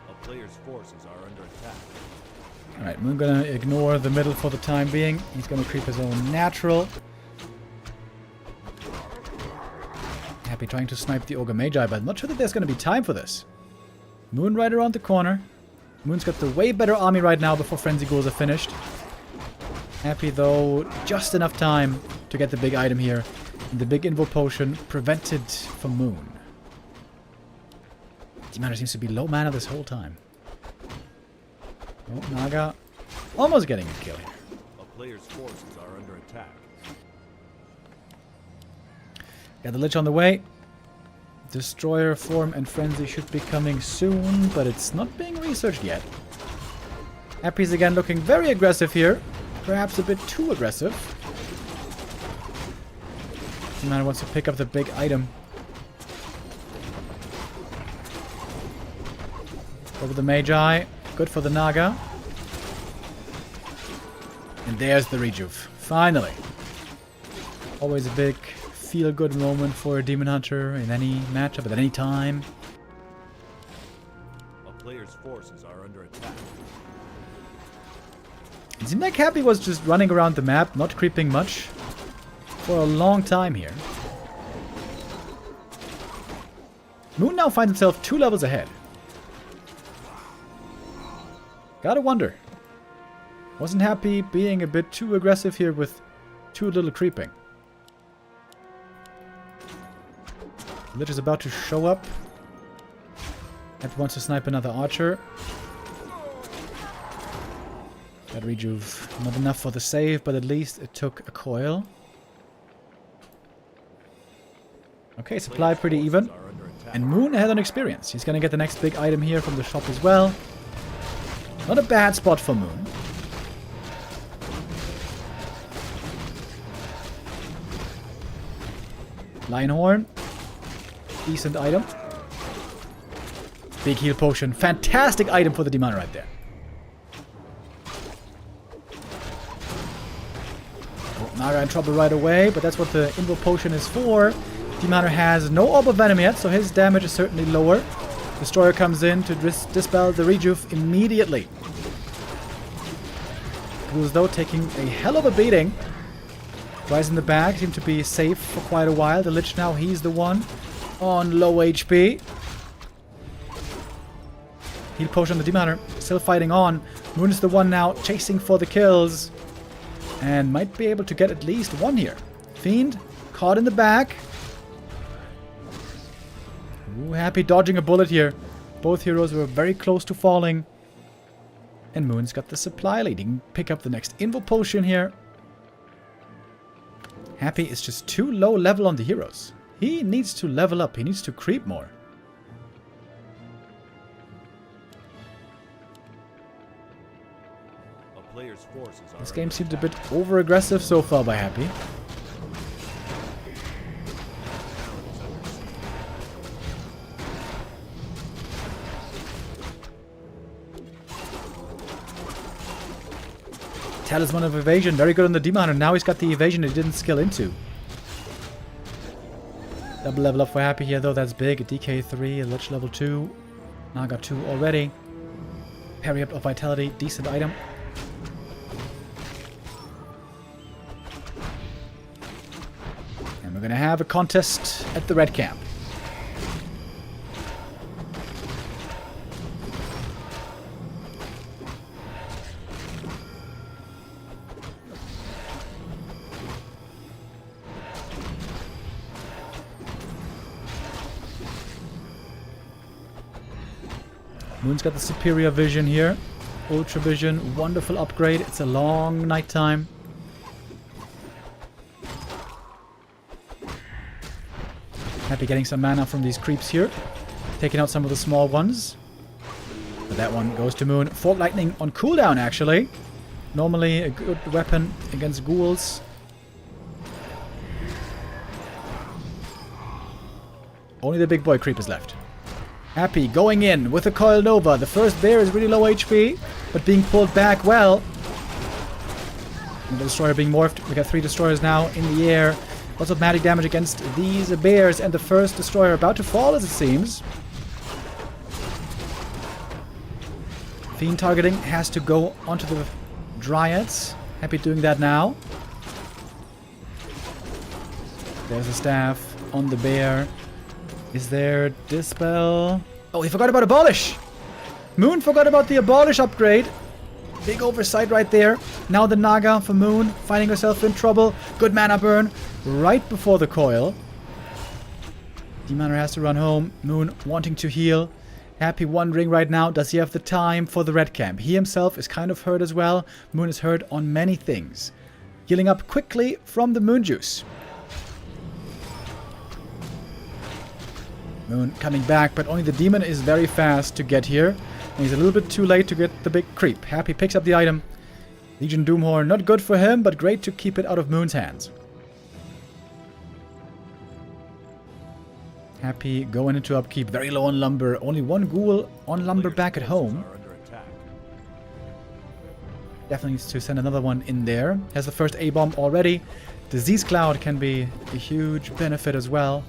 A player's forces are under attack. Alright, Moon gonna ignore the middle for the time being. He's gonna creep his own natural. Happy trying to snipe the Ogre Magi, but I'm not sure that there's gonna be time for this. Moon right around the corner. Moon's got the way better army right now before Frenzy Ghouls are finished. Happy though, just enough time to get the big item here. And the big Invo Potion prevented from Moon. Demon Hunter seems to be low mana this whole time. Oh, Naga almost getting a kill here. A player's forces are under attack. Got the Lich on the way. Destroyer form and Frenzy should be coming soon, but it's not being researched yet. Happy's again looking very aggressive here. Perhaps a bit too aggressive. The man wants to pick up the big item. Over the Magi. Good for the Naga. And there's the Rejuve. Finally. Always a big feel-good moment for a Demon Hunter in any matchup at any time. A player's forces are under attack. It seemed like Happy was just running around the map, not creeping much, for a long time here. Moon now finds himself 2 levels ahead. Gotta wonder. Wasn't Happy being a bit too aggressive here with too little creeping? Lich is about to show up. Happy wants to snipe another archer. That Rejuve, not enough for the save, but at least it took a coil. Okay, supply pretty even. And Moon ahead on experience. He's gonna get the next big item here from the shop as well. Not a bad spot for Moon. Lionhorn. Decent item. Big heal potion. Fantastic item for the Demon right there. Oh, Naga in trouble right away, but that's what the Invo Potion is for. Demon has no Orb of Venom yet, so his damage is certainly lower. Destroyer comes in to dispel the Rejuve immediately. Ghouls, though, taking a hell of a beating. Rise in the back, seem to be safe for quite a while. The Lich now, he's the one on low HP. Heal potion on the Demon Hunter, still fighting on. Moon is the one now chasing for the kills. And might be able to get at least one here. Fiend, caught in the back. Ooh, Happy dodging a bullet here. Both heroes were very close to falling. And Moon's got the supply lead. He can pick up the next Invo Potion here. Happy is just too low level on the heroes. He needs to level up. He needs to creep more. A player's forces are This game under seemed a attack. bit over-aggressive so far by Happy. Talisman of Evasion, very good on the Demon Hunter. Now he's got the evasion he didn't skill into. Double level up for Happy here though, that's big. A DK3, a Lich level 2. Naga 2 already. Parry up of Vitality, decent item. And we're gonna have a contest at the red camp. Moon's got the superior vision here. Ultra vision, wonderful upgrade. It's a long nighttime. Happy getting some mana from these creeps here. Taking out some of the small ones. But that one goes to Moon. Fog Lightning on cooldown, actually. Normally a good weapon against ghouls. Only the big boy creep is left. Happy going in with the Coil Nova. The first bear is really low HP, but being pulled back well. And the destroyer being morphed. We got 3 destroyers now in the air. Lots of magic damage against these bears, and the first destroyer about to fall, as it seems. Fiend targeting has to go onto the Dryads. Happy doing that now. There's a staff on the bear. Is there Dispel? Oh, he forgot about Abolish! Moon forgot about the Abolish upgrade. Big oversight right there. Now the Naga for Moon, finding herself in trouble. Good mana burn right before the coil. Demon Hunter has to run home. Moon wanting to heal. Happy wondering right now, does he have the time for the red camp? He himself is kind of hurt as well. Moon is hurt on many things. Healing up quickly from the Moon Juice. Moon coming back, but only the demon is very fast to get here. And he's a little bit too late to get the big creep. Happy picks up the item. Legion Doomhorn, not good for him, but great to keep it out of Moon's hands. Happy going into upkeep, very low on lumber. Only 1 ghoul on lumber back at home. Definitely needs to send another one in there. Has the first A-bomb already. Disease Cloud can be a huge benefit as well.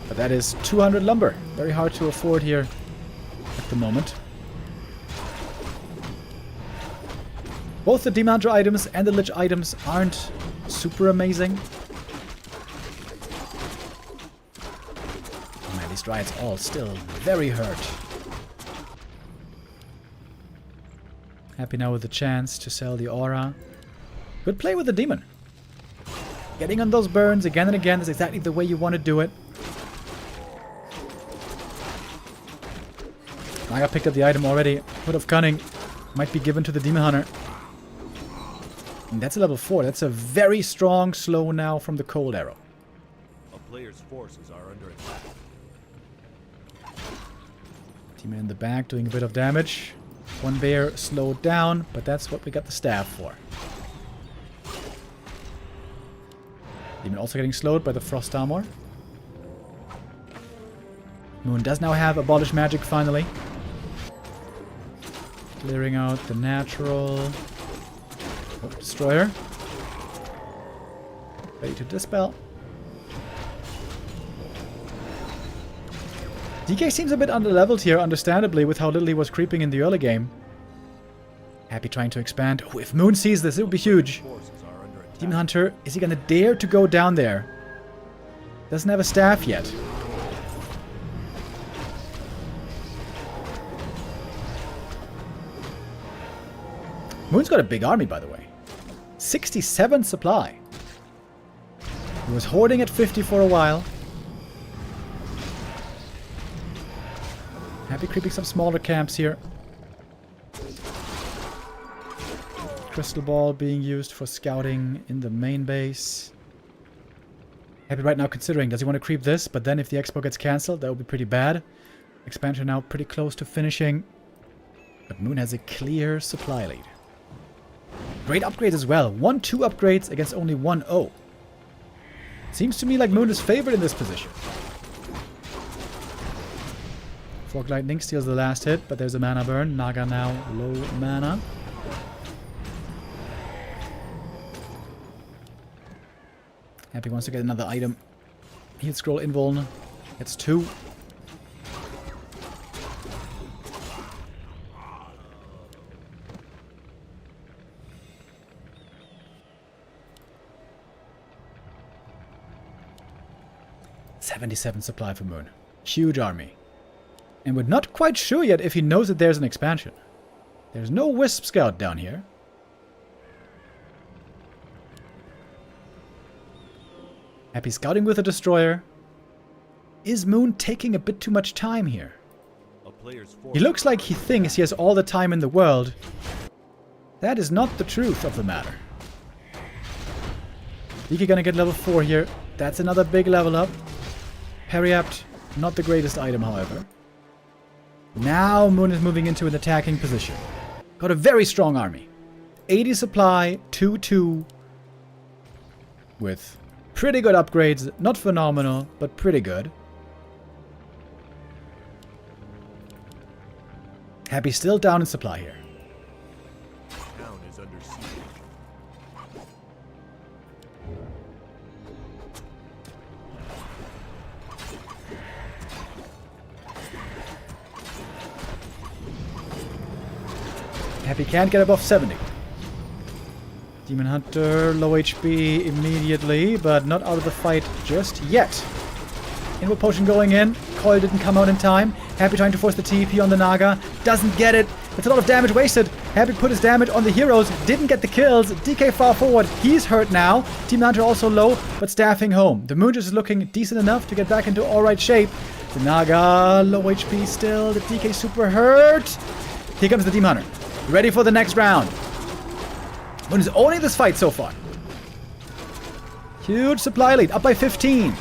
But that is 200 lumber. Very hard to afford here at the moment. Both the Demon Hunter items and the Lich items aren't super amazing. Oh man, these Dryads all still very hurt. Happy now with the chance to sell the aura. Good play with the demon. Getting on those burns again and again is exactly the way you want to do it. Naga picked up the item already. Hood of Cunning might be given to the Demon Hunter. And that's a level 4. That's a very strong slow now from the Cold Arrow. A player's forces are under attack. Demon in the back doing a bit of damage. 1 bear slowed down, but that's what we got the staff for. Demon also getting slowed by the Frost Armor. Moon does now have Abolish Magic finally. Clearing out the natural. Oh, Destroyer. Ready to dispel. DK seems a bit underleveled here, understandably, with how little he was creeping in the early game. Happy trying to expand. Oh, if Moon sees this, it would be huge. Demon Hunter, is he gonna dare to go down there? Doesn't have a staff yet. Moon's got a big army, by the way. 67 supply. He was hoarding at 50 for a while. Happy creeping some smaller camps here. Crystal Ball being used for scouting in the main base. Happy right now considering, does he want to creep this? But then if the expo gets cancelled, that would be pretty bad. Expansion now pretty close to finishing. But Moon has a clear supply lead. Great upgrades as well. 1-2 upgrades against only 1-0. Seems to me like Moon is favored in this position. Fog Lightning steals the last hit, but there's a mana burn. Naga now low mana. Happy wants to get another item. Heal Scroll Invuln. Gets 2. $77 supply for Moon. Huge army. And we're not quite sure yet if he knows that there's an expansion. There's no Wisp Scout down here. Happy scouting with a Destroyer. Is Moon taking a bit too much time here? A player's force. He looks like he thinks he has all the time in the world. That is not the truth of the matter. DK gonna get level 4 here. That's another big level up. Parry apt, not the greatest item, however. Now Moon is moving into an attacking position. Got a very strong army. 80 supply, 2-2. With pretty good upgrades. Not phenomenal, but pretty good. Happy still down in supply here. Town is under siege. Happy can't get above 70. Demon Hunter, low HP immediately, but not out of the fight just yet. Invo Potion going in. Coil didn't come out in time. Happy trying to force the TP on the Naga. Doesn't get it. It's a lot of damage wasted. Happy put his damage on the heroes. Didn't get the kills. DK far forward. He's hurt now. Demon Hunter also low, but staffing home. The Moonjus is looking decent enough to get back into alright shape. The Naga, low HP still. The DK super hurt. Here comes the Demon Hunter. Ready for the next round. Moon is owning this fight so far. Huge supply lead, up by 15.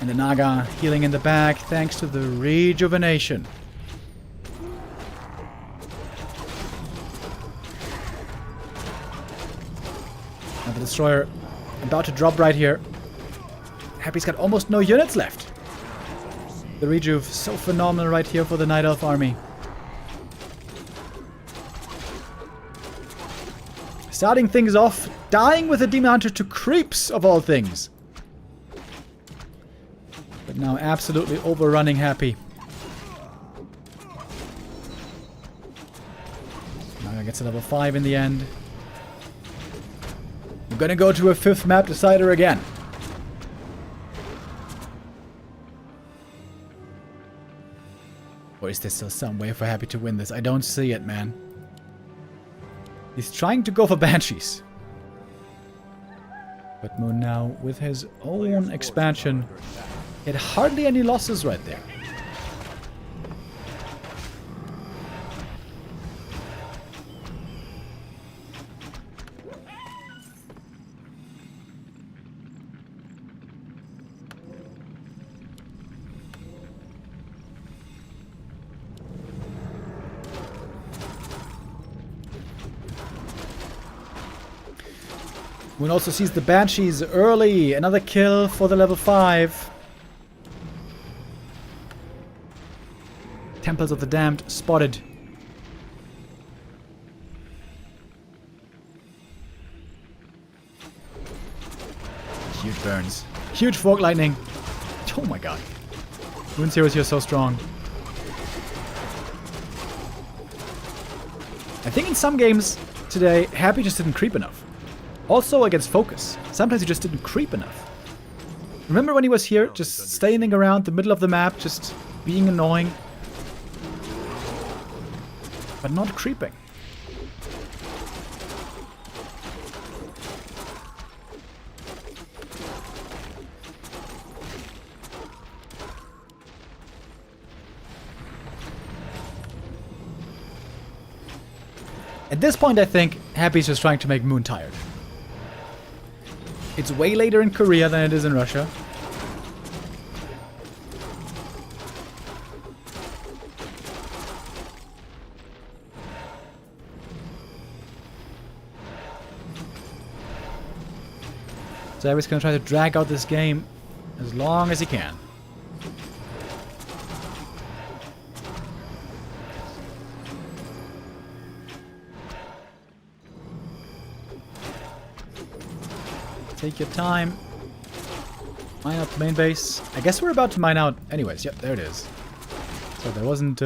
And the Naga healing in the back thanks to the rejuvenation. Now the Destroyer about to drop right here. Happy's got almost no units left. The rejuve so phenomenal right here for the Night Elf army. Starting things off, dying with the Demon Hunter to creeps of all things. But now absolutely overrunning Happy. Naga gets to level 5 in the end. We're gonna go to a 5th map decider again. Or is there still some way for Happy to win this? I don't see it, man. He's trying to go for Banshees. But Moon now, with his own expansion, he had hardly any losses right there. Moon also sees the Banshees early. Another kill for the level 5. Temples of the Damned spotted. Huge burns. Huge Fork Lightning. Oh my god. Moon's heroes here are so strong. I think in some games today, Happy just didn't creep enough. Also against FoCuS. Sometimes he just didn't creep enough. Remember when he was here, just standing around the middle of the map, just being annoying? But not creeping. At this point, I think Happy's just trying to make Moon tired. It's way later in Korea than it is in Russia. So Happy's gonna try to drag out this game as long as he can. Take your time. Mine out the main base. I guess we're about to mine out anyways. Yep, there it is. So there wasn't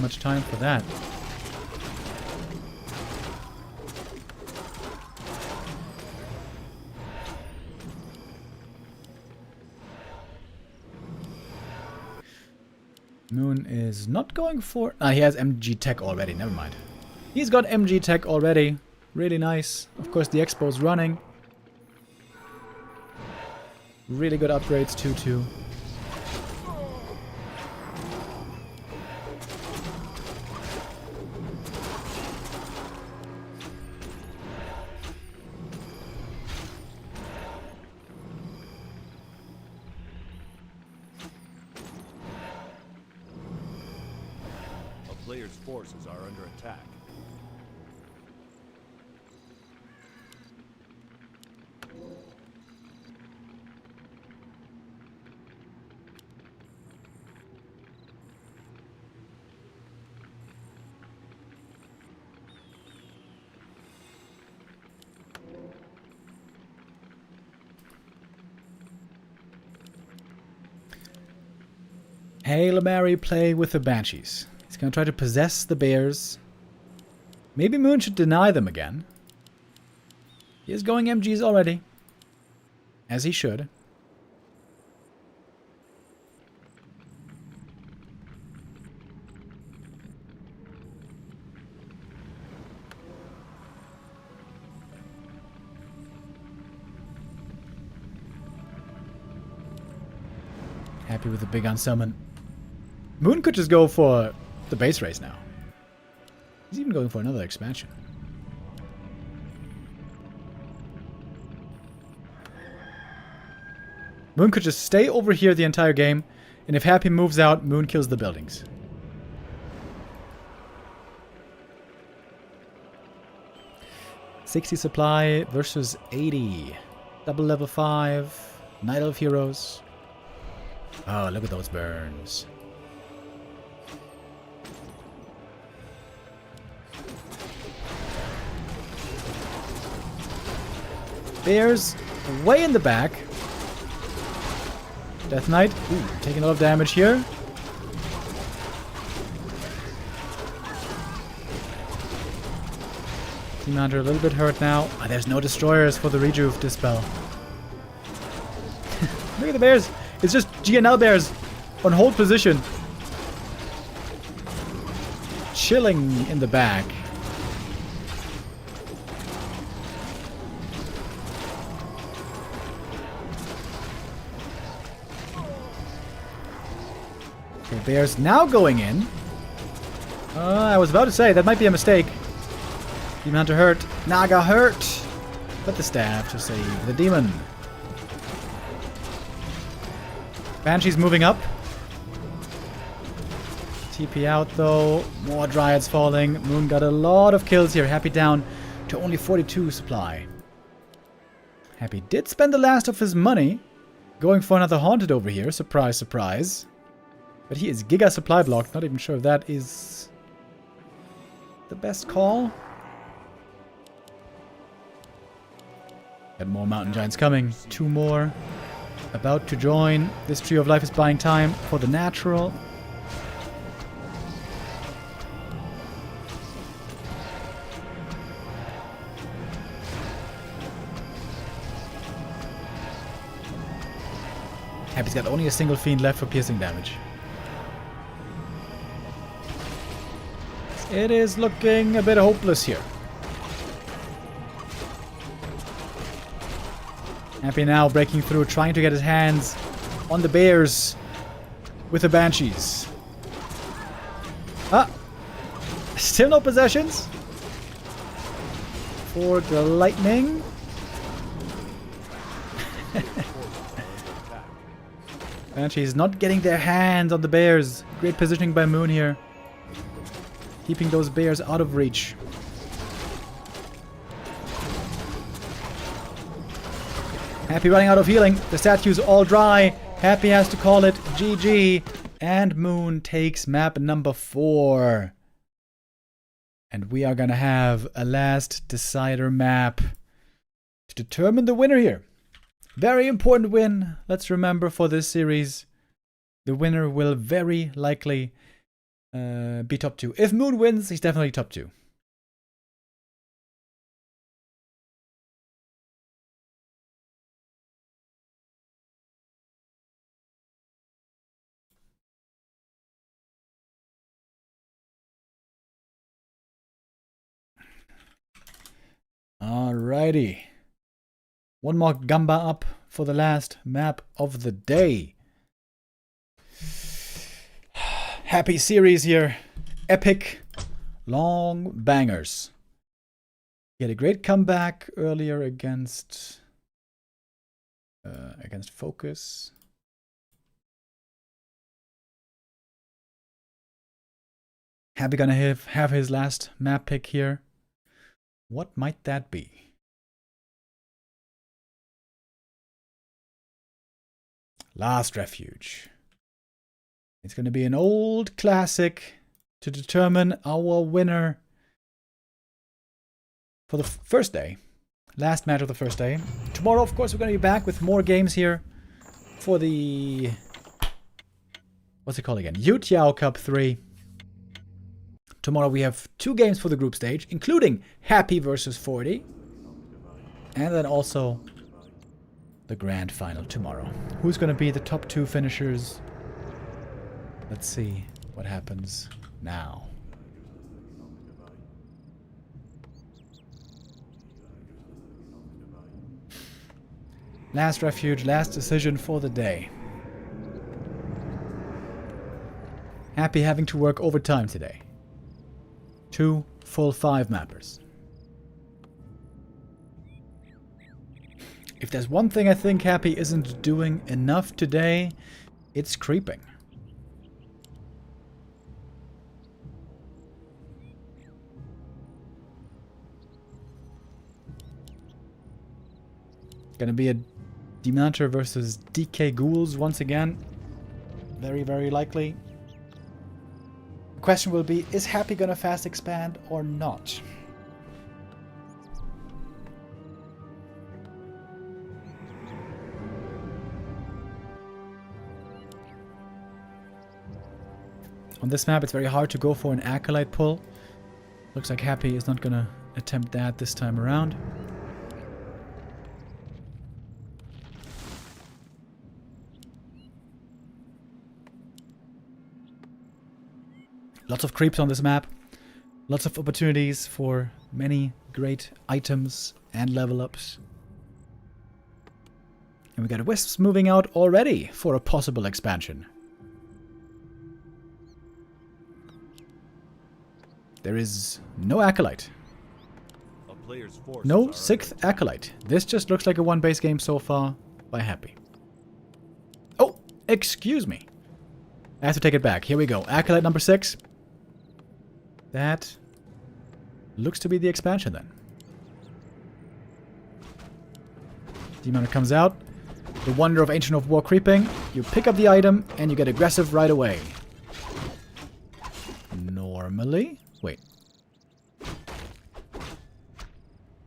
much time for that. Moon is not going for... Ah, he has MG tech already. Never mind. He's got MG tech already. Really nice. Of course, the Expo's running. Really good upgrades, 2-2. A player's forces are under attack. Hail Mary play with the Banshees. He's gonna try to possess the bears. Maybe Moon should deny them again. He is going MGs already. As he should. Happy with the big unsummon. Moon could just go for the base race now. He's even going for another expansion. Moon could just stay over here the entire game, and if Happy moves out, Moon kills the buildings. $60 supply versus 80. Double level 5. Night Elf Heroes. Oh, look at those burns. Bears way in the back. Death Knight, ooh, taking a lot of damage here. Team Hunter a little bit hurt now. Oh, there's no destroyers for the Rejuve Dispel. Look at the bears. It's just GNL bears on hold position. Chilling in the back. Okay, bears now going in. I was about to say, that might be a mistake. Demon Hunter hurt. Naga hurt. But the staff to save the demon. Banshee's moving up. TP out though. More Dryads falling. Moon got a lot of kills here. Happy down to only 42 supply. Happy did spend the last of his money going for another Haunted over here. Surprise, surprise. But he is Giga supply blocked. Not even sure if that is the best call. Got more Mountain Giants coming. 2 more. About to join. This Tree of Life is buying time for the natural. Happy's got only a single fiend left for piercing damage. It is looking a bit hopeless here. Happy now breaking through, trying to get his hands on the bears with the Banshees. Ah! Still no possessions for the Lightning. Banshees not getting their hands on the bears. Great positioning by Moon here. Keeping those bears out of reach. Happy running out of healing. The statue's all dry. Happy has to call it GG. And Moon takes map number 4. And we are gonna have a last decider map to determine the winner here. Very important win. Let's remember for this series, the winner will very likely be top 2. If Moon wins, he's definitely top 2. Alrighty. One more Gamba up for the last map of the day. Happy series here. Epic. Long bangers. He had a great comeback earlier against FoCuS. Happy gonna have his last map pick here. What might that be? Last Refuge. It's gonna be an old classic to determine our winner for the first day. Last match of the first day. Tomorrow, of course, we're gonna be back with more games here for the... what's it called again? YouTiao Cup 3. Tomorrow we have 2 games for the group stage, including Happy versus Forti. And then also the grand final tomorrow. Who's going to be the top 2 finishers? Let's see what happens now. Last Refuge, last decision for the day. Happy having to work overtime today. 2 full 5 mappers. If there's one thing I think Happy isn't doing enough today, it's creeping. Gonna be a Demon Hunter versus DK Ghouls once again. Very, very likely. The question will be, is Happy gonna fast expand or not? On this map, it's very hard to go for an Acolyte pull. Looks like Happy is not gonna attempt that this time around. Lots of creeps on this map. Lots of opportunities for many great items and level ups. And we got Wisps moving out already for a possible expansion. There is no Acolyte. No 6th Acolyte. This just looks like a 1 base game so far by Happy. Oh, excuse me. I have to take it back. Here we go. Acolyte number 6. That looks to be the expansion then. Demon Hunter comes out. The wonder of Ancient of War creeping. You pick up the item and you get aggressive right away. Normally... Wait.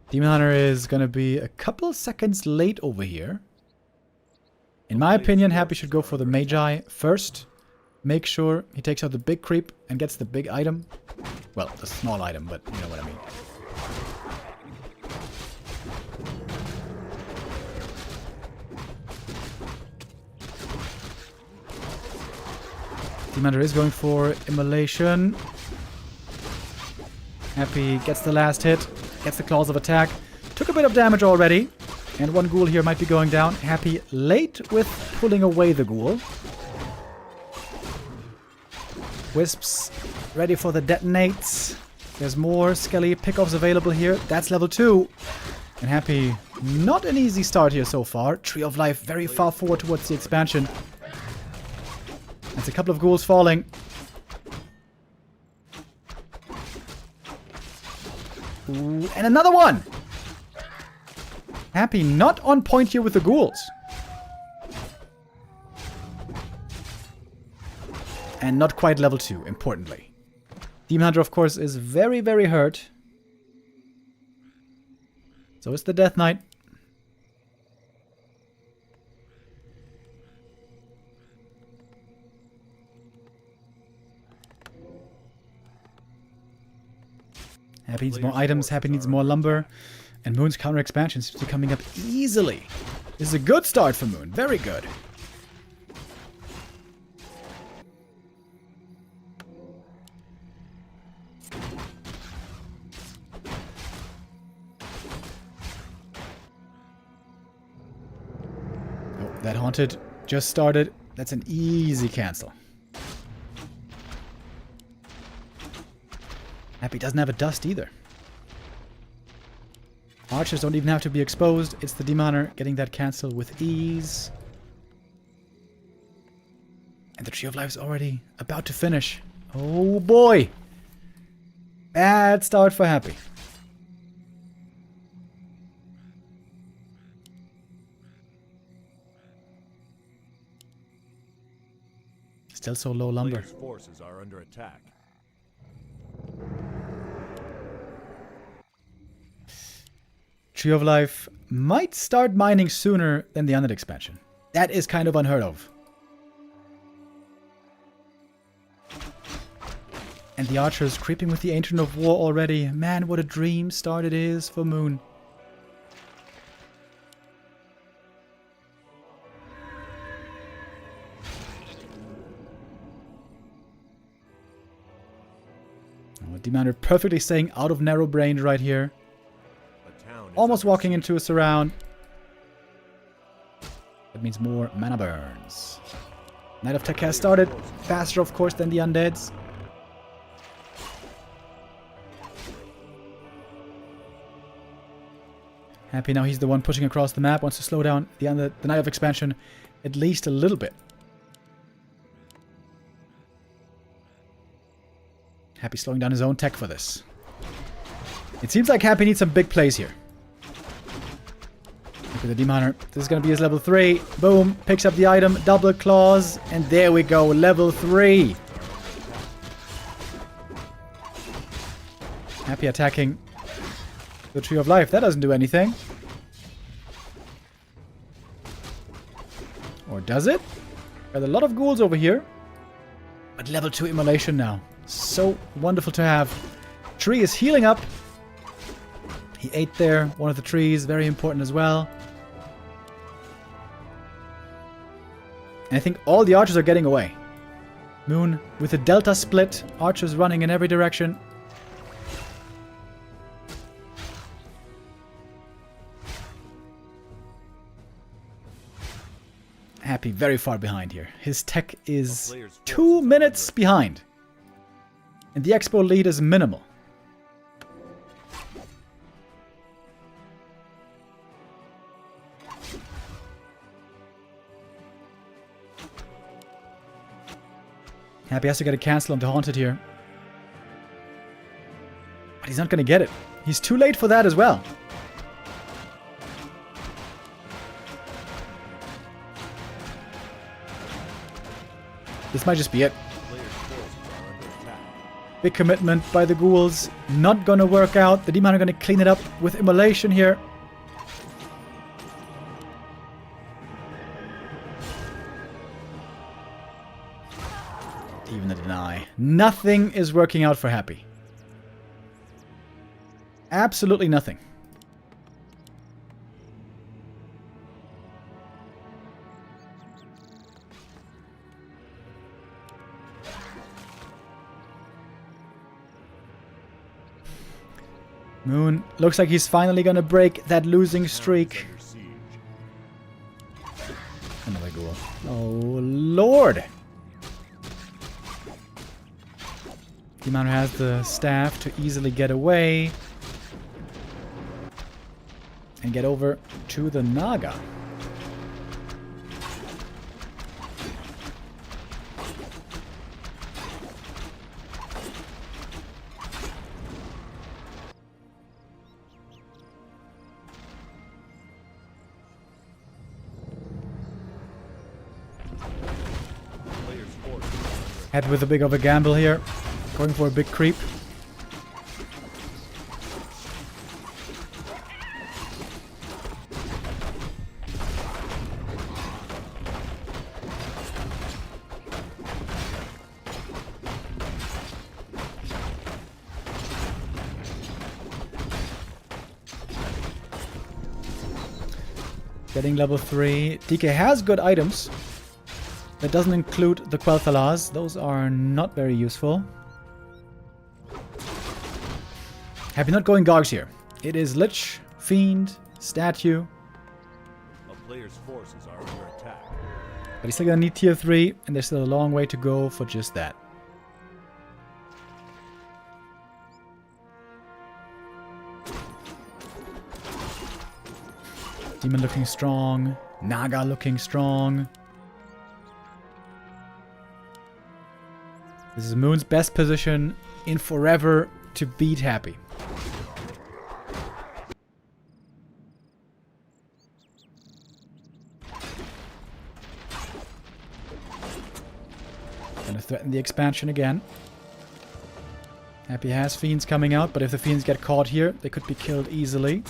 Demon Hunter is going to be a couple seconds late over here. In my opinion, Happy should go for the Magi first. Make sure he takes out the big creep and gets the big item. Well, the small item, but you know what I mean. Demon Hunter is going for Immolation. Happy gets the last hit, gets the claws of attack. Took a bit of damage already. And 1 ghoul here might be going down. Happy late with pulling away the ghoul. Wisps ready for the detonates. There's more Skelly pickoffs available here. That's level 2. And Happy, not an easy start here so far. Tree of Life very far forward towards the expansion. That's a couple of ghouls falling. Ooh, and another one! Happy not on point here with the ghouls. And not quite level 2, importantly. Demon Hunter, of course, is very, very hurt. So is the Death Knight. Happy needs more items, Happy needs more lumber. And Moon's counter expansion seems to be coming up easily. This is a good start for Moon, very good. That Haunted just started. That's an easy cancel. Happy doesn't have a dust either. Archers don't even have to be exposed. It's the Demoner getting that cancel with ease. And the Tree of Life is already about to finish. Oh boy! Bad start for Happy. Still so low lumber. Player's forces are under attack. Tree of Life might start mining sooner than the Undead expansion. That is kind of unheard of. And the Archers creeping with the Ancient of War already. Man, what a dream start it is for Moon. Oh, Demoner perfectly staying out of narrow range right here. Almost walking into a surround. That means more mana burns. Knight of Tech has started. Faster, of course, than the Undeads. Happy now he's the one pushing across the map. Wants to slow down the Knight of Expansion at least a little bit. Happy slowing down his own tech for this. It seems like Happy needs some big plays here. Look at the Demoner. This is going to be his level 3. Boom. Picks up the item. Double claws. And there we go. Level 3. Happy attacking the Tree of Life. That doesn't do anything. Or does it? Got a lot of ghouls over here. But level 2 immolation now. So wonderful to have. Tree is healing up. He ate there. One of the trees. Very important as well. And I think all the archers are getting away. Moon with a delta split. Archers running in every direction. Happy very far behind here. His tech is 2 minutes behind. And the Expo lead is minimal. Happy has to get a cancel on the Haunted here. But he's not going to get it. He's too late for that as well. This might just be it. Big commitment by the ghouls. Not going to work out. The Demon are going to clean it up with immolation here. Even the deny. Nothing is working out for Happy. Absolutely nothing. Moon looks like he's finally gonna break that losing streak. Another ghoul. Oh lord! Demon has the staff to easily get away and get over to the Naga. Head with a big of a gamble here. Going for a big creep. Getting level 3. DK has good items. That doesn't include the Quel'Thas. Those are not very useful. Happy not going Gogs here. It is Lich, Fiend, Statue. player's forces are under attack. But he's still gonna need tier 3, and there's still a long way to go for just that. Demon looking strong. Naga looking strong. This is Moon's best position in forever to beat Happy. Gonna threaten the expansion again. Happy has Fiends coming out, but if the Fiends get caught here, they could be killed easily.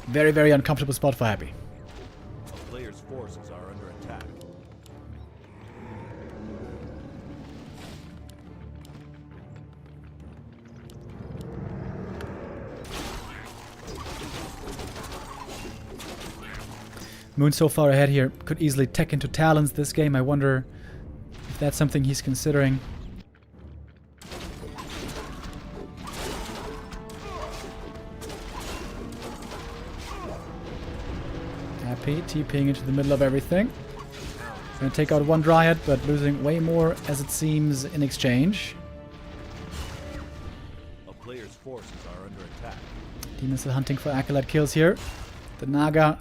Very, very uncomfortable spot for Happy. A player's forces are under attack. Moon so far ahead here. Could easily tech into Talons this game. I wonder if that's something he's considering. Happy TPing into the middle of everything. Gonna take out one Dryad, but losing way more as it seems in exchange. A player's forces are under attack. Demon still hunting for Acolyte kills here. The Naga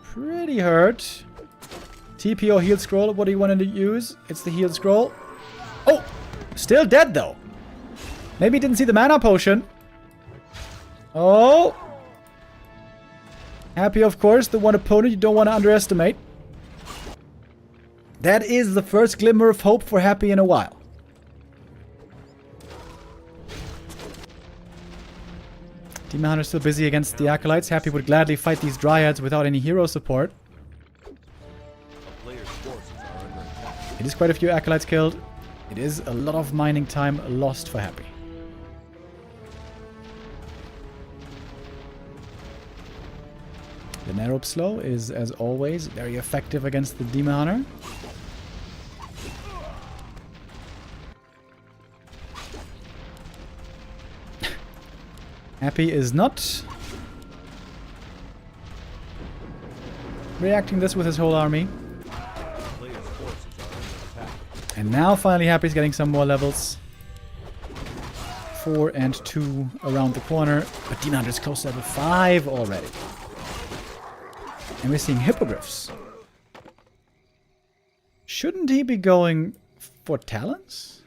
pretty hurt. TP or heal scroll, what do you want to use? It's the heal scroll. Oh! Still dead though. Maybe he didn't see the mana potion. Oh! Happy, of course, the one opponent you don't want to underestimate. That is the first glimmer of hope for Happy in a while. Demon Hunter's still busy against the Acolytes. Happy would gladly fight these Dryads without any hero support. A player's forces are under attack. It is quite a few Acolytes killed. It is a lot of mining time lost for Happy. The Narrow Slow is, as always, very effective against the Demon Hunter. Happy is not reacting this with his whole army. Player's forces are under attack. And now finally Happy's getting some more levels. 4 and 2 around the corner. But Demon Hunter is close to level 5 already. And we're seeing Hippogriffs. Shouldn't he be going for Talons?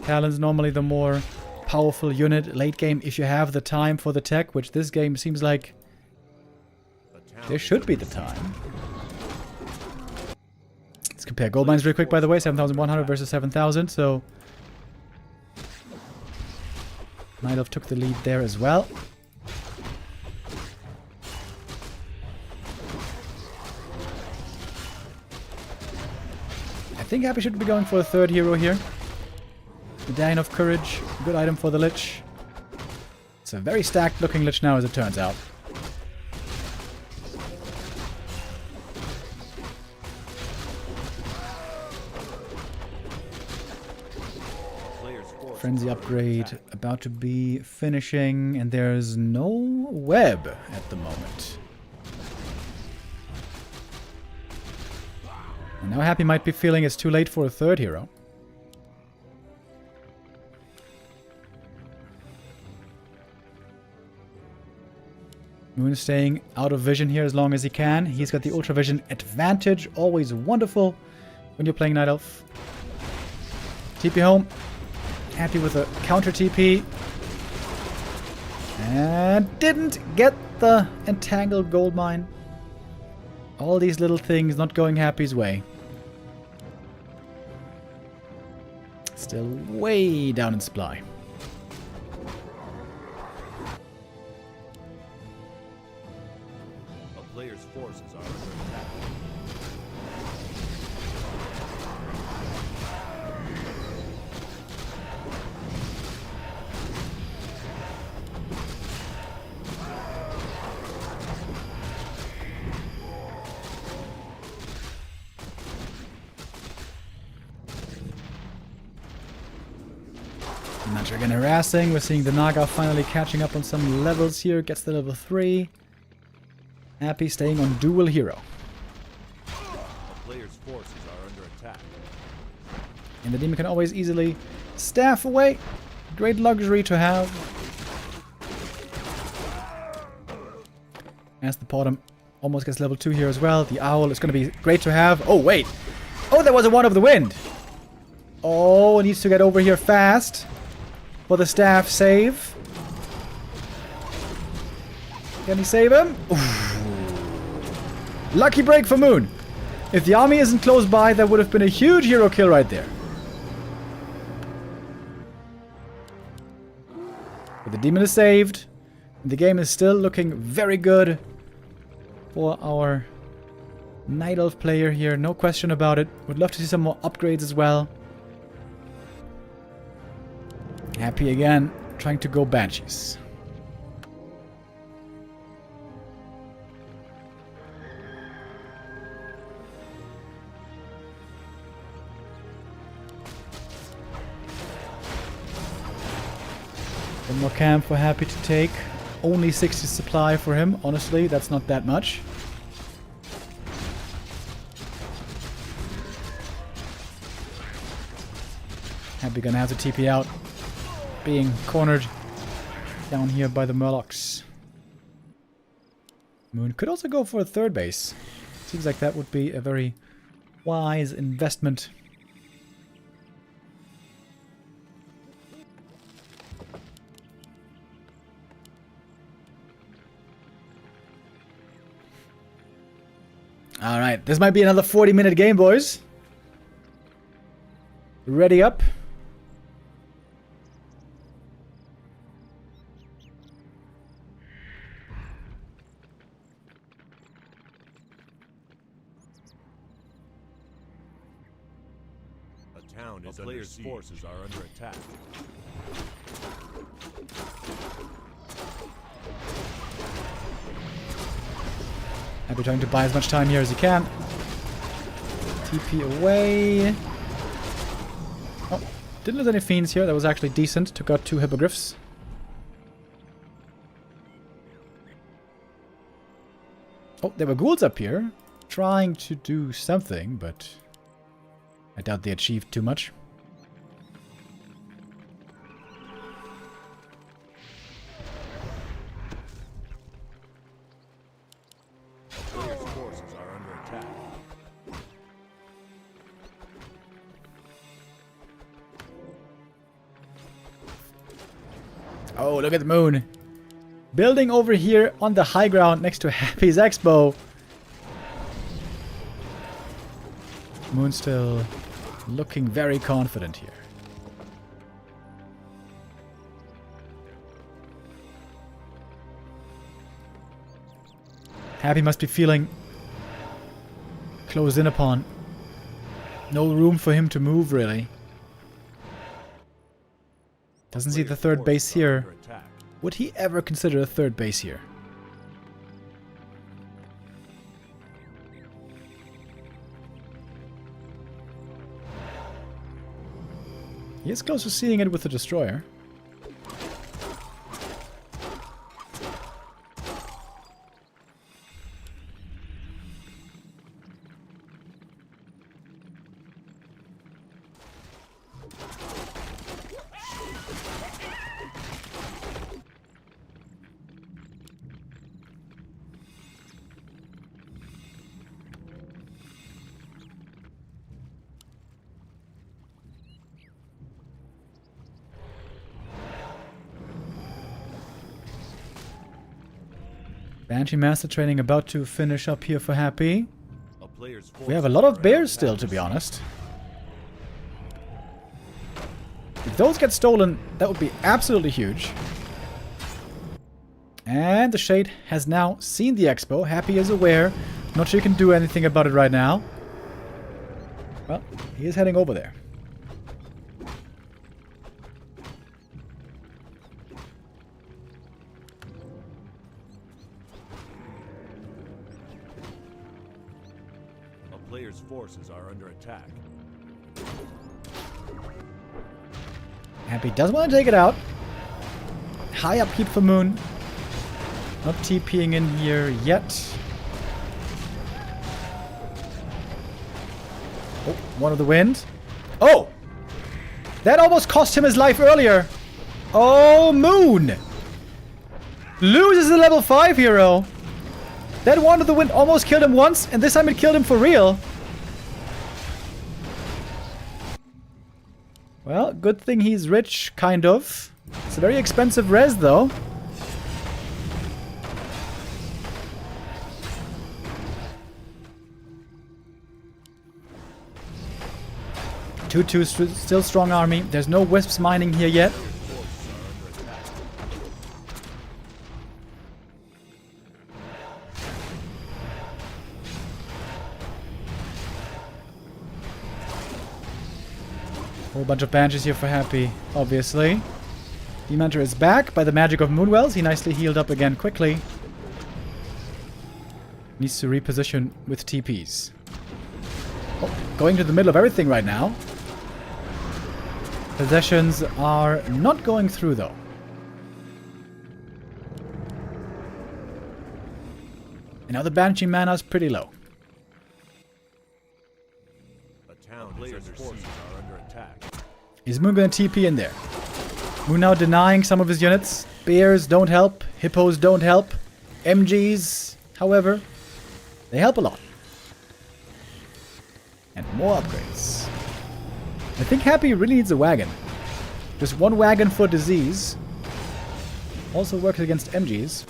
Talons normally the more powerful unit late game if you have the time for the tech, which this game seems like there should be the time. Let's compare gold mines real quick, by the way. 7,100 versus 7,000, so Night Elf took the lead there as well. I think Happy should be going for a third hero here. Medallion of Courage, good item for the Lich. It's a very stacked looking Lich now, as it turns out. Frenzy upgrade about to be finishing, and there's no web at the moment. And now Happy might be feeling it's too late for a third hero. Moon is staying out of vision here as long as he can. He's got the Ultra Vision advantage, always wonderful when you're playing Night Elf. TP home. Happy with a counter TP. And didn't get the entangled gold mine. All these little things not going Happy's way. Still way down in supply. A player's forces are under attack. Not again harassing. We're seeing the Naga finally catching up on some levels here. Gets the level 3. Happy staying on dual hero. The player's forces are under attack. And the demon can always easily staff away. Great luxury to have. As the Potom almost gets level 2 here as well. The Owl is going to be great to have. Oh, wait. Oh, there was a One of the Wind. Oh, needs to get over here fast for the staff save. Can he save him? Oof. Lucky break for Moon. If the army isn't close by, that would have been a huge hero kill right there. But the demon is saved. The game is still looking very good for our Night Elf player here. No question about it. Would love to see some more upgrades as well. Happy again, trying to go Banshees. One more camp for Happy to take. Only 60 supply for him. Honestly, that's not that much. Happy gonna have to TP out. Being cornered down here by the Murlocs. Moon could also go for a third base. Seems like that would be a very wise investment. Alright, this might be another 40-minute game, boys. Ready up. A town is under siege. Forces are under attack. Happy trying to buy as much time here as he can. TP away. Oh, didn't lose any fiends here. That was actually decent. Took out 2 hippogriffs. Oh, there were ghouls up here. Trying to do something, but I doubt they achieved too much. Oh, look at the Moon. Building over here on the high ground next to Happy's Expo. Moon still looking very confident here. Happy must be feeling closed in upon. No room for him to move, really. Doesn't see the third base here. Would he ever consider a third base here? He is close to seeing it with the destroyer. Banshee Master Training about to finish up here for Happy. We have a lot of bears still, to be honest. If those get stolen, that would be absolutely huge. And the Shade has now seen the expo. Happy is aware. Not sure he can do anything about it right now. Well, he is heading over there. Player's forces are under attack. Happy does want to take it out. High upkeep for Moon. Not TPing in here yet. Oh, one of the wind. Oh! That almost cost him his life earlier. Oh, Moon! Loses the level 5 hero. That one of the wind almost killed him once, and this time it killed him for real. Well, good thing he's rich, kind of. It's a very expensive res, though. Two still strong army. There's no wisps mining here yet. Whole bunch of banshees here for Happy, obviously. Dementor is back by the magic of Moonwells. He nicely healed up again quickly. Needs to reposition with TPs. Oh, going to the middle of everything right now. Possessions are not going through, though. And now the Banshee mana is pretty low. The town players' forces are under attack. Is Moon going to TP in there? Moon now denying some of his units. Bears don't help. Hippos don't help. MGs, however, they help a lot. And more upgrades. I think Happy really needs a wagon. Just one wagon for disease. Also works against MGs.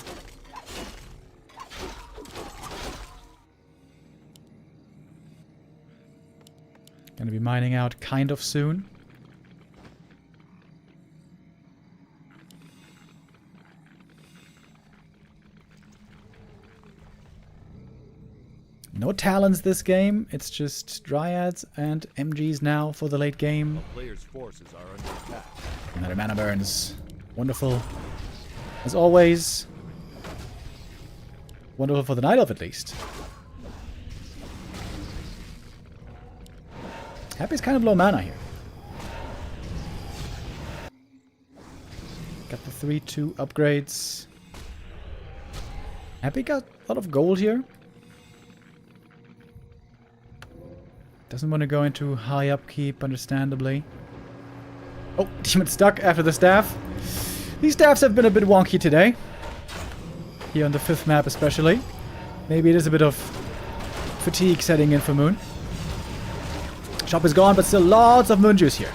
Gonna be mining out kind of soon. No talents this game, it's just Dryads and MGs now for the late game. The players' forces are under attack. Another mana burns. Wonderful. As always. Wonderful for the Night Elf at least. Happy's kind of low mana here. Got the 3-2 upgrades. Happy got a lot of gold here. Doesn't want to go into high upkeep, understandably. Oh, Demon stuck after the staff. These staffs have been a bit wonky today. Here on the 5th map especially. Maybe it is a bit of fatigue setting in for Moon. Shop is gone, but still lots of Moon juice here.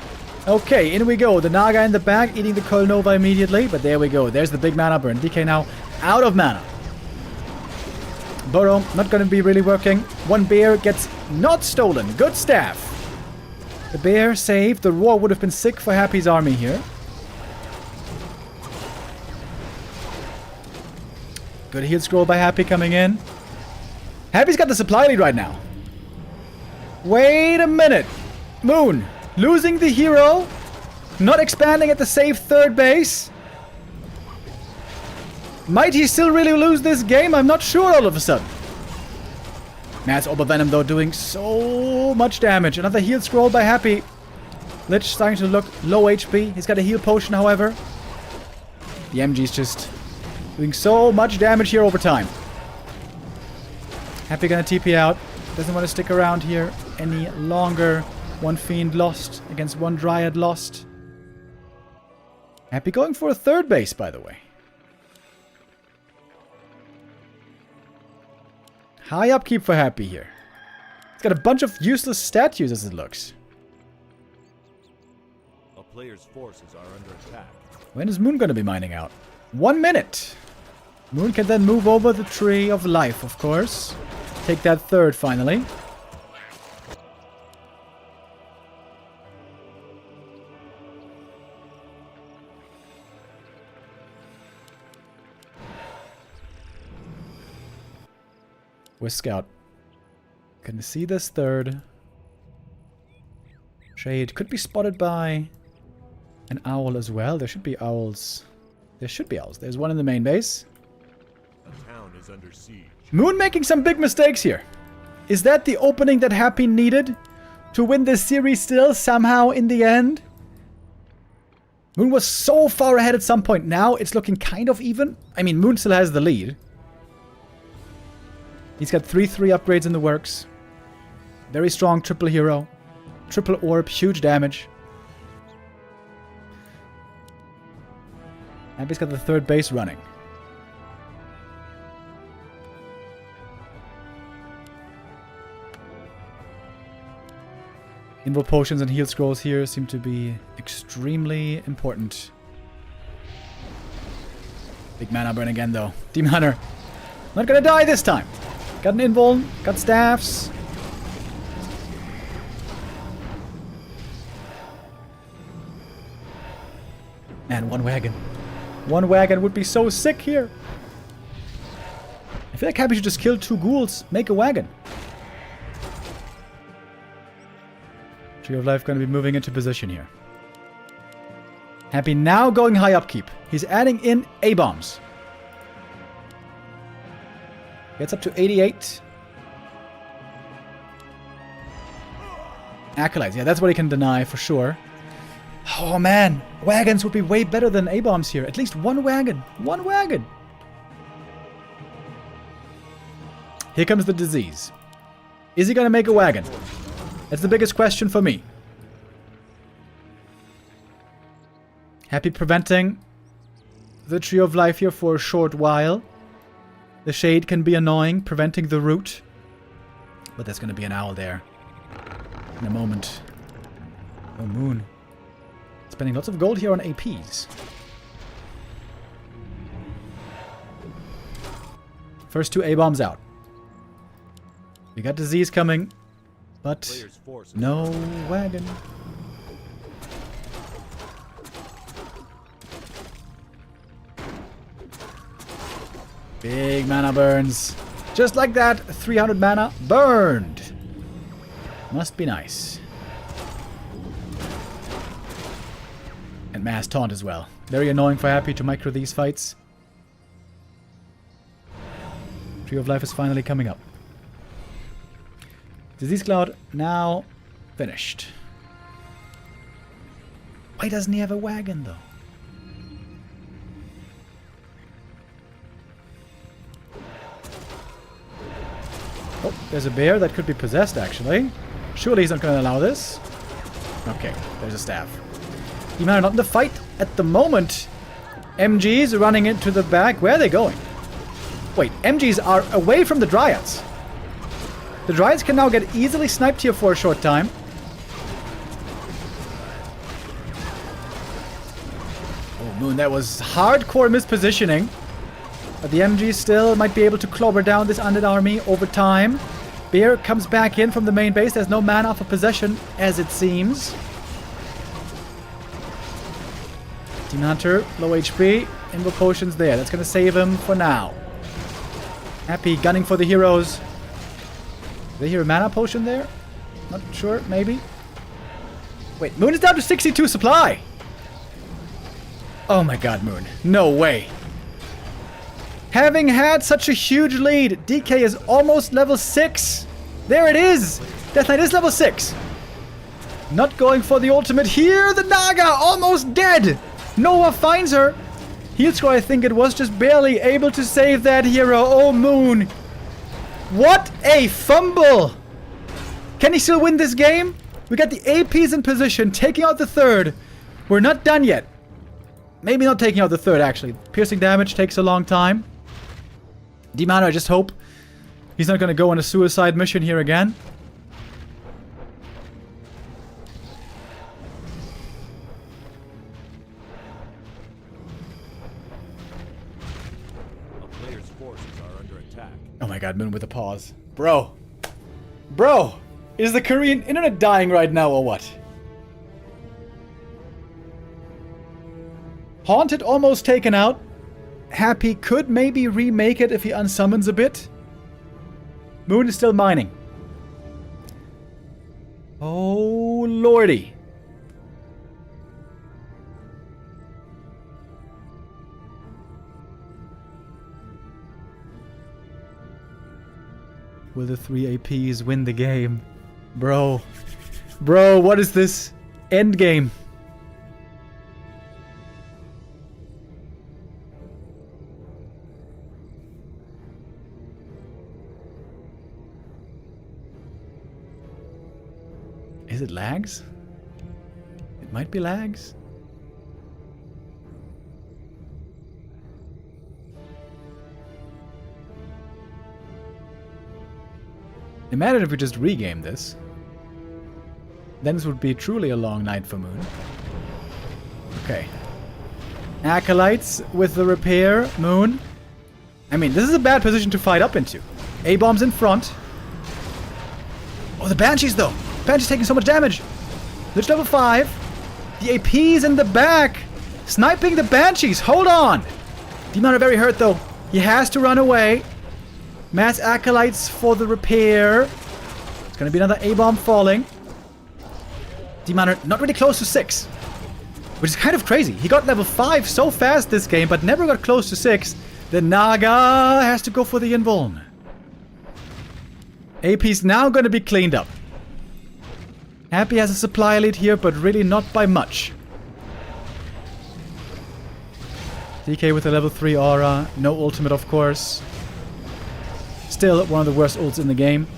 Okay, in we go. The Naga in the back, eating the Kol Nova immediately. But there we go. There's the big mana burn. DK now out of mana. Burrow, not going to be really working. One bear gets not stolen. Good staff. The bear saved. The roar would have been sick for Happy's army here. Good heal scroll by Happy coming in. Happy's got the supply lead right now. Wait a minute. Moon, losing the hero. Not expanding at the safe third base. Might he still really lose this game? I'm not sure all of a sudden. Mass Ober Venom, though, doing so much damage. Another heal scroll by Happy. Lich starting to look low HP. He's got a heal potion, however. The MG's just doing so much damage here over time. Happy gonna TP out. Doesn't want to stick around here any longer. One Fiend lost against one Dryad lost. Happy going for a third base, by the way. High upkeep for Happy here. He's got a bunch of useless statues as it looks. The players' forces are under attack. When is Moon going to be mining out? 1 minute. Moon can then move over the Tree of Life, of course. Take that third finally. Whisk out. Can see this third. Shade could be spotted by an owl as well. There should be owls. There should be owls. There's one in the main base. The town is under siege. Moon making some big mistakes here. Is that the opening that Happy needed to win this series still somehow in the end? Moon was so far ahead at some point. Now it's looking kind of even. I mean, Moon still has the lead. He's got 3/3 upgrades in the works. Very strong triple hero. Triple orb, huge damage. Happy's got the 3rd base running. Invo potions and heal scrolls here seem to be extremely important. Big mana burn again though. Demon Hunter. Not gonna die this time. Got an invuln, got staffs. Man, one wagon. One wagon would be so sick here. I feel like Happy should just kill 2 ghouls, make a wagon. Tree of Life going to be moving into position here. Happy now going high upkeep. He's adding in A-bombs. Gets up to 88. Acolytes. Yeah, that's what he can deny for sure. Oh man, wagons would be way better than A-bombs here. At least one wagon. One wagon. Here comes the disease. Is he going to make a wagon? That's the biggest question for me. Happy preventing the Tree of Life here for a short while. The shade can be annoying, preventing the root. But there's going to be an owl there in a moment. Oh, Moon. Spending lots of gold here on APs. First 2 A-bombs out. We got disease coming, but no wagon. Big mana burns. Just like that, 300 mana burned. Must be nice. And mass taunt as well. Very annoying for Happy to micro these fights. Tree of Life is finally coming up. Disease Cloud now finished. Why doesn't he have a wagon though? Oh, there's a bear that could be possessed actually. Surely he's not going to allow this. Okay, there's a staff. You might not in the fight at the moment. MGs running into the back. Where are they going? Wait, MGs are away from the Dryads. The Dryads can now get easily sniped here for a short time. Oh, Moon, that was hardcore mispositioning. But the MGs still might be able to clobber down this undead army over time. Bear comes back in from the main base. There's no mana for possession, as it seems. Demon Hunter, low HP. Invo potions there. That's going to save him for now. Happy gunning for the heroes. Did they hear a mana potion there? Not sure. Maybe. Wait, Moon is down to 62 supply. Oh my god, Moon. No way. Having had such a huge lead, DK is almost level 6. There it is. Death Knight is level 6. Not going for the ultimate here. The Naga almost dead. Noah finds her. Heal score, I think it was, just barely able to save that hero. Oh, Moon. What a fumble. Can he still win this game? We got the APs in position, taking out the 3rd. We're not done yet. Maybe not taking out the 3rd, actually. Piercing damage takes a long time. Demon, I just hope he's not going to go on a suicide mission here again. Oh my god, Moon with a pause. Bro. Bro! Is the Korean internet dying right now or what? Haunted almost taken out. Happy could maybe remake it if he unsummons a bit. Moon is still mining. Oh lordy. Will the 3 APs win the game? Bro. Bro, what is this? Endgame. Is it lags? It might be lags. Imagine if we just regame this. Then this would be truly a long night for Moon. Okay. Acolytes with the repair, Moon. I mean, this is a bad position to fight up into. A-bombs in front. Oh, the Banshees, though. Banshee's taking so much damage. Lich level 5. The AP's in the back. Sniping the Banshees. Hold on. Demon are very hurt, though. He has to run away. Mass Acolytes for the repair. It's going to be another A-bomb falling. Demon are not really close to 6. Which is kind of crazy. He got level 5 so fast this game, but never got close to 6. The Naga has to go for the invuln. AP's now going to be cleaned up. Happy has a supply lead here, but really not by much. DK with a level 3 aura. No ultimate, of course. Still one of the worst ults in the game.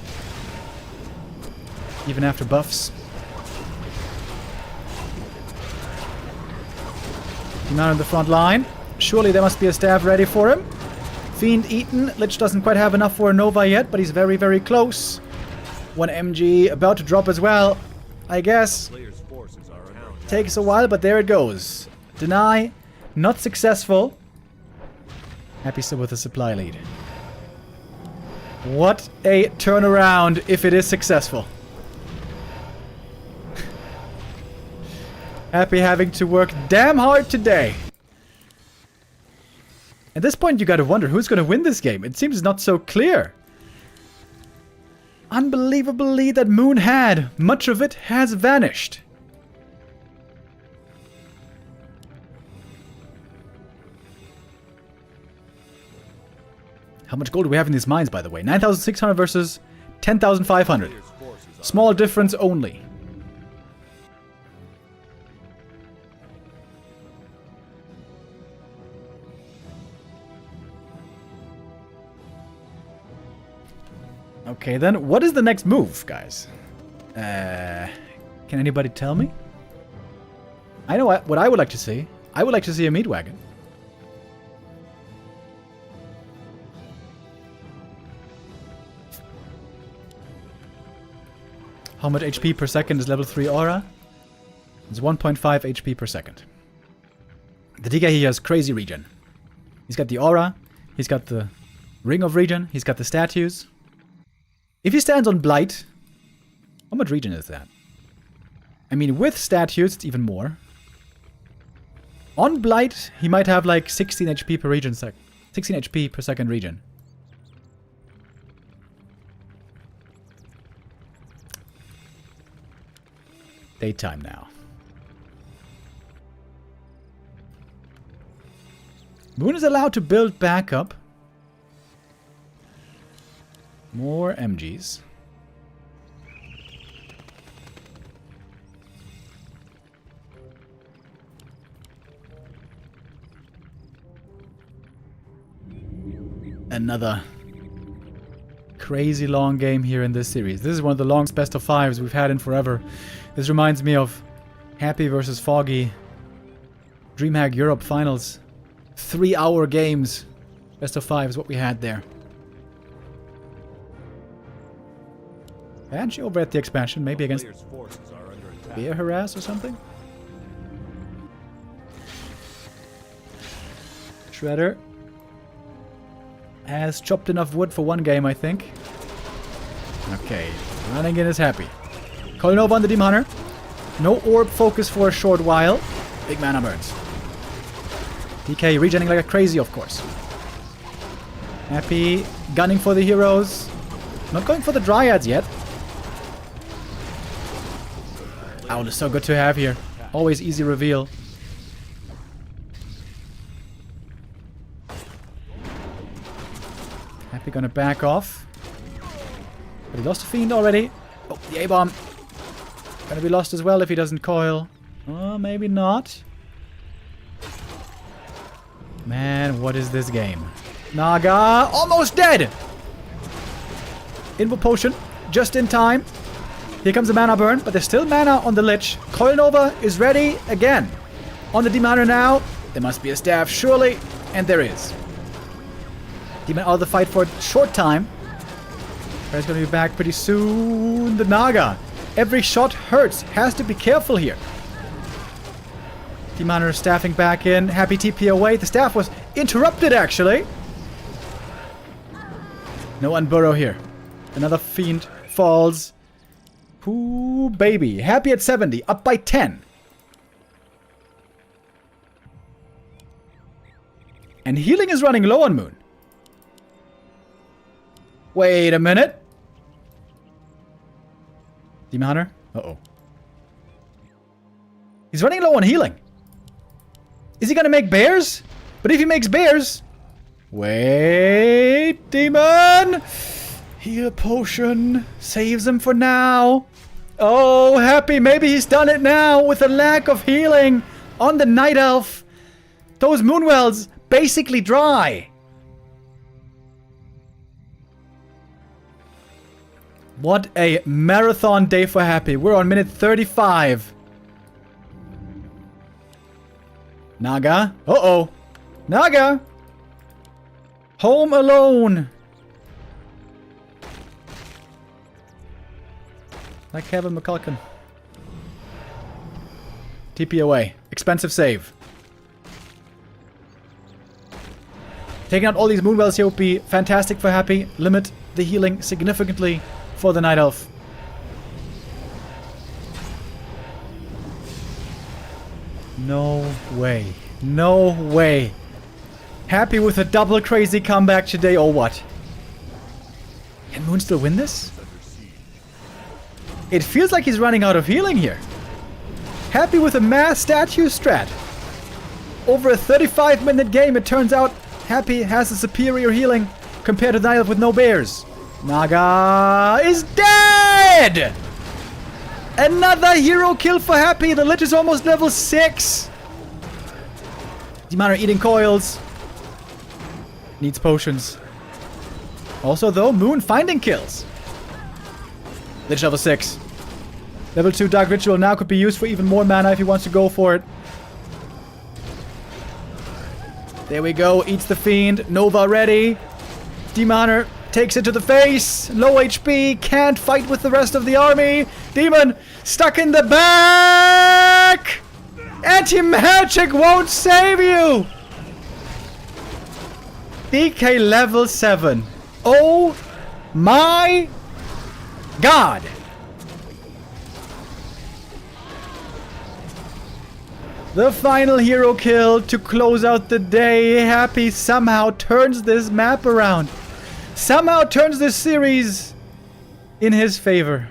Even after buffs. Now in the front line. Surely there must be a staff ready for him. Fiend eaten. Lich doesn't quite have enough for a Nova yet, but he's very, very close. One MG about to drop as well. I guess. Takes a while, but there it goes. Deny. Not successful. Happy still with the supply lead. What a turnaround if it is successful. Happy having to work damn hard today. At this point, you gotta wonder who's gonna win this game. It seems not so clear. Unbelievable lead that Moon had. Much of it has vanished. How much gold do we have in these mines, by the way? 9,600 versus 10,500. Small difference only. Okay, then, what is the next move, guys? Can anybody tell me? I know what I would like to see. I would like to see a meat wagon. How much HP per second is level 3 aura? It's 1.5 HP per second. The DK here has crazy regen. He's got the aura. He's got the ring of regen. He's got the statues. If he stands on Blight, how much regen is that? I mean, with statues, it's even more. On Blight, he might have like 16 HP per regen 16 HP per second regen. Daytime now. Moon is allowed to build back up. More MGs. Another crazy long game here in this series. This is one of the longest best of 5s we've had in forever. This reminds me of Happy versus Foggy. DreamHack Europe Finals. 3-hour games. Best of 5 is what we had there. Banshee over at the expansion, maybe against Bear Harass or something? Shredder has chopped enough wood for one game, I think. Okay, running in is Happy. Calling over on the Demon Hunter. No orb focus for a short while. Big mana burns. DK regenerating like a crazy, of course. Happy gunning for the heroes. Not going for the Dryads yet. Owl is so good to have here. Always easy reveal. Happy gonna back off. But he lost a Fiend already. Oh, the A-bomb. Gonna be lost as well if he doesn't coil. Oh, maybe not. Man, what is this game? Naga, almost dead! Invo potion, just in time. Here comes the mana burn, but there's still mana on the Lich. Coil Nova is ready again. On the Demon Hunter now. There must be a staff, surely. And there is. Demon out of the fight for a short time. He's going to be back pretty soon. The Naga. Every shot hurts. Has to be careful here. Demon Hunter staffing back in. Happy TP away. The staff was interrupted, actually. No Unburrow here. Another Fiend falls. Ooh, baby. Happy at 70. Up by 10. And healing is running low on Moon. Wait a minute. Demon Hunter? Uh-oh. He's running low on healing. Is he gonna make bears? But if he makes bears... Wait, Demon! Heal potion. Saves him for now. Oh, Happy. Maybe he's done it now with a lack of healing on the Night Elf. Those Moonwells basically dry. What a marathon day for Happy. We're on minute 35. Naga. Uh-oh. Naga. Home alone. Like Kevin McCulkin. TP away. Expensive save. Taking out all these Moonwells here would be fantastic for Happy. Limit the healing significantly for the Night Elf. No way. No way. Happy with a double crazy comeback today or what? Can Moon still win this? It feels like he's running out of healing here. Happy with a mass statue strat. Over a 35-minute game, it turns out Happy has a superior healing compared to the Night Elf with no bears. Naga is dead! Another hero kill for Happy. The Lich is almost level 6. Demon Hunter eating coils. Needs potions. Also, though, Moon finding kills. Lich level 6. Level 2 Dark Ritual now could be used for even more mana if he wants to go for it. There we go. Eats the Fiend. Nova ready. Demon Hunter takes it to the face. Low HP. Can't fight with the rest of the army. Demon stuck in the back. Anti-magic won't save you. DK level 7. Oh my God. The final hero kill to close out the day. Happy somehow turns this map around. Somehow turns this series in his favor.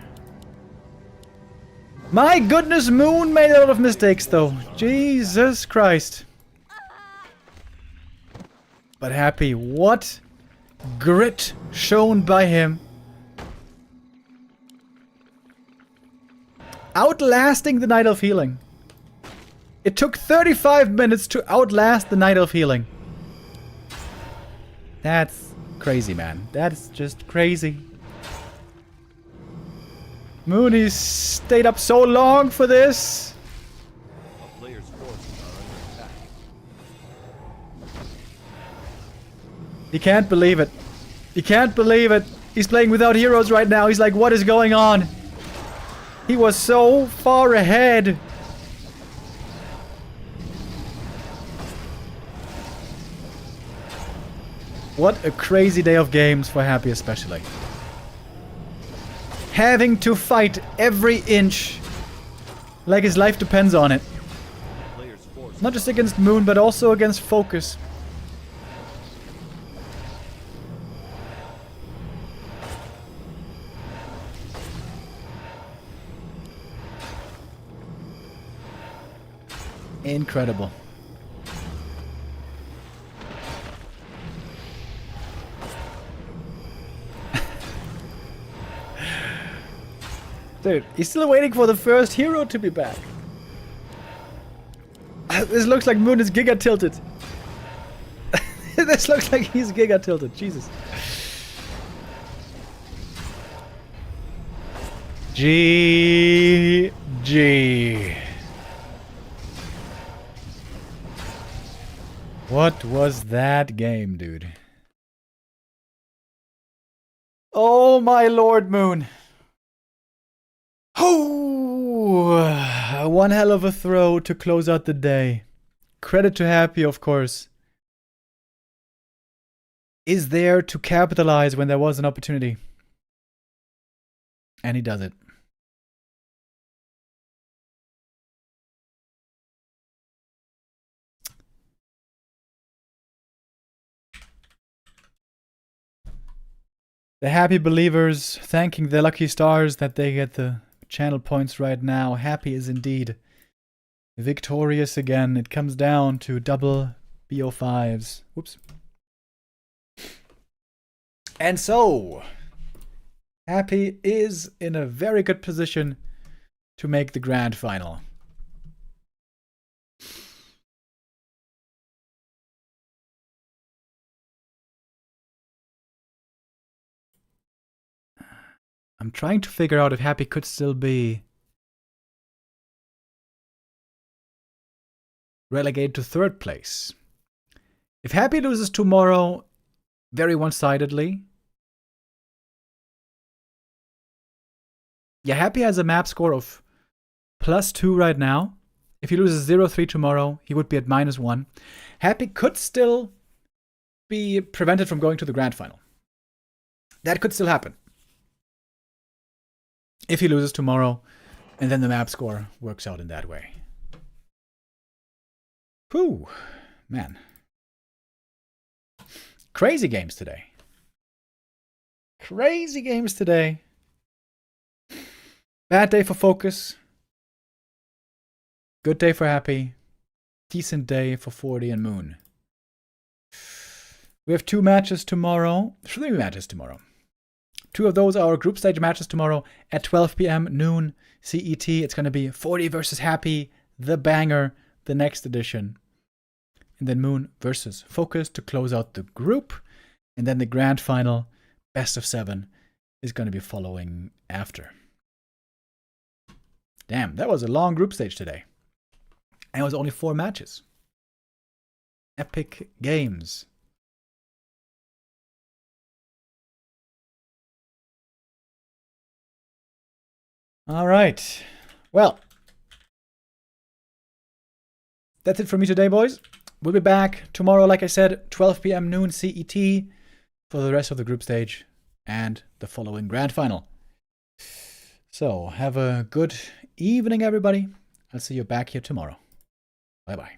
My goodness, Moon made a lot of mistakes though. Jesus Christ. But Happy, what grit shown by him. Outlasting the Night Elf healing. It took 35 minutes to outlast the Night Elf healing. That's crazy, man. That's just crazy. Mooney stayed up so long for this. A player's forces are under attack. He can't believe it. He can't believe it. He's playing without heroes right now. He's like, what is going on? He was so far ahead. What a crazy day of games for Happy especially. Having to fight every inch like his life depends on it. Not just against Moon, but also against FoCuS. Incredible. Dude, he's still waiting for the first hero to be back. This looks like Moon is giga tilted. This looks like he's giga tilted. Jesus. GG. What was that game, dude? Oh my lord, Moon. Oh, one hell of a throw to close out the day. Credit to Happy, of course. Is there to capitalize when there was an opportunity. And he does it. The happy believers thanking the lucky stars that they get the channel points right now. Happy is indeed victorious again. It comes down to double BO5s. Whoops. And so, Happy is in a very good position to make the grand final. I'm trying to figure out if Happy could still be relegated to third place. If Happy loses tomorrow very one-sidedly, yeah, Happy has a map score of +2 right now. If he loses 0-3 tomorrow, he would be at -1. Happy could still be prevented from going to the grand final. That could still happen. If he loses tomorrow, and then the map score works out in that way. Whew, man. Crazy games today. Crazy games today. Bad day for FoCuS. Good day for Happy. Decent day for Forti and Moon. We have 2 matches tomorrow. 3 matches tomorrow. 2 of those are our group stage matches tomorrow at 12 p.m. noon CET. It's going to be Forti versus Happy, the banger, the next edition. And then Moon versus FoCuS to close out the group. And then the grand final, best of 7, is going to be following after. Damn, that was a long group stage today. And it was only 4 matches. Epic games. All right. Well, that's it for me today, boys. We'll be back tomorrow, like I said, 12 p.m. noon CET for the rest of the group stage and the following grand final. So, have a good evening, everybody. I'll see you back here tomorrow. Bye-bye.